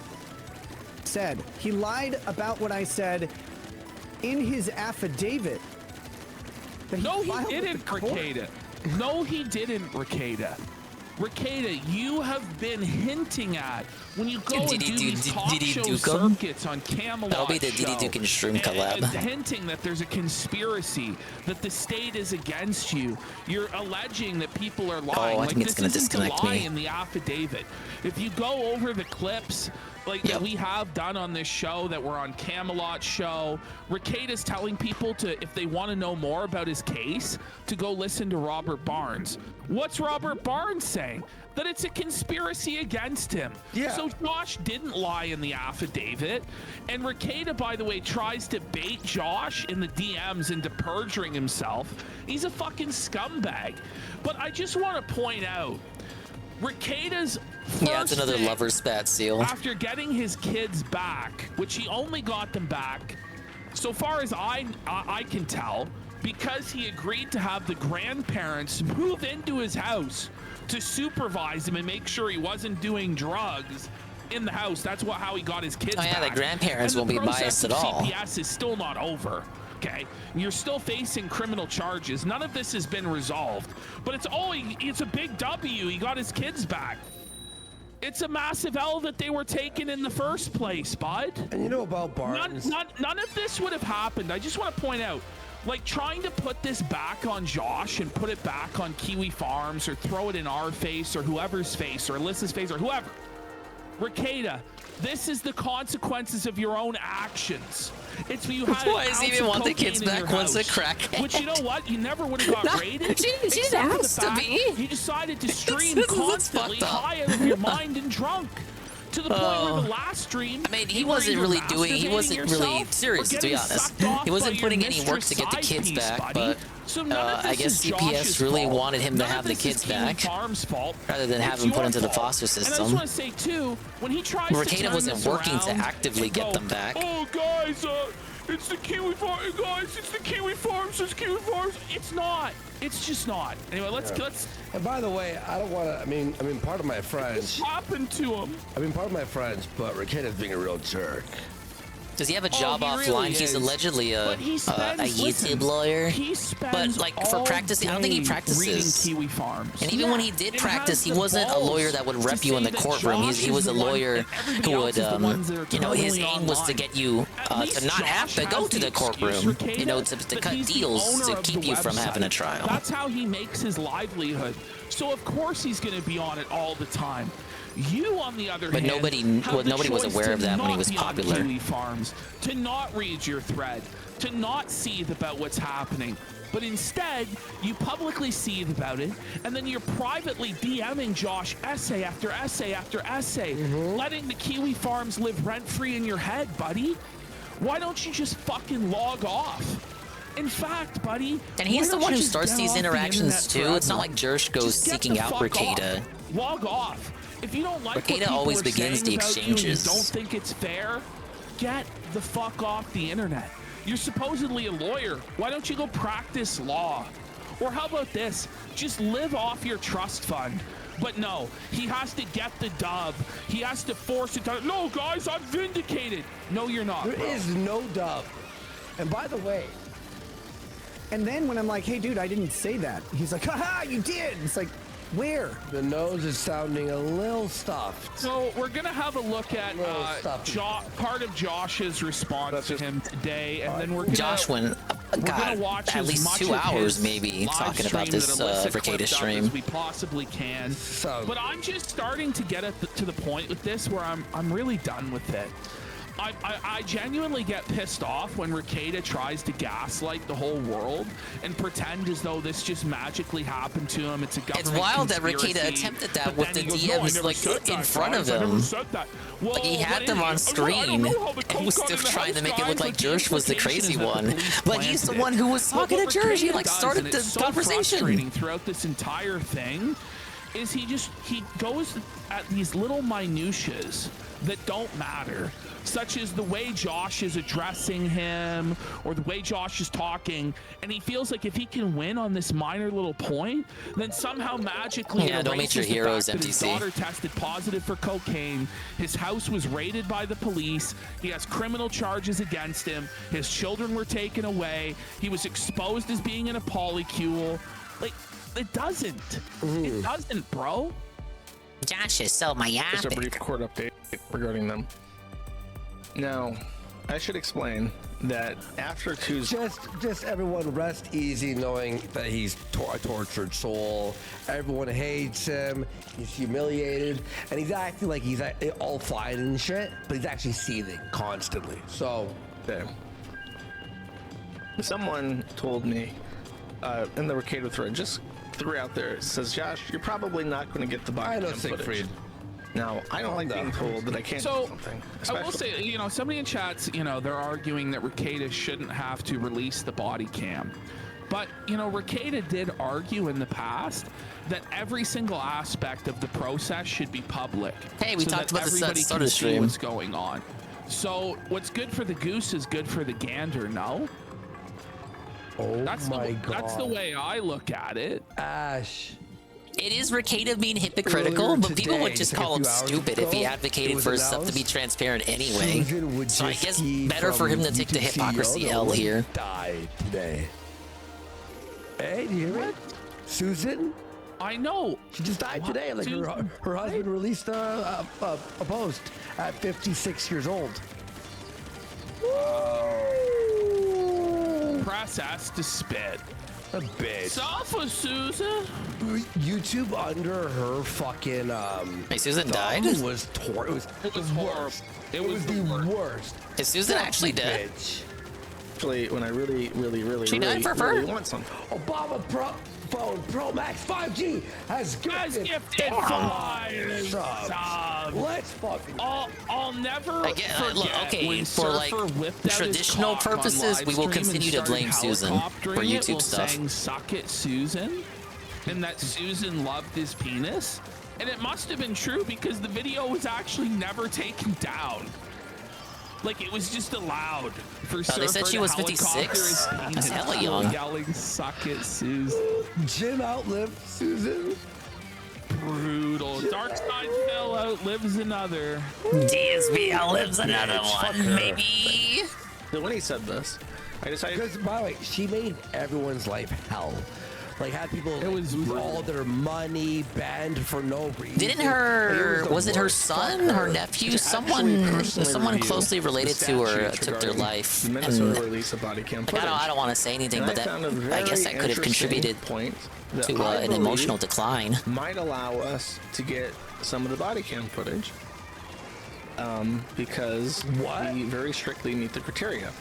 Said he lied about what I said in his affidavit. No, he didn't, Rekieta. No, he didn't, Rekieta. Rekieta, you have been hinting at when you go and do these talk show circuits on Camelot That'll be the show, DDDuke and Stream collab. and hinting that there's a conspiracy, that the state is against you. You're alleging that people are lying. I Like, think it's gonna this isn't disconnect a lie me. in the affidavit. If you go over the clips that we have done on this show, that we're on Camelot show, Rekieta's telling people to, if they want to know more about his case, to go listen to Robert Barnes. What's Robert Barnes saying? That it's a conspiracy against him. Yeah. So Josh didn't lie in the affidavit. And Rekieta, by the way, tries to bait Josh in the DMs into perjuring himself. He's a fucking scumbag. But I just want to point out, Rekieta's Yeah, it's first another thing, lover spat seal. after getting his kids back, which he only got them back, so far as I can tell, because he agreed to have the grandparents move into his house to supervise him and make sure he wasn't doing drugs in the house. That's how he got his kids Oh, yeah, back. the grandparents And won't be biased at all. CPS is still not over. Okay, you're still facing criminal charges. None of this has been resolved, but it's a big W. He got his kids back. It's a massive L that they were taken in the first place, bud. And you know about Barnes? None of this would have happened. I just want to point out, like, trying to put this back on Josh and put it back on Kiwi Farms or throw it in our face or whoever's face or Alyssa's face or whoever. Rekieta, This is the consequences of your own actions. It's when you had Why does he even want the kids back once a crackhead? But you know what? You never would have got raided. She didn't ask to be. You decided to stream constantly high out of your mind and drunk. To the point where the last stream, I mean, he wasn't really serious, to be honest. He wasn't putting any work to get the kids back, but I guess CPS really wanted him to have the kids back rather than have him put into the foster system. And I just want to say too, when he tries Ricada wasn't working to actively get them back. Oh guys, it's the Kiwi Farm, guys. It's the Kiwi Farms. It's Kiwi Farms. It's not. It's just not. Anyway, let's. And by the way, I don't want to. I mean, part of my friends. What happened to him? I mean, part of my friends, but Ricada's being a real jerk. Does he have a job offline? He's allegedly a YouTube lawyer. But like for practicing, I don't think he practices. Kiwi Farms. And even when he did practice, he wasn't a lawyer that would rep you in the courtroom. He was a lawyer who would, you know, his aim was to get you to not have to go to the courtroom. You know, to cut deals to keep you from having a trial. That's how he makes his livelihood. So of course he's going to be on it all the time. You, on the other hand, nobody was aware of that when he was popular. Kiwi Farms, to not read your thread, to not seethe about what's happening, but instead you publicly seethe about it, and then you're privately DMing Josh essay after essay after essay, letting the Kiwi Farms live rent-free in your head, buddy. Why don't you just fucking log off? In fact, buddy, and he's the one who starts these interactions too. It's not like Jersh goes seeking out Ricada. Log off. If you don't like Ricada always begins the exchanges. You don't think it's fair? Get the fuck off the internet. You're supposedly a lawyer. Why don't you go practice law? Or how about this? Just live off your trust fund. But no, he has to get the dub. He has to force it down. No, guys, I'm vindicated. No, you're not. There is no dub. And by the way, and then when I'm like, hey, dude, I didn't say that. He's like, haha, you did. It's like, where? The nose is sounding a little stuffed. So we're gonna have a look at part of Josh's response to him today, and then we're gonna. Josh went watch at least 2 hours maybe talking about this Ricada stream. As we possibly can. But I'm just starting to get to the point with this where I'm really done with it. I genuinely get pissed off when Ricada tries to gaslight the whole world and pretend as though this just magically happened to him. It's a government It's wild that conspiracy, Ricada attempted that with the goes, DMs like in front of him. Well, like he had them on screen and was still trying to make it look like Jersh was the crazy one. But he's the one who was talking to Jersh. He like started the conversation. Throughout this entire thing is he goes at these little minutiae that don't matter, such as the way Josh is addressing him or the way Josh is talking, and he feels like if he can win on this minor little point, then somehow magically don't make your heroes MTC. His daughter tested positive for cocaine, his house was raided by the police, he has criminal charges against him, his children were taken away, he was exposed as being in a polycule. Like, it doesn't. It doesn't, bro. Josh is so myopic. Just a brief court update regarding them. Now, I should explain that after Tuesday... Just everyone rest easy knowing that he's a tortured soul. Everyone hates him. He's humiliated. And he's acting like he's all fine and shit, but he's actually seething constantly. So... Okay. Someone told me in the Ricada thread, just threw out there, it says, Josh, you're probably not going to get the body cam footage. Now, I don't like being told that I can't do something. I will say, you know, somebody in chats, you know, they're arguing that Ricada shouldn't have to release the body cam. But, you know, Ricada did argue in the past that every single aspect of the process should be public. Hey, we talked about this at start of stream. What's going on. So, what's good for the goose is good for the gander, no? Oh that's my God. That's the way I look at it. Ash. It is Ricada being hypocritical, but people would just call him stupid if he advocated for his stuff to be transparent anyway. So I guess better for him to take the hypocrisy L here. Died today. Hey, do you hear me? Susan? I know. She just died today. Like her husband released a post at 56 years old. Press S to spit. A bitch. Suffer, Susan. YouTube under her fucking Hey, Susan died? Was horrible. It was the worst. Is Susan actually dead? Bitch. Actually, when I really really want something. Obama phone Pro Max 5G has gifted 5 subs. Let's fucking. I'll never forget okay, when for like Surfer whipped out his traditional cock on purposes, we will live stream continue to and blame started Susan for helicoptering it YouTube while stuff. saying, "Suck it, Susan," and that Susan loved his penis, and it must have been true because the video was actually never taken down. Like, it was just allowed for Surfer they said she was to helicopter 56. his penis That's hella while young. yelling, "Suck it, Susan." Jim outlived Susan. Brutal. Darkside outlives another. DSB outlives another one, maybe. So when he said this, I decided. Because, by the way, she made everyone's life hell. Like, had people lose all their money, banned for no reason. Didn't her, was it her son, her nephew, someone closely related to her took their life? The Minnesota release of body cam footage. I don't want to say anything, but that, I guess that could have contributed to an emotional decline. Might allow us to get some of the body cam footage because we very strictly meet the criteria.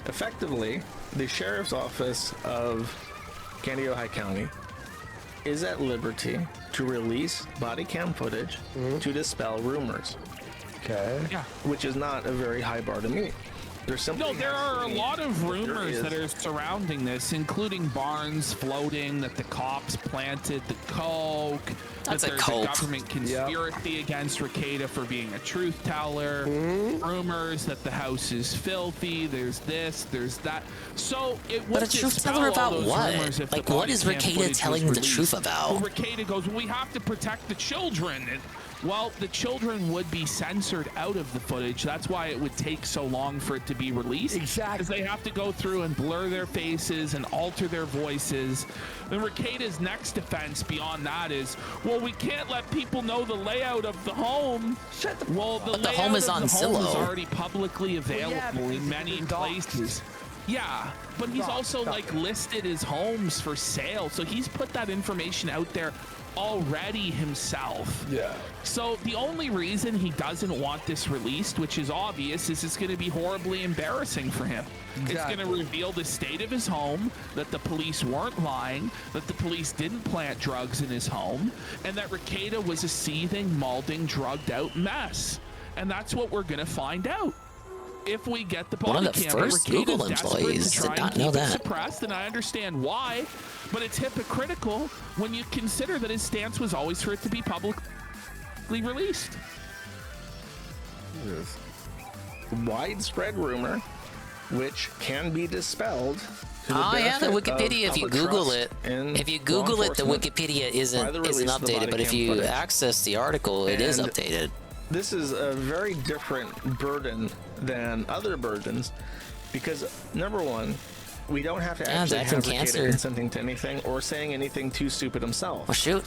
Effectively, the sheriff's office of Candido County is at liberty to release body cam footage to dispel rumors. Okay. Yeah. Which is not a very high bar to meet. No, there are a lot of rumors that are surrounding this, including Barnes floating that the cops planted the coke, that there's a government conspiracy against Ricada for being a truth teller, rumors that the house is filthy, there's this, there's that. So it would But a truth teller about what? Like, what is Ricada telling the truth about? Well, Ricada goes, well, we have to protect the children. And, well, the children would be censored out of the footage. That's why it would take so long for it to be released. Exactly. Because they have to go through and blur their faces and alter their voices. And Ricada's next defense beyond that is, well, we can't let people know the layout of the home. Well, the layout home is of on the home is Zillow. already publicly available in many places. Yeah, but he's also like listed his homes for sale. So he's put that information out there already himself. Yeah. So the only reason he doesn't want this released, which is obvious, is it's going to be horribly embarrassing for him. It's going to reveal the state of his home, that the police weren't lying, that the police didn't plant drugs in his home, and that Ricada was a seething, malding, drugged out mess. And that's what we're going to find out. If we get the body One of the cam, first Google employees did not know that. Suppressed, and I understand why, but it's hypocritical when you consider that his stance was always for it to be publicly released. Yes. Widespread rumor, which can be dispelled. Oh yeah, the Wikipedia. If you Google it, the Wikipedia isn't updated. But if you access the article, it is updated. This is a very different burden than other burdens because, number one, we don't have to actually have Ricada consenting to anything or saying anything too stupid himself. Well, shoot.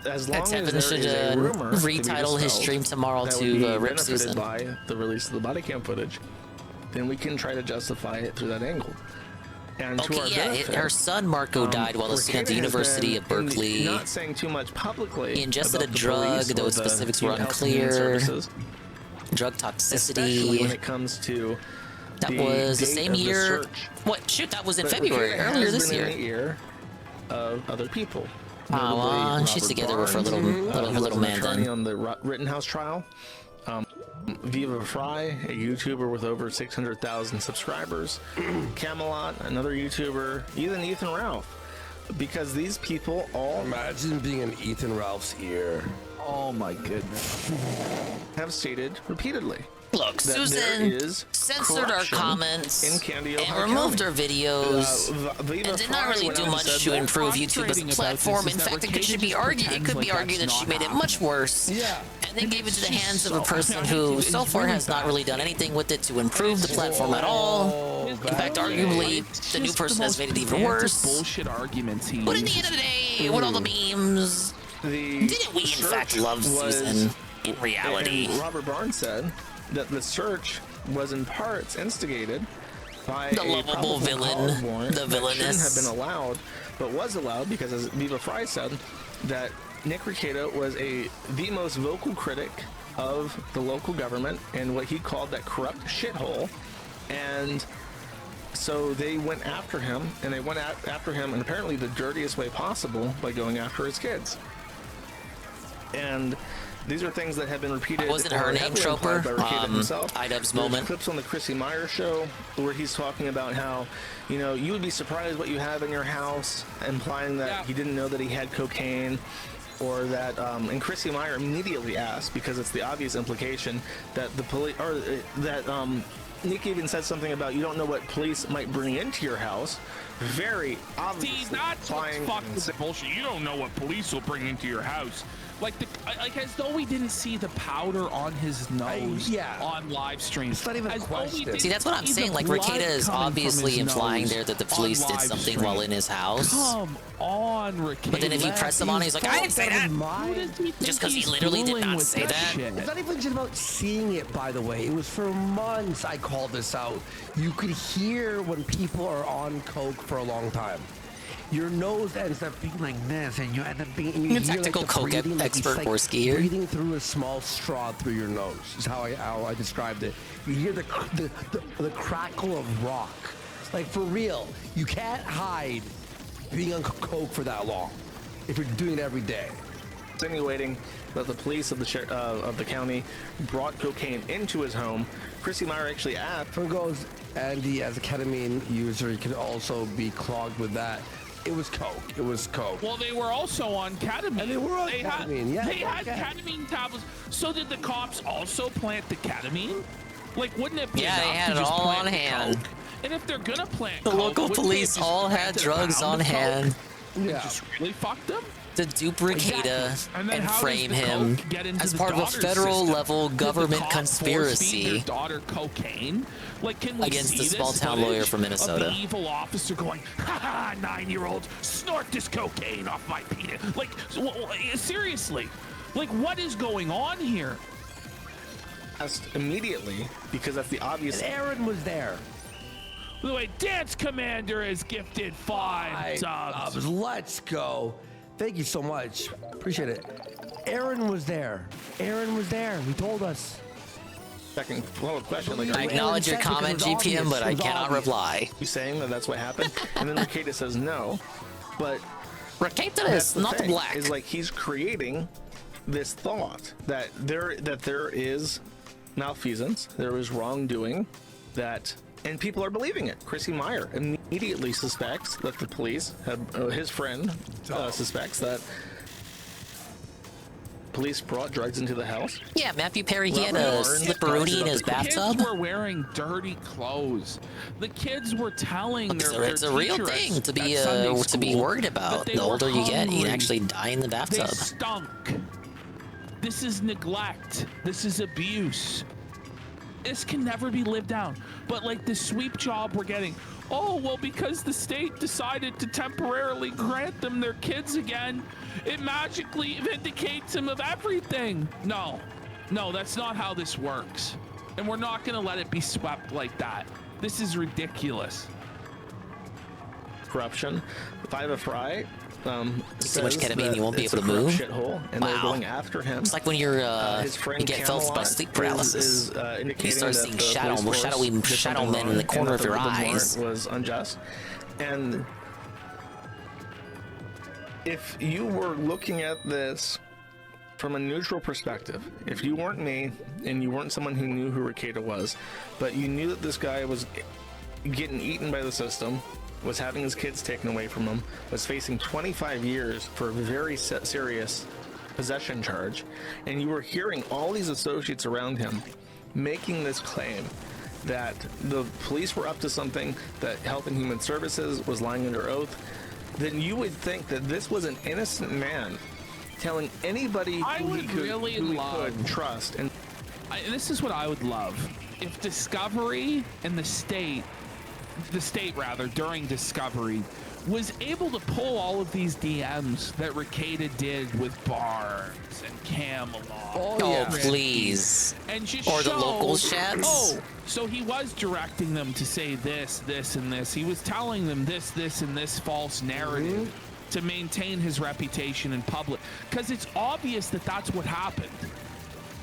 As long as there Tevin is should a rumor retitle his stream tomorrow to Rip Susan. By the release of the body cam footage, then we can try to justify it through that angle. And Okay, to our benefit, her son Marco died while a student at the University of Berkeley. Not saying too much publicly. He ingested a drug, though specifics were unclear. Drug toxicity. Especially when it comes to that was the same year. What? Shoot, that was in February, earlier this year. In the ear of other people. Oh, she's together with her little man then. On the Rittenhouse trial. Viva Fry, a YouTuber with over 600,000 subscribers. Camelot, another YouTuber. Even Ethan Ralph. Because these people all... Imagine being in Ethan Ralph's ear. Oh my goodness. Have stated repeatedly. Look, Susan censored our comments and removed our videos and did not really do much to improve YouTube as a platform. In fact, it could be argued that she made it much worse and then gave it to the hands of a person who so far has not really done anything with it to improve the platform at all. In fact, arguably, the new person has made it even worse. Bullshit arguments he But at the end of the day, with all the memes, didn't we in fact love Susan in reality? And Robert Barnes said that the search was in parts instigated by The a lovable probable villain, cause warrant the that villainous. shouldn't have been allowed, but was allowed because, as Viva Fry said, that Nick Rekieta was the most vocal critic of the local government and what he called that corrupt shithole, and so they went after him, and they went after him in apparently the dirtiest way possible by going after his kids. And these are things that have been repeated. Wasn't her name Chopper? There's moment. clips on the Chrissy Meyer show where he's talking about how, you know, you would be surprised what you have in your house, implying that he didn't know that he had cocaine, or that, and Chrissy Meyer immediately asked, because it's the obvious implication that the police, or that Nick even said something about you don't know what police might bring into your house. Very obviously. See, that's what's fucking bullshit. You don't know what police will bring into your house. Like as though we didn't see the powder on his nose on live stream. It's not even a question. See, that's what I'm saying. Like, Rekieta is obviously implying there that the police did something while in his house. Come on, Rekieta. But then if you press him on, he's like, I didn't say that. Just because he literally did not say that. It's not even just about seeing it, by the way. It was for months I called this out. You could hear when people are on coke for a long time. Your nose ends up being like this, and you end up being. You technical coke expert or skier. Breathing through a small straw through your nose is how I described it. You hear the crackle of rock. Like, for real, you can't hide being on coke for that long if you're doing it every day. Insinuating that the police of the county brought cocaine into his home. Chrissy Meyer actually asked. From goes Andy, as a ketamine user, you could also be clogged with that. It was coke. It was coke. Well, they were also on ketamine. And they were on ketamine, yeah. They had ketamine tablets. So did the cops also plant the ketamine? Like, wouldn't it be enough they had to it just all plant on the hand. coke? And if they're gonna plant The coke, local wouldn't they police just all plant had a drugs pound on of coke hand. and just really fucked them? To dupe Rekieta And then and how does frame the him coke get into as the part of a daughter's federal system? level Did the government cop force feed conspiracy their daughter cocaine? Like, can we against see the this small-town lawyer footage from of Minnesota. the evil officer going, ha ha, 9-year-old, snort this cocaine off my penis. Like, seriously, like, what is going on here? Immediately, because that's the obvious. And Aaron was there. By the way, Dance Commander is gifted 5 subs. Let's go. Thank you so much. Appreciate it. Aaron was there. Aaron was there. He told us. Second follow-up question. Like, I acknowledge your comment, GPM, but I cannot reply. You saying that that's what happened? And then Rekieta says no. But Rekieta is not the black. Is like he's creating this thought that there is malfeasance, there is wrongdoing, and people are believing it. Chrissy Meyer immediately suspects that the police have, his friend suspects that police brought drugs into the house. Yeah, Matthew Perry, he had a slipperoonie in his bathtub. The kids were wearing dirty clothes. The kids were telling their It's a real thing to be worried about. The older you get, you can actually die in the bathtub. They stunk. This is neglect. This is abuse. This can never be lived down. But like the sweep job we're getting, oh, well, because the state decided to temporarily grant them their kids again, it magically vindicates them of everything. No, that's not how this works. And we're not gonna let it be swept like that. This is ridiculous. Corruption. Viva Fry. So much ketamine you won't be able to move. Shithole, and they're going after him. It's like when you're his friend you get felt by sleep paralysis. You start seeing shadow men in the corner of your eyes. Was unjust, and if you were looking at this from a neutral perspective, if you weren't me and you weren't someone who knew who Rekieta was, but you knew that this guy was getting eaten by the system, was having his kids taken away from him, was facing 25 years for a very serious possession charge, and you were hearing all these associates around him making this claim that the police were up to something, that Health and Human Services was lying under oath, then you would think that this was an innocent man telling anybody who he could trust. And this is what I would love. If Discovery and the state during Discovery was able to pull all of these DMs that Rekieta did with Barnes and Camelot. Oh, please. And just or the showed, local chats. Oh, so he was directing them to say this, this, and this. He was telling them this, this, and this false narrative to maintain his reputation in public. Because it's obvious that that's what happened.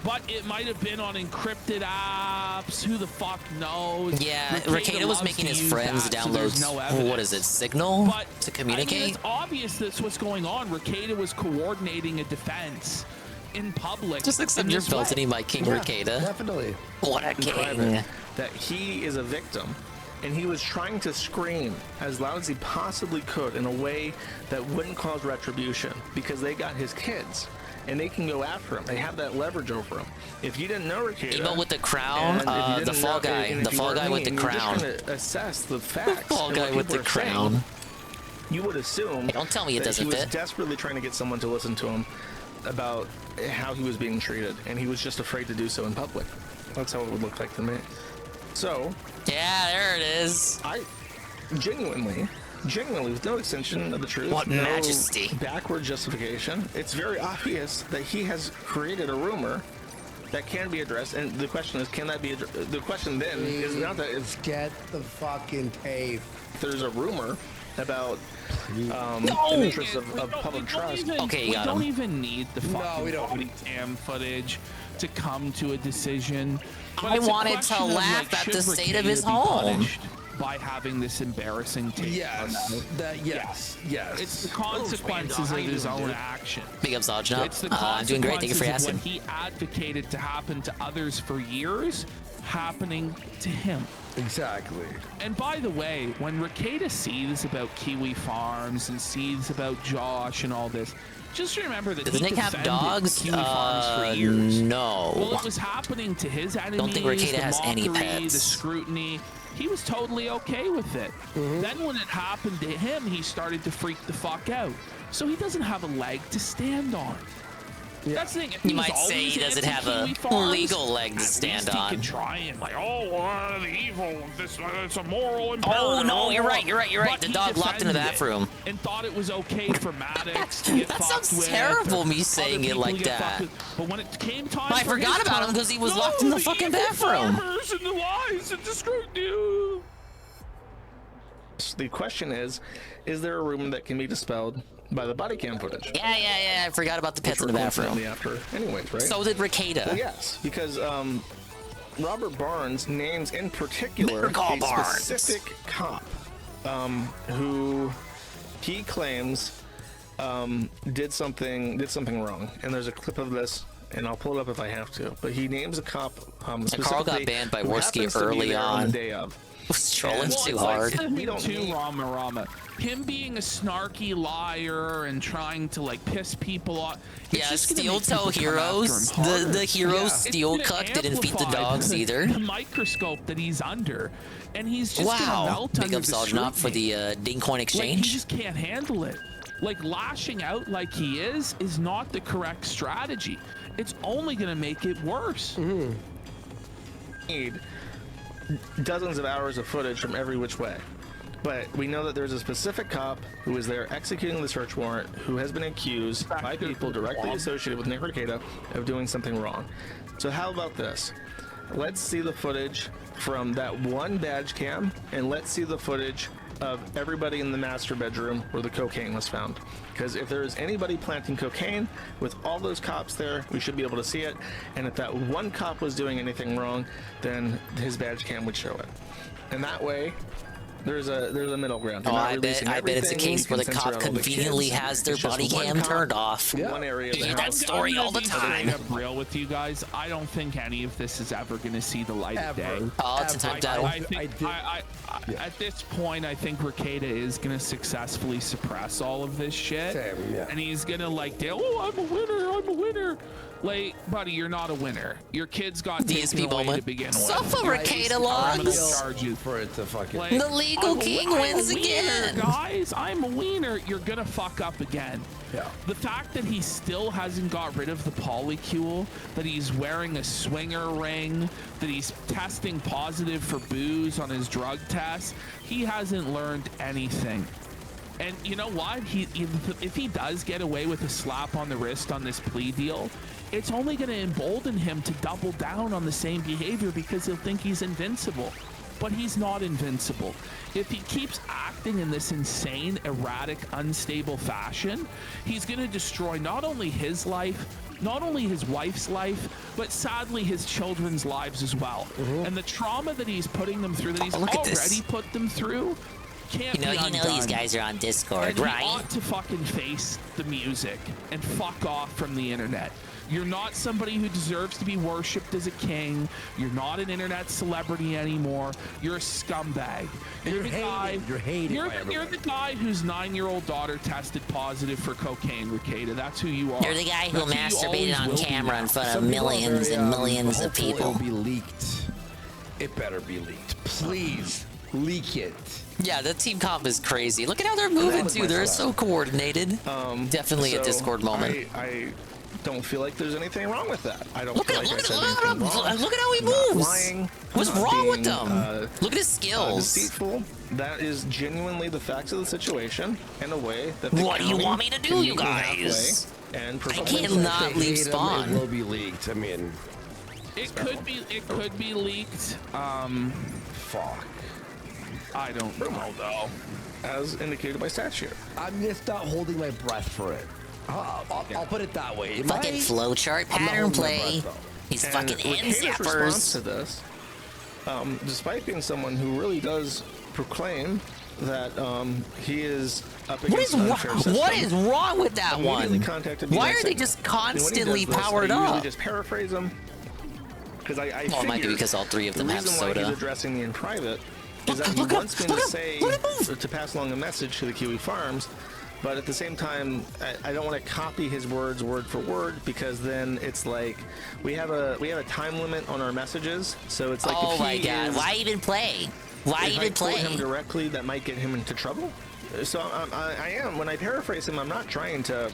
But it might have been on encrypted apps. Who the fuck knows? Yeah, Rekieta was making his friends download, what is it, Signal to communicate? I mean, it's obvious that's what's going on. Rekieta was coordinating a defense in public. Just accept your felony, my King Rekieta. Definitely. What a king. That he is a victim, and he was trying to scream as loud as he possibly could in a way that wouldn't cause retribution, because they got his kids. And they can go after him. They have that leverage over him. If you didn't know Rekieta, Emo with the crown, the fall guy, the fall guy with the crown. You're just gonna assess the facts. The fall guy with the crown. You would assume. Hey, don't tell me it doesn't fit. He was desperately trying to get someone to listen to him about how he was being treated, and he was just afraid to do so in public. That's how it would look like to me. So. Yeah, there it is. I genuinely, with no extension of the truth, what no majesty, backward justification, it's very obvious that he has created a rumor that can be addressed, and the question is, can that be the question then is not that it's get the fucking tape. There's a rumor about an interest of public trust. Okay, we don't even need the fucking body cam footage to come to a decision. But I wanted to laugh at the state of his home. By having this embarrassing tape. Yes. Yes. It's the consequences of his own action. Big up, Zodge. It's the I'm doing great. Thank you for asking. What he advocated to happen to others for years, happening to him. Exactly. And by the way, when Rekieta sees about Kiwi Farms and sees about Josh and all this, just remember that does Nick have dogs? Kiwi Farms for years. No. Well, it was happening to his enemies. Don't think Rekieta has any pets. The scrutiny. He was totally okay with it. Then when it happened to him, he started to freak the fuck out. So he doesn't have a leg to stand on. Yeah. That's the thing. You might say he doesn't have a legal leg to stand on. He can try and like, the evil. It's a moral imperative. Oh no, you're right. The dog locked in the bathroom and thought it was okay for Maddox to get that fucked sounds terrible. Me saying it like that. But when it came time, I forgot about him because he was locked in the fucking bathroom. And the lies and the scrutiny. The question is there a rumor that can be dispelled by the body cam footage? Yeah. I forgot about the pets in the bathroom. After, anyways, right? So did Rekieta. Well, yes, because Robert Barnes names in particular a specific cop who he claims did something wrong. And there's a clip of this, and I'll pull it up if I have to. But he names a cop. Carl got banned by Worski early on. The day of. Was trolling too hard. We don't need Rama. Him being a snarky liar and trying to like piss people off. Yeah, Steel Toe Heroes. The heroes Steel Cut didn't feed the dogs either. The microscope that he's under, and he's just gonna melt big under up Soldier for the Ding Coin exchange. Like, he just can't handle it. Like lashing out like he is not the correct strategy. It's only gonna make it worse. Need dozens of hours of footage from every which way, but we know that there's a specific cop who is there executing the search warrant who has been accused by people directly associated with Nick Rekieta of doing something wrong. So how about this? Let's see the footage from that one badge cam, and let's see the footage of everybody in the master bedroom where the cocaine was found. Because if there is anybody planting cocaine with all those cops there, we should be able to see it. And if that one cop was doing anything wrong, then his badge cam would show it. And that way, there's a middle ground. I bet it's a case where the cop conveniently has their body cam turned off. One area. You hear that story all the time. I'm real with you guys. I don't think any of this is ever going to see the light of day. Oh, it's a time battle. At this point, I think Rekieta is going to successfully suppress all of this shit. And he's going to like, I'm a winner. Like, buddy, you're not a winner. Your kids got taken away to begin with. Suffer Rekieta logs. For it to fucking. Like, the legal king wins again. Guys, I'm a wiener. You're going to fuck up again. Yeah. The fact that he still hasn't got rid of the polycule, that he's wearing a swinger ring, that he's testing positive for booze on his drug test, he hasn't learned anything. And you know what? If he does get away with a slap on the wrist on this plea deal, it's only going to embolden him to double down on the same behavior because he'll think he's invincible. But he's not invincible. If he keeps acting in this insane, erratic, unstable fashion, he's going to destroy not only his life, not only his wife's life, but sadly his children's lives as well. And the trauma that he's putting them through, that he's already put them through, can't be undone. You know these guys are on Discord, And right? he ought to fucking face the music and fuck off from the internet. You're not somebody who deserves to be worshipped as a king. You're not an internet celebrity anymore. You're a scumbag. You're the guy. You're hated. You're the guy whose 9-year-old daughter tested positive for cocaine, Ricada. That's who you are. You're the guy who That's masturbated on camera in front of Some people are millions very, and millions of hopeful people. It'll be leaked. It better be leaked. Please leak it. Yeah, the team comp is crazy. Look at how they're moving too. They're so coordinated. Definitely a Discord moment. I don't feel like there's anything wrong with that. I don't Look feel at like I said look anything wrong. at how he I'm not moves. lying. What's I'm not wrong with being, them? Look at his skills. Deceitful. That is genuinely the facts of the situation in a way that the What do you county want me to do, can you meet me guys? halfway and I provide cannot leave It spawn. will be leaked. I mean, It could be leaked. Fuck. I don't know though. As indicated by statute. I'm just not holding my breath for it. I'll put it that way. Fucking flowchart pattern play. These And fucking end Ricardo's response zappers. to this, despite being someone who really does proclaim that he is up against an unfair system, What is wrong with that immediately one? contacted me Why by are they saying- just and when he constantly does this, powered I usually up? just paraphrase him because I Well, it might be figured because all three of them the have reason why soda. he's addressing me in private is that he wants me to say to pass along a message to the Kiwi Farms. But at the same time, I don't want to copy his words word for word because then it's like we have a time limit on our messages. So it's like, Oh if my he god, is, why even play? Why if even I quote play? him directly, that might get him into trouble. So I am when I paraphrase him, I'm not trying to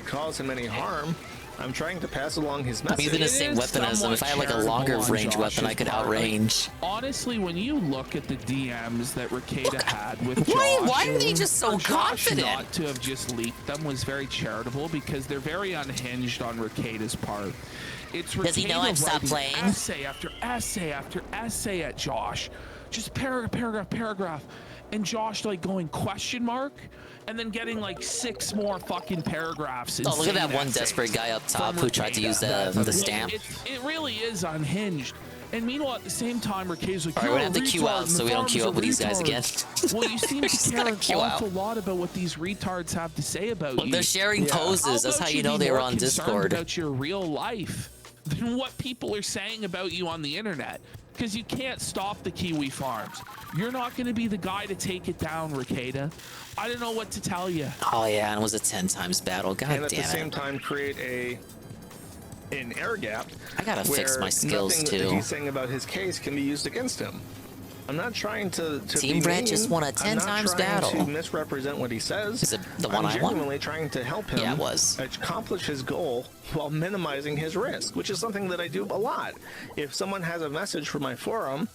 cause him any harm. I'm trying to pass along his I'm message. using the same weapon as them. If I had like a longer range weapon, I could outrange. Honestly, when you look at the DMs that Ricada had with Josh, Why are they just so for Josh confident? not to have just leaked them was very charitable because they're very unhinged on Ricada's part. It's Does he know Ricada I've stopped writing playing? essay after essay after essay at Josh, just paragraph, and Josh like going question mark. And then getting like 6 more fucking paragraphs. Oh, look at that insane one essays desperate guy up top from who tried to use the stamp. It really is unhinged. And meanwall, at the same time, Ricada's like, Alright, we're gonna have to queue out so we don't queue up with these guys again. Well, you seem We're to just care gonna an queue out. awful lot about what these retards have to say about Look, you. they're sharing poses. That's about how you know be they were more on concerned Discord. About your real life than what people are saying about you on the internet. Because you can't stop the Kiwi Farms. You're not going to be the guy to take it down, Ricada. I don't know what to tell you. Oh yeah, and it was a 10 times battle. God And at damn the same it. time create an air gap. I gotta fix where my skills, nothing that too. he's saying about his case can be used against him. I'm not trying to Team be Brett mean. just won a 10 I'm times not trying battle. to misrepresent what he says. Is it the one I'm I won? genuinely trying to help him Yeah, it was. accomplish his goal while minimizing his risk, which is something that I do a lot. If someone has a message for my forum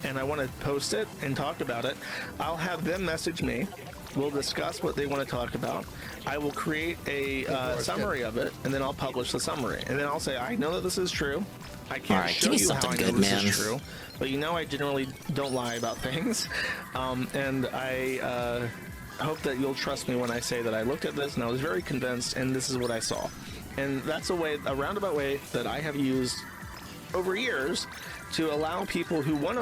and I want to post it and talk about it, I'll have them message me. We'll discuss what they want to talk about. I will create a summary of it, and then I'll publish the summary. And then I'll say, I know that this is true. I can't Alright, show give me you how something I know good, this man. is true, but you know I generally don't lie about things. And I hope that you'll trust me when I say that I looked at this and I was very convinced, and this is what I saw. And that's a roundabout way that I have used over years to allow people who want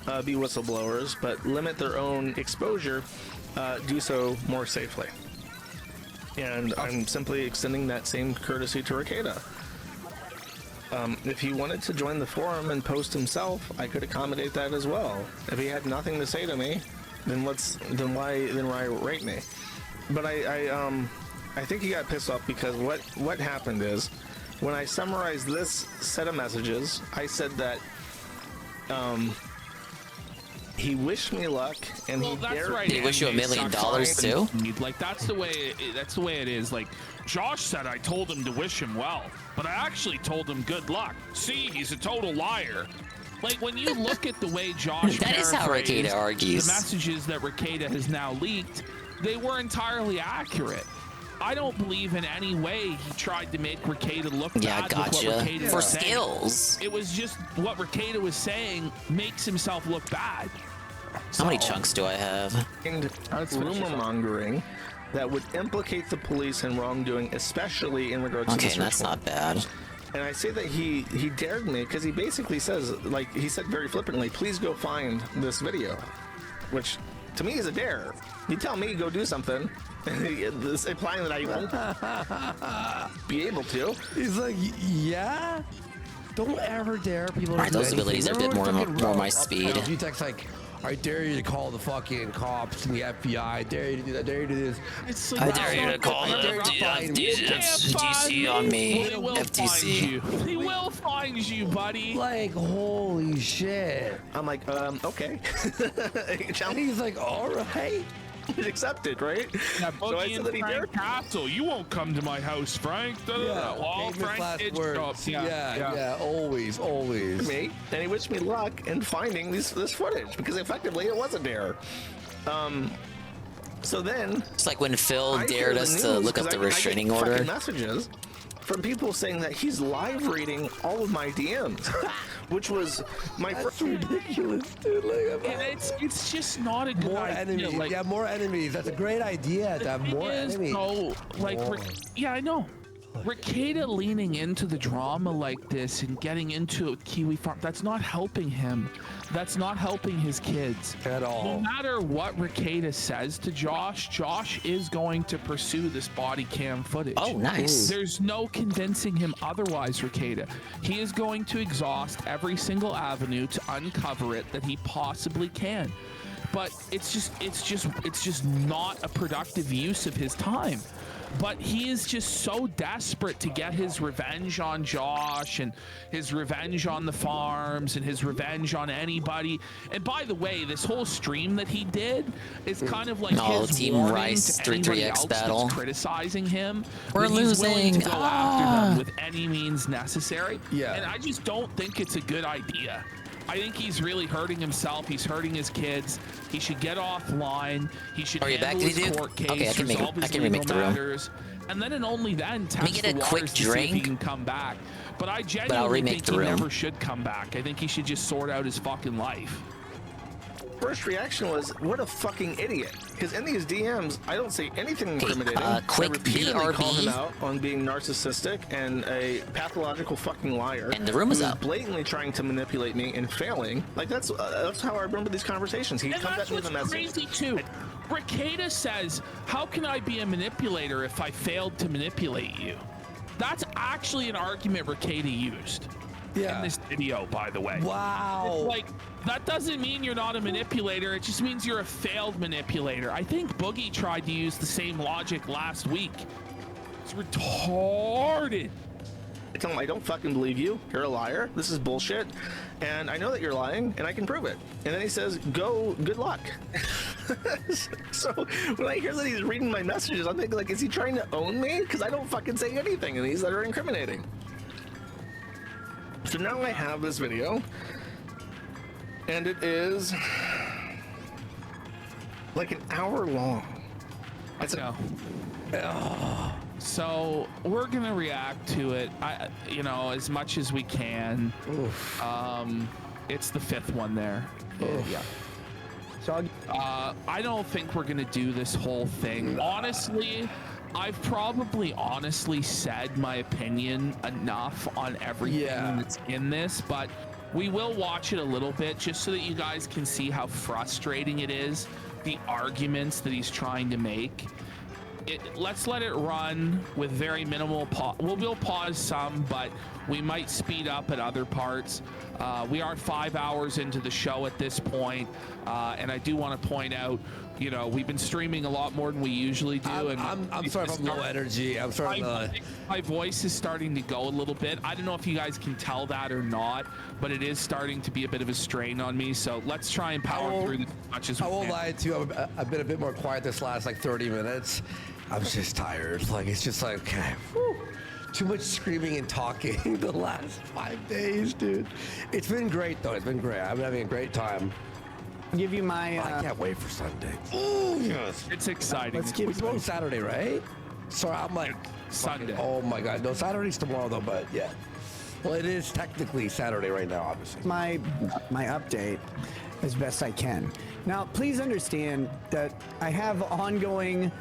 to be whistleblowers but limit their own exposure do so more safely. And I'm simply extending that same courtesy to Ricada. If he wanted to join the forum and post himself, I could accommodate that as well. If he had nothing to say to me, then why rate me? But I think he got pissed off because what happened is when I summarized this set of messages, I said that he wished me luck, and Well, he that's dared. right. Did he wish you $1 million too? Like that's the way. That's the way it is. Like Josh said, I told him to wish him well, but I actually told him good luck. See, he's a total liar. Like, when you look at the way Josh That is how paraphrased Rekieta argues. the messages that Rekieta has now leaked, they were entirely accurate. I don't believe in any way he tried to make Rekieta look Yeah, bad gotcha. with what Rekieta For was saying. skills. It was just what Rekieta was saying makes himself look bad. How many chunks do I have? And rumor mongering that would implicate the police in wrongdoing, especially in regards to Okay, the search that's not bad. And I say that he dared me because he basically says, like, he said very flippantly, please go find this video, which to me is a dare. You tell me go do something, implying that I won't be able to. He's like, yeah? Don't ever dare people to Alright, do those anything. abilities are a bit Remember more when my fucking speed. You text like, I dare you to call the fucking cops and the FBI. I dare you to do that. I dare you to do this. It's I dare you to call the FTC on me. They will find FTC. you. They will find you, buddy. Like, holy shit. I'm like, okay. And he's like, all right. Accepted, right? Yeah, So I Boogie said and that he dared. Frank Castle. You won't come to my house, Frank. Da, da, da. Well, famous Frank last did words. show up. Yeah, always. Me, and he wished me luck in finding this footage because effectively it was a dare. So then It's like when Phil I dared hear us the to news, look up 'cause the I get restraining fucking order. messages from people saying that he's live reading all of my DMs, which was my. That's ridiculous, dude. Like, And it's just not a good more idea. enemies. Like, Yeah, more enemies. That's a great idea to have thing more is, enemies. though, like, yeah, I know. Rekieta leaning into the drama like this and getting into a Kiwi farm, that's not helping him. That's not helping his kids. At all. No matter what Rekieta says to Josh, Josh is going to pursue this body cam footage. Oh, nice. There's no convincing him otherwise, Rekieta. He is going to exhaust every single avenue to uncover it that he possibly can. But it's just not a productive use of his time. But he is just so desperate to get his revenge on Josh and his revenge on the farms and his revenge on anybody. And by the way, this whole stream that he did is kind of like his Team warning Rice to anybody 3-3X else battle. that's criticizing him. We're that he's willing to losing. go after them with any means necessary. Yeah. And I just don't think it's a good idea. I think he's really hurting himself. He's hurting his kids. He should get offline. He should Are you back, handle his KingDDDuke? court case, Okay, I can make- resolve I his can remake legal the room. matters, and then and only then test get the a quick waters to see if he drink, can come back. But I I'll genuinely remake think the he room. never should come back. I think he should just sort out his fucking life. First reaction was, what a fucking idiot. Because in these DMs, I don't say anything incriminating. quick I repeatedly call BRB. him out on being narcissistic and a pathological fucking liar. And the room is who up. Blatantly trying to manipulate me and failing. Like, that's how I remember these conversations. He And comes that's at me with a what's message. crazy too. Rekieta says, how can I be a manipulator if I failed to manipulate you? That's actually an argument Rekieta used. In this video, by the way. Wow. It's like, that doesn't mean you're not a manipulator. It just means you're a failed manipulator. I think Boogie tried to use the same logic last week. It's retarded. I tell him, I don't fucking believe you. You're a liar. This is bullshit. And I know that you're lying, and I can prove it. And then he says, go, good luck. So when I hear that he's reading my messages, I'm thinking, like, is he trying to own me? Because I don't fucking say anything in these that are incriminating. So now I have this video, and it is like an hour long. That's So we're gonna react to it, as much as we can. It's the fifth one there. Yeah. So I don't think we're gonna do this whole thing. Honestly, I've probably honestly said my opinion enough on everything that's in this, but we will watch it a little bit just so that you guys can see how frustrating it is, the arguments that he's trying to make. Let's let it run with very minimal pause. We'll pause some, but we might speed up at other parts. We are 5 hours into the show at this point, and I do want to point out, we've been streaming a lot more than we usually do. I'm sorry if I'm low energy. I'm sorry. My voice is starting to go a little bit. I don't know if you guys can tell that or not, but it is starting to be a bit of a strain on me. So let's try and power through this as much as we I can. won't lie to you. I've been a bit more quiet this last 30 minutes. I'm just tired. Like, it's just like, okay. Whew. too much screaming and talking the last 5 days, dude. It's been great though. It's been great. I'm having a great time. Give you my. I can't wait for Sunday. Ooh, yes. It's exciting. We're going Saturday, right? Sorry, I'm like Sunday. Oh my God, no, Saturday's tomorrow though, but yeah. Well, it is technically Saturday right now, obviously. My update as best I can. Now, please understand that I have ongoing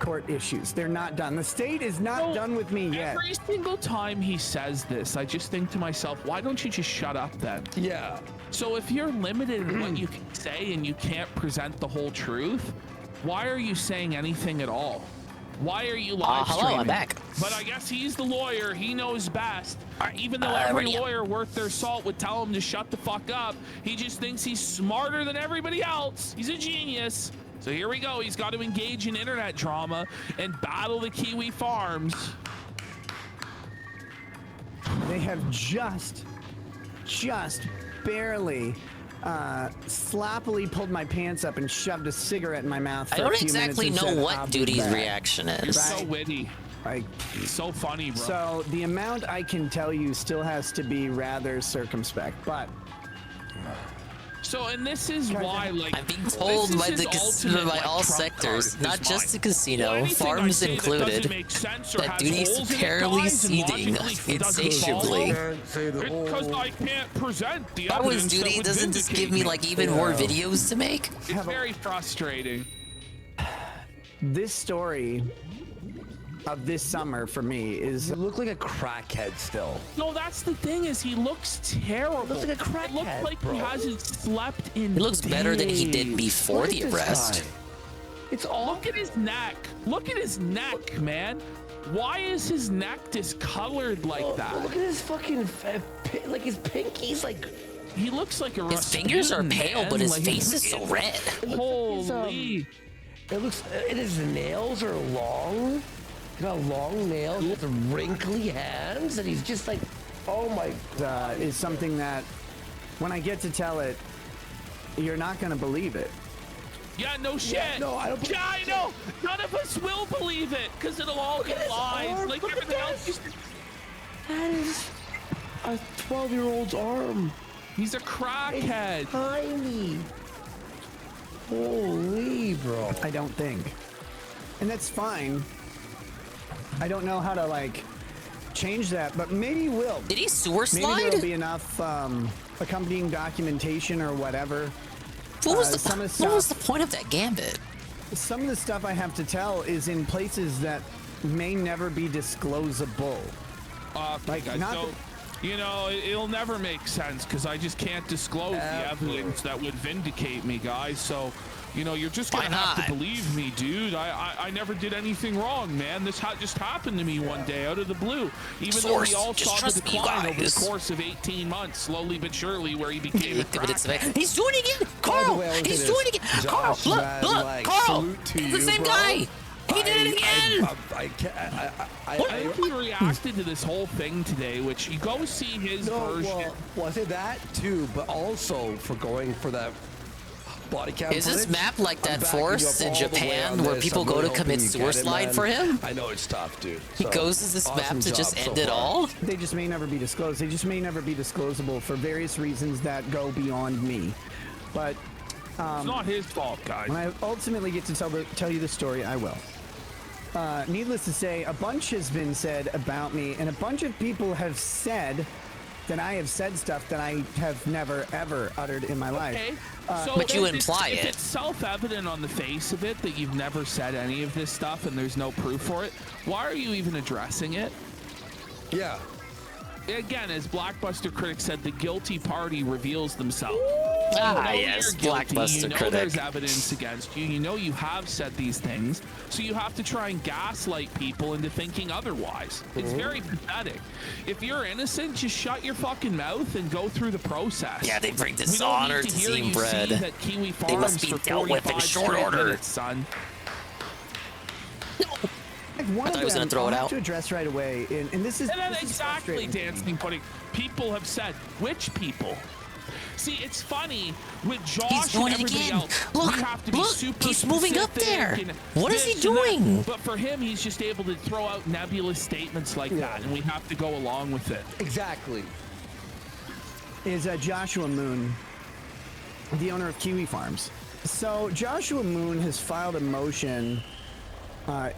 court issues. They're not done. The state is not done with me yet. Every single time he says this, I just think to myself, why don't you just shut up then? Yeah. So if you're limited in what you can say and you can't present the whole truth, why are you saying anything at all? Why are you live streaming? Hello, I'm back. But I guess he's the lawyer. He knows best. Even though every lawyer worth their salt would tell him to shut the fuck up, he just thinks he's smarter than everybody else. He's a genius. So here we go. He's got to engage in internet drama and battle the Kiwi farms. They have just barely sloppily pulled my pants up and shoved a cigarette in my mouth. I For don't a few exactly minutes know and said, what "I'll be Duty's back." reaction is. You're so witty. Like, so funny, bro. So the amount I can tell you still has to be rather circumspect, but. So, and this is why, like, I'm being told by all sectors, not just the casino, farms included, that Duty's apparently seething insatiably. Because I can't present the That was evidence Duty. that would Doesn't this give vindicate me like even more videos to make? It's very frustrating. This story of this summer for me is. You look like a crackhead still. No, that's the thing is he looks terrible. Looks like a crackhead, It looks like bro. he hasn't slept in He looks better than he did days. before Look the at this arrest. guy. It's all. Look at his neck. Look at his neck, man. Why is his neck discolored like that? Look at his fucking, like his pinky's like. He looks like a His fingers are Rasputin, pale, man. but his Like, face is so red. Holy. It looks. His nails are long. He's got long nails with wrinkly hands, and he's just like, oh my. Is something that, when I get to tell it, you're not gonna believe it. Yeah, no shit. Yeah, no, I don't. Yeah, I know. None of us will believe it because it'll all be lies. Like everything else. That is a 12-year-old's arm. He's a crackhead. It's tiny. Holy, bro. I don't think. And that's fine. I don't know how to, like, change that, but maybe you will. Did he sewer slide? Maybe there'll be enough accompanying documentation or whatever. What was the point of that gambit? Some of the stuff I have to tell is in places that may never be disclosable. Like, not so, you know, it'll never make sense because I just can't disclose the evidence that would vindicate me, guys. So, you know, you're just gonna have to believe me, dude. I never did anything wrong, man. This just happened to me one day out of the blue. Even though we all saw the decline over the course of 18 months, slowly but surely, where he became a crackhead. He's doing it again! Carl! He's doing it again! Carl, look! Carl! It's the same guy! He did it again! I think he reacted to this whole thing today, which you go see his version. Well, I say that too, but also for going for that body cam. Is this footage, map like I'm that backing you forest up in all the way Japan on where this. people I'm go really to commit hoping you sewer get it, slide man. for him? I know it's tough, dude. He So, goes to this awesome map to just job so end it far. all? They just may never be disclosed. They just may never be disclosable for various reasons that go beyond me. But It's not his fault, guys. when I ultimately get to tell you the story, I will. Needless to say, a bunch has been said about me, and a bunch of people have said that I have said stuff that I have never, ever uttered in my life. Okay. But you if imply if it. it's self-evident on the face of it that you've never said any of this stuff and there's no proof for it, why are you even addressing it? Yeah. Again, as Blackbuster Critic said, the guilty party reveals themselves. Ah, you know yes, you're guilty, Blackbuster you know Critic. there's evidence against you, you know you have said these things, so you have to try and gaslight people into thinking otherwise. It's very pathetic. If you're innocent, just shut your fucking mouth and go through the process. Yeah, they bring We don't dishonor need to hear Team you Bread. sing that Kiwi They must Farms be for dealt with in 45 short straight order. minutes, son. one I thought he was of gonna them throw I'll it have out. to address right away, and this is And then this is exactly, frustrating. Dancing Pudding. People have said, which people? See, it's funny with Josh He's doing and it everybody again. else. Look, we have to be look, super he's moving up there. specific and What is he this and that. doing? But for him, he's just able to throw out nebulous statements like that, and we have to go along with it. Exactly. Is Joshua Moon, the owner of Kiwi Farms. So Joshua Moon has filed a motion.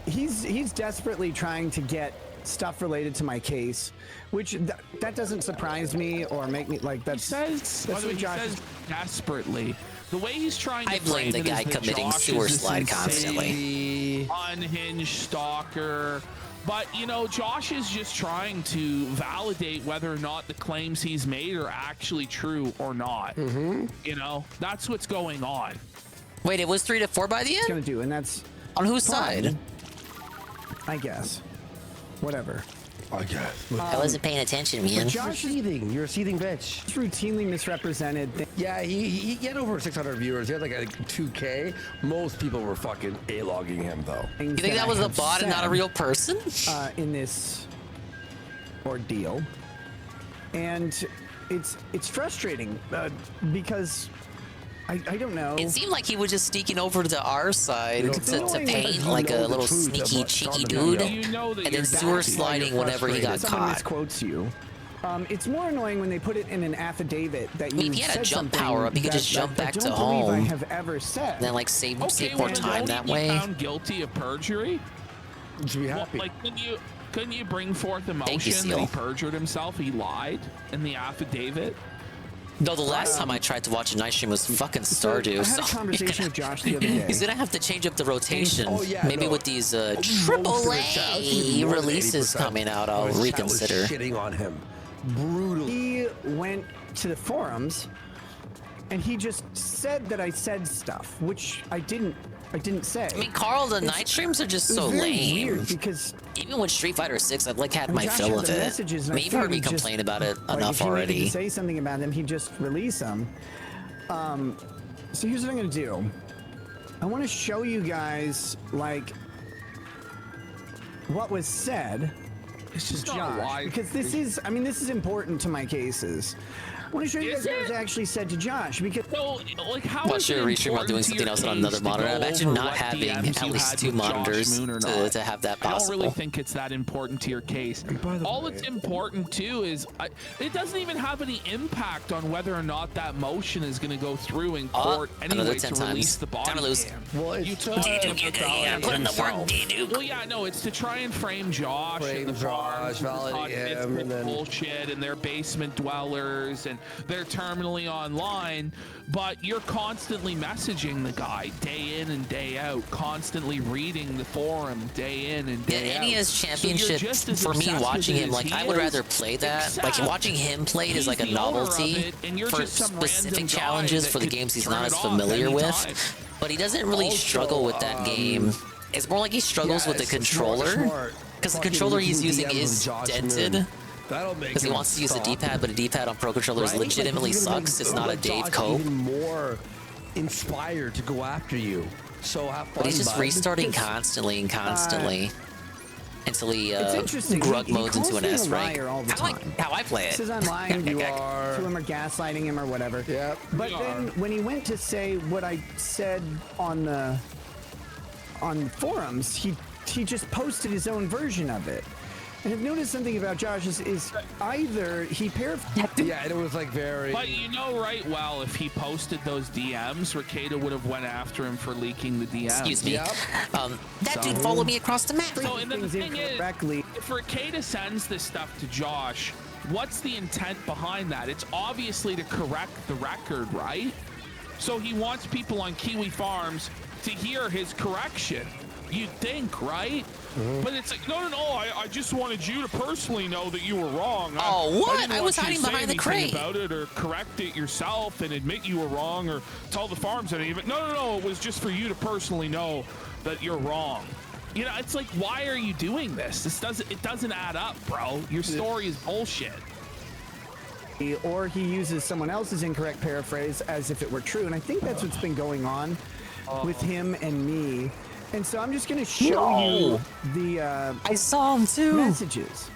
He's desperately trying to get stuff related to my case, which that doesn't surprise me or make me like that's. That's what he Josh says desperately. The way he's trying to I blame the frame it guy is that committing Josh sewer is this slide insane, constantly. unhinged stalker. But, you know, Josh is just trying to validate whether or not the claims he's made are actually true or not. You know, that's what's going on. Wait, it was 3 to 4 by the end? It's gonna do, and that's on whose fine, side? I guess. Whatever. I guess. I wasn't paying attention, man. Josh, You're a seething bitch. Routinely misrepresented. Yeah, he had over 600 viewers. He had like a 2K. Most people were fucking A-logging him, though. You think that was a bot and not a real person? In this ordeal, and it's frustrating because I don't know. It seemed like he was just sneaking over to our side to paint like a little sneaky, cheeky dude, and then sewer sliding whenever he got Someone caught. misquotes you. It's more annoying when they put it in an affidavit that you If he had a said jump something power up, he could that- just jump that I back to don't believe I home. have ever said. And then like save more well, time that he way. found guilty of perjury. You should be happy. Like, couldn't you bring forth a Thank you, motion that he Seal. perjured himself? He lied in the affidavit. No, the last time I tried to watch a night stream was fucking Stardew. I had a conversation with Josh the other day. He's gonna have to change up the rotation. Oh, yeah, Maybe no. with these Most of the chat, AAA more than releases 80%. coming out, I'll Chat was reconsider. shitting on him. Brutal. He went to the forums and he just said that I said stuff, which I didn't say. I mean, Carl, the night streams are just so very lame. weird because Even with Street Fighter 6, I've like had when my Josh fill had of the it. messages, and I Maybe you've heard me figured just, complain about it like, enough if he needed already. to say something about them, he'd just release them. So here's what I'm gonna do. I want to show you guys like what was said. It's just to not Josh, live. because this is, I mean, this is important to my cases. I want to show you guys what was actually said to Josh because. So, like, how Watch is your it Restream while doing important to something your else on case another to monitor. go Imagine over not what having DMs at you least had 2 with Josh monitors Moon or to not? have that I don't possible. really think it's that important to your case. All it's important to is it doesn't even have any impact on whether or not that motion is going to go through in court another anyway 10 to release times. the body Time to lose. cam. Well, it's You took put in the work, Duke. Well, yeah, no, it's to try and frame Josh and the farms, validate him, and then bullshit, and they're basement dwellers, and they're terminally online. But you're constantly messaging the guy day in and day out, constantly reading the forum day in and day out. And he has So you're championship just as for me obsessed watching with it him. as Like, he I would is, rather play that. Like, except watching him play it is like a he's the owner of novelty it, and you're for just some specific random guy challenges that for the could games he's turn not it as off familiar anytime. with. But he doesn't really Also, struggle with that game. It's more like he struggles with the controller. Because the controller he's using is dented. That'll make Because he him wants to use a stop. D-pad, but a D-pad on Pro Controllers Right? legitimately Like, he's gonna sucks. make- It's not a like, Dave Josh Cope. Even more inspired to go after you. So have fun. But he's just bud. restarting constantly and constantly. Until he It's interesting. grug He modes into calls an me a S rank. liar all the How time. I play it. Says I'm lying to him or gaslighting him or whatever. Yeah. But then when he went to say what I said on forums, he just posted his own version of it. And I've noticed something about Josh is either he Yeah, and it was like very. But you know right well, if he posted those DMs, Ricada would have went after him for leaking the DMs. Excuse me. That dude So- followed me across the map. So, and then the things thing is, incorrectly. if Ricada sends this stuff to Josh, what's the intent behind that? It's obviously to correct the record, right? So he wants people on Kiwi Farms to hear his correction. You'd think, right? But it's like, no, I just wanted you to personally know that you were wrong. Oh, what? didn't I want was you to hiding say behind the anything crate. about it or correct it yourself and admit you were wrong or tell the farms any of it. No, it was just for you to personally know that you're wrong. You know, it's like, why are you doing this? It doesn't add up, bro. Your story is bullshit. Or he uses someone else's incorrect paraphrase as if it were true. And I think that's what's been going on with him and me. And so I'm just going to show you the I saw him too. Messages.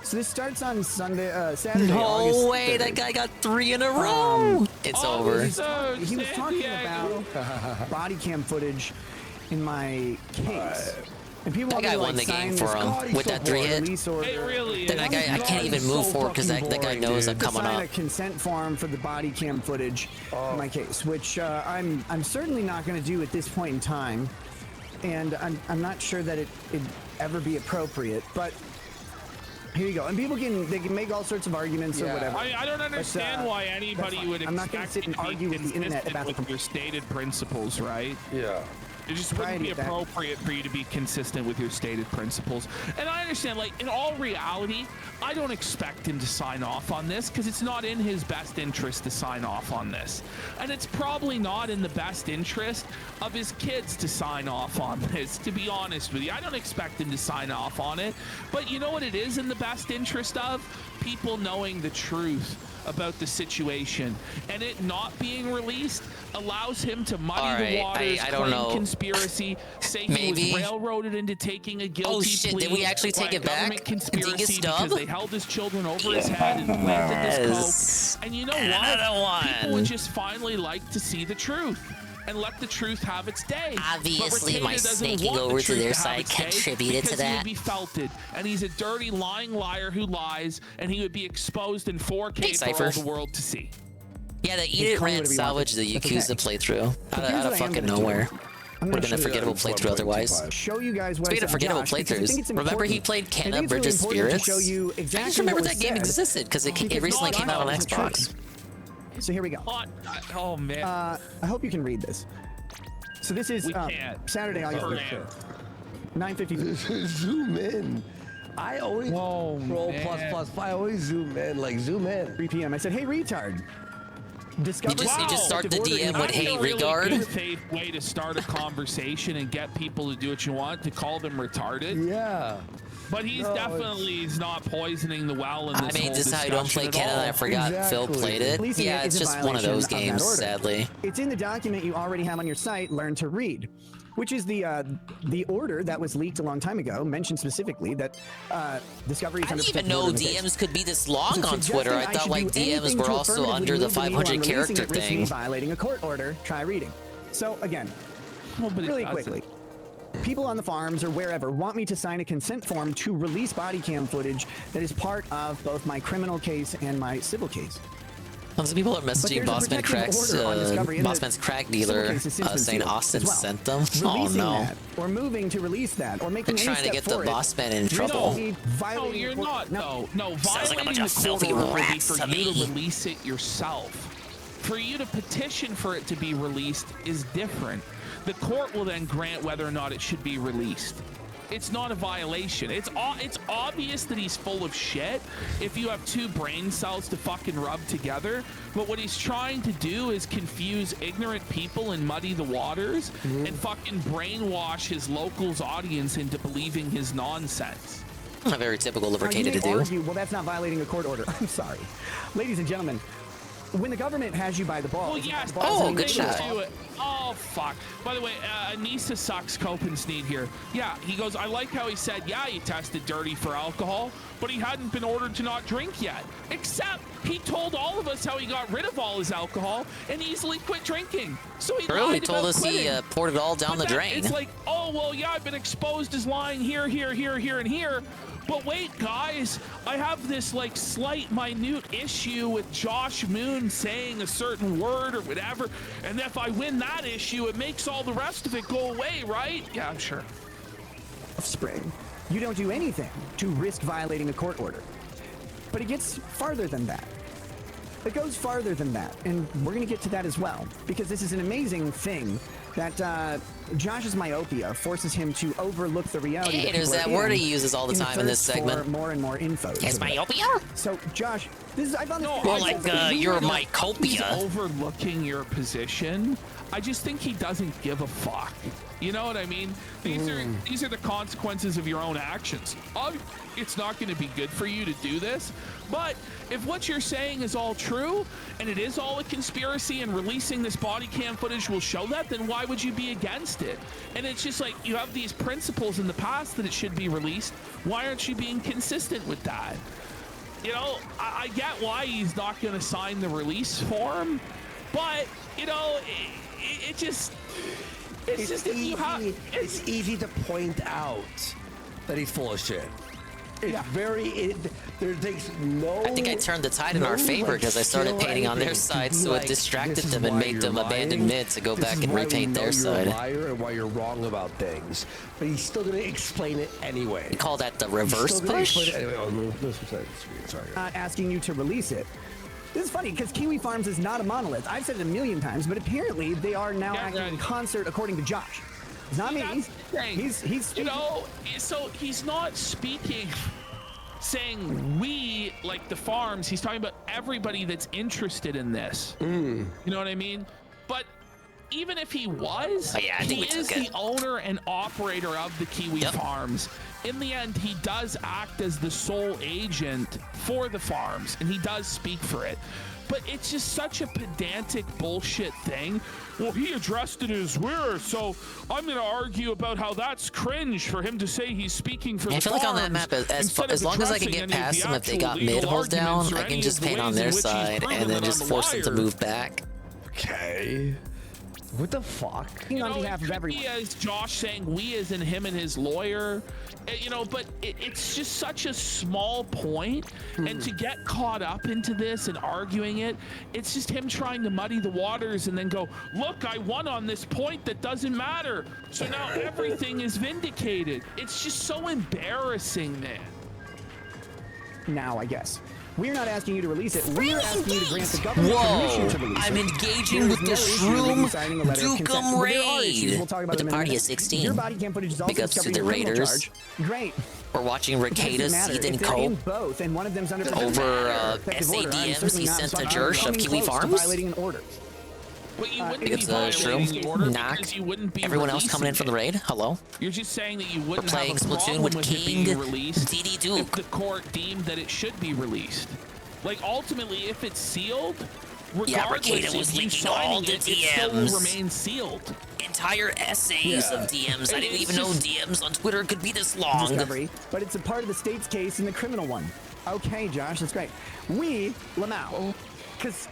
So this starts on Saturday. No August way, 3rd. that guy got 3 in a row. It's over. He was talking about body cam footage in my case. And people That guy want won me the to, like, game sign for this him with that 3 hit. release order. It really Then that guy, I can't even move forward because that guy knows I'm coming sign up. a consent form for the body cam footage in my case, which I'm certainly not going to do at this point in time, and I'm not sure that it'd ever be appropriate. But here you go, and people they can make all sorts of arguments or whatever. I don't understand why anybody would I'm not going to sit and argue with the internet about with your stated principles, right? Yeah. It just wouldn't be appropriate for you to be consistent with your stated principles. And I understand, like, in all reality, I don't expect him to sign off on this because it's not in his best interest to sign off on this. And it's probably not in the best interest of his kids to sign off on this, to be honest with you. I don't expect him to sign off on it. But you know what it is in the best interest of? People knowing the truth about the situation, and it not being released allows him to muddy the waters, I don't know. Conspiracy, say he was railroaded into taking a guilty plea. Did we actually take it back? Government conspiracy Dingus because they held his children over his head and planted this coke. And you know what? People would just finally like to see the truth and let the truth have its day. Obviously, my snaking over to their side contributed to that. He would be felted, and he's a dirty, lying liar who lies, and he would be exposed in 4K for all the world to see. Yeah, the Eat It Rant salvaged the Yakuza playthrough out of fucking nowhere. Would have been a forgettable playthrough otherwise. Show you guys what Speaking of forgettable playthroughs, remember he played Kenna Bridge of Spirits? I just remember that game existed because it recently came out on Xbox. So here we go. Oh man. I hope you can read this. So this is Saturday, August 5th. 9:50. Zoom in. I always roll plus. I always zoom in. Like zoom in. 3 p.m. I said, "Hey, retard." You just start the DM with "Hey, regard." Good faith way to start a conversation and get people to do what you want, to call them retarded. Yeah. But he's definitely not poisoning the well in this I mean, this is how you don't play Canada. I forgot Phil played it. Yeah, it's just one of those games, sadly. It's in the document you already have on your site, Learn to Read, which is the order that was leaked a long time ago, mentioned specifically that Discovery is I didn't even know DMs could be this long on Twitter. I thought like DMs were also under the 500 character thing. Violating a court order, try reading. So again, really quickly. People on the farms or wherever want me to sign a consent form to release body cam footage that is part of both my criminal case and my civil case. Some people are messaging Bossman's crack dealer saying Austin sent them. Oh no. Or moving to release that, or making They're trying to get the Bossman in trouble. No, you're not. No. Sounds like a bunch of Violating filthy the court order would be rats for to you me. to release it yourself. For you to petition for it to be released is different. The court will then grant whether or not it should be released. It's not a violation. It's obvious that he's full of shit if you have two brain cells to fucking rub together. But what he's trying to do is confuse ignorant people and muddy the waters and fucking brainwash his locals' audience into believing his nonsense. A very typical lubricated to do. Well, that's not violating a court order. I'm sorry. Ladies and gentlemen, when the government has you by the balls... Well, yes. Good shot. Oh, fuck. By the way, Anissa sucks Copenstein here. Yeah, he goes, I like how he said, yeah, he tested dirty for alcohol, but he hadn't been ordered to not drink yet. Except he told all of us how he got rid of all his alcohol and easily quit drinking. So he He told us he poured it all down the drain. It's like, oh, well, yeah, I've been exposed as lying here, and here. But wait, guys, I have this like slight minute issue with Josh Moon saying a certain word or whatever, and if I win that issue, it makes all the rest of it go away, right? Yeah, I'm sure. Spring, you don't do anything to risk violating a court order. But it gets farther than that. It goes farther than that, and we're going to get to that as well, because this is an amazing thing that Josh's myopia forces him to overlook the reality. Hey, there's that word he uses all the time in this segment. More and more info. It's myopia? So, Josh, this is, I found this... More like your mycopia. He's overlooking your position. I just think he doesn't give a fuck. You know what I mean? These are the consequences of your own actions. It's not going to be good for you to do this, but if what you're saying is all true and it is all a conspiracy and releasing this body cam footage will show that, then why why would you be against it? And it's just like, you have these principles in the past that it should be released. Why aren't you being consistent with that? You know, I get why he's not going to sign the release form, but, you know, it's just it's easy to point out that he's full of shit. It's there takes no. I think I turned the tide in our favor because I started painting on their side, so it distracted them and made them abandon mid to go back and repaint their side. You're a liar and why you're wrong about things, but he's still gonna explain it anyway. You call that the reverse push? Not asking you to release it. This is funny because Kiwi Farms is not a monolith. I've said it a million times, but apparently they are now acting in concert according to Josh. It's not me. He's you know, so he's not speaking, saying we, like the farms. He's talking about everybody that's interested in this. You know what I mean? But even if he was, he is the owner and operator of the Kiwi Farms. In the end, he does act as the sole agent for the farms, and he does speak for it. But it's just such a pedantic bullshit thing. Well, he addressed it as we're, so I'm going to argue about how that's cringe for him to say he's speaking for the farms. I feel like on that map, as long as I can get past them, if they got mid hold down, I can just paint on their side and then just force them to move back. Okay. What the fuck? You know, on behalf of everyone. As Josh saying we as in him and his lawyer, you know, but it's just such a small point, and to get caught up into this and arguing it, it's just him trying to muddy the waters and then go, look, I won on this point that doesn't matter, so now everything is vindicated. It's just so embarrassing, man. Now, I guess. We're not asking you to release it. We're asking you to grant the government permission to release it. I'm engaging with the Shroom Dukem raid. We'll talk about with the party of 16. Your body cam footage is also Big ups to the Raiders. Great. We're watching Ricada, Seed, and Co. Both, and one of them's under over SADMs he sent to Jersh of Kiwi Farms. Violating an order. But you wouldn't it's be violating the order because you wouldn't be everyone else coming in from the raid. Hello. You're just saying that you wouldn't We're playing have a Splatoon problem with with it being released KingDDDuke. if the court deemed that it should be released. Like ultimately, if it's sealed, regardless Ricada was of you leaking all signing the it, it still DMs. remains sealed. Entire essays of DMs. I didn't even know DMs on Twitter could be this long. Discovery, but it's a part of the state's case in the criminal one. Okay, Josh, that's great. We, Lamau, because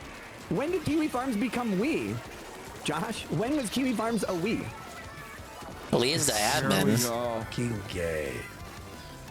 when did Kiwi Farms become we? Josh, when was Kiwi Farms a we? Well, he is the admin. Fucking gay.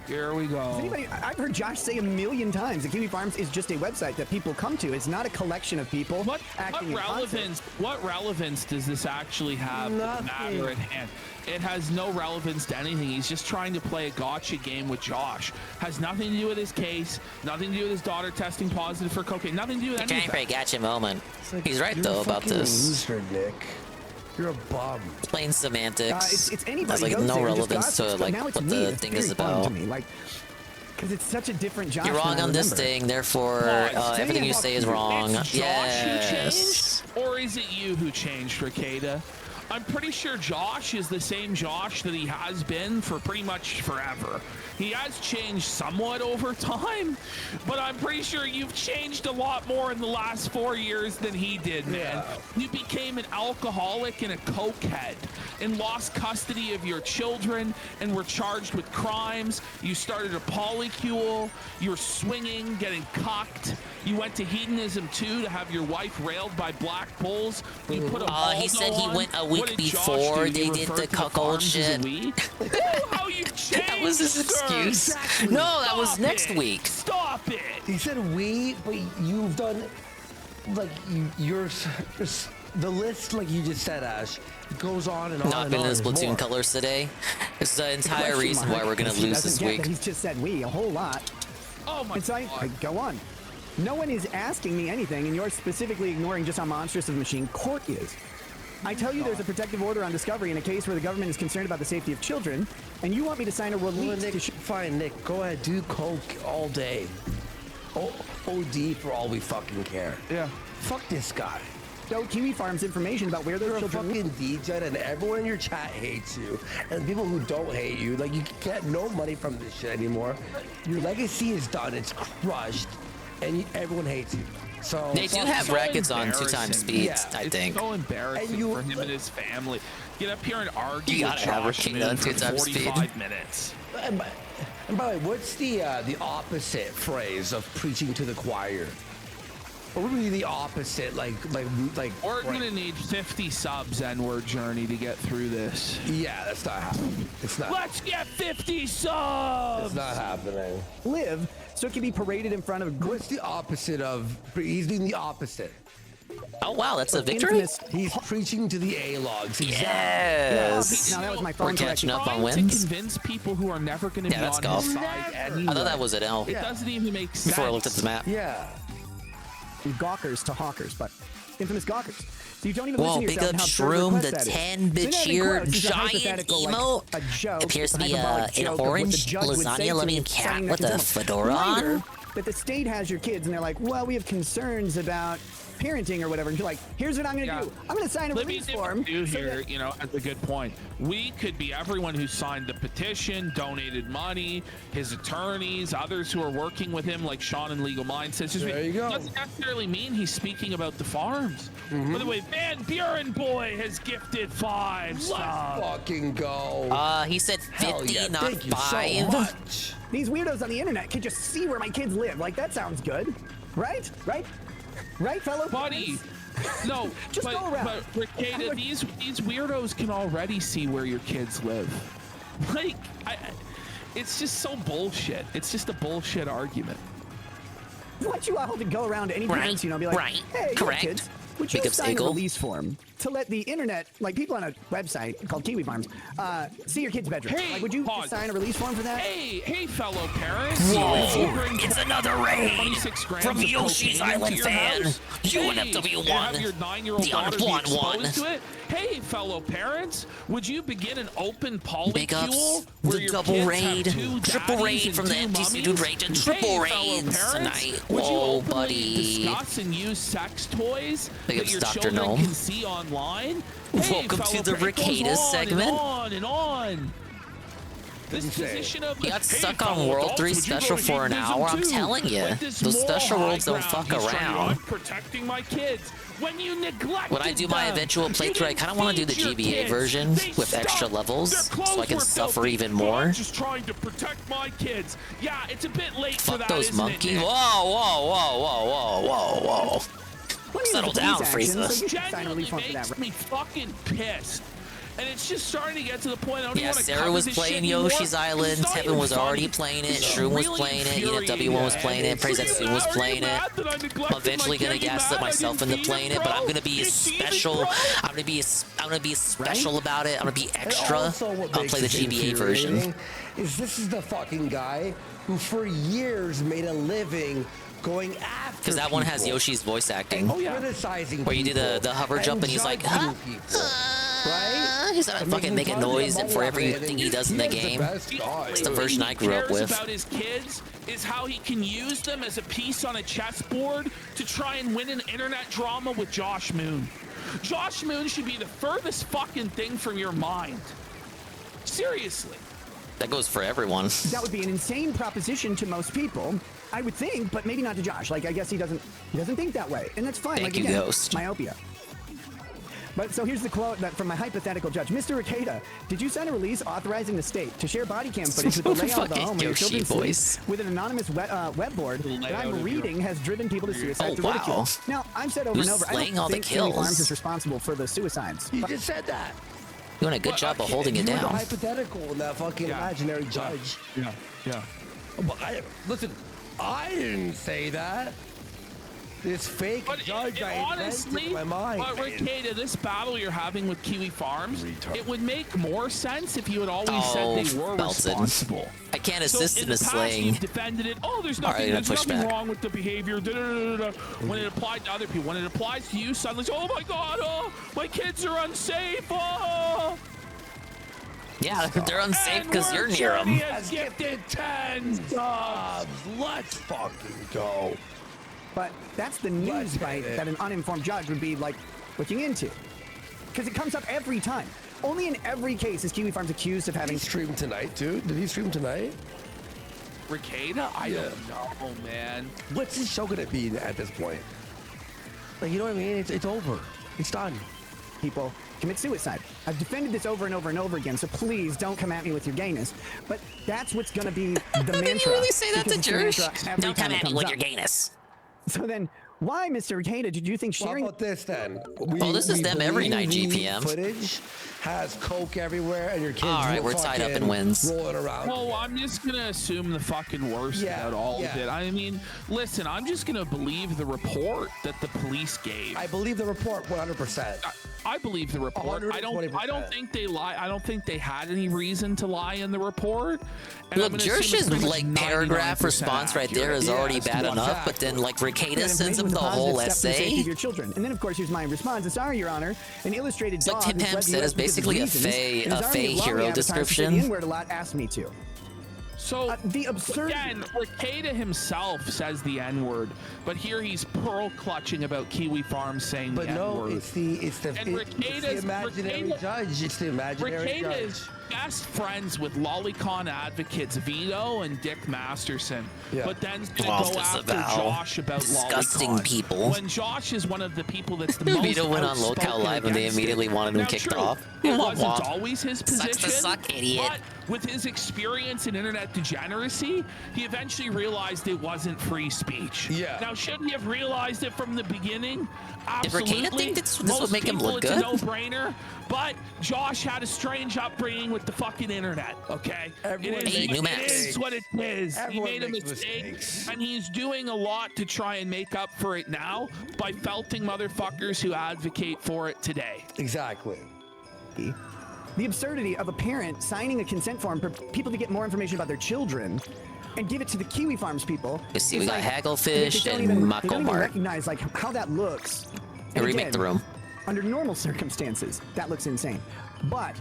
Here we go. I've heard Josh say a million times that Kiwi Farms is just a website that people come to. It's not a collection of people acting in concert. What relevance does this actually have to the matter at hand? It has no relevance to anything. He's just trying to play a gotcha game with Josh. Has nothing to do with his case, nothing to do with his daughter testing positive for cocaine, nothing to do with anything. Kind of a gotcha moment. He's right, though, about this. Loser, Nick. You're a bum. Plain semantics. It's anybody. Has like no relevance to like now what it's the thing is about. Because it's such a different Josh. You're wrong on this thing, therefore everything you say is wrong. It's Josh who changed, or is it you who changed, Ricada? I'm pretty sure Josh is the same Josh that he has been for pretty much forever. He has changed somewhat over time, but I'm pretty sure you've changed a lot more in the last 4 years than he did, man. Yeah. You became an alcoholic and a cokehead and lost custody of your children and were charged with crimes. You started a polycule. You were swinging, getting cocked. You went to hedonism too to have your wife railed by black bulls. You put a he said he went a week before they did the cuckold shit. How you changed, that was his excuse. Exactly. No, that was next week. Stop it. He said we, but you've done like you're the list, like you just said, Ash. It goes on and on. Not been in the Splatoon colors today. It's the entire reason why we're gonna lose this week. He's just said we a whole lot. Oh my God. Go on. No one is asking me anything, and you're specifically ignoring just how monstrous of a machine court is. I tell you there's a protective order on discovery in a case where the government is concerned about the safety of children, and you want me to sign a release. Nick, fine, Nick. Go ahead, do coke all day. OD for all we fucking care. Yeah. Fuck this guy. Show Kiwi Farms information about where their children fucking DJ, and everyone in your chat hates you, and people who don't hate you, like you get no money from this shit anymore. Your legacy is done. It's crushed. and everyone hates you. So They do have rackets on 2 times speed, I think. It's so embarrassing for him and his family. Get up here and argue You with gotta have Josh Raquel on Moon 2 for times speed. 45 minutes. And by the way, what's the opposite phrase of preaching to the choir? What would be the opposite? Like We're gonna need 50 subs, N-word Journey, to get through this. Yeah, that's not happening. It's not. Let's get 50 subs. It's not happening. Live so it can be paraded in front of a group. What's the opposite of? He's doing the opposite. Oh wow, that's a victory. He's preaching to the A-logs. Exactly. Yes. Now that was my We're phone catching up on To wins. convince people who are never going to Yeah, be that's on golf. his side anyway. I thought that was an L. It doesn't even make sense. Before I looked at the map. Yeah. Gawkers to hawkers, but infamous gawkers. So you don't even Whoa, listen to big yourself up and how Shroom, request the that is. 10-bit So in cheer quotes, it's a giant hypothetical, like, emote. a joke, Appears to be hyperbolic an joke of what the orange judge would say lasagna to lemon you, cat citing with that a contempt. fedora on. Reminder that the state has your kids, and they're like, well, we have concerns about parenting or whatever. And you're like, here's what I'm going to do. I'm going to sign a release form. Here, you know, has a good point. We could be everyone who signed the petition, donated money, his attorneys, others who are working with him, like Sean in Legal Minds. There you go. Doesn't necessarily mean he's speaking about the farms. By the way, Van Buren Boy has gifted 5 Let's subs. fucking go. He said 50, yeah, not thank you so 5. much. These weirdos on the internet can just see where my kids live. Like, that sounds good. Right? Right? Right, fellow? Buddy. No, Just but, go around. but Ricada, these weirdos can already see where your kids live. Like, it's just so bullshit. It's just a bullshit argument. I want you all to go around to any parents, you know, be like, hey, correct. kids, would you Big up sign a Seagull. release form to let the internet, like people on a website called Kiwi Farms, see your kid's bedroom? Hey, like, would you pause. sign a release form for that? Hey, fellow parents. Whoa, it's another raid 26 grams from of Yoshi's cocaine into Island your fan. house. UNFW1. Hey, have your 9-year-old The daughter be Unblunt exposed to it? Hey, fellow parents, would you begin an open Big ups, polycule where the your double kids raid, have 2 triple daddies raid and from the 2 FTC mummies? dude raid to triple Hey, fellow raids parents, tonight. Would you Whoa, openly buddy. discuss and use sex toys Big that ups, your Dr. children Gnome. can see online? Hey, Welcome to fellow the parents, it goes Ricada on segment. And on and on. This position of He got hey, stuck on fellow World adults, 3 would you go special to for an hedonism hour. I'm too? telling you, Like this those moral special high worlds don't ground fuck he's trying to around. I'm protecting my kids. When you neglected When I do my them, eventual you playthrough, I didn't kind of want to do the feed your GBA kids. version They with extra stunk. levels Their so I clothes can were suffer filthy. even But more. I'm just trying to protect my kids. Yeah, it's a bit late for Fuck that, those isn't it, monkeys. Nick? Whoa. Settle down, Frieza. So you should sign a release form for that. Makes me fucking pissed. And it's just starting to get to the point I don't even Yeah, want to Sarah cover was this playing shit anymore, Yoshi's 'cause Island, it's not Tevin even was already funny. playing it, It's Shroom was really playing it, infuriating. UNFW1 was playing it, Praise that Soon was playing it. I'm eventually gonna gaslit myself into playing it, but I'm gonna be special. I'm gonna be special about it. I'm gonna be extra. I'll play the GBA version. This is the fucking guy who for years made a living going after Because that one has Yoshi's voice acting. criticizing Where you do the hover jump and he's like, judging people, right? he's gonna fucking make a noise and for everything he does in the game. It's the version I grew up What he with. cares about his kids is how he can use them as a piece on a chessboard to try and win an internet drama with Josh Moon. Josh Moon should be the furthest fucking thing from your mind. Seriously. That goes for everyone. That would be an insane proposition to most people, I would think, but maybe not to Josh. Like, I guess he doesn't think that way, and that's fine. Thank like, you, again, Ghost. myopia. But so here's the quote that from my hypothetical judge. Mr. Ricada, did you sign a release authorizing the state to share body cam footage with the layout of the Fucking home where your Yoshi children voice. sleep with an anonymous web board that I'm reading has driven people to suicide Oh, through ridicule? wow. Now, I've said over Who's and over, I laying don't all the think Kiwi kills? Farms is responsible for the suicides. You just said that. Doing a good job of holding it You were the down. hypothetical in that fucking imaginary judge. Yeah. But listen, I didn't say that. This fake judge, I honestly, invented in my mind. but Ricada, this battle you're having with Kiwi Farms, it would make more sense if you had always said they were Belton. responsible. I can't So assist in in the the past, slaying. you've defended it. Oh, there's All right, nothing, I'm gonna there's push nothing back. wrong with the behavior. When it applied to other people, when it applies to you, suddenly, it's, oh my God, oh, my kids are unsafe. Oh. Yeah, they're unsafe because you're near them. Has gifted 10 subs. Let's fucking go. But that's the news bite that an uninformed judge would be like looking into, because it comes up every time. Only in every case is Kiwi Farms accused of having streamed tonight, dude. Did he stream tonight? Ricada? I don't know, man. What's this show gonna be at this point? Like, you know what I mean? It's over. It's done. People commit suicide. I've defended this over and over and over again, so please don't come at me with your gayness. But that's what's going to be the mantra. Did you really say that to because it's the Jersh? mantra every Don't time come it at me comes with up. your gayness. So then, why, Mr. Ricada, did you think sharing... How about this then? Well, this is them every night, believe GPM. Footage has coke everywhere, and your kids. All right, we're tied up in wins. Rolling around. Well, I'm just gonna assume the fucking worst about all of it. I mean, listen, I'm just gonna believe the report that the police gave. I believe the report 100%. I believe the report. I don't think they lie. I don't think they had any reason to lie in the report. And Look, Jersh's like paragraph response right there is already bad enough, but then like Ricada sends him the whole essay. Your children. And then, of course, here's my response. Sorry, Your Honor. An illustrated So dog Tim who's Ham led the said US is basically a because of reasons, and Faye has already hero lobby advertised to say description. The N-word a lot asked me to. So the absurd. Again, Ricada himself says the N-word, but here he's pearl clutching about Kiwi Farms saying the N-word. It's the imaginary judge. It's the imaginary Ricada judge. is best friends with lolicon advocates Vito and Dick Masterson, but then go after Josh about disgusting lolicon. people. When Josh is one of the people that's the most Vito went on outspoken Local Live and they against immediately it. wanted him Now, kicked true, off. It Womp wasn't womp. always his Sucks position. to suck, idiot. But with his experience in internet degeneracy, he eventually realized it wasn't free speech. Yeah. Now, should he have realized it from the beginning? Did Ricada Absolutely. think this would Most make him people, look it's good? a no-brainer. But Josh had a strange upbringing with the fucking internet. Okay, it is what it is. He made a mistake, and he's doing a lot to try and make up for it now by felting motherfuckers who advocate for it today. Exactly. The absurdity of a parent signing a consent form for people to get more information about their children and give it to the Kiwi Farms people. You see, we It's got like, Hagglefish they don't and even Mako Mart. recognize like how that looks. Here, remake the room. Under normal circumstances, that looks insane. But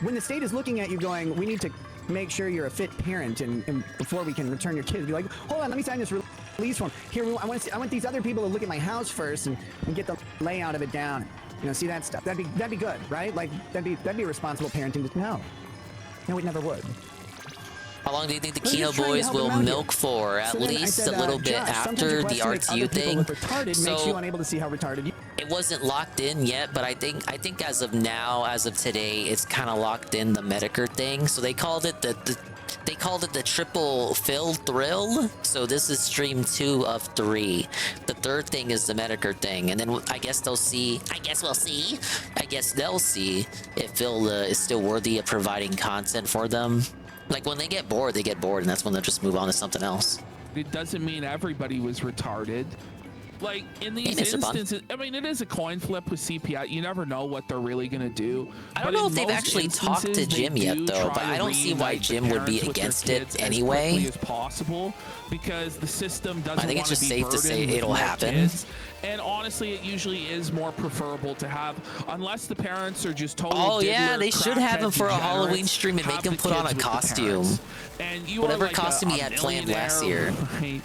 when the state is looking at you going, we need to make sure you're a fit parent and before we can return your kids, be like, hold on, let me sign this release form. Here, I want these other people to look at my house first and get the layout of it down. You know, see that stuff. That'd be good, right? Like that'd be responsible parenting. No, it never would. How long do you think the We're Kino just trying to boys help will them out milk here. for? At So then I least said, a little bit Josh, sometimes after your the quest to make RTU other people thing. look retarded makes you So unable to see how retarded you. it wasn't locked in yet, but I think as of now, as of today, it's kind of locked in, the Medicare thing. So they called it the triple fill thrill. So this is stream 2 of 3. The third thing is the Medicare thing, and then I guess they'll see. I guess they'll see if Phil is still worthy of providing content for them. Like when they get bored, and that's when they'll just move on to something else. It doesn't mean everybody was retarded. Like in these instances, I mean, it is a coin flip with CPI. You never know what they're really gonna do. I don't know if they've actually talked to Jim yet, though. But I don't see why Jim would be against it anyway. As quickly as possible, because the system doesn't. I think it's want just to be safe to say burdened with it'll more happen. kids. And honestly, it usually is more preferable to have, unless the parents are just totally. Oh yeah, diddler, they should have him crackhead for a Halloween degenerates, stream and make have him the put on kids a with the costume. parents. And you Whatever are like costume a he had planned last year. Right?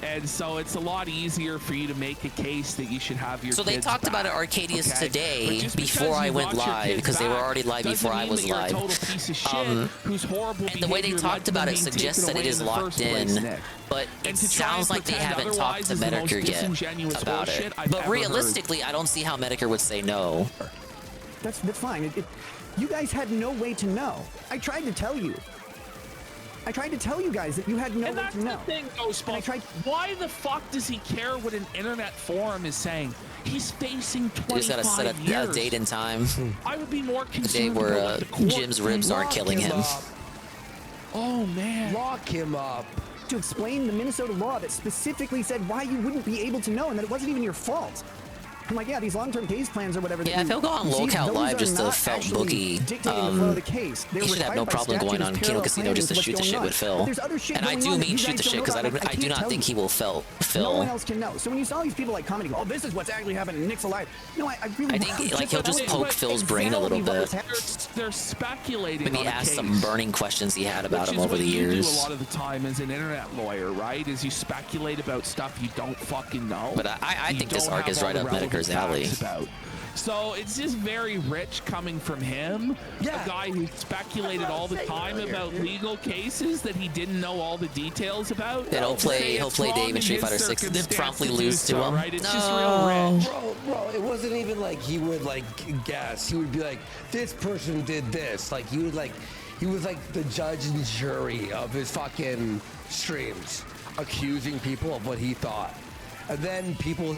And so it's a lot easier for you to make a case that you should have your So kids they talked back, about it Arcadius okay? today But just before because I you went want your live, kids because they were back already live doesn't before I mean was that you're a live. total piece of shit whose horrible And the way they behavior talked led about them it being suggests taken that it away is in the locked first place, in, Nick. but And it to try sounds and like they pretend haven't talked to otherwise is the most Medicare yet disingenuous about horseshit it. I've But ever realistically, I don't see how Medicare would say no. That's fine. You guys had no way to know. I tried to tell you. I tried to tell you guys that you had no way to know. The thing, Ghostbusters. Why the fuck does he care what an internet forum is saying? He's facing 25 You just gotta set a date and time. I would be more A concerned day where about what the court Jim's ribs aren't killing him. Oh man. Lock him up. To explain the Minnesota law that specifically said why you wouldn't be able to know and that it wasn't even your fault. I'm like, yeah, these long-term case plans or whatever. Yeah, if he'll go on Locale Live just to felt bookie, he should have no problem going on Kino Casino just to shoot the shit with Phil. And I do mean shoot the shit because I do not think he will Phil. No one else can know. So when you saw these people like commenting, oh, this is what's actually happening, Nick's alive. No, I really. I think like he'll just poke Phil's brain a little bit. They're speculating. Maybe ask some burning questions he had about him over the years. Do a lot of the time as an internet lawyer, right? Is you speculate about stuff you don't fucking know. But I think this arc is right up Medicre's alley. So it's just very rich coming from him. Yeah. A guy who speculated all the time about legal cases that he didn't know all the details about. Then he'll play Dave in Street Fighter 6 and then promptly lose to him. Right? It's just real rich. Bro, it wasn't even like he would like guess. He would be like, this person did this. Like he was like the judge and jury of his fucking streams, accusing people of what he thought. And then people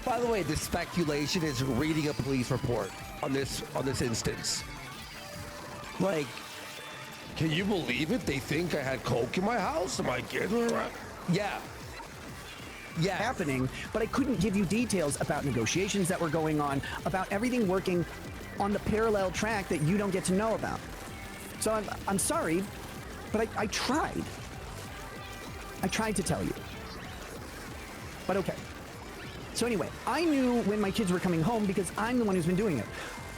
by the way, the speculation is reading a police report on this instance. Like, can you believe it? They think I had coke in my house and my kids were around. Yeah. Happening, but I couldn't give you details about negotiations that were going on, about everything working on the parallel track that you don't get to know about. So I'm sorry, but I tried. I tried to tell you. But okay. So anyway, I knew when my kids were coming home because I'm the one who's been doing it.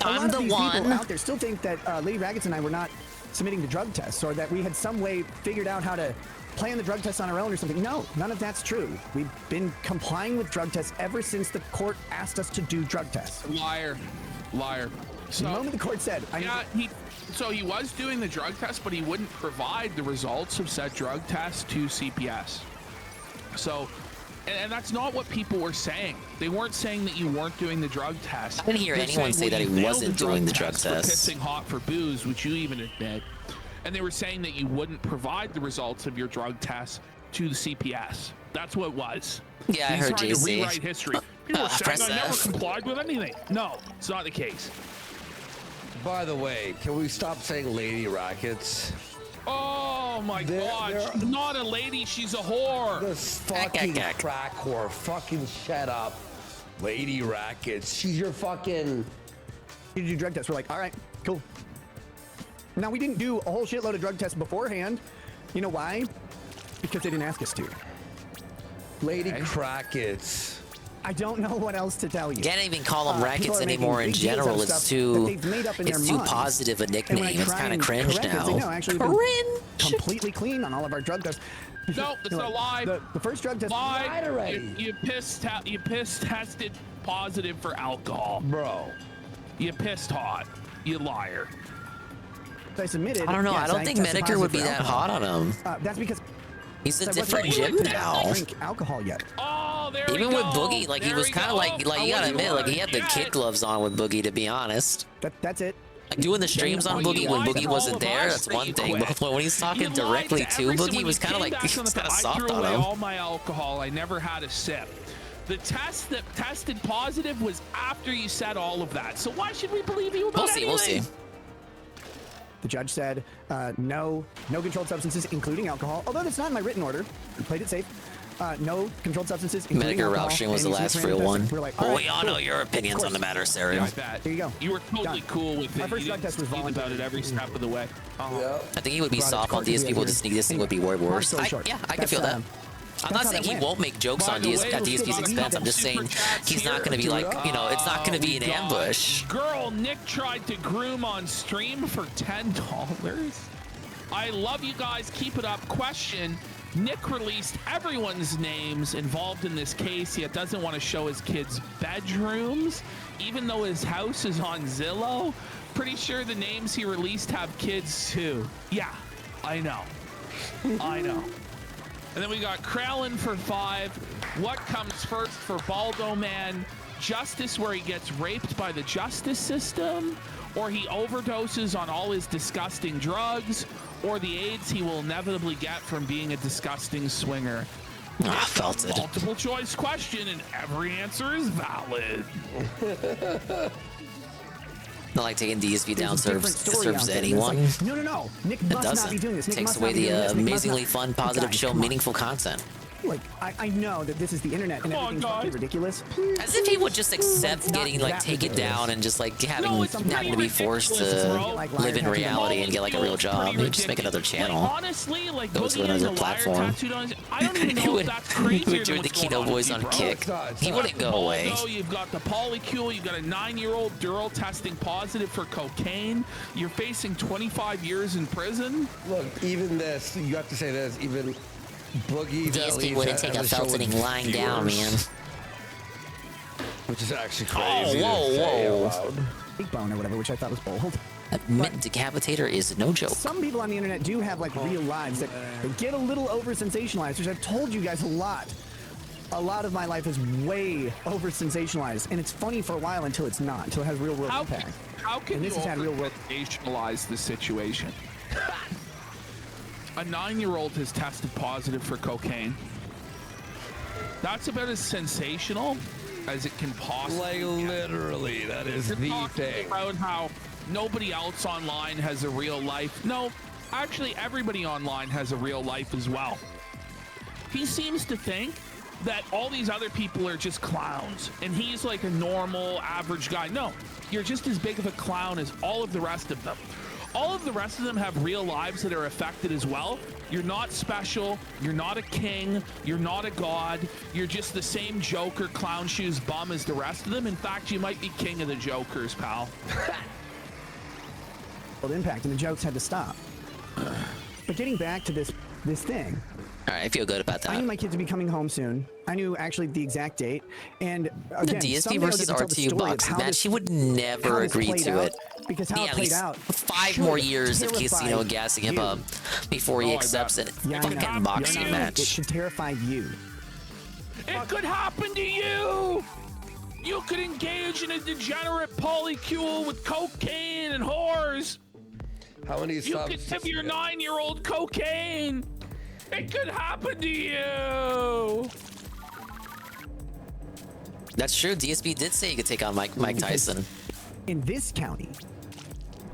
A lot of these people out there still think that Lady Raggets and I were not submitting to drug tests, or that we had some way figured out how to plan the drug tests on our own or something. No, none of that's true. We've been complying with drug tests ever since the court asked us to do drug tests. Liar. So, the moment the court said, so he was doing the drug test, but he wouldn't provide the results of said drug test to CPS. So, and that's not what people were saying. They weren't saying that you weren't doing the drug test. I didn't hear anyone say that he wasn't doing the drug test. Pissing hot for booze, which you even admit. And they were saying that you wouldn't provide the results of your drug test to the CPS. That's what it was. Yeah, I heard JC. He's trying to rewrite history. You were saying I never complied with anything. No, it's not the case. By the way, can we stop saying Lady Rackets? Oh my God! She's not a lady, she's a whore. This fucking crack whore. Fucking shut up, Lady Rackets. She's your fucking. You do drug tests. We're like, all right, cool. Now we didn't do a whole shitload of drug tests beforehand. You know why? Because they didn't ask us to. Lady Crackets. I don't know what else to tell you. Can't even call them rackets anymore in general. It's too positive a nickname. It's kind of cringe now. No, actually, cringe. Completely clean on all of our drug tests. No, it's a lie. The first drug test. Lied already. You piss tested positive for alcohol, bro. You pissed hot. You liar. I submitted. I don't know. I don't think Medicare would be that hot on him. That's because he's a different gym now. Drink alcohol yet? Oh, there Even we with go. Boogie, like he was kind of like you gotta admit, like he had the kid gloves on with Boogie. To be honest, that's it. Like doing the streams on Boogie when Boogie wasn't there, that's one thing. But when he's talking directly to Boogie, he was kind of like he's kind of soft on him. I threw away all my alcohol. I never had a sip. The test that tested positive was after you said all of that. So why should we believe you about anything? We'll see. The judge said, no controlled substances, including alcohol. Although that's not in my written order. We played it safe. No controlled substances, including alcohol. Medicare was the last real one. We're like, well, we all know your opinions on the matter, Sarah. I bet. There you go. You were totally cool with it. Our first drug test was voluntary. About it every step of the way. Yeah. I think he would be soft on DSP, but this thing would be way worse. Yeah, I can feel that. I'm not saying he won't make jokes on DSP's expense. I'm just saying he's not going to be like, you know, it's not going to be an ambush. Girl, Nick tried to groom on stream for $10. I love you guys. Keep it up. Question. Nick released everyone's names involved in this case, yet doesn't want to show his kids' bedrooms, even though his house is on Zillow. Pretty sure the names he released have kids too. Yeah, I know. I know. And then we got Kralin for 5. What comes first for Baldo Man? Justice where he gets raped by the justice system? Or he overdoses on all his disgusting drugs? Or the AIDS he will inevitably get from being a disgusting swinger? Felt it. Multiple choice question and every answer is valid. Not like taking DSP down serves anyone. Like, no. Nick must not be doing this. Nick takes away the amazingly fun, positive show, meaningful content. Like, I know that this is the internet and everything's fucking ridiculous. As if he would just accept getting like taken down and just like having to be forced to live in reality and get like a real job. He would just make another channel. Like, honestly, like go to another platform. I don't even know if that's crazier he would join the Kino Boys on Kick. He wouldn't go away. You've got the polycule. You've got a 9-year-old girl testing positive for cocaine. You're facing 25 years in prison. Look, even this, you have to say this, even Boogie DSP wouldn't take a feltoning lying down, man. Which is actually crazy. Big bone or whatever, which I thought was bold. That mint decapitator is no joke. Some people on the internet do have like real lives that get a little over sensationalized, which I've told you guys a lot. A lot of my life is way over sensationalized, and it's funny for a while until it's not, until it has real world impact. How can you sensationalize the situation? A 9-year-old has tested positive for cocaine. That's about as sensational as it can possibly Like literally, that is You're the talking thing. about how nobody else online has a real life. No, actually everybody online has a real life as well. He seems to think that all these other people are just clowns and he's like a normal average guy. No, you're just as big of a clown as all of the rest of them. All of the rest of them have real lives that are affected as well. You're not special. You're not a king. You're not a god. You're just the same Joker clown shoes bum as the rest of them. In fact, you might be king of the Jokers, pal. Impact, and the jokes had to stop. But getting back to this thing. All right, I feel good about that. I knew my kids would be coming home soon. I knew actually the exact date. And again, the DSP someday I'll versus get to tell the RTU story of boxing how match, this- he would how never this agree played to out, it. because how it at played least out 5 should more years of terrify Casino gassing him you. up before he accepts it. Yeah, I Fucking know. boxing You're not- match. It should terrify you. It could happen to you. You could engage in a degenerate polycule with cocaine and whores. How many You could give your 9-year-old cocaine. It could happen to you. That's true. DSP did say he could take on Mike Tyson. In this county,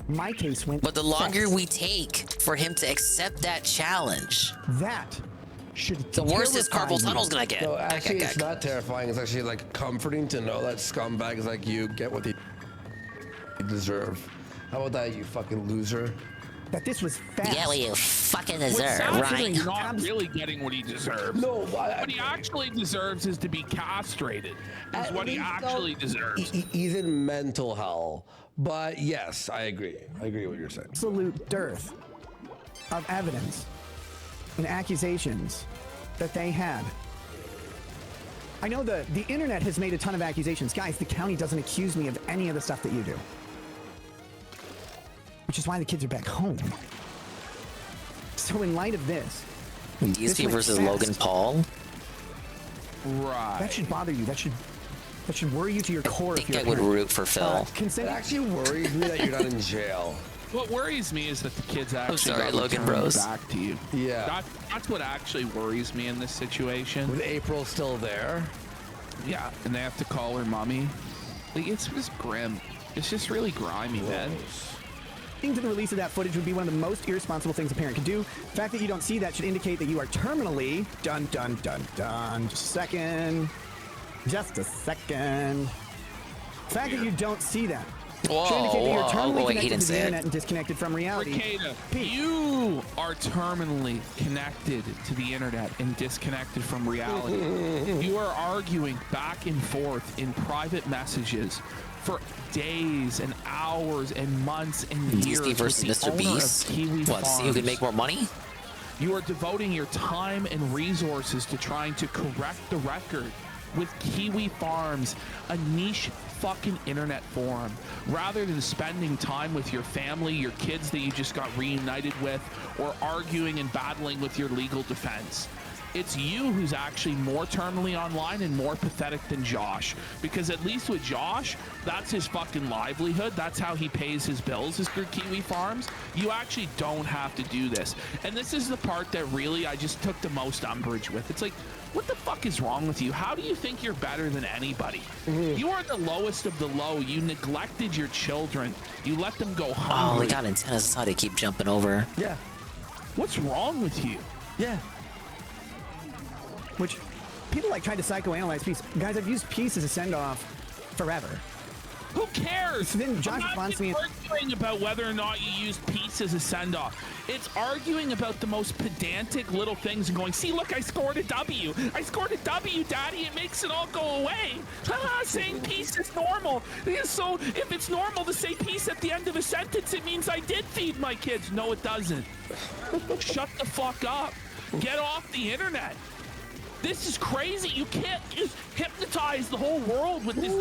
my case went. But the longer we take for him to accept that challenge, that should the worse this terrify carpal you. tunnel's gonna get. No, actually, it's not terrifying. It's actually like comforting to know that scumbags like you get what they deserve. How about that, you fucking loser? That this was fast. Yeah, well, you fucking What's deserve, sad is right? he's not really getting what he deserves. No, what he actually deserves is to be castrated. Is what he actually deserves. He's in mental hell. But yes, I agree. I agree with what you're saying. Absolute dearth of evidence and accusations that they had. I know the internet has made a ton of accusations. Guys, the county doesn't accuse me of any of the stuff that you do. Which is why the kids are back home. So in light of this, DSP versus Logan Paul. Right. That should bother you. That should worry you to your core. I think I would root for Phil. It actually worries me that you're not in jail. What worries me is that the kids actually sorry, got Logan returned Bros. back to you. Yeah. That's what actually worries me in this situation. With April still there? Yeah, and they have to call her mommy. Like, it's just grim. It's just really grimy, man. To the release of that footage would be one of the most irresponsible things a parent could do. The fact that you don't see that should indicate that you are terminally dun. Just a second. The fact that you don't see that should indicate that you're terminally wait, he connected didn't to the say it. internet and disconnected from reality. Ricada, you are terminally connected to the internet and disconnected from reality. You are arguing back and forth in private messages for days and hours and months and years. DSP versus with the Mr. owner Beast. of Kiwi What? See who Farms. can make more money? You are devoting your time and resources to trying to correct the record with Kiwi Farms, a niche fucking internet forum, rather than spending time with your family, your kids that you just got reunited with, or arguing and battling with your legal defense. It's you who's actually more terminally online and more pathetic than Josh. Because at least with Josh, that's his fucking livelihood. That's how he pays his bills, is through Kiwi Farms. You actually don't have to do this. And this is the part that really I just took the most umbrage with. It's like, what the fuck is wrong with you? How do you think you're better than anybody? You are the lowest of the low. You neglected your children. You let them go hungry. Oh, they got antennas. That's how they keep jumping over. Yeah. What's wrong with you? Yeah. Which people like try to psychoanalyze peace. Guys, I've used peace as a send-off forever. Who cares? Then Josh I'm wants not me. arguing about whether or not you use peace as a send-off. It's arguing about the most pedantic little things and going, see, look, I scored a W. I scored a W, Daddy. It makes it all go away. Haha, saying peace is normal. So if it's normal to say peace at the end of a sentence, it means I did feed my kids. No, it doesn't. Shut the fuck up. Get off the internet. This is crazy. You can't just hypnotize the whole world with this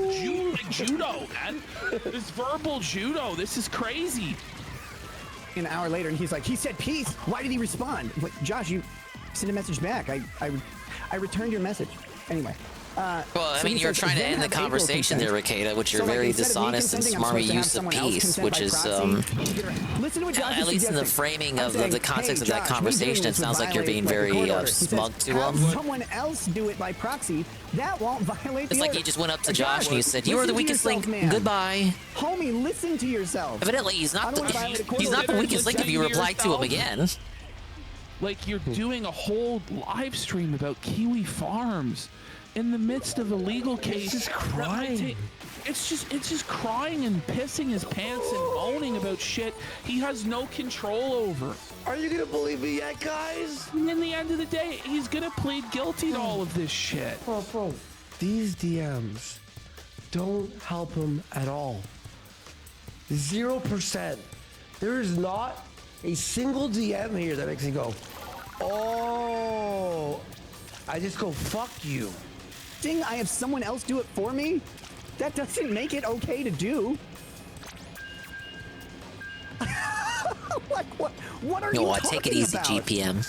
judo, man. This verbal judo. This is crazy. An hour later, and he's like, he said peace. Why did he respond? Like, Josh, you sent a message back. I returned your message. Anyway. Well, I mean, you're trying to end the conversation there, Ricada, which you're very dishonest and smarmy use of peace, which is, at least in the framing of the context of that conversation, it sounds like you're being very smug to him. Someone else do it by proxy. That won't violate the It's like order. you just went up to Josh and you said, "You are the weakest link. Goodbye." Homie, listen to yourself. Evidently, he's not the weakest link if you reply to him again. Like, you're doing a whole live stream about Kiwi Farms in the midst of a legal case. It's just crying. It's just crying and pissing his pants and moaning about shit he has no control over. Are you gonna believe me yet, guys? And in the end of the day, he's gonna plead guilty to all of this shit. Bro, these DMs don't help him at all. 0%. There is not a single DM here that makes me go, oh. I just go, fuck you. Ding, I have someone else do it for me? That doesn't make it okay to do. Like, what are you talking about? Take it easy, GPM.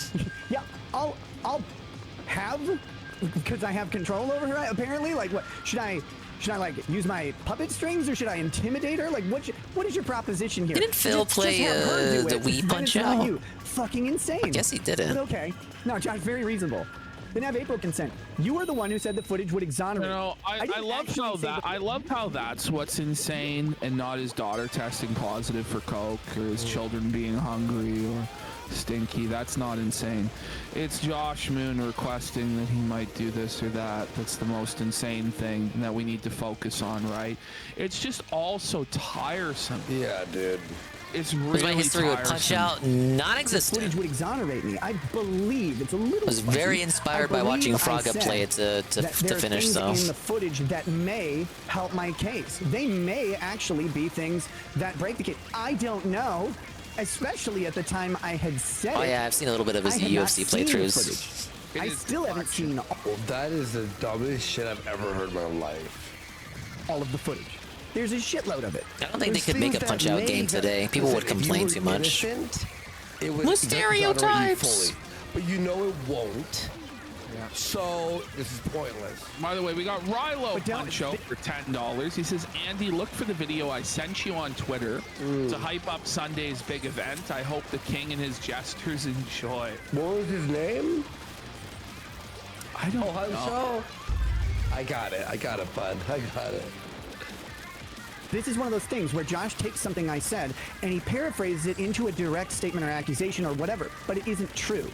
Yeah, I'll have, because I have control over her, apparently? Like, what, should I like use my puppet strings, or should I intimidate her? Like, what is your proposition here? Didn't Phil play the Wii Punch Out? You fucking insane. I guess he didn't. But okay. No, Josh, very reasonable. Then have April consent. You are the one who said the footage would exonerate. You know, I love how that's what's insane, and not his daughter testing positive for coke, or his children being hungry or stinky. That's not insane. It's Josh Moon requesting that he might do this or that. That's the most insane thing that we need to focus on, right? It's just all so tiresome. Yeah, dude. It's really Was my history with tiresome. Punch Out non-existent? Footage would exonerate me. I believe it's a little. I was very inspired by watching Frogga play it to finish, things though. in the footage that may help my case. They may actually be things that break the case. I don't know. Especially at the time I had said. Oh yeah, I've seen a little bit of his UFC playthroughs. I still haven't seen Well, that is the dumbest shit I've ever heard in my life. All of the footage. There's a shitload of it. I don't think they could make a Punch-Out game today. People would complain too much. It would The stereotypes. Fully, but you know it won't. Yeah. So this is pointless. By the way, we got Rilo Punch Out for $10. He says, Andy, look for the video I sent you on Twitter to hype up Sunday's big event. I hope the king and his jesters enjoy. What was his name? I don't know. So I got it, bud. I got it. This is one of those things where Josh takes something I said and he paraphrases it into a direct statement or accusation or whatever, but it isn't true.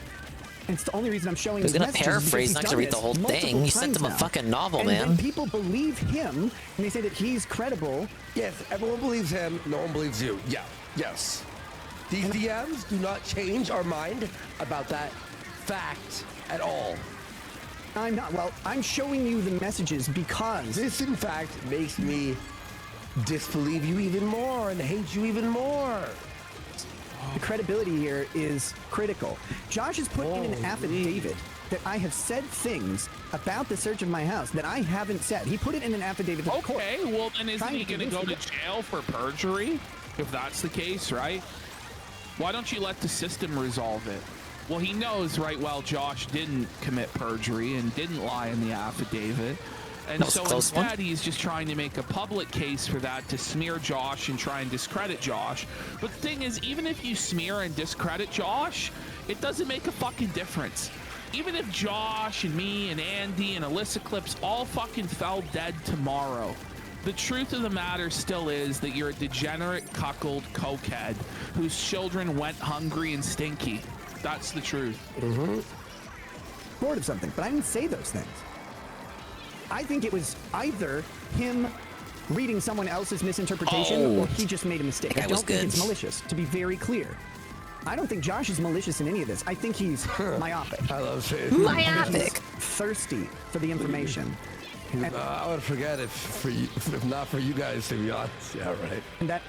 And it's the only reason I'm showing He's these gonna messages paraphrase, is not because to read he's the done whole this thing. multiple You sent times them a now. fucking novel, and man. When people believe him and they say that he's credible. Yes, everyone believes him. No one believes you. Yeah. Yes. These DMs do not change our mind about that fact at all. I'm not. Well, I'm showing you the messages because this, in fact, makes me disbelieve you even more and hate you even more. The credibility here is critical. Josh has put in an affidavit that I have said things about the search of my house that I haven't said. He put it in an affidavit to the court. Okay, well then isn't he going to go to jail for perjury? If that's the case, right? Why don't you let the system resolve it? Well, he knows right well Josh didn't commit perjury and didn't lie in the affidavit. And so instead, he's just trying to make a public case for that to smear Josh and try and discredit Josh. But the thing is, even if you smear and discredit Josh, it doesn't make a fucking difference. Even if Josh and me and Andy and Alyssa Clips all fucking fell dead tomorrow, the truth of the matter still is that you're a degenerate, cuckold cokehead whose children went hungry and stinky. That's the truth. Bored of something, but I didn't say those things. I think it was either him reading someone else's misinterpretation or he just made a mistake. I don't think it's malicious, to be very clear. I don't think Josh is malicious in any of this. I think he's myopic. I love it. Myopic. Thirsty for the information. I would forget if not for you guys, to be honest. Yeah, right. And that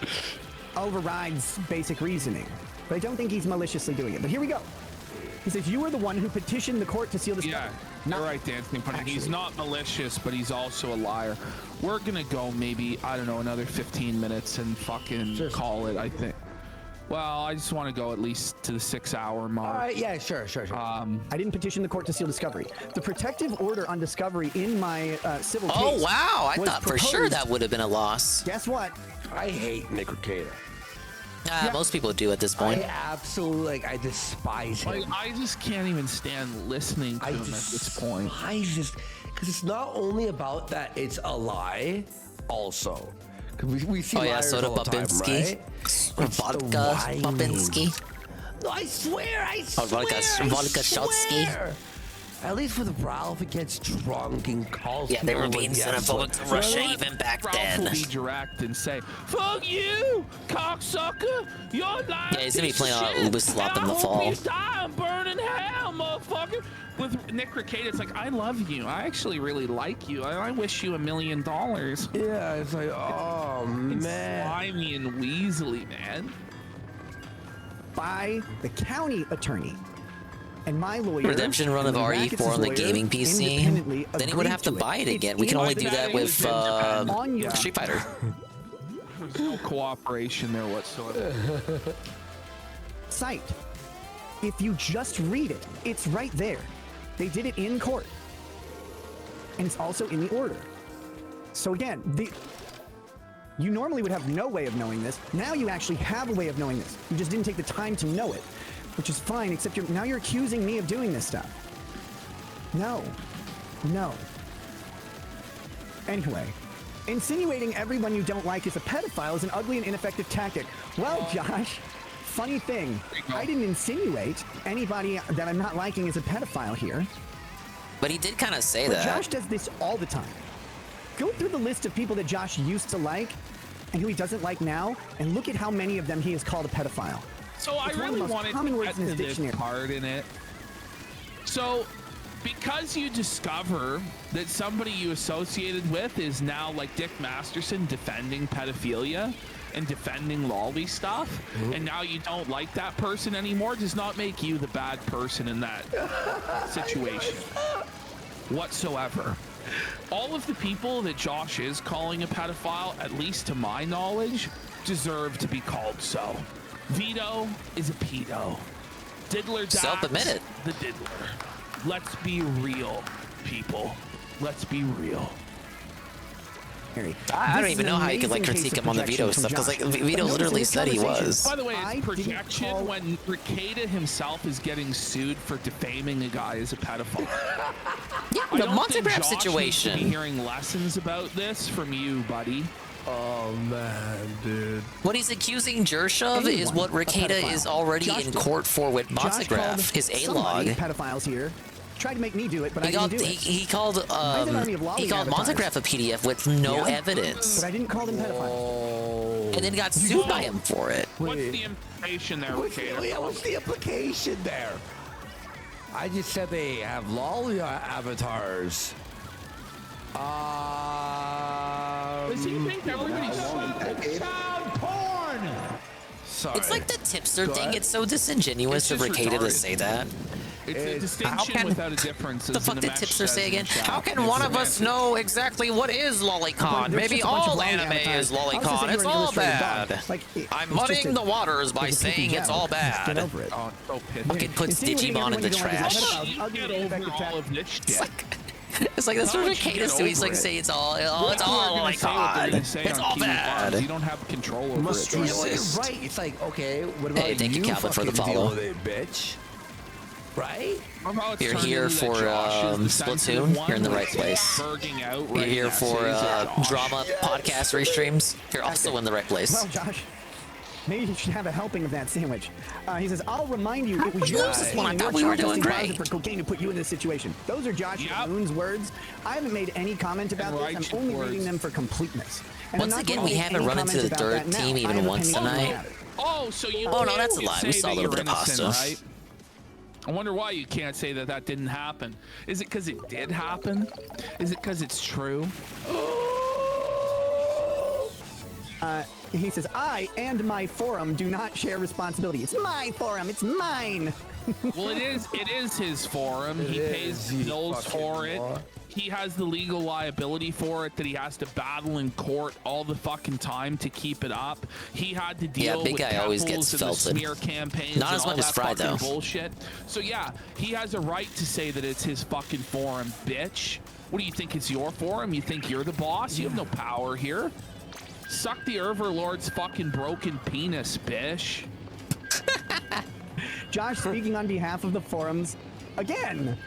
overrides basic reasoning. But I don't think he's maliciously doing it. But here we go. He says, you were the one who petitioned the court to seal the Yeah, you're right, Dancing Pony. He's not malicious, but he's also a liar. We're gonna go maybe, I don't know, another 15 minutes and fucking call it, I think. Well, I just want to go at least to the 6-hour mark. All right, yeah, sure. I didn't petition the court to seal discovery. The protective order on discovery in my civil case. Oh, wow. I was thought for sure proposed- that would have been a loss. Guess what? I hate Nick Recato. Most people do at this point. I absolutely, I despise him. Like, I just can't even stand listening to him at this point. I just, because it's not only about that it's a lie, also. Because we see liars Soda all the time, Popinski. right? Vodka Popinski. No, I swear, Vodka Shotsky. At least with Ralph, it gets drunk and calls. Yeah, they were people being like, xenophobic to Russia even back Ralph then. will be direct and say, "Fuck you, cocksucker! You're lying." Yeah, he's gonna be playing on Uber Slop in the fall. You die and burn in hell, motherfucker. With Nick Recato, it's like, I love you. I actually really like you. I wish you $1 million. Yeah, it's like, oh It's man, slimy and weaselly, man. By the county attorney. And my lawyer. Redemption run of and RE4 on the Rackets' gaming lawyer PC. independently Then he would have to agreed buy it It's again. We can in only the do that with Street Fighter. There's no cooperation there whatsoever. Site. If you just read it, it's right there. They did it in court. And it's also in the order. So again, you normally would have no way of knowing this. Now you actually have a way of knowing this. You just didn't take the time to know it, which is fine, except now you're accusing me of doing this stuff. No. Anyway, insinuating everyone you don't like is a pedophile is an ugly and ineffective tactic. Well, Josh, funny thing, I didn't insinuate anybody that I'm not liking is a pedophile here. But he did kind of say But that. Josh does this all the time. Go through the list of people that Josh used to like and who he doesn't like now, and look at how many of them he has called a pedophile. So I It's one of really the most wanted common to words get in to his this dictionary. part in it. So, because you discover that somebody you associated with is now like Dick Masterson defending pedophilia and defending lolly stuff, and now you don't like that person anymore, does not make you the bad person in that situation whatsoever. All of the people that Josh is calling a pedophile, at least to my knowledge, deserve to be called so. Vito is a pedo. Diddler Dax, Self-admit it. the diddler. Let's be real, people. Let's be real. I don't even know how you could like critique him on the Vito stuff, because like Vito literally said he was. By the way, it's projection when Recato himself is getting sued for defaming a guy as a pedophile. Yeah, I the don't think Montegraph Josh needs to situation. be hearing lessons about this from you, buddy. Oh man, dude. What he's accusing Jersh of is what Recato is already in court for with Montegraph, his A-log. Pedophiles here. Tried to make me do it, but He I didn't do it. he called army of lolly avatars. Montegraph a PDF with no Yeah, evidence, But I didn't call them pedophiles. and then got sued by him for it. What's the implication there, Recato? What's the implication there? I just said they have lolly avatars. Does he think everybody's Child porn! Sorry. It's like the tipster Go thing. ahead. It's so disingenuous of It's just Recato to retarded. say that. It's a How distinction can- without a difference. The as fuck did Namesh tipster says say in again? chat. How can It's one of us semantics. know exactly what is lolicon? There's Maybe just a bunch of all lolly anime avatars. is I was just lolicon. saying It's you're an all illustrated dog. bad. Like, I'm it's just muddying a- the waters by it's a saying gem. it's all Just Get bad. over it. Oh, so pithy. Fucking puts Insinuating Digimon in everyone the you don't like is a trash. pedophile. You Ugly get and over ineffective all of this shit. It's like that's How what would you Recato get do. He's like over it? say it's all People are gonna say what they're lolicon. gonna say It's on all Kino bad. Casino. You don't have control over it. You know Josh. what, you're right. It's like, okay, what about Hey, thank you, you Calvin, for the fucking follow. deal with it, bitch? Right? How it's You're turned here into that for Josh is the sensitive Splatoon. one, You're in the like, right place. berging out, You're writing here for essays at Josh. drama podcast restreams. You're also in the right place. Well, Josh, maybe you should have a helping of that sandwich. He says, I'll remind you, it was much your was this one? I cocaine, thought your we were chocolate doing deposit great. for cocaine to put you in this situation. Those are Josh Moon's words. I haven't made any comment about this. righteous I'm only words. reading them for completeness. And I'm Once not again, going we to make haven't any run into comments the about third that now. team I even have once opinions tonight. about it. Oh, so you Oh, no, can't that's a lie. We say saw a that little you're bit of innocent, pasta. right? I wonder why you can't say that that didn't happen. Is it because it did happen? Is it because it's true? He says, I and my forum do not share responsibility. It's my forum. It's mine. Well, it is his forum. He pays bills for it. He has the legal liability for it that he has to battle in court all the fucking time to keep it up. He had to deal Big with guy always gets and the felted. smear campaigns Not and as all much as that Fry, fucking though. bullshit. So yeah, he has a right to say that it's his fucking forum, bitch. What do you think? It's your forum? You think you're the boss? You have no power here. Suck the Overlord's fucking broken penis, bitch. Josh speaking on behalf of the forums again.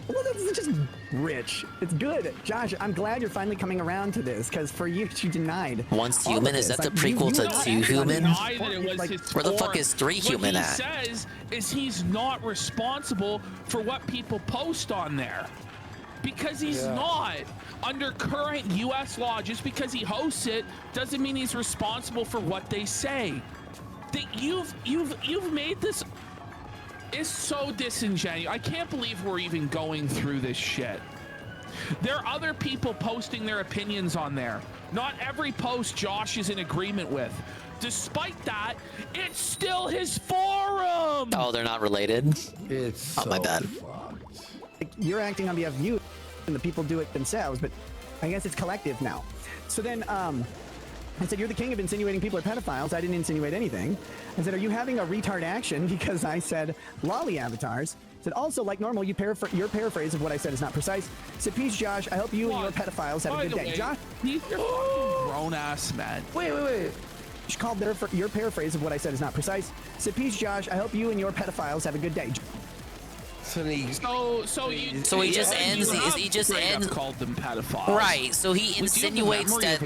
Well, that's just rich. It's good. Josh, I'm glad you're finally coming around to this, because for years you denied. Once all Human? of Is this. that the Like, prequel to you 2 Human? Deny that it was his Where the fuck forum. is 3 Human What at? he says is he's not responsible for what people post on there. Because he's not. Under current U.S. law, just because he hosts it doesn't mean he's responsible for what they say. That you've made this is so disingenuous. I can't believe we're even going through this shit. There are other people posting their opinions on there. Not every post Josh is in agreement with. Despite that, it's still his forum. Oh, they're not related? It's my bad. Like, you're acting on behalf of you, and the people do it themselves, but I guess it's collective now. So then, I said, you're the king of insinuating people are pedophiles. I didn't insinuate anything. I said, are you having a retard action? Because I said, lolly avatars. I said, also, like normal, your paraphrase of what I said is not precise. I said, peace, Josh. I hope you and your pedophiles have a good day. Josh, He's your fucking grown-ass man. Wait. She called your paraphrase of what I said is not precise. I said, peace, Josh. I hope you and your pedophiles have a good day. So he just ends. He just ends. Called them pedophiles. Right. So he insinuates that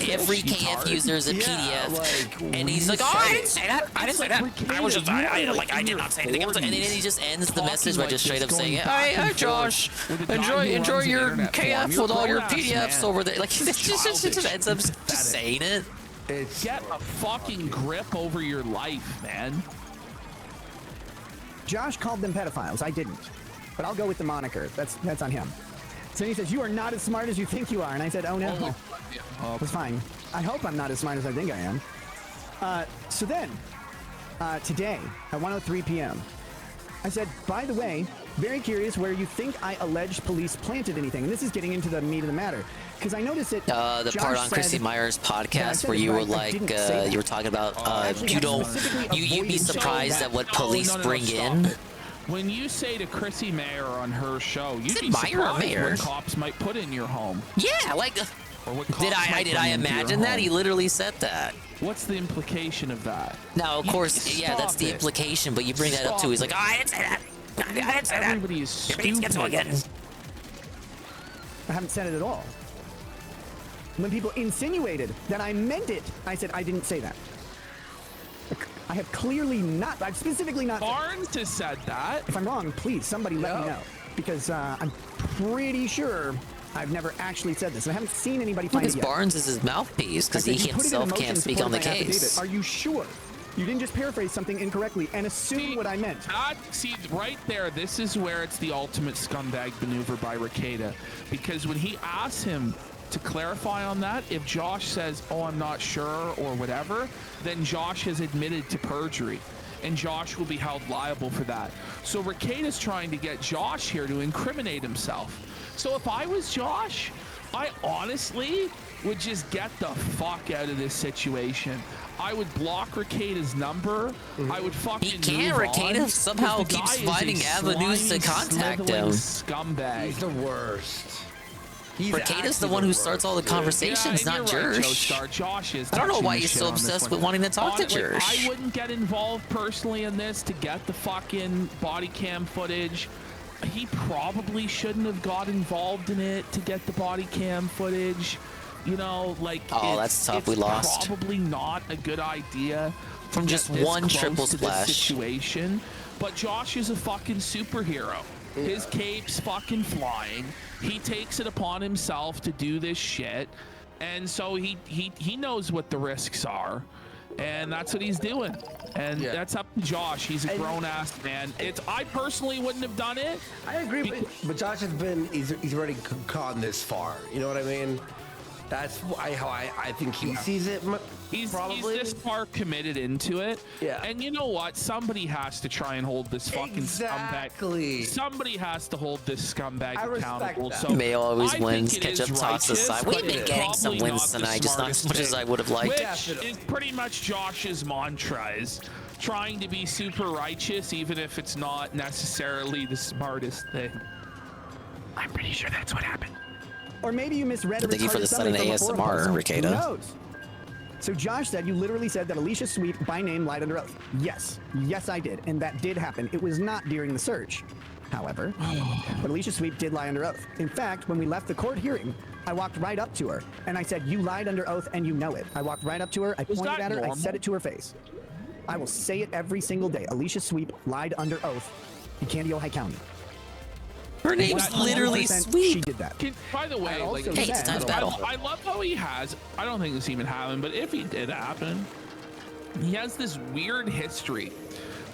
every KF user is a PDF, and he's like, "Oh, I didn't say that. I didn't say that. I was just, I did not say anything." And then he just ends the message by just straight up saying, "Hi, Josh. Enjoy your KF with all your PDFs over there." Like he just ends up just saying it. Get a fucking grip over your life, man. Josh called them pedophiles. I didn't. But I'll go with the moniker. That's on him. So he says, you are not as smart as you think you are. And I said, oh no. It's fine. I hope I'm not as smart as I think I am. So then, today at 1:03 p.m., I said, by the way, very curious where you think I alleged police planted anything. And this is getting into the meat of the matter. Because I noticed it. The part on Chrissy Meyer's podcast where you were like, you were talking about, you'd be surprised at what police bring in. When you say to Chrissy Mayer on her show, you'd be Meyer or surprised Mayer? what cops might put in your home. Yeah, like, or what did I imagine that? He literally said that. What's the implication of that? Now, of course, yeah, that's the implication, but you bring that up too. He's like, oh, I didn't say that. I didn't say that. Everybody is stupid. I haven't said it at all. When people insinuated that I meant it, I said I didn't say that. I have clearly not. I've specifically not. Barnes has said that. If I'm wrong, please somebody let me know, because I'm pretty sure I've never actually said this. I haven't seen anybody find it yet. Barnes is his mouthpiece because he himself can't speak on the case. Are you sure? You didn't just paraphrase something incorrectly and assume what I meant. See, right there, this is where it's the ultimate scumbag maneuver by Ricada. Because when he asks him to clarify on that, if Josh says, oh, I'm not sure or whatever, then Josh has admitted to perjury. And Josh will be held liable for that. So Ricada's trying to get Josh here to incriminate himself. So if I was Josh, I honestly would just get the fuck out of this situation. I would block Ricada's number. I would fucking He can't. Ricada somehow keeps finding avenues to contact him. Scumbag. He's the worst. Ricada's the one who starts all the conversations, not Jersh. Josh is. I don't know why he's so obsessed with wanting to talk to Jersh. I wouldn't get involved personally in this to get the fucking body cam footage. He probably shouldn't have got involved in it to get the body cam footage. You know, like, that's tough. We lost. Probably not a good idea from just one triple splash situation. But Josh is a fucking superhero. His cape's fucking flying. He takes it upon himself to do this shit, and so he knows what the risks are, and that's what he's doing. And that's up to Josh. He's a grown-ass man. I personally wouldn't have done it. I agree, but Josh has been, he's already gone this far. You know what I mean? That's how I think he sees it. He's Probably. this far committed into it. Yeah. And you know what? Somebody has to try and hold this fucking scumbag. Somebody has to hold this scumbag accountable. that. So Mayo always I wins. think it Ketchup is toss righteous, aside. but We've been it's getting some probably wins not the tonight, just not as smartest much as I would have liked. Which is pretty much Josh's mantra, is trying to be super righteous, even if it's not necessarily the smartest thing. I'm pretty sure that's what happened. Or maybe you misread a Thank you for retarded the summary sudden from a forum ASMR, post. Who Ricada. knows? So Josh said you literally said that Alicia Sweep by name lied under oath. Yes. Yes, I did. And that did happen. It was not during the search, however. But Alicia Sweep did lie under oath. In fact, when we left the court hearing, I walked right up to her and I said, you lied under oath and you know it. I walked right up to her. I pointed at her. normal? I said it to her face. I will say it every single day. Alicia Sweep lied under oath in Candy, Ohio County. Her name's literally 100% Sweep. She did that. By the way, I like, also Hey, it's said- time's battle. I love how he has. I don't think this even happened, but if he did happen, he has this weird history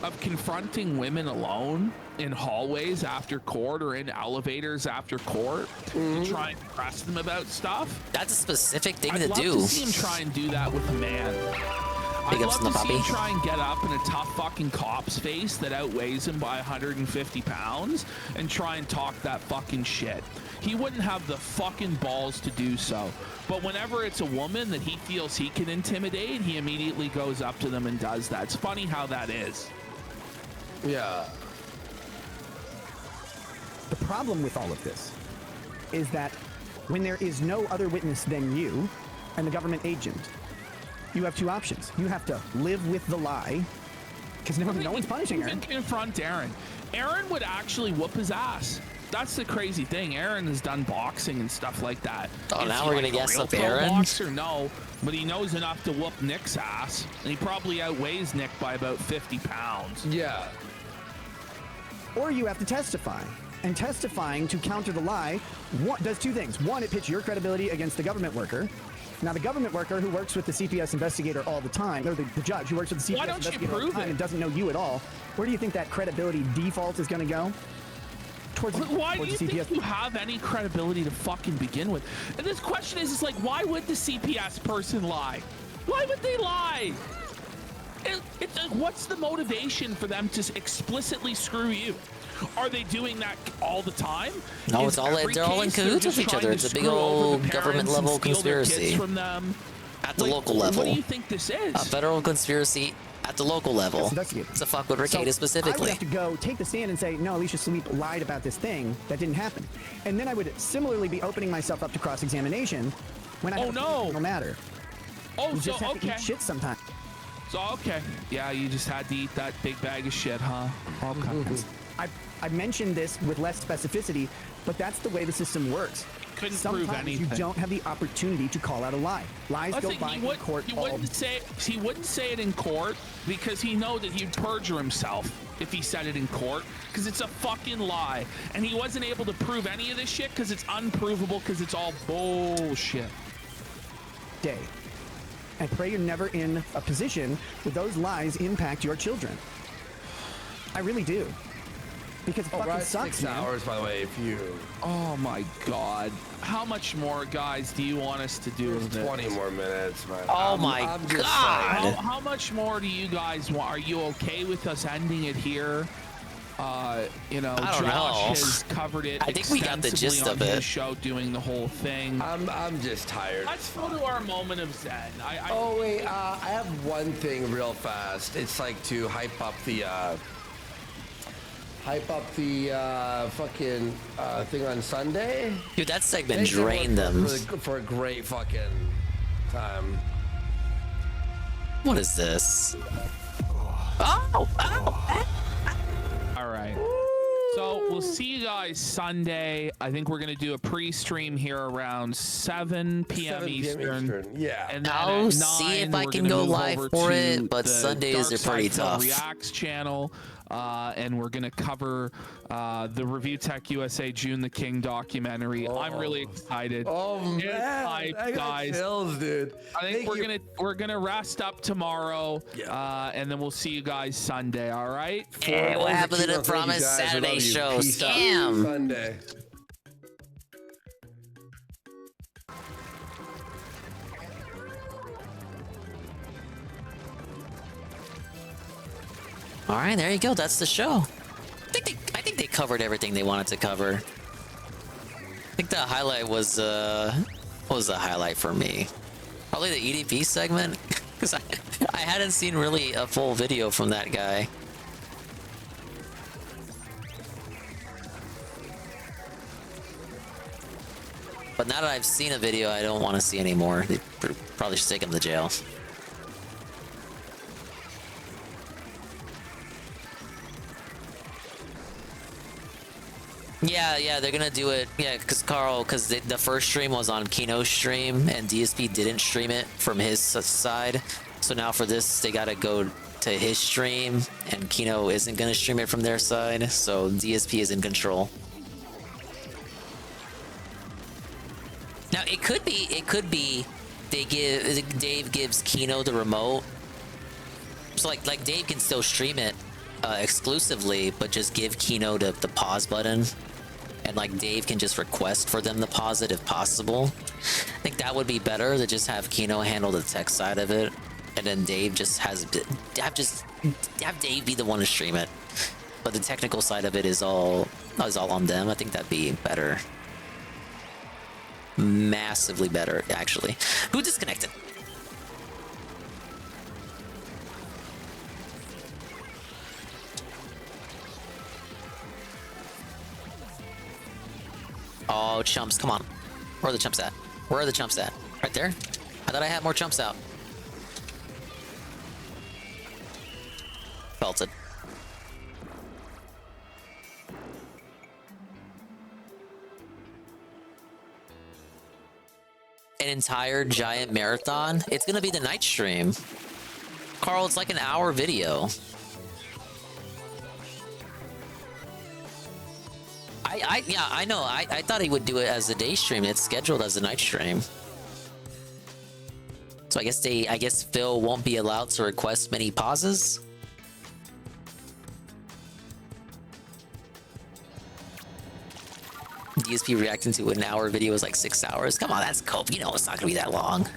of confronting women alone in hallways after court or in elevators after court to try and press them about stuff. That's a specific thing I'd to love do. to see him try and do that with a man. Big I'd ups love on the to see him puppy. try and get up in a tough fucking cop's face that outweighs him by 150 pounds and try and talk that fucking shit. He wouldn't have the fucking balls to do so. But whenever it's a woman that he feels he can intimidate, he immediately goes up to them and does that. It's funny how that is. Yeah. The problem with all of this is that when there is no other witness than you and the government agent, you have two options. You have to live with the lie, because no one's punishing her. Even confront Aaron. Aaron would actually whoop his ass. That's the crazy thing. Aaron has done boxing and stuff like that. Oh, Is now he we're like gonna a guess real up pro Aaron? Boxer? No, but he knows enough to whoop Nick's ass, and he probably outweighs Nick by about 50 pounds. Yeah. Or you have to testify. And testifying to counter the lie does two things. One, it pits your credibility against the government worker. Now, the government worker who works with the CPS investigator all the time, or the judge who works with the CPS Why don't you investigator all the prove time it? and doesn't know you at all, where do you think that credibility default is going to go? Towards Why do towards you the think CPS. you have any credibility to fucking begin with? And this question is like, why would the CPS person lie? Why would they lie? It's like, what's the motivation for them to explicitly screw you? Are they doing that all the time? No, Is it's all every they're all in case they're cahoots just with each trying other. to It's a big screw over old the government parents and level steal their kids conspiracy. from them? At the Like, local level. What do you think this is? A federal conspiracy at the local level. To fuck with Ricada I specifically. would have to go take the stand and say, no, Alicia Sweep lied about this thing. That didn't happen. And then I would similarly be opening myself up to cross-examination when I have no matter. Oh, you so just have to okay. eat shit sometimes. So okay, yeah, you just had to eat that big bag of shit, huh? Okay. I mentioned this with less specificity, but that's the way the system works. Couldn't Sometimes prove anything. you don't have the opportunity to call out a lie. Lies I go think by in court he all wouldn't say it in court because he know that he'd perjure himself if he said it in court, because it's a fucking lie, and he wasn't able to prove any of this shit because it's unprovable, because it's all bullshit. day. And pray you're never in a position where those lies impact your children. I really do. Because it fucking sucks, 6 man. hours, by the way, if you... Oh my god. How much more, guys, do you want us to do of this? 20 more minutes, man. Oh my just god. saying. How much more do you guys want? Are you okay with us ending it here? You know, I don't Josh know. has covered it. I think we got the extensively gist on of his it. show, doing the whole thing. I'm just tired. Let's go to our moment of zen. Oh wait, I have one thing real fast. It's like to hype up the fucking thing on Sunday. Dude, that segment Thank you drained them. for a great fucking time. What is this? Oh! All right. So we'll see you guys Sunday. I think we're gonna do a pre-stream here around 7 p.m. 7 p.m. Eastern. Yeah. And then I'll at see 9, if I we're can gonna go move live over for to it, but the Sundays are Dark pretty Side Film tough. Reacts channel, and we're gonna cover the Review Tech USA June the King documentary. I'm really excited. Oh It's man, hype, I got guys. chills, dude. I think we're gonna rest up tomorrow, and then we'll see you guys Sunday. All right? Hey, what happened to the promised Saturday show? Scam! Sunday. All right, there you go. That's the show. I think they covered everything they wanted to cover. I think the highlight was what was the highlight for me? Probably the EDP segment, because I hadn't seen really a full video from that guy. But now that I've seen a video, I don't want to see anymore. They probably should take him to jail. Yeah, they're gonna do it. Yeah, because the first stream was on Kino's stream, and DSP didn't stream it from his side. So now for this, they gotta go to his stream, and Kino isn't gonna stream it from their side. So DSP is in control. Now it could be Dave gives Kino the remote. So like Dave can still stream it exclusively, but just give Kino the pause button, and like Dave can just request for them to pause it if possible. I think that would be better to just have Kino handle the tech side of it, and then Dave just have Dave be the one to stream it, but the technical side of it is all on them. I think that'd be better. Massively better, actually. Who disconnected? Oh, chumps, come on. Where are the chumps at? Where are the chumps at? Right there? I thought I had more chumps out. Belted. An entire giant marathon? It's gonna be the night stream. Carl, it's like an hour video. I know. I thought he would do it as a day stream. It's scheduled as a night stream. So I guess Phil won't be allowed to request many pauses. DSP reacting to an hour video is like 6 hours. Come on, that's cope. You know it's not gonna be that long.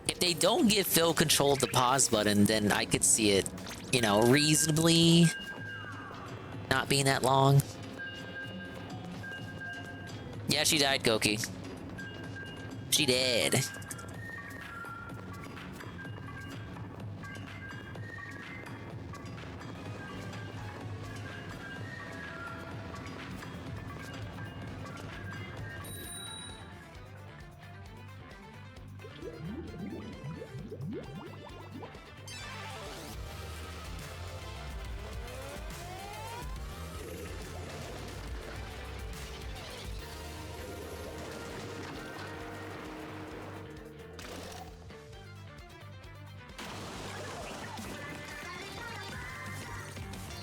If they don't give Phil control of the pause button, then I could see it, you know, reasonably not being that long. Yeah, she died, Goki. She did.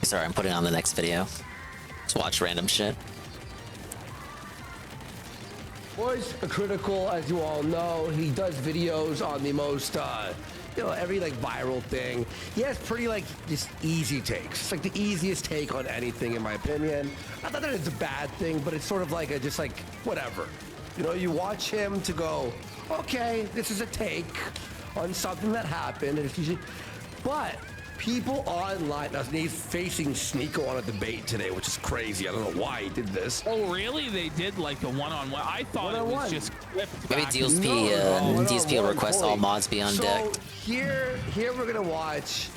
Sorry, I'm putting on the next video. Let's watch random shit. Boy's critical, as you all know. He does videos on the most, you know, every like viral thing. He has pretty like just easy takes. It's like the easiest take on anything, in my opinion. Not that it's a bad thing, but it's sort of like a just like whatever. You know, you watch him to go, okay, this is a take on something that happened, and it's usually, but people online, now he's facing Sneeko on a debate today, which is crazy. I don't know why he did this. Oh, really? They did like the one-on-one? I thought it was just clipped Maybe back. DSP will request all mods be on deck. So here we're gonna watch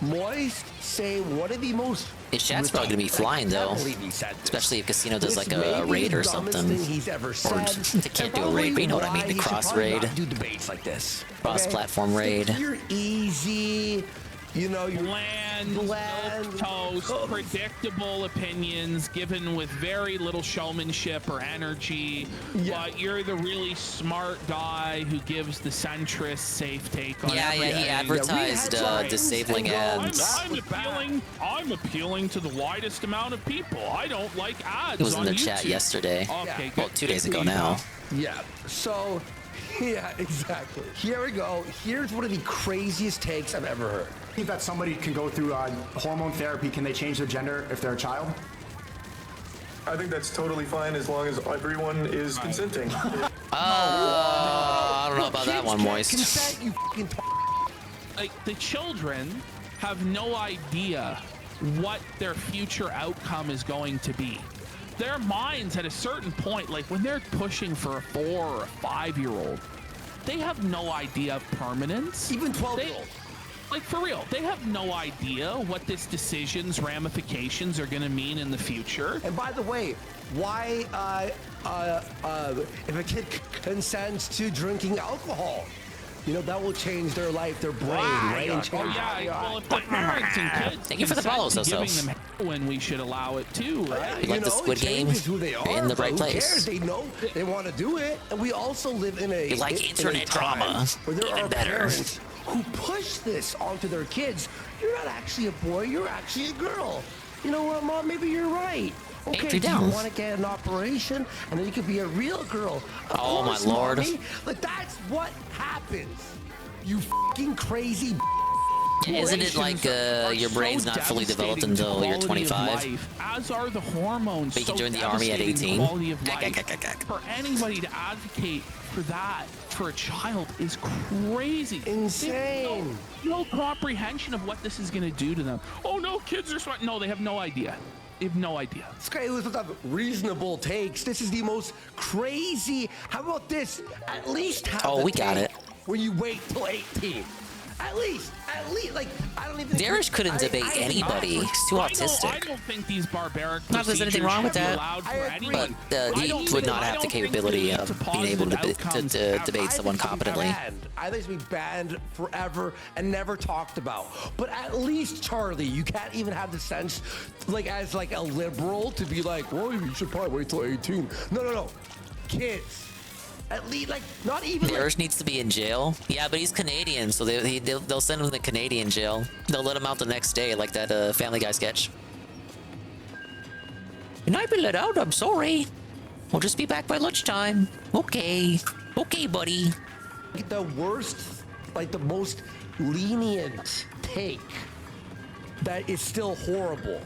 Moist say one of the most. His chat's probably gonna be flying though, especially if Casino does like a raid or something. He's ever said. Or they can't do a raid, but you know what I mean? The cross raid, do debates like this. Cross-platform raid. You're easy. You know, you're bland, toast, predictable opinions given with very little showmanship or energy. Yeah. But you're the really smart guy who gives the centrist safe take on everything. He advertised disabling ads. I'm appealing to the widest amount of people. I don't like ads. It was in the YouTube. chat yesterday. Okay, well, 2 days ago now. Yeah. So, yeah, exactly. Here we go. Here's one of the craziest takes I've ever heard. Think that somebody can go through hormone therapy. Can they change their gender if they're a child? I think that's totally fine as long as everyone is consenting. I don't know about that one, Moist. Consent, you fucking like the children have no idea what their future outcome is going to be. Their minds at a certain point, like when they're pushing for a 4 or a 5-year-old, they have no idea of permanence. Even 12-year-olds. Like, for real, they have no idea what this decision's ramifications are going to mean in the future. And by the way, why, if a kid consents to drinking alcohol, you know, that will change their life, their brain, right? And change Well, if the parents and kids Thank you for the follows, giving also. them heroin, we should allow it too, right? You like the Squid Game? Who they You're are, in the right who place. cares? They know they want to do it, and we also live in a You like in a internet time drama. where there Even are better. parents who push this onto their kids. You're not actually a boy, you're actually a girl. You know what, Mom? Maybe you're right. Okay, do down. you want to get an operation, and then you could be a real girl? Of Oh, my course, Lord. Mommy. Like, that's what happens. You fucking crazy. Isn't it like your brain's not fully developed until you're 25? As are the hormones. But you can so join the army at devastating 18. Quality of life. For anybody to advocate for that for a child is crazy. Insane. No comprehension of what this is going to do to them. Oh no, kids are smart. No, they have no idea. They have no idea. This guy was without reasonable takes. This is the most crazy. How about this? At least have Oh, the we got take it. When you wait till 18. At least, like, I don't even. Darius couldn't debate anybody. He's too autistic. I don't think these barbaric Not that there's anything wrong with procedures that. should be allowed for anyone. But he would not have the capability of being able to debate someone competently. I think it should be banned forever and never talked about. But at least, Charlie, you can't even have the sense, like, as like a liberal, to be like, well, you should probably wait till 18. No. Kids. At least, like, not even. Darius needs to be in jail. Yeah, but he's Canadian, so they'll send him to the Canadian jail. They'll let him out the next day, like that Family Guy sketch. Can I be let out? I'm sorry. We'll just be back by lunchtime. Okay, buddy. The worst, like the most lenient take that is still horrible.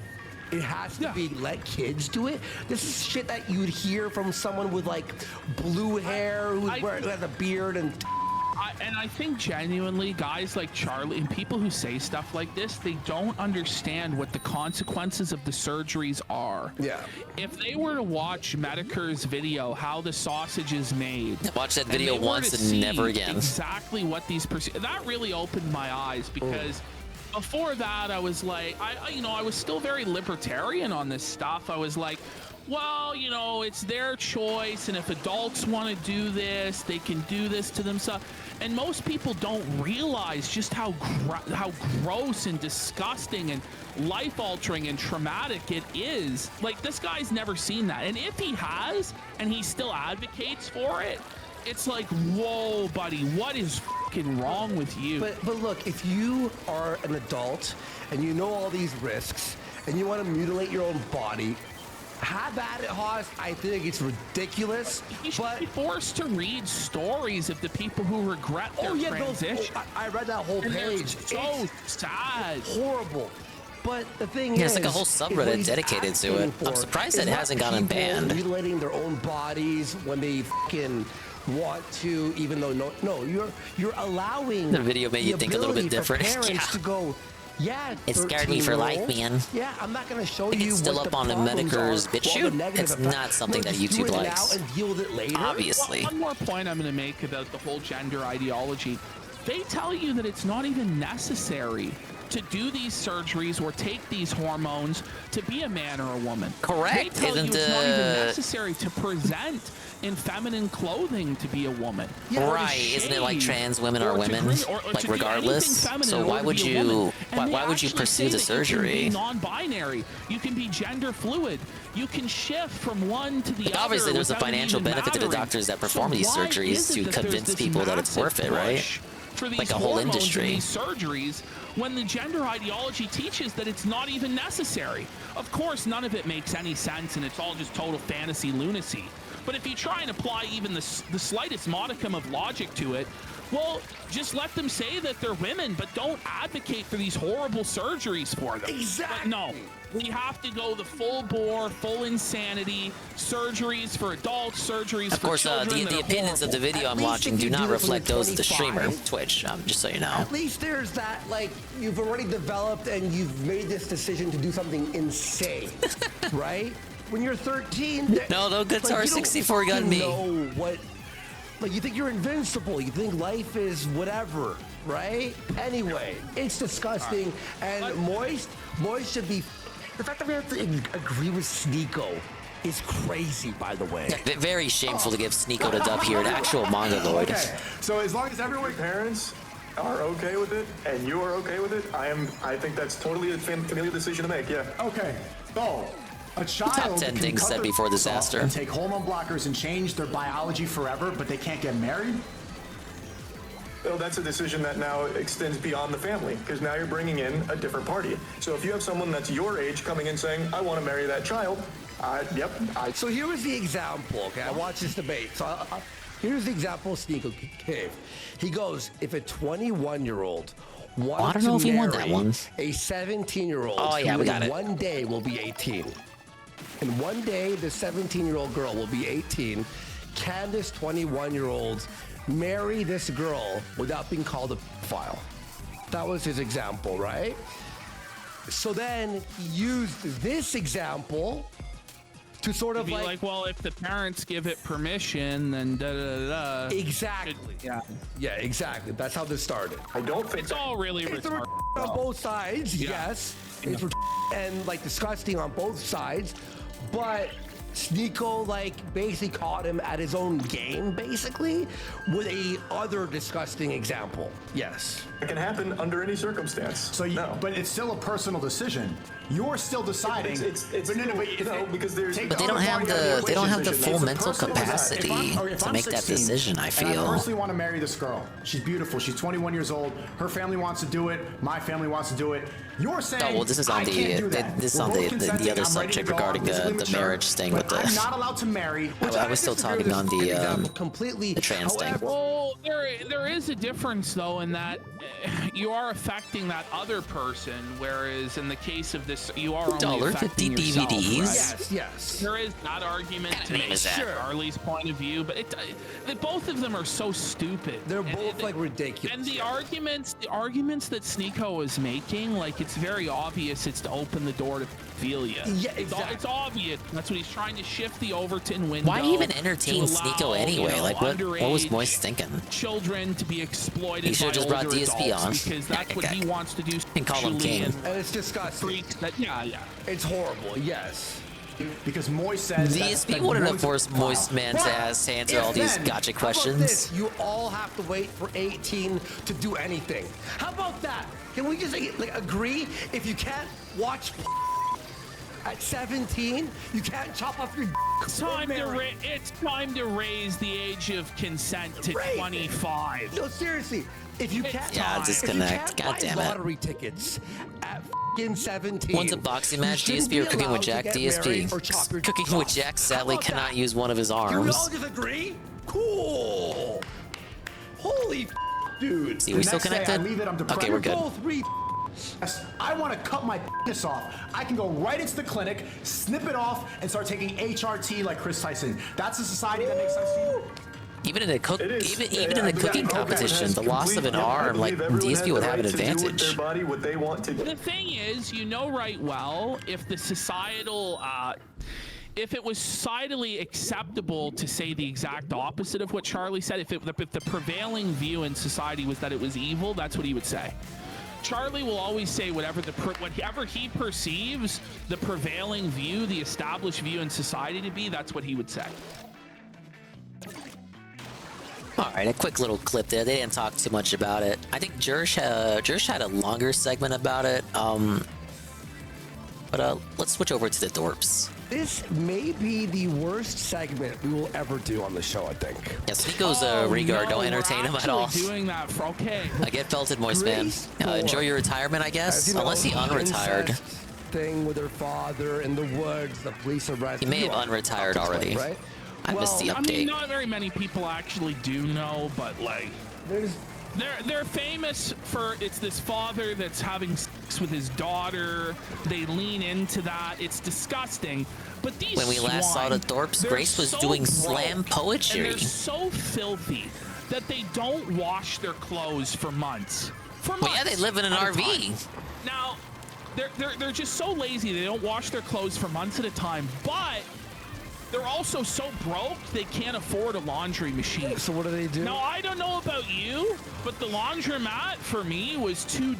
It has to be let kids do it. This is shit that you'd hear from someone with like blue hair who has a beard and. I think genuinely, guys like Charlie and people who say stuff like this, they don't understand what the consequences of the surgeries are. Yeah. If they were to watch Medicare's video, how the sausage is made. Watch that video once and never again. Exactly what these that really opened my eyes because. Before that, I was like, I was still very libertarian on this stuff. I was like, well, you know, it's their choice, and if adults want to do this, they can do this to themselves. And most people don't realize just how gross and disgusting and life-altering and traumatic it is. Like, this guy's never seen that. And if he has, and he still advocates for it, it's like, whoa, buddy, what is fucking wrong with you? But look, if you are an adult and you know all these risks and you want to mutilate your own body, have at it, Haas. I think it's ridiculous. You should be forced to read stories of the people who regret their transition. I read that whole page. So sad. Horrible. But the thing Yeah, is, it's like a whole subreddit dedicated to it. I'm surprised that it hasn't gotten banned. Mutilating their own bodies when they fucking want to, even though no, you're allowing The video made you the think a little bit ability for different. parents to go, yeah, It scared me for life, 13-year-old. man. Yeah, I'm not gonna show I think you it's still what up the on problems Medicare's are, BitChute. all the negative It's effects. not something that Just do YouTube it likes. now and deal with it later. Obviously. One more point I'm going to make about the whole gender ideology. They tell you that it's not even necessary to do these surgeries or take these hormones to be a man or a woman. Correct. They tell you Isn't it's not even necessary to present in feminine clothing to be a woman. Right, isn't it like trans women are women, like regardless? So why would you pursue the surgery? You can be non-binary. You can be gender fluid. You can shift from one to the other. Obviously, there's a without it financial even benefit to the mattering. doctors that perform these why surgeries is it to that there's convince this people that it's worth it, massive right? push for these Like a whole hormones industry. and these surgeries when the gender ideology teaches that it's not even necessary? Of course, none of it makes any sense, and it's all just total fantasy lunacy. But if you try and apply even the slightest modicum of logic to it, Well, just let them say that they're women, but don't advocate for these horrible surgeries for them. Exactly. But no, we have to go the full bore, full insanity, surgeries for adults, surgeries Of for course, children. the opinions of the video I'm watching do not reflect those of the streamer, Twitch, just so you know. At least there's that, like, you've already developed and you've made this decision to do something insane, right? When you're 13... No, Guitar 64 got me. You know what... Like, you think you're invincible. You think life is whatever, right? Anyway, it's disgusting. And Moist should be... The fact that we have to agree with Sneeko is crazy, by the way. Yeah, very shameful to give Sneeko to dub here, an actual Mongoloid. Okay, so as long as everyone parents are okay with it and you are okay with it, I think that's totally a familial decision to make. Yeah. Okay. So, a child Top 10 can things cut said their before dicks off disaster. and take hormone blockers and change their biology forever, but they can't get married. Well, that's a decision that now extends beyond the family, because now you're bringing in a different party. So if you have someone that's your age coming in saying, I want to marry that child, So here was the example, okay? I watched this debate. So here's the example of Sneeko Cave. He goes, if a 21-year-old wants I don't know if he won that marry one. a 17-year-old Oh, yeah, who we got in it. one day will be 18. In one day, the 17-year-old girl will be 18. Can this 21-year-old marry this girl without being called a pedophile? That was his example, right? So then he used this example to sort of be like, well, if the parents give it permission, then da-da-da-da. Exactly. Yeah, exactly. That's how this started. I don't think It's all really It's retarded. on both sides, Yeah. yes. It's and like disgusting on both sides, but Sneeko like basically caught him at his own game, basically, with a other disgusting example. Yes. it can happen under any circumstance. So, but it's still a personal decision. You're still deciding. It's because there's. But they don't have the full mental capacity to make that decision, I And I feel. personally want to marry this girl. She's beautiful. She's 21 years old. Her family wants to do it. My family wants to do it. You're saying, Oh, well, this is on I can't do that. this is We're on both the consenting. other I'm ready to subject go. I'm regarding physically the mature, marriage thing but with the. I'm not allowed to marry. I was still talking on the completely the trans thing. Well, there is a difference though in that you are affecting that other person, whereas in the case of this, you are only affecting yourself, DVDs. right? Yes. There is that argument to name make is that? Charlie's point of view, but both of them are so stupid. They're both like ridiculous. And the arguments that Sneeko is making, like it's very obvious it's to open the door to pedophilia. Yeah, exactly. It's obvious. That's what he's trying to shift the Overton window. Why even entertain to Sneeko allow, anyway? Like, what was underage Moist thinking? Children to be exploited. He should've just by brought older DSP adults on. because that's what he wants to do. And call him sexually king. And it's disgusting. freaks that, yeah. It's horrible, yes. Because Moist says DSP wouldn't have forced Moist Man's ass to answer all these gotcha How about questions. this? You all have to wait for 18 to do anything. How about that? Can we just like agree? If you can't watch at 17, you can't chop off your. It's time to raise the age of consent to 25. No, seriously. If you can't, Yeah, disconnect. God damn it. lottery tickets at f***ing 17. One's a boxing match, you shouldn't DSP, or be Cooking with allowed to Jack, get DSP. married or chop your Cooking dick with off. Jack sadly How about cannot that? use one of his Do we arms. all disagree? Cool. Holy dude. See, we still Next day, I connected? leave it, I'm depressed. Okay, we're good. Both I want to cut my penis off. I can go right into the clinic, snip it off, and start taking HRT like Chris Tyson. That's a society that makes sense to you. Even in a even in a cooking competition, the loss of an arm, like DSP would have an advantage. Their body what they want to do. The thing is, you know right well, if the societal, if it was societally acceptable to say the exact opposite of what Charlie said, if the prevailing view in society was that it was evil, that's what he would say. Charlie will always say whatever he perceives the prevailing view, the established view in society to be, that's what he would say. All right, a quick little clip there. They didn't talk too much about it. I think Jersh had a longer segment about it. But let's switch over to the Dorps. This may be the worst segment we will ever do on the show, I think. Yeah, Sneeko's regard. Don't entertain him at all. Doing that for okay. I get felted, Moist Man. Enjoy your retirement, I guess. Unless he unretired. Thing with her father in the woods, the police arrest. He may have unretired already. Right? I missed the update. I mean, not very many people actually do know, but like, They're famous for, it's this father that's having sex with his daughter. They lean into that. It's disgusting. But these When we last saw the Thorpes, Grace was doing slam poetry. And they're so filthy that they don't wash their clothes for months. Well, yeah, they live in an RV. Now, they're just so lazy. They don't wash their clothes for months at a time. But they're also so broke they can't afford a laundry machine. So what do they do? Now, I don't know about you, but the laundromat for me was $2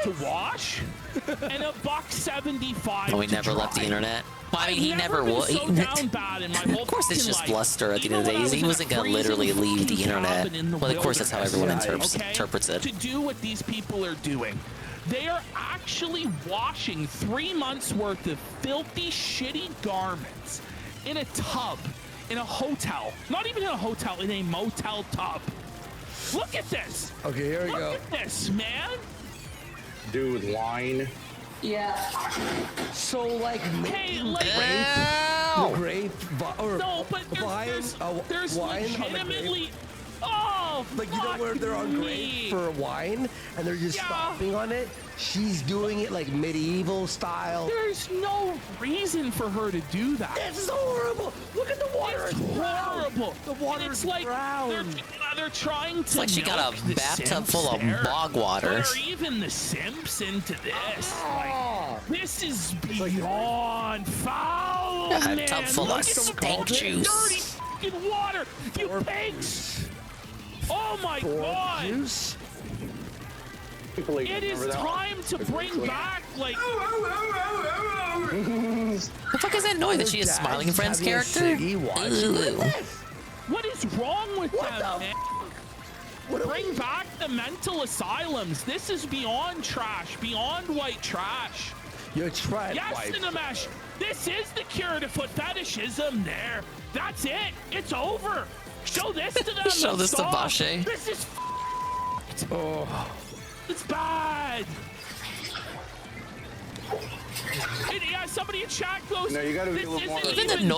to wash and $1.75. No, he never left the internet. Well, I mean, he never would. So down bad in my whole of course, it's just life. bluster at the end of the day. He wasn't going to literally leave the internet. Well, of course, that's how everyone interprets it. To do what these people are doing. They are actually washing 3 months worth of filthy, shitty garments in a tub, in a hotel. Not even in a hotel, in a motel tub. Look at this. Okay, here we go. Look at this, man. Dude, wine. Yeah. So, like, hey, like, grape, or no, but there's wine legitimately. Oh, like, you know where they're on grape for wine and they're just stomping on it? She's doing it like medieval style. There's no reason for her to do that. It's horrible. Look at the water. It's horrible. The water is like brown. They're trying to. It's like she got a bathtub full of bog water. Or even the simps into this. Like, this is beyond foul, man. A tub full of stank juice. Dirty fucking water. You pigs. Oh my god. Juice? It is time to bring back, like... The fuck is that noise? Is she a Smiling Friends character? What is wrong with them, man? Bring back the mental asylums. This is beyond trash, beyond white trash. You're trying. Yes, Cinemesh. This is the cure to foot fetishism there. That's it. It's over. Show this to them. Show this to Bashe. This is f***ed. Oh. It's bad. Yeah, somebody in chat goes. No, you gotta be a little more.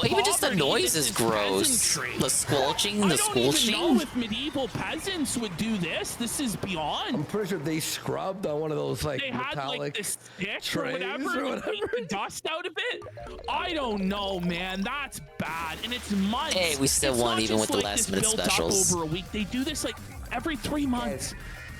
Even just the noise is gross. The squelching, the squelching. I don't even know if medieval peasants would do this. This is beyond. I'm pretty sure they scrubbed on one of those like they metallic had like this stick or whatever, to keep the dust out of it. I don't know, man. That's bad, and it's months. Hey, we still won even with the last minute specials. Over a week, they do this like every 3 months.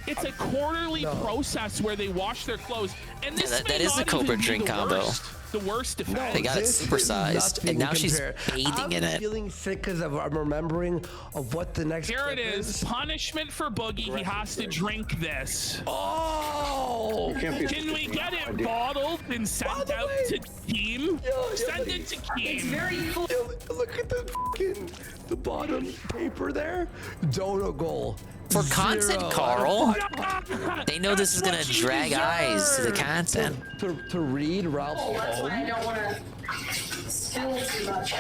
It's a quarterly process where they wash their clothes, and this that is the Cobra drink combo. The worst defense. They got it supersized, and now she's bathing in it. I'm feeling sick because I'm remembering of what the next. Here it is. Punishment for Boogie. He has to drink this. Oh! Can we get it bottled and sent out to Team? Send it to Team. It's very cool. Look at the bottom paper there. Dodo goal. For content, Carl. They know this is gonna drag eyes to the content. To read Ralph's poem. That's why I don't want to spill too much.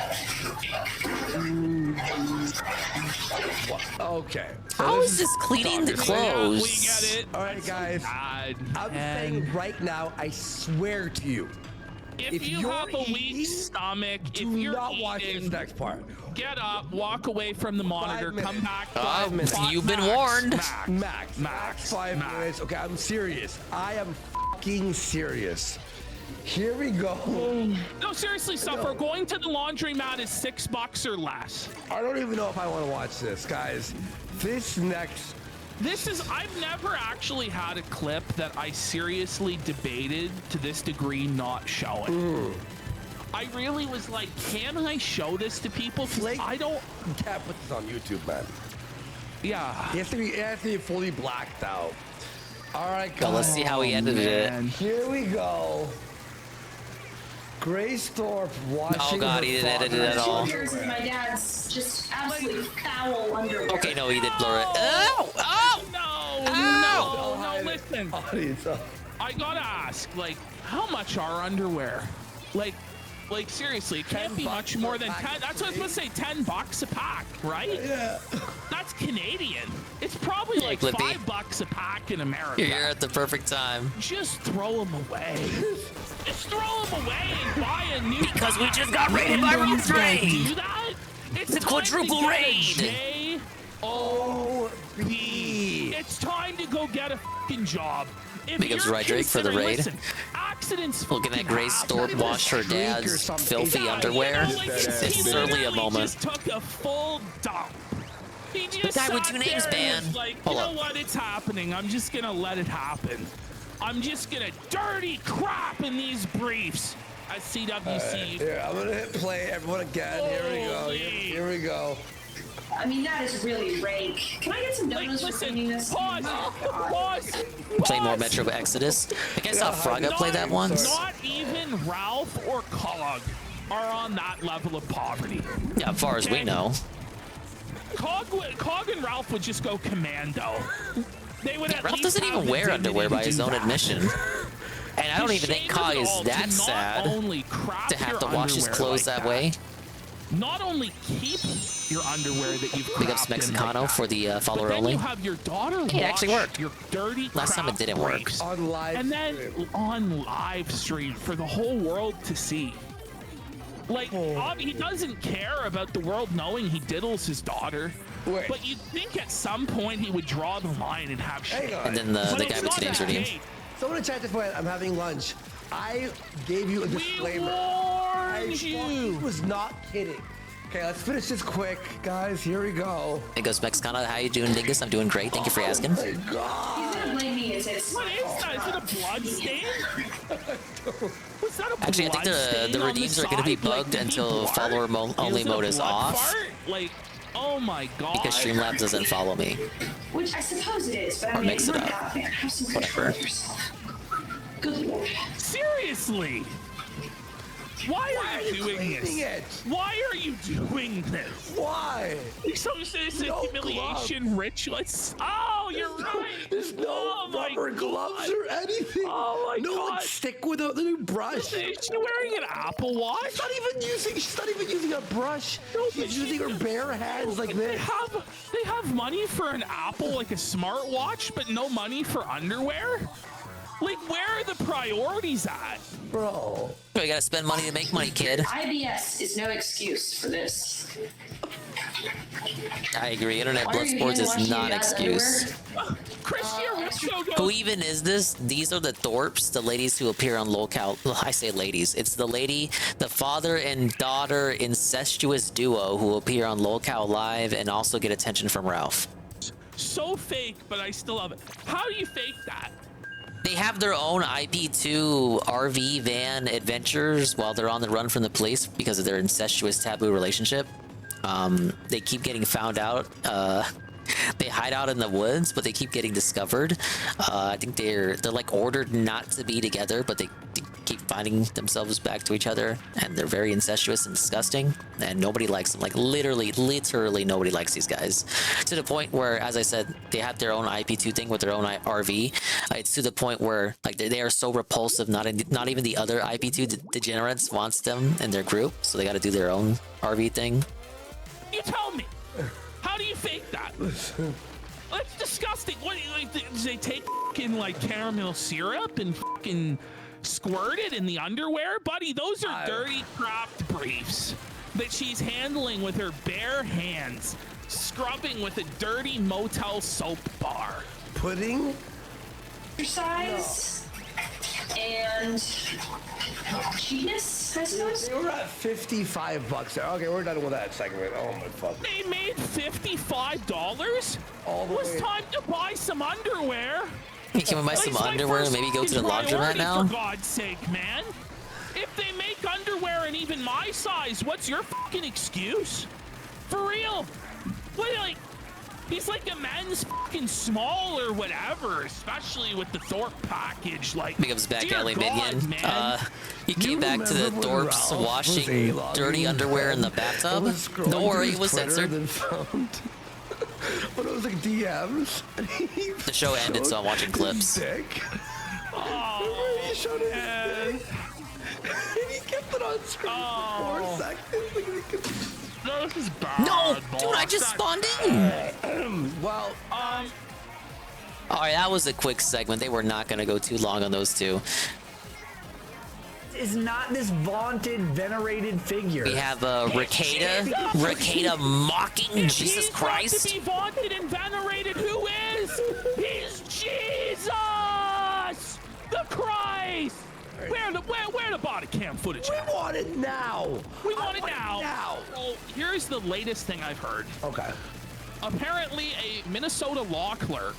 Okay. How is this cleaning the clothes? We get it. All right, guys. I'm saying right now, I swear to you. If you have a weak stomach, do if you're not watch this next part. Get up, walk away from the monitor, come back. 5 minutes. You've been warned. Max. 5 minutes. Okay, I'm serious. I am fucking serious. Here we go. No, seriously, Suffer. Going to the laundromat is $6 or less. I don't even know if I want to watch this, guys. This is, I've never actually had a clip that I seriously debated to this degree not showing. I really was like, can I show this to people? Because I don't. You can't put this on YouTube, man. Yeah. It has to be fully blacked out. All right, guys. Well, let's see how he edited it. Here we go. Grace Thorpe washing. Oh god, he didn't edit it at all. Here's my dad's just absolutely foul underwear. Okay, no, he did blur it. No, listen. I gotta ask, like, how much are underwear? Like seriously, it can't be much more than 10. That's what I was gonna say, $10 a pack, right? Yeah. That's Canadian. It's probably like $5 a pack in America. You're at the perfect time. Just throw them away. Just throw them away and buy a new. Because we just got raided by Restream. Do that? It's the quadruple raid. Oh, be. It's time to go get a fucking job. If Big ups you're Right Drake for the considering- raid. listen, accidents. Looking at Grace Thorpe wash her dad's filthy underwear. It's certainly a moment. Just took a full dump. He just guy with sat two names, there and man. was like, Hold you up. know what? It's happening. I'm just gonna let it happen. I'm just gonna dirty crap in these briefs. At CWC. Here, I'm gonna hit play. Everyone again. Here we go. Here we go. I mean, that is really rank. Can I get some donuts for cleaning this? Pause. Play more Metro Exodus. I think I saw Fraga play that once. Not even Ralph or Cog are on that level of poverty. Yeah, as far as we know. Cog and Ralph would just go commando. They would at Ralph least doesn't have even the wear underwear by dignity his to own do that. admission. And I don't even think shame Cog us is all that to not sad only crap to have your to wash his underwear clothes like that way. Not only keep your underwear that you've Big ups crapped in Mexicano like for the that, follower but then only. you have your daughter Hey, it actually wash worked. your dirty Last time it crap didn't work. briefs. On live And then on live stream for the whole world to see. Like, he doesn't care about the world knowing he diddles his daughter. But you'd think at some point he would draw the line and have shit. Hang on. And then the But guy it's with not two names that redeemed. hate. Someone in chat just went, I'm having lunch. I gave you a disclaimer. I fucking was not kidding. Okay, let's finish this quick, guys. Here we go. It goes Mexicano. How you doing, Dingus? I'm doing great. Thank you for asking. Oh my God. He's gonna blame me. It's What is that? Is it a blood stain? What's that, a Actually, I think blood stain the on redeems are going to be side? Like, bugged did he until blart? follower only Is it a mode is blood off. fart? Like, oh my God. Because Streamlabs doesn't follow me. Which I suppose it is, but I Or mean, mix it look up. out, man. Have some control Whatever. of yourself. Good lord. Seriously. Why are you doing this? Why are you doing this? Why? So it's a humiliation ritual. Oh, you're right. There's no rubber gloves or anything. Oh my no God. like stick with a new brush. Is she wearing an Apple Watch? She's not even using a brush. She's using her bare hands like this. They have money for an Apple, like a smartwatch, but no money for underwear? Like, where are the priorities at? Bro. You gotta spend money to make money, kid. IBS is no excuse for this. I agree. Internet Why blood are you sports here is watching not an you guys excuse. Who even is this? These are the Thorpes, the ladies who appear on locale. I say ladies. It's the lady, the father and daughter incestuous duo who appear on locale live and also get attention from Ralph. So fake, but I still love it. How do you fake that? They have their own IP2 RV van adventures while they're on the run from the police because of their incestuous taboo relationship. They keep getting found out. They hide out in the woods, but they keep getting discovered. I think they're like ordered not to be together, but they keep finding themselves back to each other, and they're very incestuous and disgusting, and nobody likes them. Like literally nobody likes these guys, to the point where, as I said, they have their own IP2 thing with their own RV. It's to the point where like they are so repulsive, not even the other IP2 degenerates wants them in their group, so they got to do their own RV thing. You tell me. How do you fake that? That's disgusting. What, like, do they take fucking like caramel syrup and fucking squirt it in the underwear? Buddy, those are dirty craft briefs that she's handling with her bare hands, scrubbing with a dirty motel soap bar. Pudding? Exercise and cheapness, I suppose. They were at $55 there. Okay, we're done with that segment. Oh my fuck. They made $55? All the It was way. time to buy some underwear. You can buy some underwear and maybe go to the laundromat Priority, now? For God's sake, man. If they make underwear in even my size, what's your fucking excuse? For real. What, like, he's like a men's fucking small or whatever, especially with the Thorpe package. Like, Big ups back dear alley God, minion. man. You came back to the remember when Thorpes Ralph washing was dirty underwear in the bathtub? Don't worry, it was censored. But it was like DMs. The show ended, so I'm watching clips. Dick. Oh, he showed his dick. And he kept it on screen for 4 seconds. No, this is bad. No, boss. dude, I just spawned in. Well, all right, that was a quick segment. They were not going to go too long on those two. is not this vaunted, venerated figure. We have Ricada mocking Jesus Christ. To be vaunted and venerated. Who is? He's Jesus, the Christ. Where the body cam footage? We want it now. We want it now. Well, here's the latest thing I've heard. Okay. Apparently, a Minnesota law clerk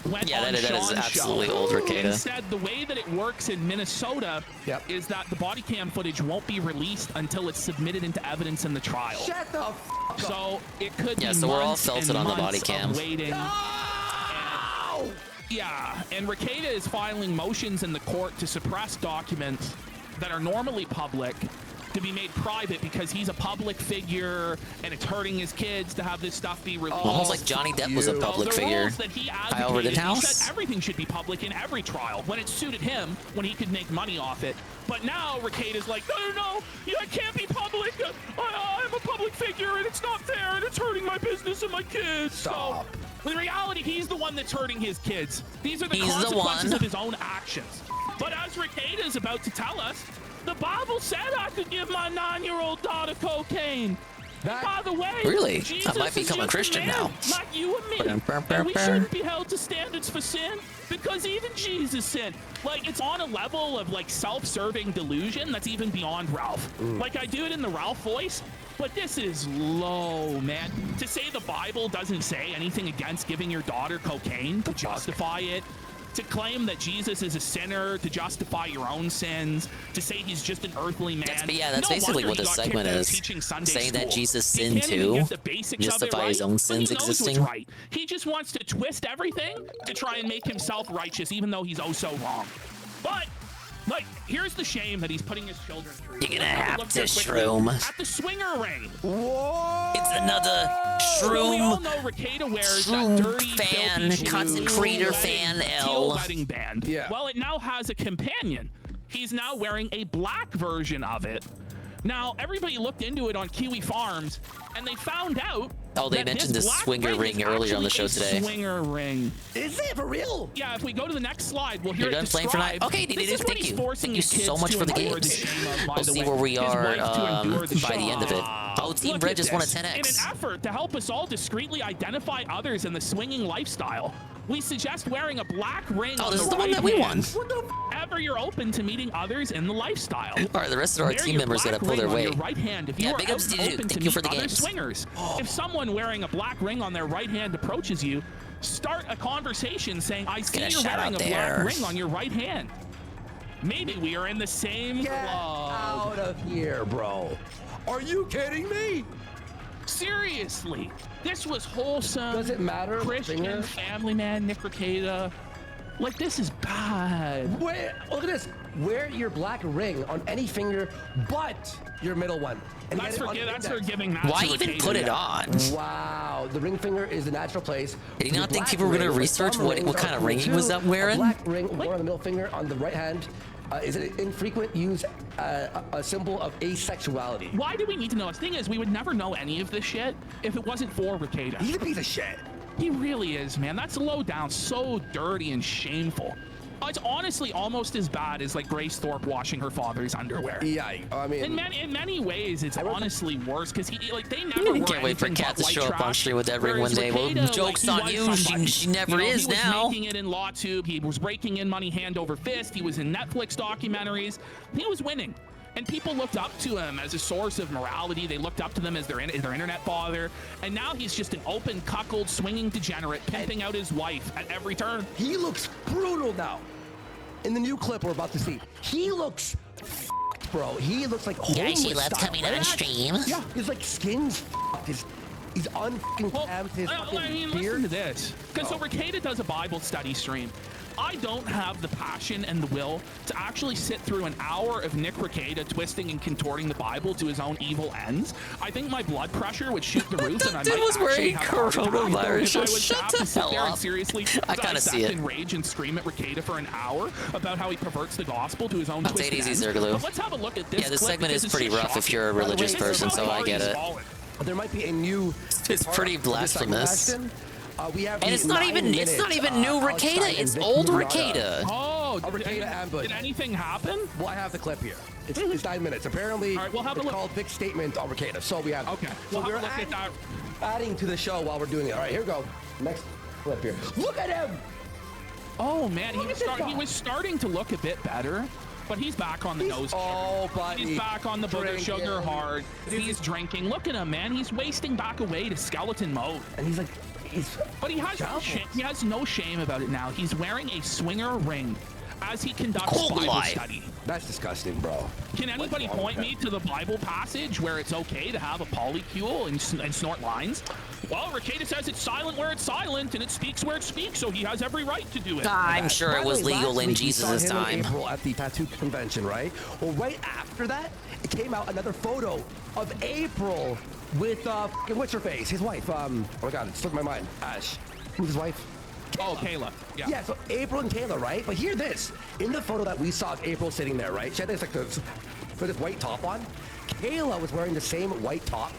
went on that is Sean's absolutely show old, Ricada. and said the way that it works in Minnesota is that the body cam footage won't be released until it's submitted into evidence in the trial. Shut the f up. So it could be so we're all months felted and on the body months cam. of waiting. And Ricada is filing motions in the court to suppress documents that are normally public to be made private because he's a public figure and it's hurting his kids to have this stuff be released. Almost like Johnny Depp was a public figure. Kyle Rittenhouse? He said everything should be public in every trial when it suited him, when he could make money off it. But now Ricada's like, no, it can't be public. I'm a public figure and it's not fair and it's hurting my business and my kids. Stop. So, in reality, he's the one that's hurting his kids. These are the consequences of his own actions. But as Ricada is about to tell us, the Bible said I could give my 9-year-old daughter cocaine. By the way, really? Jesus I might become a Christian now. Like you and me. And we shouldn't be held to standards for sin because even Jesus sinned. Like, it's on a level of like self-serving delusion that's even beyond Ralph. Like, I do it in the Ralph voice, but this is low, man. To say the Bible doesn't say anything against giving your daughter cocaine to justify it, to claim that Jesus is a sinner to justify your own sins, to say he's just an earthly man. That's basically what this segment is. Saying that Jesus sinned too, justify his own sins existing. Right. He just wants to twist everything to try and make himself righteous, even though he's oh so wrong. But, like, here's the shame that he's putting his children through. You're gonna have to shroom. At the swinger ring. Whoa! It's another shroom. We all know Ricada wears that dirty, fan, filthy content creator fan L. wedding band. Yeah. Well, it now has a companion. He's now wearing a black version of it. Now, everybody looked into it on Kiwi Farms, and they found out. Oh, they mentioned this swinger ring earlier on the show today. Swinger ring. Is it for real? Yeah, if we go to the next slide, we'll hear You're done playing for night? Okay, thank you. Thank you so much for the games. We'll see where we are by the end of it. Oh, Team Bread just won a 10x. In an effort to help us all discreetly identify others in the swinging lifestyle, we suggest wearing a black ring on this the is the one right that we won. Ever you're open to meeting others in the lifestyle. All right, the rest of our team members gotta pull their weight. Right hand if you are big ups to you. open Thank to you for the meet other games. swingers. If someone wearing a black ring on their right hand approaches you, start a conversation saying, I see you're wearing a black ring on your right hand. Maybe we are in the same club. Out of here, bro. Are you kidding me? Seriously, this was wholesome. Does it matter? Christian family man, Nick Ricada. Like, this is bad. Look at this. Wear your black ring on any finger but your middle one. And That's for giving that Why to even Ricada. put it on? Wow, the ring finger is the natural place. Did he not think people were going to research what kind of ring he was up wearing? A black ring worn on the middle finger on the right hand is an infrequent use, a symbol of asexuality. Why do we need to know? The thing is, we would never know any of this shit if it wasn't for Ricada. He's a piece of shit. He really is, man. That's low down, so dirty and shameful. It's honestly almost as bad as like Grace Thorpe washing her father's underwear. Yeah, I mean, in many ways, it's honestly worse because they never. Can't wait for Kat to show up on stream with that ring one day. Well, joke's on you. She never is now. He was making it in LawTube. He was raking in money hand over fist. He was in Netflix documentaries. He was winning. And people looked up to him as a source of morality. They looked up to them as their internet father. And now he's just an open, cuckold, swinging degenerate, pimping out his wife at every turn. He looks brutal now. In the new clip we're about to see, he looks f***ed, bro. He looks like Guys, he loves coming on stream. Yeah, his like skin's f***ed. He's unfucking tabbed his fucking beard. Listen to this. Because so Ricada does a Bible study stream. I don't have the passion and the will to actually sit through an hour of Nick Ricada twisting and contorting the Bible to his own evil ends. I think my blood pressure would shoot the roof, and I might was wearing actually have coronavirus. Shut the hell up. Seriously, I kind of see it. And rage and scream at Ricada for an hour about how he perverts the gospel to his own. I'll take it easy, Zergaloo. But let's have a look at this. Yeah, this segment is pretty rough if you're a religious person, so I get it. There might be a new. It's pretty blasphemous. We have and it's not even new Ricada. It's old Ricada. Oh, no. Arcata ambush. Did anything happen? Well, I have the clip here. It's 9 minutes. Apparently, all right, we'll have a look. Called Vic's statement on Arcata. So we have. Okay. So We'll we're have a look at that. adding to the show while we're doing it. All right, here we go. Next clip here. Look at him. Oh man, he was starting to look a bit better. But he's back on the nose. Oh, buddy. He's back on the booger sugar hard. He's drinking. Look at him, man. He's wasting back away to skeleton mode. And he's like, But he has no shame about it now. He's wearing a swinger ring as he conducts Bible study. That's disgusting, bro. Can anybody point me to the Bible passage where it's okay to have a polycule and snort lines? Well, Ricada says it's silent where it's silent and it speaks where it speaks, so he has every right to do it. I'm sure it was legal in Jesus' time. April at the tattoo convention, right? Well, right after that, it came out another photo of April with what's her face? His wife. Oh my God, it slipped my mind. Ash. Who's his wife? Oh, Kayla. Yeah. Yeah, so April and Kayla, right? But hear this. In the photo that we saw of April sitting there, right? She had this like this white top on. Kayla was wearing the same white top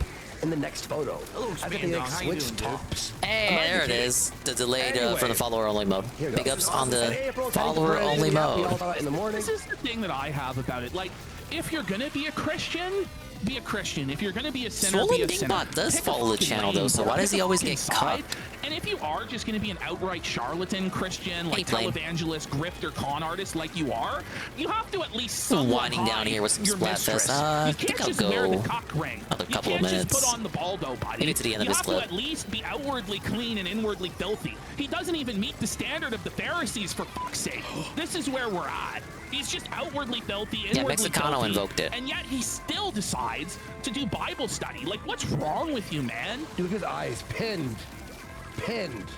in the next photo. Hello, I think they like How you doing, switched tops. Hey, there it is. The delayed for the follower-only mode. Big ups on the April, follower-only mode. In the morning. This is the thing that I have about it. Like, if you're gonna be a Christian, be a Christian. If you're gonna be a sinner, be a sinner. Swollen Dingbot does follow the channel though, so why does he always get cut? And if you are just gonna be an outright charlatan Christian, like televangelist, grifter, con artist, like you are, you have to at least somewhat winding down here with some Splatfest. You can't just wear the cock ring. Another couple of minutes. Just put on the baldo, buddy. Maybe to the end of you this have clip. to at least be outwardly clean and inwardly filthy. He doesn't even meet the standard of the Pharisees, for fuck's sake. This is where we're at. He's just outwardly filthy, inwardly Mexicano filthy, invoked it. and yet he still decides to do Bible study. Like, what's wrong with you, man? Look at his eyes, pinned.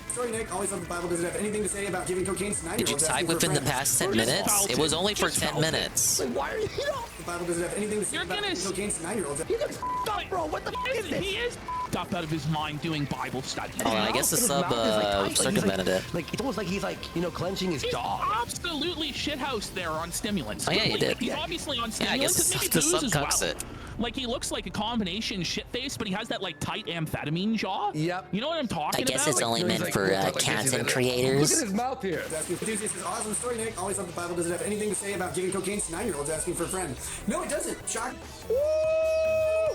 Sorry, Nick. Always on the Bible doesn't have anything to say about giving cocaine to 9-year-olds. Did you type within the past 10 minutes? It was only for 10 minutes. Like, why are you? The Bible doesn't have anything to say about giving cocaine to 9-year-olds. He looks up, bro. What the fuck is this? He is up out of his mind doing Bible study. Oh, I guess the sub circumvented it. Like, it's almost like he's like, clenching his jaw. Absolutely shithouse there on stimulants. Oh, yeah, you did. He's obviously on Yeah, I stimulants. guess and the maybe sub booze cucks as well. it. Like, he looks like a combination shit face, but he has that, like, tight amphetamine jaw. Yep. You know what I'm talking about? I guess it's only meant for content creators. Look at his mouth here. This is awesome story, Nick. Always on the Bible doesn't have anything to say about giving cocaine to 9-year-olds asking for a friend. No, it doesn't. Shock.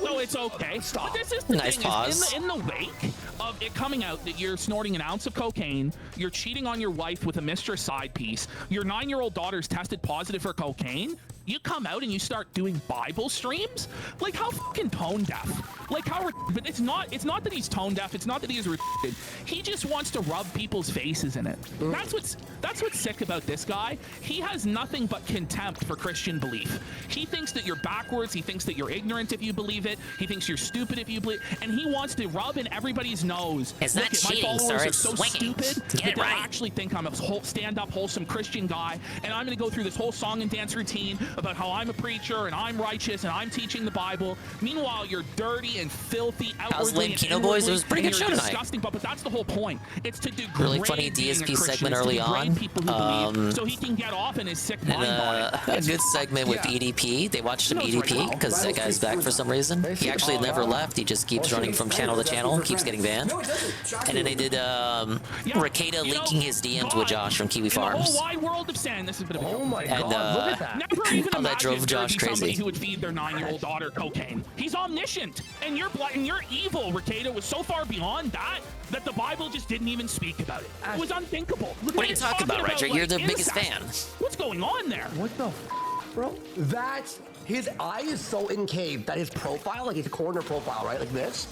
No, it's okay. Stop. But this is the Nice thing, pause. Is in the wake of it coming out that you're snorting an ounce of cocaine, you're cheating on your wife with a mistress side piece, your 9-year-old daughter's tested positive for cocaine, you come out and you start doing Bible streams? Like, how fucking tone deaf? Like, how? But it's not that he's tone deaf. It's not that he's retarded. He just wants to rub people's faces in it. That's what's sick about this guy. He has nothing but contempt for Christian belief. He thinks that you're backwards. He thinks that you're ignorant if you believe it. He thinks you're stupid if you believe. And he wants to rub in everybody's nose. It's not cheating, my sir. followers are It's so swinging. stupid Get that it they right. actually think I'm a stand-up, wholesome Christian guy, and I'm going to go through this whole song and dance routine about how I'm a preacher and I'm righteous and I'm teaching the Bible. Meanwhile, you're dirty and filthy outwardly. How's lame Kino Boys? It was a pretty good show tonight. Disgusting, but that's the whole point. It's to degrade Really funny being a DSP Christian. segment It's to early degrade on. people who believe, so he can get off in his sick mind And body. a good segment with EDP. They watched some EDP because that guy's back for some reason. He actually never left. He just keeps running from channel to channel, keeps getting banned. And then they did Ricada linking his DMs with Josh from Kiwi In the whole Farms. wide world of sin, this is a bit of a Oh my And, God, look at that. Never even how that drove imagined Josh there'd be somebody crazy. who would feed their 9-year-old daughter cocaine. He's omniscient, and you're evil. Ricada was so far beyond that the Bible just didn't even speak about it. It was unthinkable. What are you talking about, Roger? You're the biggest fan. What's going on there? What the bro? That's his eye is so incaved that his profile, like his corner profile, right, like this,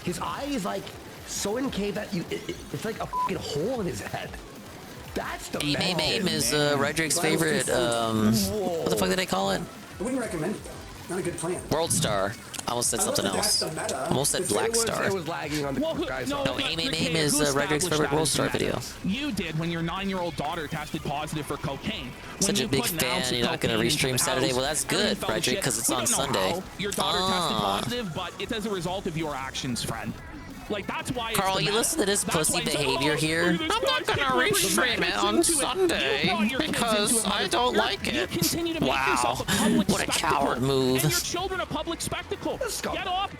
his eye is like so incaved that it's like a fucking hole in his head. That's the Aim is Redrick's favorite, what the fuck did they call it? I wouldn't recommend it, though. Not a good plan. World Star. I almost said something else. Almost said Black Star. It was lagging on the guy's No, Aim is Redrick's favorite World Star video. You did when your 9-year-old daughter tested positive for cocaine. Such a big fan, you're not going to restream Saturday? Well, that's good, Redrick, because it's on Sunday. Your daughter tested positive, but it's as a result of your actions, friend. Like, that's why Carl, you listen to this pussy behavior here? I'm not gonna restream it on Sunday because I don't like it. Wow, what a coward move. And your children a public spectacle. Get off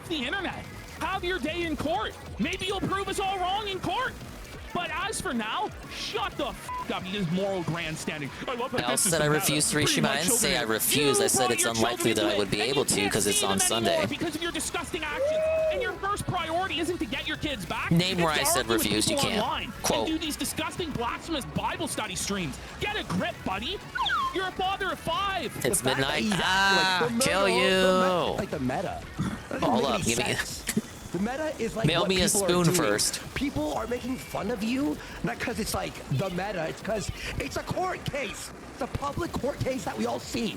the internet. Have your day in court. Maybe you'll prove us all wrong in court. But as for now, shut the f up. You just moral grandstanding. I love I also said I refuse to restream. I didn't say I refuse. I said it's unlikely that I would be able to because it's on Sunday. Because of your disgusting actions. And your first priority isn't to get your kids back. Name where I said refuse. You can't. Quote. And do these disgusting blasphemous Bible study streams. Get a grip, buddy. You're a father of 5. It's midnight. Kill you. Like the meta. Hold up. Give me. The meta is like Mail me a spoon first. People are making fun of you, not because it's like the meta, it's because it's a court case. It's a public court case that we all see.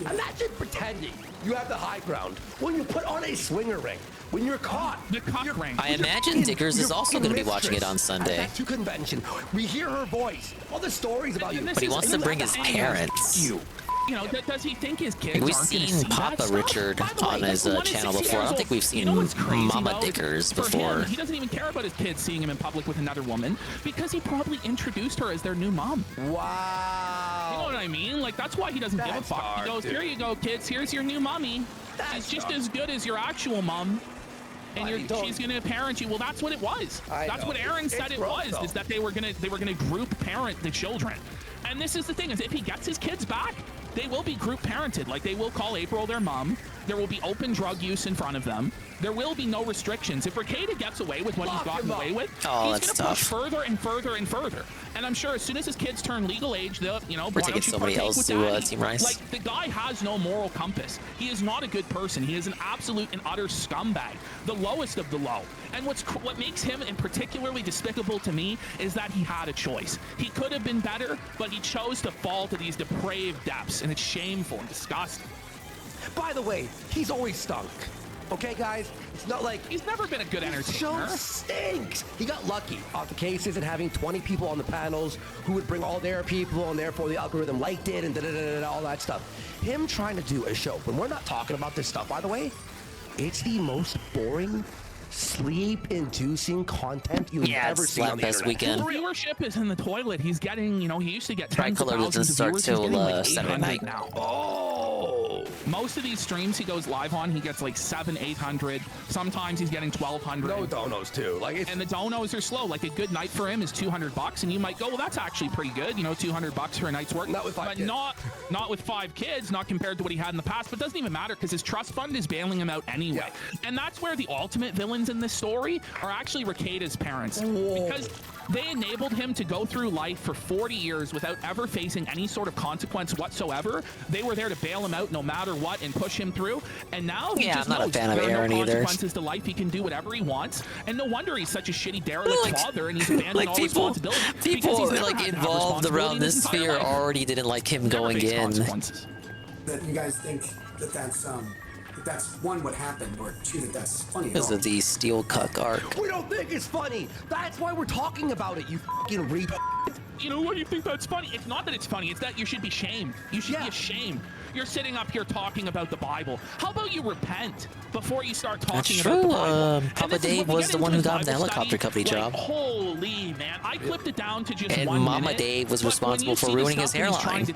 Imagine pretending you have the high ground when you put on a swinger ring. When you're caught. The cock ring. I imagine Dickers is also going to be watching it on Sunday. At that convention, we hear her voice. All the stories about you. But he wants to bring his parents. You know, does he think his kids We've aren't gonna seen see Papa that Richard stuff? on his channel before. I don't think we've seen Mama Dickers For before. him, he doesn't even care about his kids seeing him in public with another woman because he probably introduced her as their new mom. Wow. You know what I mean? Like, that's why he doesn't give a fuck. He goes, here you go, kids. Here's your new mommy. She's just as good as your actual mom. And she's gonna parent you. Well, that's what it was. That's what Aaron said it was. Is that they were gonna group parent the children. And this is the thing: is if he gets his kids back, they will be group parented. Like, they will call April their mom. There will be open drug use in front of them. There will be no restrictions. If Ricada gets away with what he's gotten away with, he's going to push further and further and further. And I'm sure as soon as his kids turn legal age, they'll, you know, We're taking somebody else to Team Rice. Like, the guy has no moral compass. He is not a good person. He is an absolute and utter scumbag, the lowest of the low. And what makes him and particularly despicable to me is that he had a choice. He could have been better, but he chose to fall to these depraved depths, and it's shameful and disgusting. By the way, he's always stunk. Okay, guys? It's not like... He's never been a good entertainer. The show stinks. He got lucky off the cases and having 20 people on the panels who would bring all their people, and therefore the algorithm liked it, and all that stuff. Him trying to do a show, when we're not talking about this stuff, by the way, it's the most boring, sleep-inducing content you've ever seen on the internet. Weekend. Viewership is in the toilet. He's getting, you know, he used to get Tricolor doesn't start till Saturday night now. Oh! Most of these streams he goes live on, he gets like 700, 800. Sometimes he's getting 1,200. No donos too. And the donos are slow. Like, a good night for him is $200, and you might go, well, that's actually pretty good. You know, $200 for a night's work. Not with 5 kids. Not with 5 kids. Not compared to what he had in the past. But it doesn't even matter because his trust fund is bailing him out anyway. Yeah. And that's where the ultimate villains in this story are actually Ricada's parents. Whoa. Because they enabled him to go through life for 40 years without ever facing any sort of consequence whatsoever. They were there to bail him out no matter what and push him through. And now he just I'm not knows a fan of there are Aaron no either. consequences to life. He can do whatever he wants. And no wonder he's such a shitty derelict father, and he's abandoned all responsibility. People like involved around this sphere already didn't like him going in. That you guys think that that's one what happened, or two that that's funny. Because of the steel cuck arc. We don't think it's funny. That's why we're talking about it, you fucking read. You know what? You think that's funny? It's not that it's funny. It's that you should be shamed. You should be ashamed. You're sitting up here talking about the Bible. How about you repent before you start talking about the Bible? Papa Dave was the one who got the helicopter company job. Holy man, I clipped it down to just and 1 minute. And Mama Dave was responsible for ruining his hairline.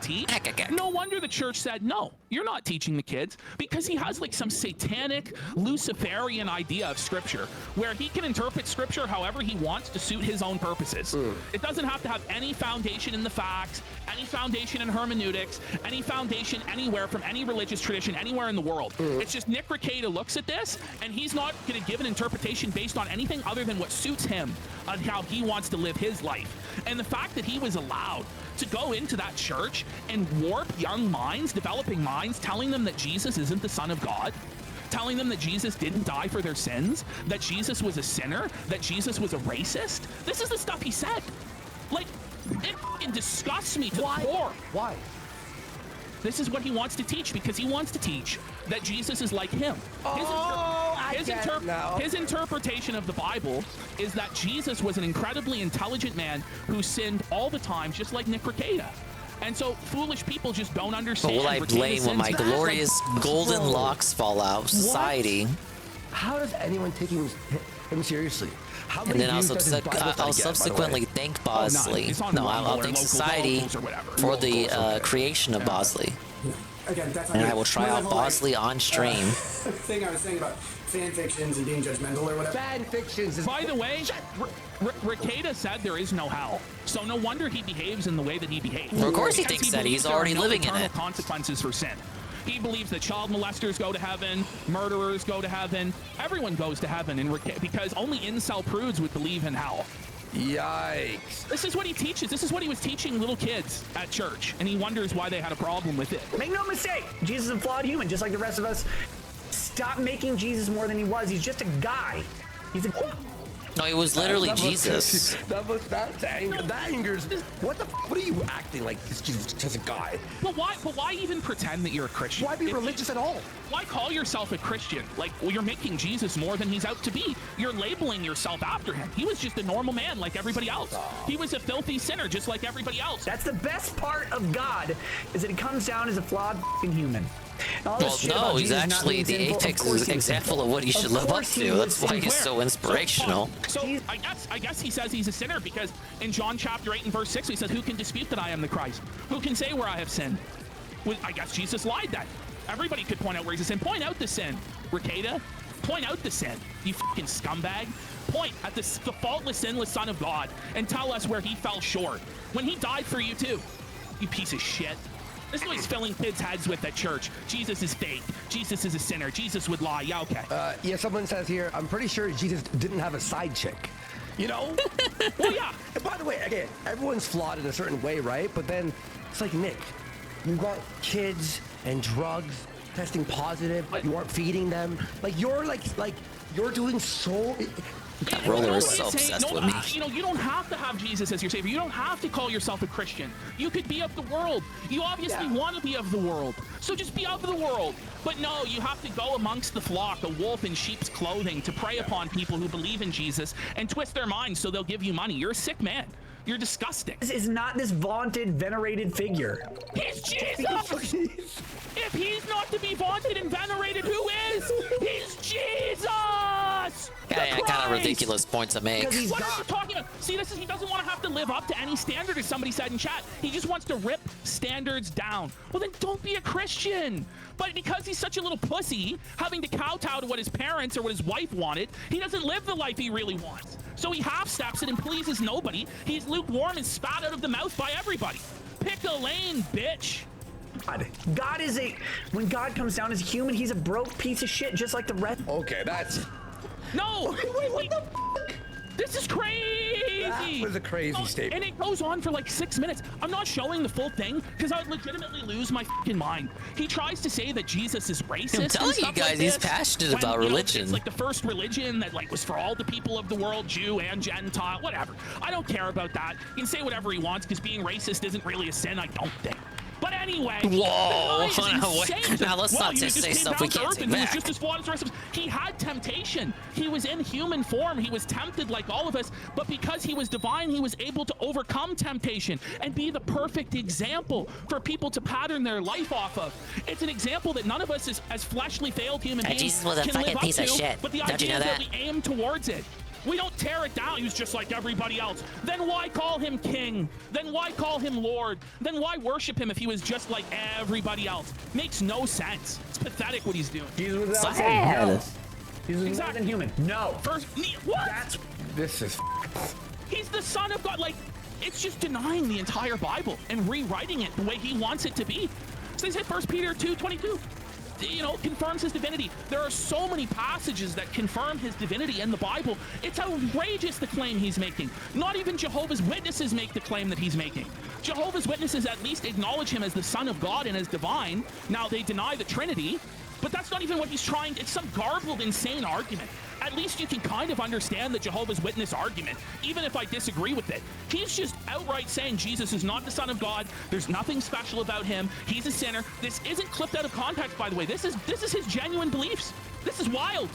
No wonder the church said, no, you're not teaching the kids, because he has like some satanic Luciferian idea of scripture where he can interpret scripture however he wants to suit his own purposes. It doesn't have to have any foundation in the facts, any foundation in hermeneutics, any foundation anywhere from any religious tradition anywhere in the world. It's just Nick Ricada looks at this and he's not going to give an interpretation based on anything other than what suits him on how he wants to live his life. And the fact that he was allowed to go into that church and warp young minds, developing minds, telling them that Jesus isn't the Son of God, telling them that Jesus didn't die for their sins, that Jesus was a sinner, that Jesus was a racist. This is the stuff he said. Like, it fucking disgusts me to the core. Why? This is what he wants to teach, because he wants to teach that Jesus is like him. His interpretation of the Bible is that Jesus was an incredibly intelligent man who sinned all the time, just like Nick Ricada. And so foolish people just don't understand. But will I blame when my glorious golden locks fall out? Society. How does anyone take him seriously? And then I'll subsequently thank Bosley. No, I'll thank society for the creation of Bosley. again, that's not And me. I will try My out whole, Bosley on stream. Thing I was saying about fan fictions and being judgmental or whatever. Fan fictions is... By the way, Ricada said there is no hell, so no wonder he behaves in the way that he behaves. Well, of course he Because thinks that. believes He's there are already no living in eternal it. consequences for sin. He believes that child molesters go to heaven, murderers go to heaven, everyone goes to heaven, because only incel prudes would believe in hell. Yikes. This is what he teaches. This is what he was teaching little kids at church, and he wonders why they had a problem with it. Make no mistake, Jesus is a flawed human, just like the rest of us. Stop making Jesus more than he was. He's just a guy. He's a... No, he was literally Jesus. That angers. What the? What are you acting like? This Jesus just a guy. But why even pretend that you're a Christian? Why be religious at all? Why call yourself a Christian? Like, well, you're making Jesus more than he's out to be. You're labeling yourself after him. He was just a normal man like everybody else. He was a filthy sinner just like everybody else. That's the best part of God, is that he comes down as a flawed f***ing human. Well, no, he's actually the apex example of what you should live up to. That's why he's so inspirational. So I guess he says he's a sinner because in John chapter 8 and verse 6 he says, "Who can dispute that I am the Christ? Who can say where I have sinned?" Well, I guess Jesus lied then. Everybody could point out where he's a sin. Point out the sin, Ricada. Point out the sin, you fucking scumbag. Point at the faultless, sinless Son of God and tell us where he fell short when he died for you too. You piece of shit. This is what he's filling kids' heads with at church. Jesus is fake. Jesus is a sinner. Jesus would lie. Yeah, okay. Yeah, someone says here, I'm pretty sure Jesus didn't have a side chick. You know? Well, yeah. And by the way, again, everyone's flawed in a certain way, right? But then it's like, Nick, you got kids and drugs testing positive. You aren't feeding them. Like, you're you're doing so... That roller is so obsessed with me. You know, you don't have to have Jesus as your savior. You don't have to call yourself a Christian. You could be of the world. You obviously want to be of the world. So just be of the world. But no, you have to go amongst the flock, a wolf in sheep's clothing, to prey upon people who believe in Jesus and twist their minds so they'll give you money. You're a sick man. You're disgusting. This is not this vaunted, venerated figure. He's Jesus! If he's not to be vaunted and venerated, who is? He's Jesus! Yeah, kind of ridiculous point to make. What are you talking about? See, he doesn't want to have to live up to any standard, as somebody said in chat. He just wants to rip standards down. Well, then don't be a Christian. But because he's such a little pussy, having to kowtow to what his parents or what his wife wanted, he doesn't live the life he really wants. So he half-steps it and pleases nobody. He's lukewarm and spat out of the mouth by everybody. Pick a lane, bitch. God is when God comes down as a human, he's a broke piece of shit, just like the rest. Okay, that's... No! Wait, what the fuck? This is crazy! That was a crazy statement. And it goes on for like 6 minutes. I'm not showing the full thing because I would legitimately lose my fucking mind. He tries to say that Jesus is racist. I'm telling you guys, he's passionate about religion. It's like the first religion that was for all the people of the world, Jew and Gentile, whatever. I don't care about that. He can say whatever he wants because being racist isn't really a sin, I don't think. But anyway, whoa! Now let's not just say stuff we can't take back. He was just as flawed as the rest of us. He had temptation. He was in human form. He was tempted like all of us. But because he was divine, he was able to overcome temptation and be the perfect example for people to pattern their life off of. It's an example that none of us as fleshly failed human beings Jesus was a fucking piece of shit. But the idea is that we aim towards it. We don't tear it down. He was just like everybody else. Then why call him king? Then why call him Lord? Then why worship him if he was just like everybody else? Makes no sense. It's pathetic what he's doing. Jesus was no. He's more than human. No. What? This is... He's the Son of God. Like, it's just denying the entire Bible and rewriting it the way he wants it to be. So they say 1 Peter 2:22. Confirms his divinity. There are so many passages that confirm his divinity in the Bible. It's outrageous the claim he's making. Not even Jehovah's Witnesses make the claim that he's making. Jehovah's Witnesses at least acknowledge him as the Son of God and as divine. Now they deny the Trinity, but that's not even what he's trying. It's some garbled, insane argument. At least you can kind of understand the Jehovah's Witness argument, even if I disagree with it. He's just outright saying Jesus is not the Son of God. There's nothing special about him. He's a sinner. This isn't clipped out of context, by the way. This is his genuine beliefs. This is wild.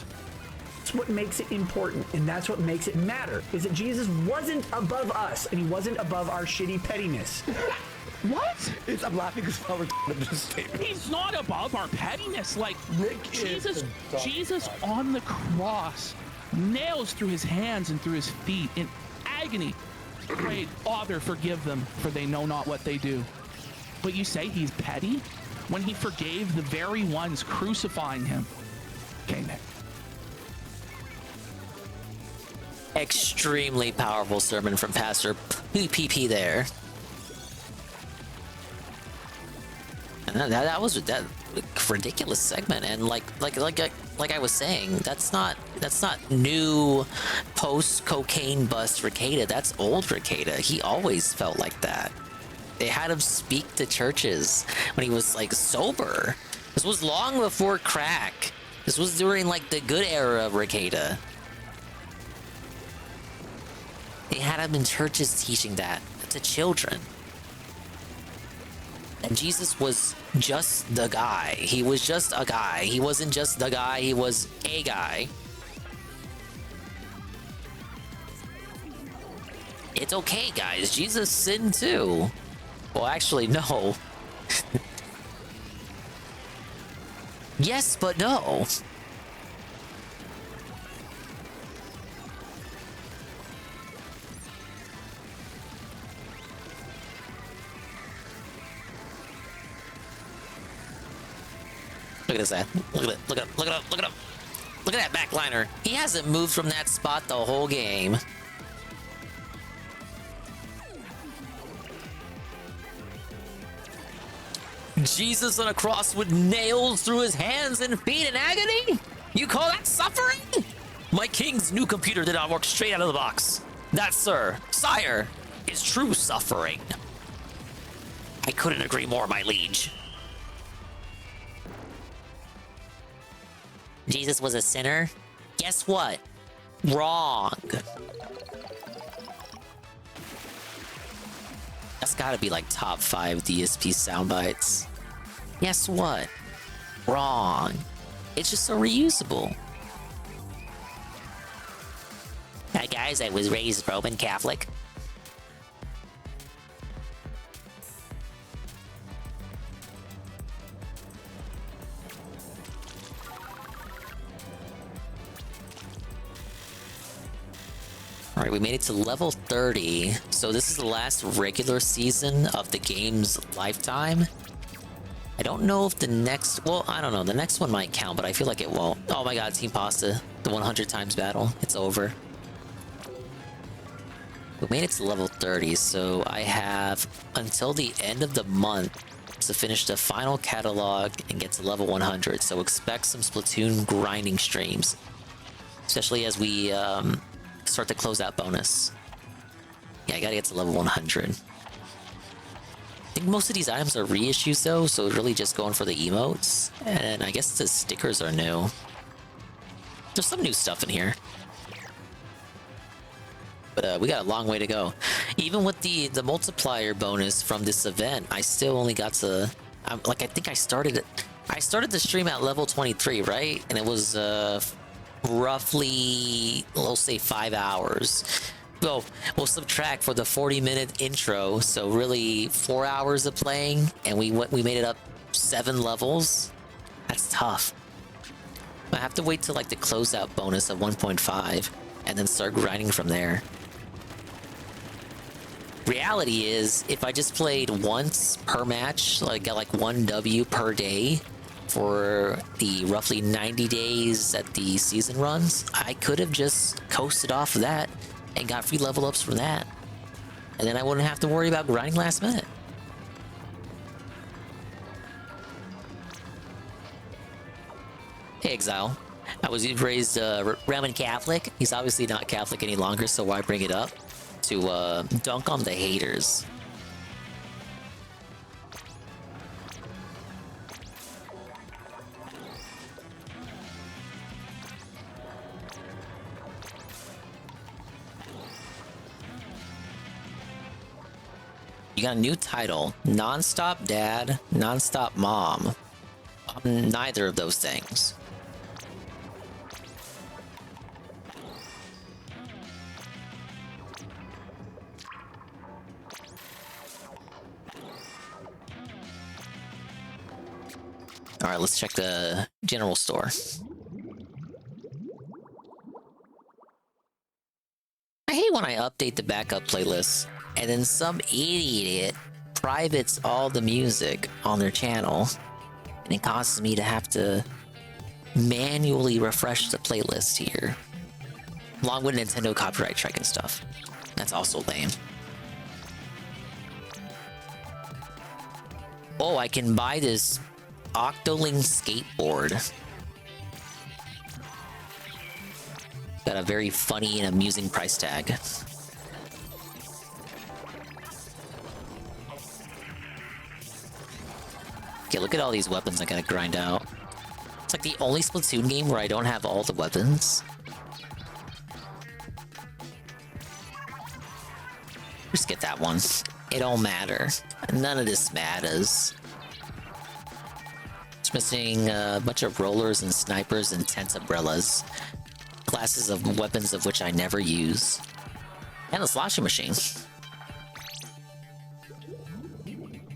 That's what makes it important, and that's what makes it matter, is that Jesus wasn't above us, and he wasn't above our shitty pettiness. What? I'm laughing because I was this statement. He's not above our pettiness. Like, Jesus on the cross, nails through his hands and through his feet in agony, prayed, Father, forgive them, for they know not what they do. But you say he's petty? when he forgave the very ones crucifying him. Okay, Nick. Extremely powerful sermon from Pastor PPP there. And that was that ridiculous segment, and like I was saying, that's not new post cocaine bust Ricada. That's old Ricada. He always felt like that. They had him speak to churches when he was like sober. This was long before crack. This was during like the good era of Ricada. They had him in churches teaching that to children. And Jesus was just the guy. He was just a guy. He wasn't just the guy, he was a guy. It's okay, guys. Jesus sinned too. Well, actually, no. Yes, but no. Look at this ad. Look at it. Look at it. Look at it. Look at him. Look at that backliner. He hasn't moved from that spot the whole game. Jesus on a cross with nails through his hands and feet in agony? You call that suffering? My king's new computer did not work straight out of the box. That, sire, is true suffering. I couldn't agree more, my liege. Jesus was a sinner? Guess what? Wrong. That's gotta be like top 5 DSP soundbites. Guess what? Wrong. It's just so reusable. Hi guys, I was raised Roman Catholic. Alright, we made it to level 30, so this is the last regular season of the game's lifetime. I don't know if the next... well, I don't know. The next one might count, but I feel like it won't. Oh my god, Team Pasta. The 100 times battle. It's over. We made it to level 30, so I have until the end of the month to finish the final catalog and get to level 100, so expect some Splatoon grinding streams. Especially as we start to close that bonus. Yeah, I gotta get to level 100. I think most of these items are reissues though, so really just going for the emotes. And I guess the stickers are new. There's some new stuff in here. But we got a long way to go. Even with the multiplier bonus from this event, I still only got to... I think I started the stream at level 23, right? And it was roughly, let's say 5 hours. Well, we'll subtract for the 40-minute intro, so really 4 hours of playing, and we made it up 7 levels. That's tough. I have to wait till like the closeout bonus of 1.5 and then start grinding from there. Reality is, if I just played once per match, like got like 1 W per day for the roughly 90 days that the season runs, I could have just coasted off of that and got free level ups from that. And then I wouldn't have to worry about grinding last minute. Hey, Exile. I was raised Roman Catholic. He's obviously not Catholic any longer, so why bring it up? To dunk on the haters. You got a new title, Non-Stop Dad, Non-Stop Mom. I'm neither of those things. All right, let's check the general store. I hate when I update the backup playlist and then some idiot privates all the music on their channel. and it causes me to have to manually refresh the playlist here, along with Nintendo copyright strike and stuff. That's also lame. Oh, I can buy this Octoling skateboard. Got a very funny and amusing price tag. Okay, look at all these weapons I gotta grind out. It's like the only Splatoon game where I don't have all the weapons. Just get that one. It don't matter. None of this matters. It's missing a bunch of rollers and snipers and tent umbrellas. Classes of weapons of which I never use. And a sloshing machine.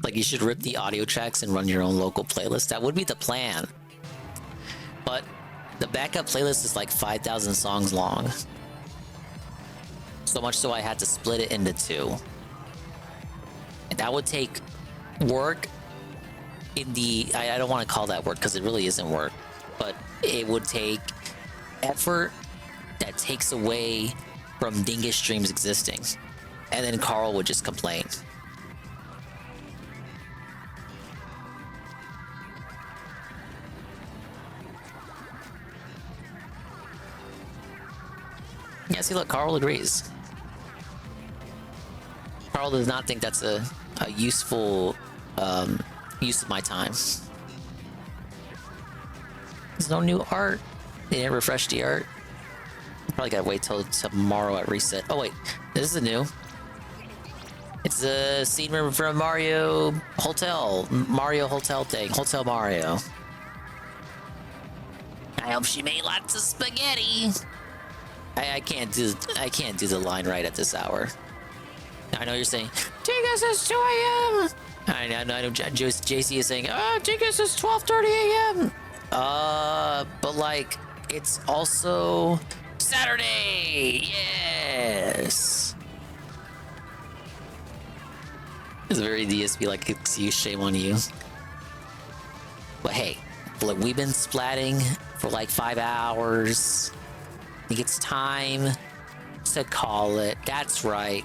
Like, you should rip the audio tracks and run your own local playlist. That would be the plan. But the backup playlist is like 5,000 songs long. So much so I had to split it into 2. And that would take work in the... I don't want to call that work because it really isn't work. But it would take effort that takes away from Dingus Streams existing. And then Carl would just complain. Yeah, see, look, Carl agrees. Carl does not think that's a useful use of my time. There's no new art. They didn't refresh the art. Probably gotta wait till tomorrow at reset. Oh wait, this is new. It's a scene from Mario Hotel thing. Hotel Mario. I hope she made lots of spaghetti. I can't do the line right at this hour. I know you're saying, Dingus, it's 2 a.m. I know JC is saying, oh, Dingus, it's 12:30 a.m. But like, it's also Saturday. Yes. It's very DSP like excuse, shame on you. But hey, look, we've been splatting for like 5 hours. I think it's time to call it. That's right.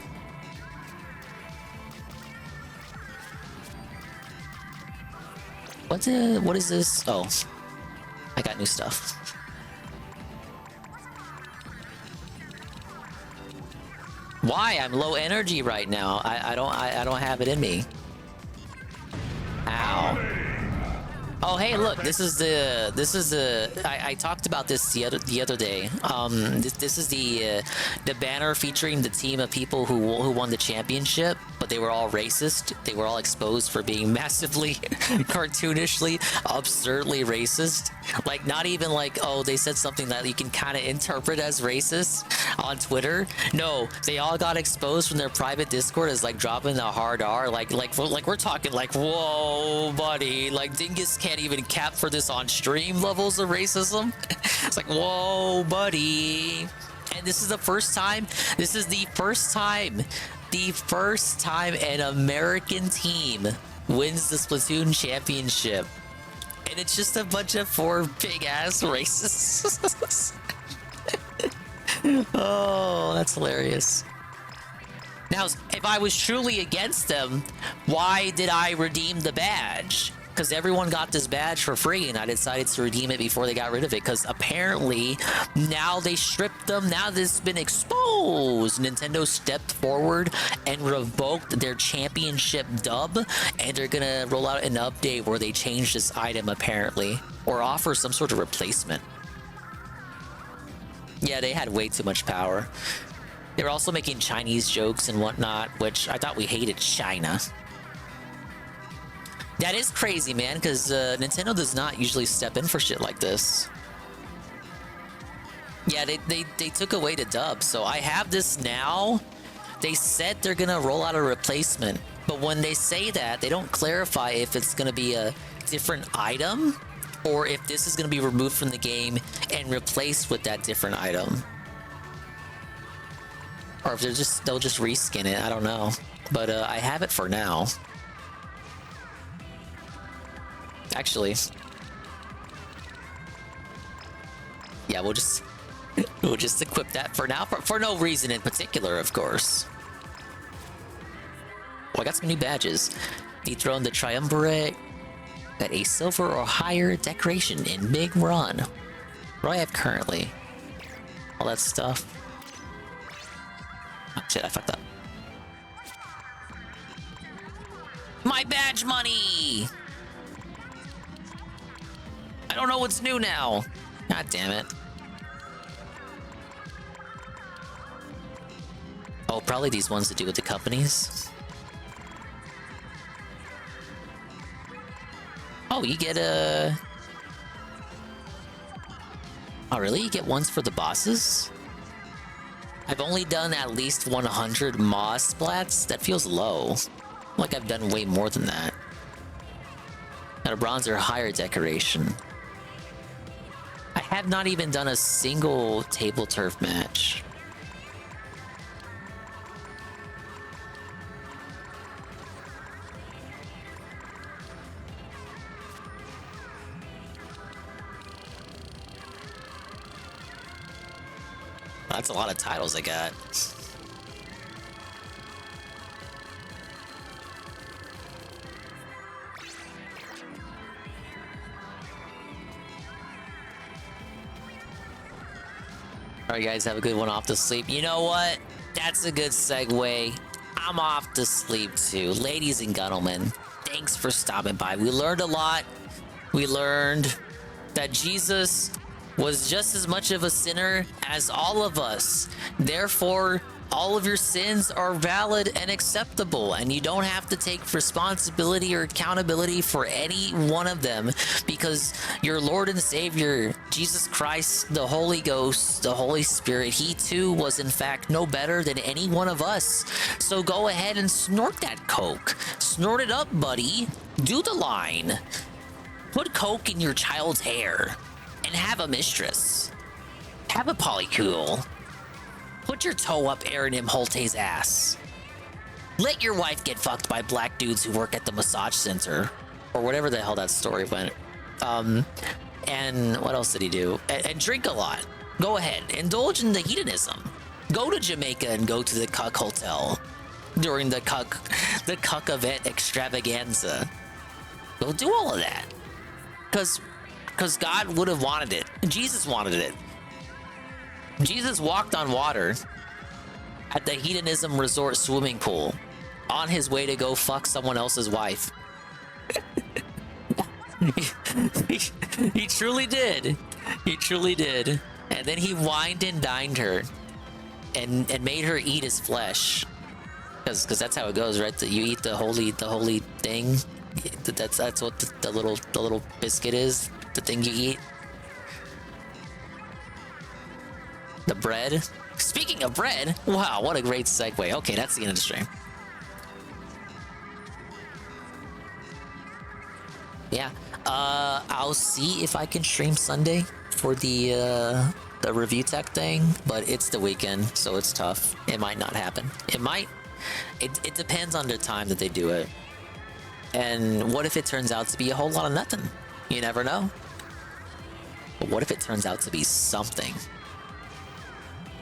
What is this? Oh, I got new stuff. Why? I'm low energy right now. I don't have it in me. Ow. Oh, hey, look, this is the I talked about this the other day. This is the banner featuring the team of people who won the championship, but they were all racist. They were all exposed for being massively, cartoonishly, absurdly racist. Like, not even like, oh, they said something that you can kind of interpret as racist on Twitter. No, they all got exposed from their private Discord as like dropping the hard R. Like we're talking like, whoa, buddy, like Dingus can't even cap for this on stream levels of racism. It's like, whoa, buddy. And this is the first time. This is the first time an American team wins the Splatoon championship. And it's just a bunch of 4 big-ass racists. Oh, that's hilarious. Now, if I was truly against them, why did I redeem the badge? Because everyone got this badge for free, and I decided to redeem it before they got rid of it, because apparently now they stripped them. Now this has been exposed. Nintendo stepped forward and revoked their championship dub, and they're gonna roll out an update where they change this item apparently, or offer some sort of replacement. Yeah, they had way too much power. They were also making Chinese jokes and whatnot, which I thought we hated China. That is crazy, man, because Nintendo does not usually step in for shit like this. Yeah, they took away the dub, so I have this now. They said they're gonna roll out a replacement, but when they say that, they don't clarify if it's gonna be a different item or if this is gonna be removed from the game and replaced with that different item. Or if they'll just reskin it, I don't know. But I have it for now. Actually, yeah, we'll just equip that for now, for no reason in particular, of course. Oh, I got some new badges. Dethrone the Triumvirate. Got a silver or higher decoration in Big Run. What do I have currently? All that stuff. Oh shit, I fucked up. My badge money! I don't know what's new now. God damn it. Oh, probably these ones to do with the companies. Oh, you get a... Oh, really? You get ones for the bosses? I've only done at least 100 Moss Splats. That feels low. Like I've done way more than that. Got a bronze or higher decoration. I have not even done a single table turf match. That's a lot of titles I got. Alright guys, have a good one off to sleep. You know what? That's a good segue. I'm off to sleep too. Ladies and gentlemen, thanks for stopping by. We learned a lot. We learned that Jesus was just as much of a sinner as all of us. Therefore, all of your sins are valid and acceptable, and you don't have to take responsibility or accountability for any one of them, because your Lord and Savior, Jesus Christ, the Holy Ghost, the Holy Spirit, he too was in fact no better than any one of us. So go ahead and snort that coke. Snort it up, buddy. Do the line. Put coke in your child's hair. And have a mistress. Have a polycule. Put your toe up Aaron M. Holte's ass. Let your wife get fucked by black dudes who work at the massage center. Or whatever the hell that story went. And what else did he do? And drink a lot. Go ahead. Indulge in the hedonism. Go to Jamaica and go to the Cuck Hotel. During the Cuck event extravaganza. Go do all of that. Because God would have wanted it. Jesus wanted it. Jesus walked on water at the Hedonism Resort swimming pool on his way to go fuck someone else's wife. He truly did. He truly did. And then he wined and dined her and made her eat his flesh. Because that's how it goes, right? You eat the holy thing. That's what the little biscuit is. The thing you eat. The bread. Speaking of bread, wow, what a great segue. Okay, that's the end of the stream. Yeah, I'll see if I can stream Sunday for the review tech thing, but it's the weekend, so it's tough. It might not happen. It might. It depends on the time that they do it. And what if it turns out to be a whole lot of nothing? You never know. But what if it turns out to be something?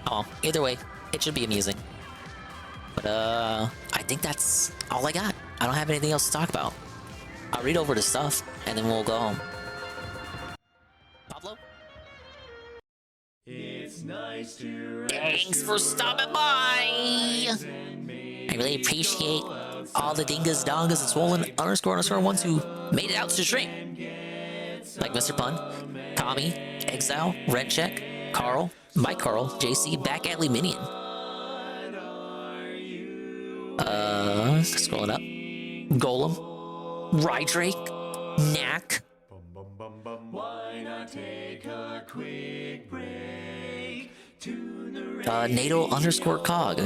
Oh, either way, it should be amusing. But I think that's all I got. I don't have anything else to talk about. I'll read over the stuff, and then we'll go home. Pablo? It's nice to Thanks for stopping by! I really appreciate all the dingas, dongas, and swollen __ ones who made it out to the stream. Like Mr. Pun, Tommy, Exile, Rent Check, Carl, Mike Carl, JC, Back Alley Minion. Scrolling up. Golem, Rydrake, Knack. Why not take a quick break? NATO _Cog.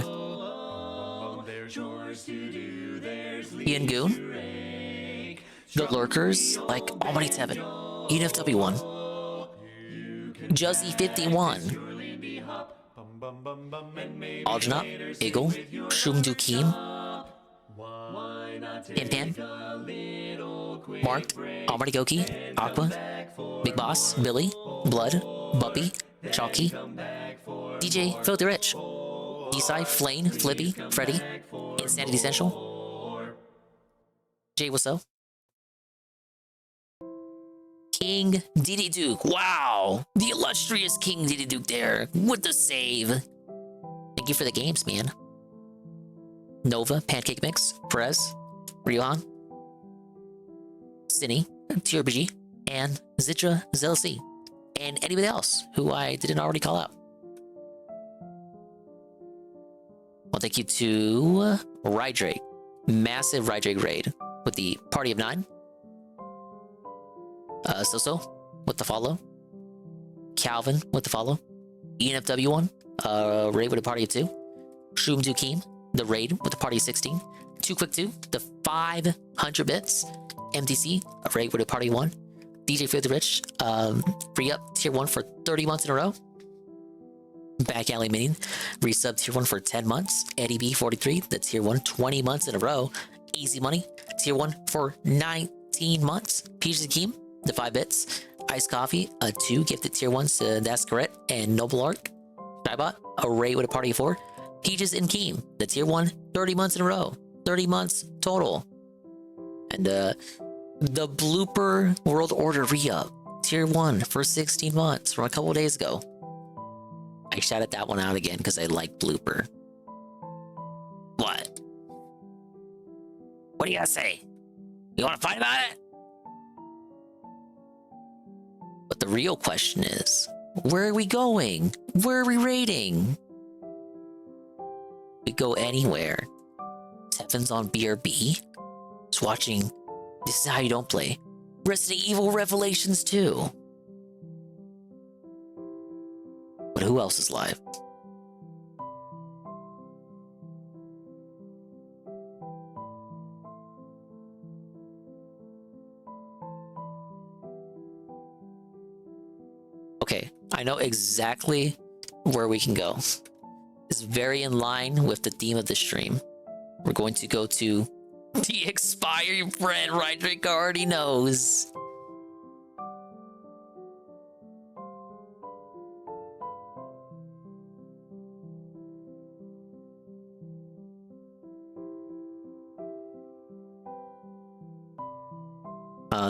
There's yours to do, there's Ian Goon. The Lurkers, like Almighty Tevin. ENFW1. Juzzy 51. Aljanop, Eagle, Shum Dukim. Pan Pan. Mark, Almighty Goki, Aqua, Big Boss, Billy, Blood, Buppy, Chalky, DJ, Filthy Rich, Desai, Flane, Flippy, Freddy, Insanity Essential, Jay, what's up? KingDDDuke, wow! The illustrious KingDDDuke there with the save. Thank you for the games, man. Nova, Pancake Mix, Perez, Ryohan, Cinny, TRPG, and Zitra ZLC, and anybody else who I didn't already call out. Well, thank you to Rydrake, massive Rydrake raid with the Party of 9. Soso with the follow. Calvin with the follow. ENFW1, raid with a party of 2. Shroom Dukeem, the raid with the party of 16. 2 Quick 2, the 500 bits. MTC, a raid with a party of 1. DJ Filthy Rich, free up tier 1 for 30 months in a row. Back Alley Minion, resub tier 1 for 10 months. Eddie B 43, the tier 1 20 months in a row. Easy Money, tier 1 for 19 months. Peaches Keem, the 5 bits. Ice Coffee, a 2 gifted tier 1s to That's Correct and Noble Arc. Skybot, a raid with a party of 4. Peaches and Keem, the tier 1 30 months in a row. 30 months total. And the Blooper World Order re-up, tier 1 for 16 months from a couple days ago. I shouted that one out again because I like Blooper. What? What do you gotta say? You wanna fight about it? But the real question is, where are we going? Where are we raiding? We go anywhere. Tevin's on BRB. Just watching This Is How You Don't Play. Resident Evil Revelations 2. But who else is live? Okay, I know exactly where we can go. It's very in line with the theme of the stream. We're going to go to the expired bread. Roderick already knows.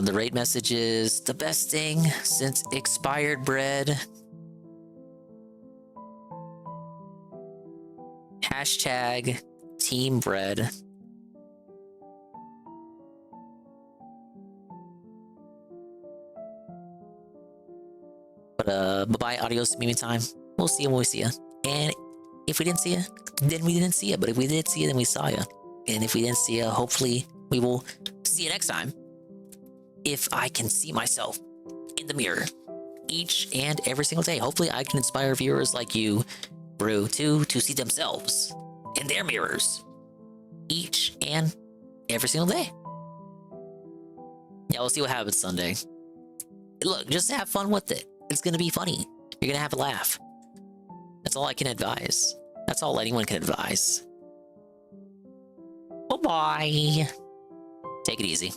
The raid message is the best thing since expired bread. Hashtag team bread. But bye-bye, adios, meme time. We'll see you when we see you. And if we didn't see you, then we didn't see you. But if we did see you, then we saw you. And if we didn't see you, hopefully we will see you next time. If I can see myself in the mirror each and every single day. Hopefully I can inspire viewers like you, Brew, to see themselves in their mirrors each and every single day. Yeah, we'll see what happens Sunday. Look, just have fun with it. It's gonna be funny. You're gonna have a laugh. That's all I can advise. That's all anyone can advise. Bye-bye. Take it easy.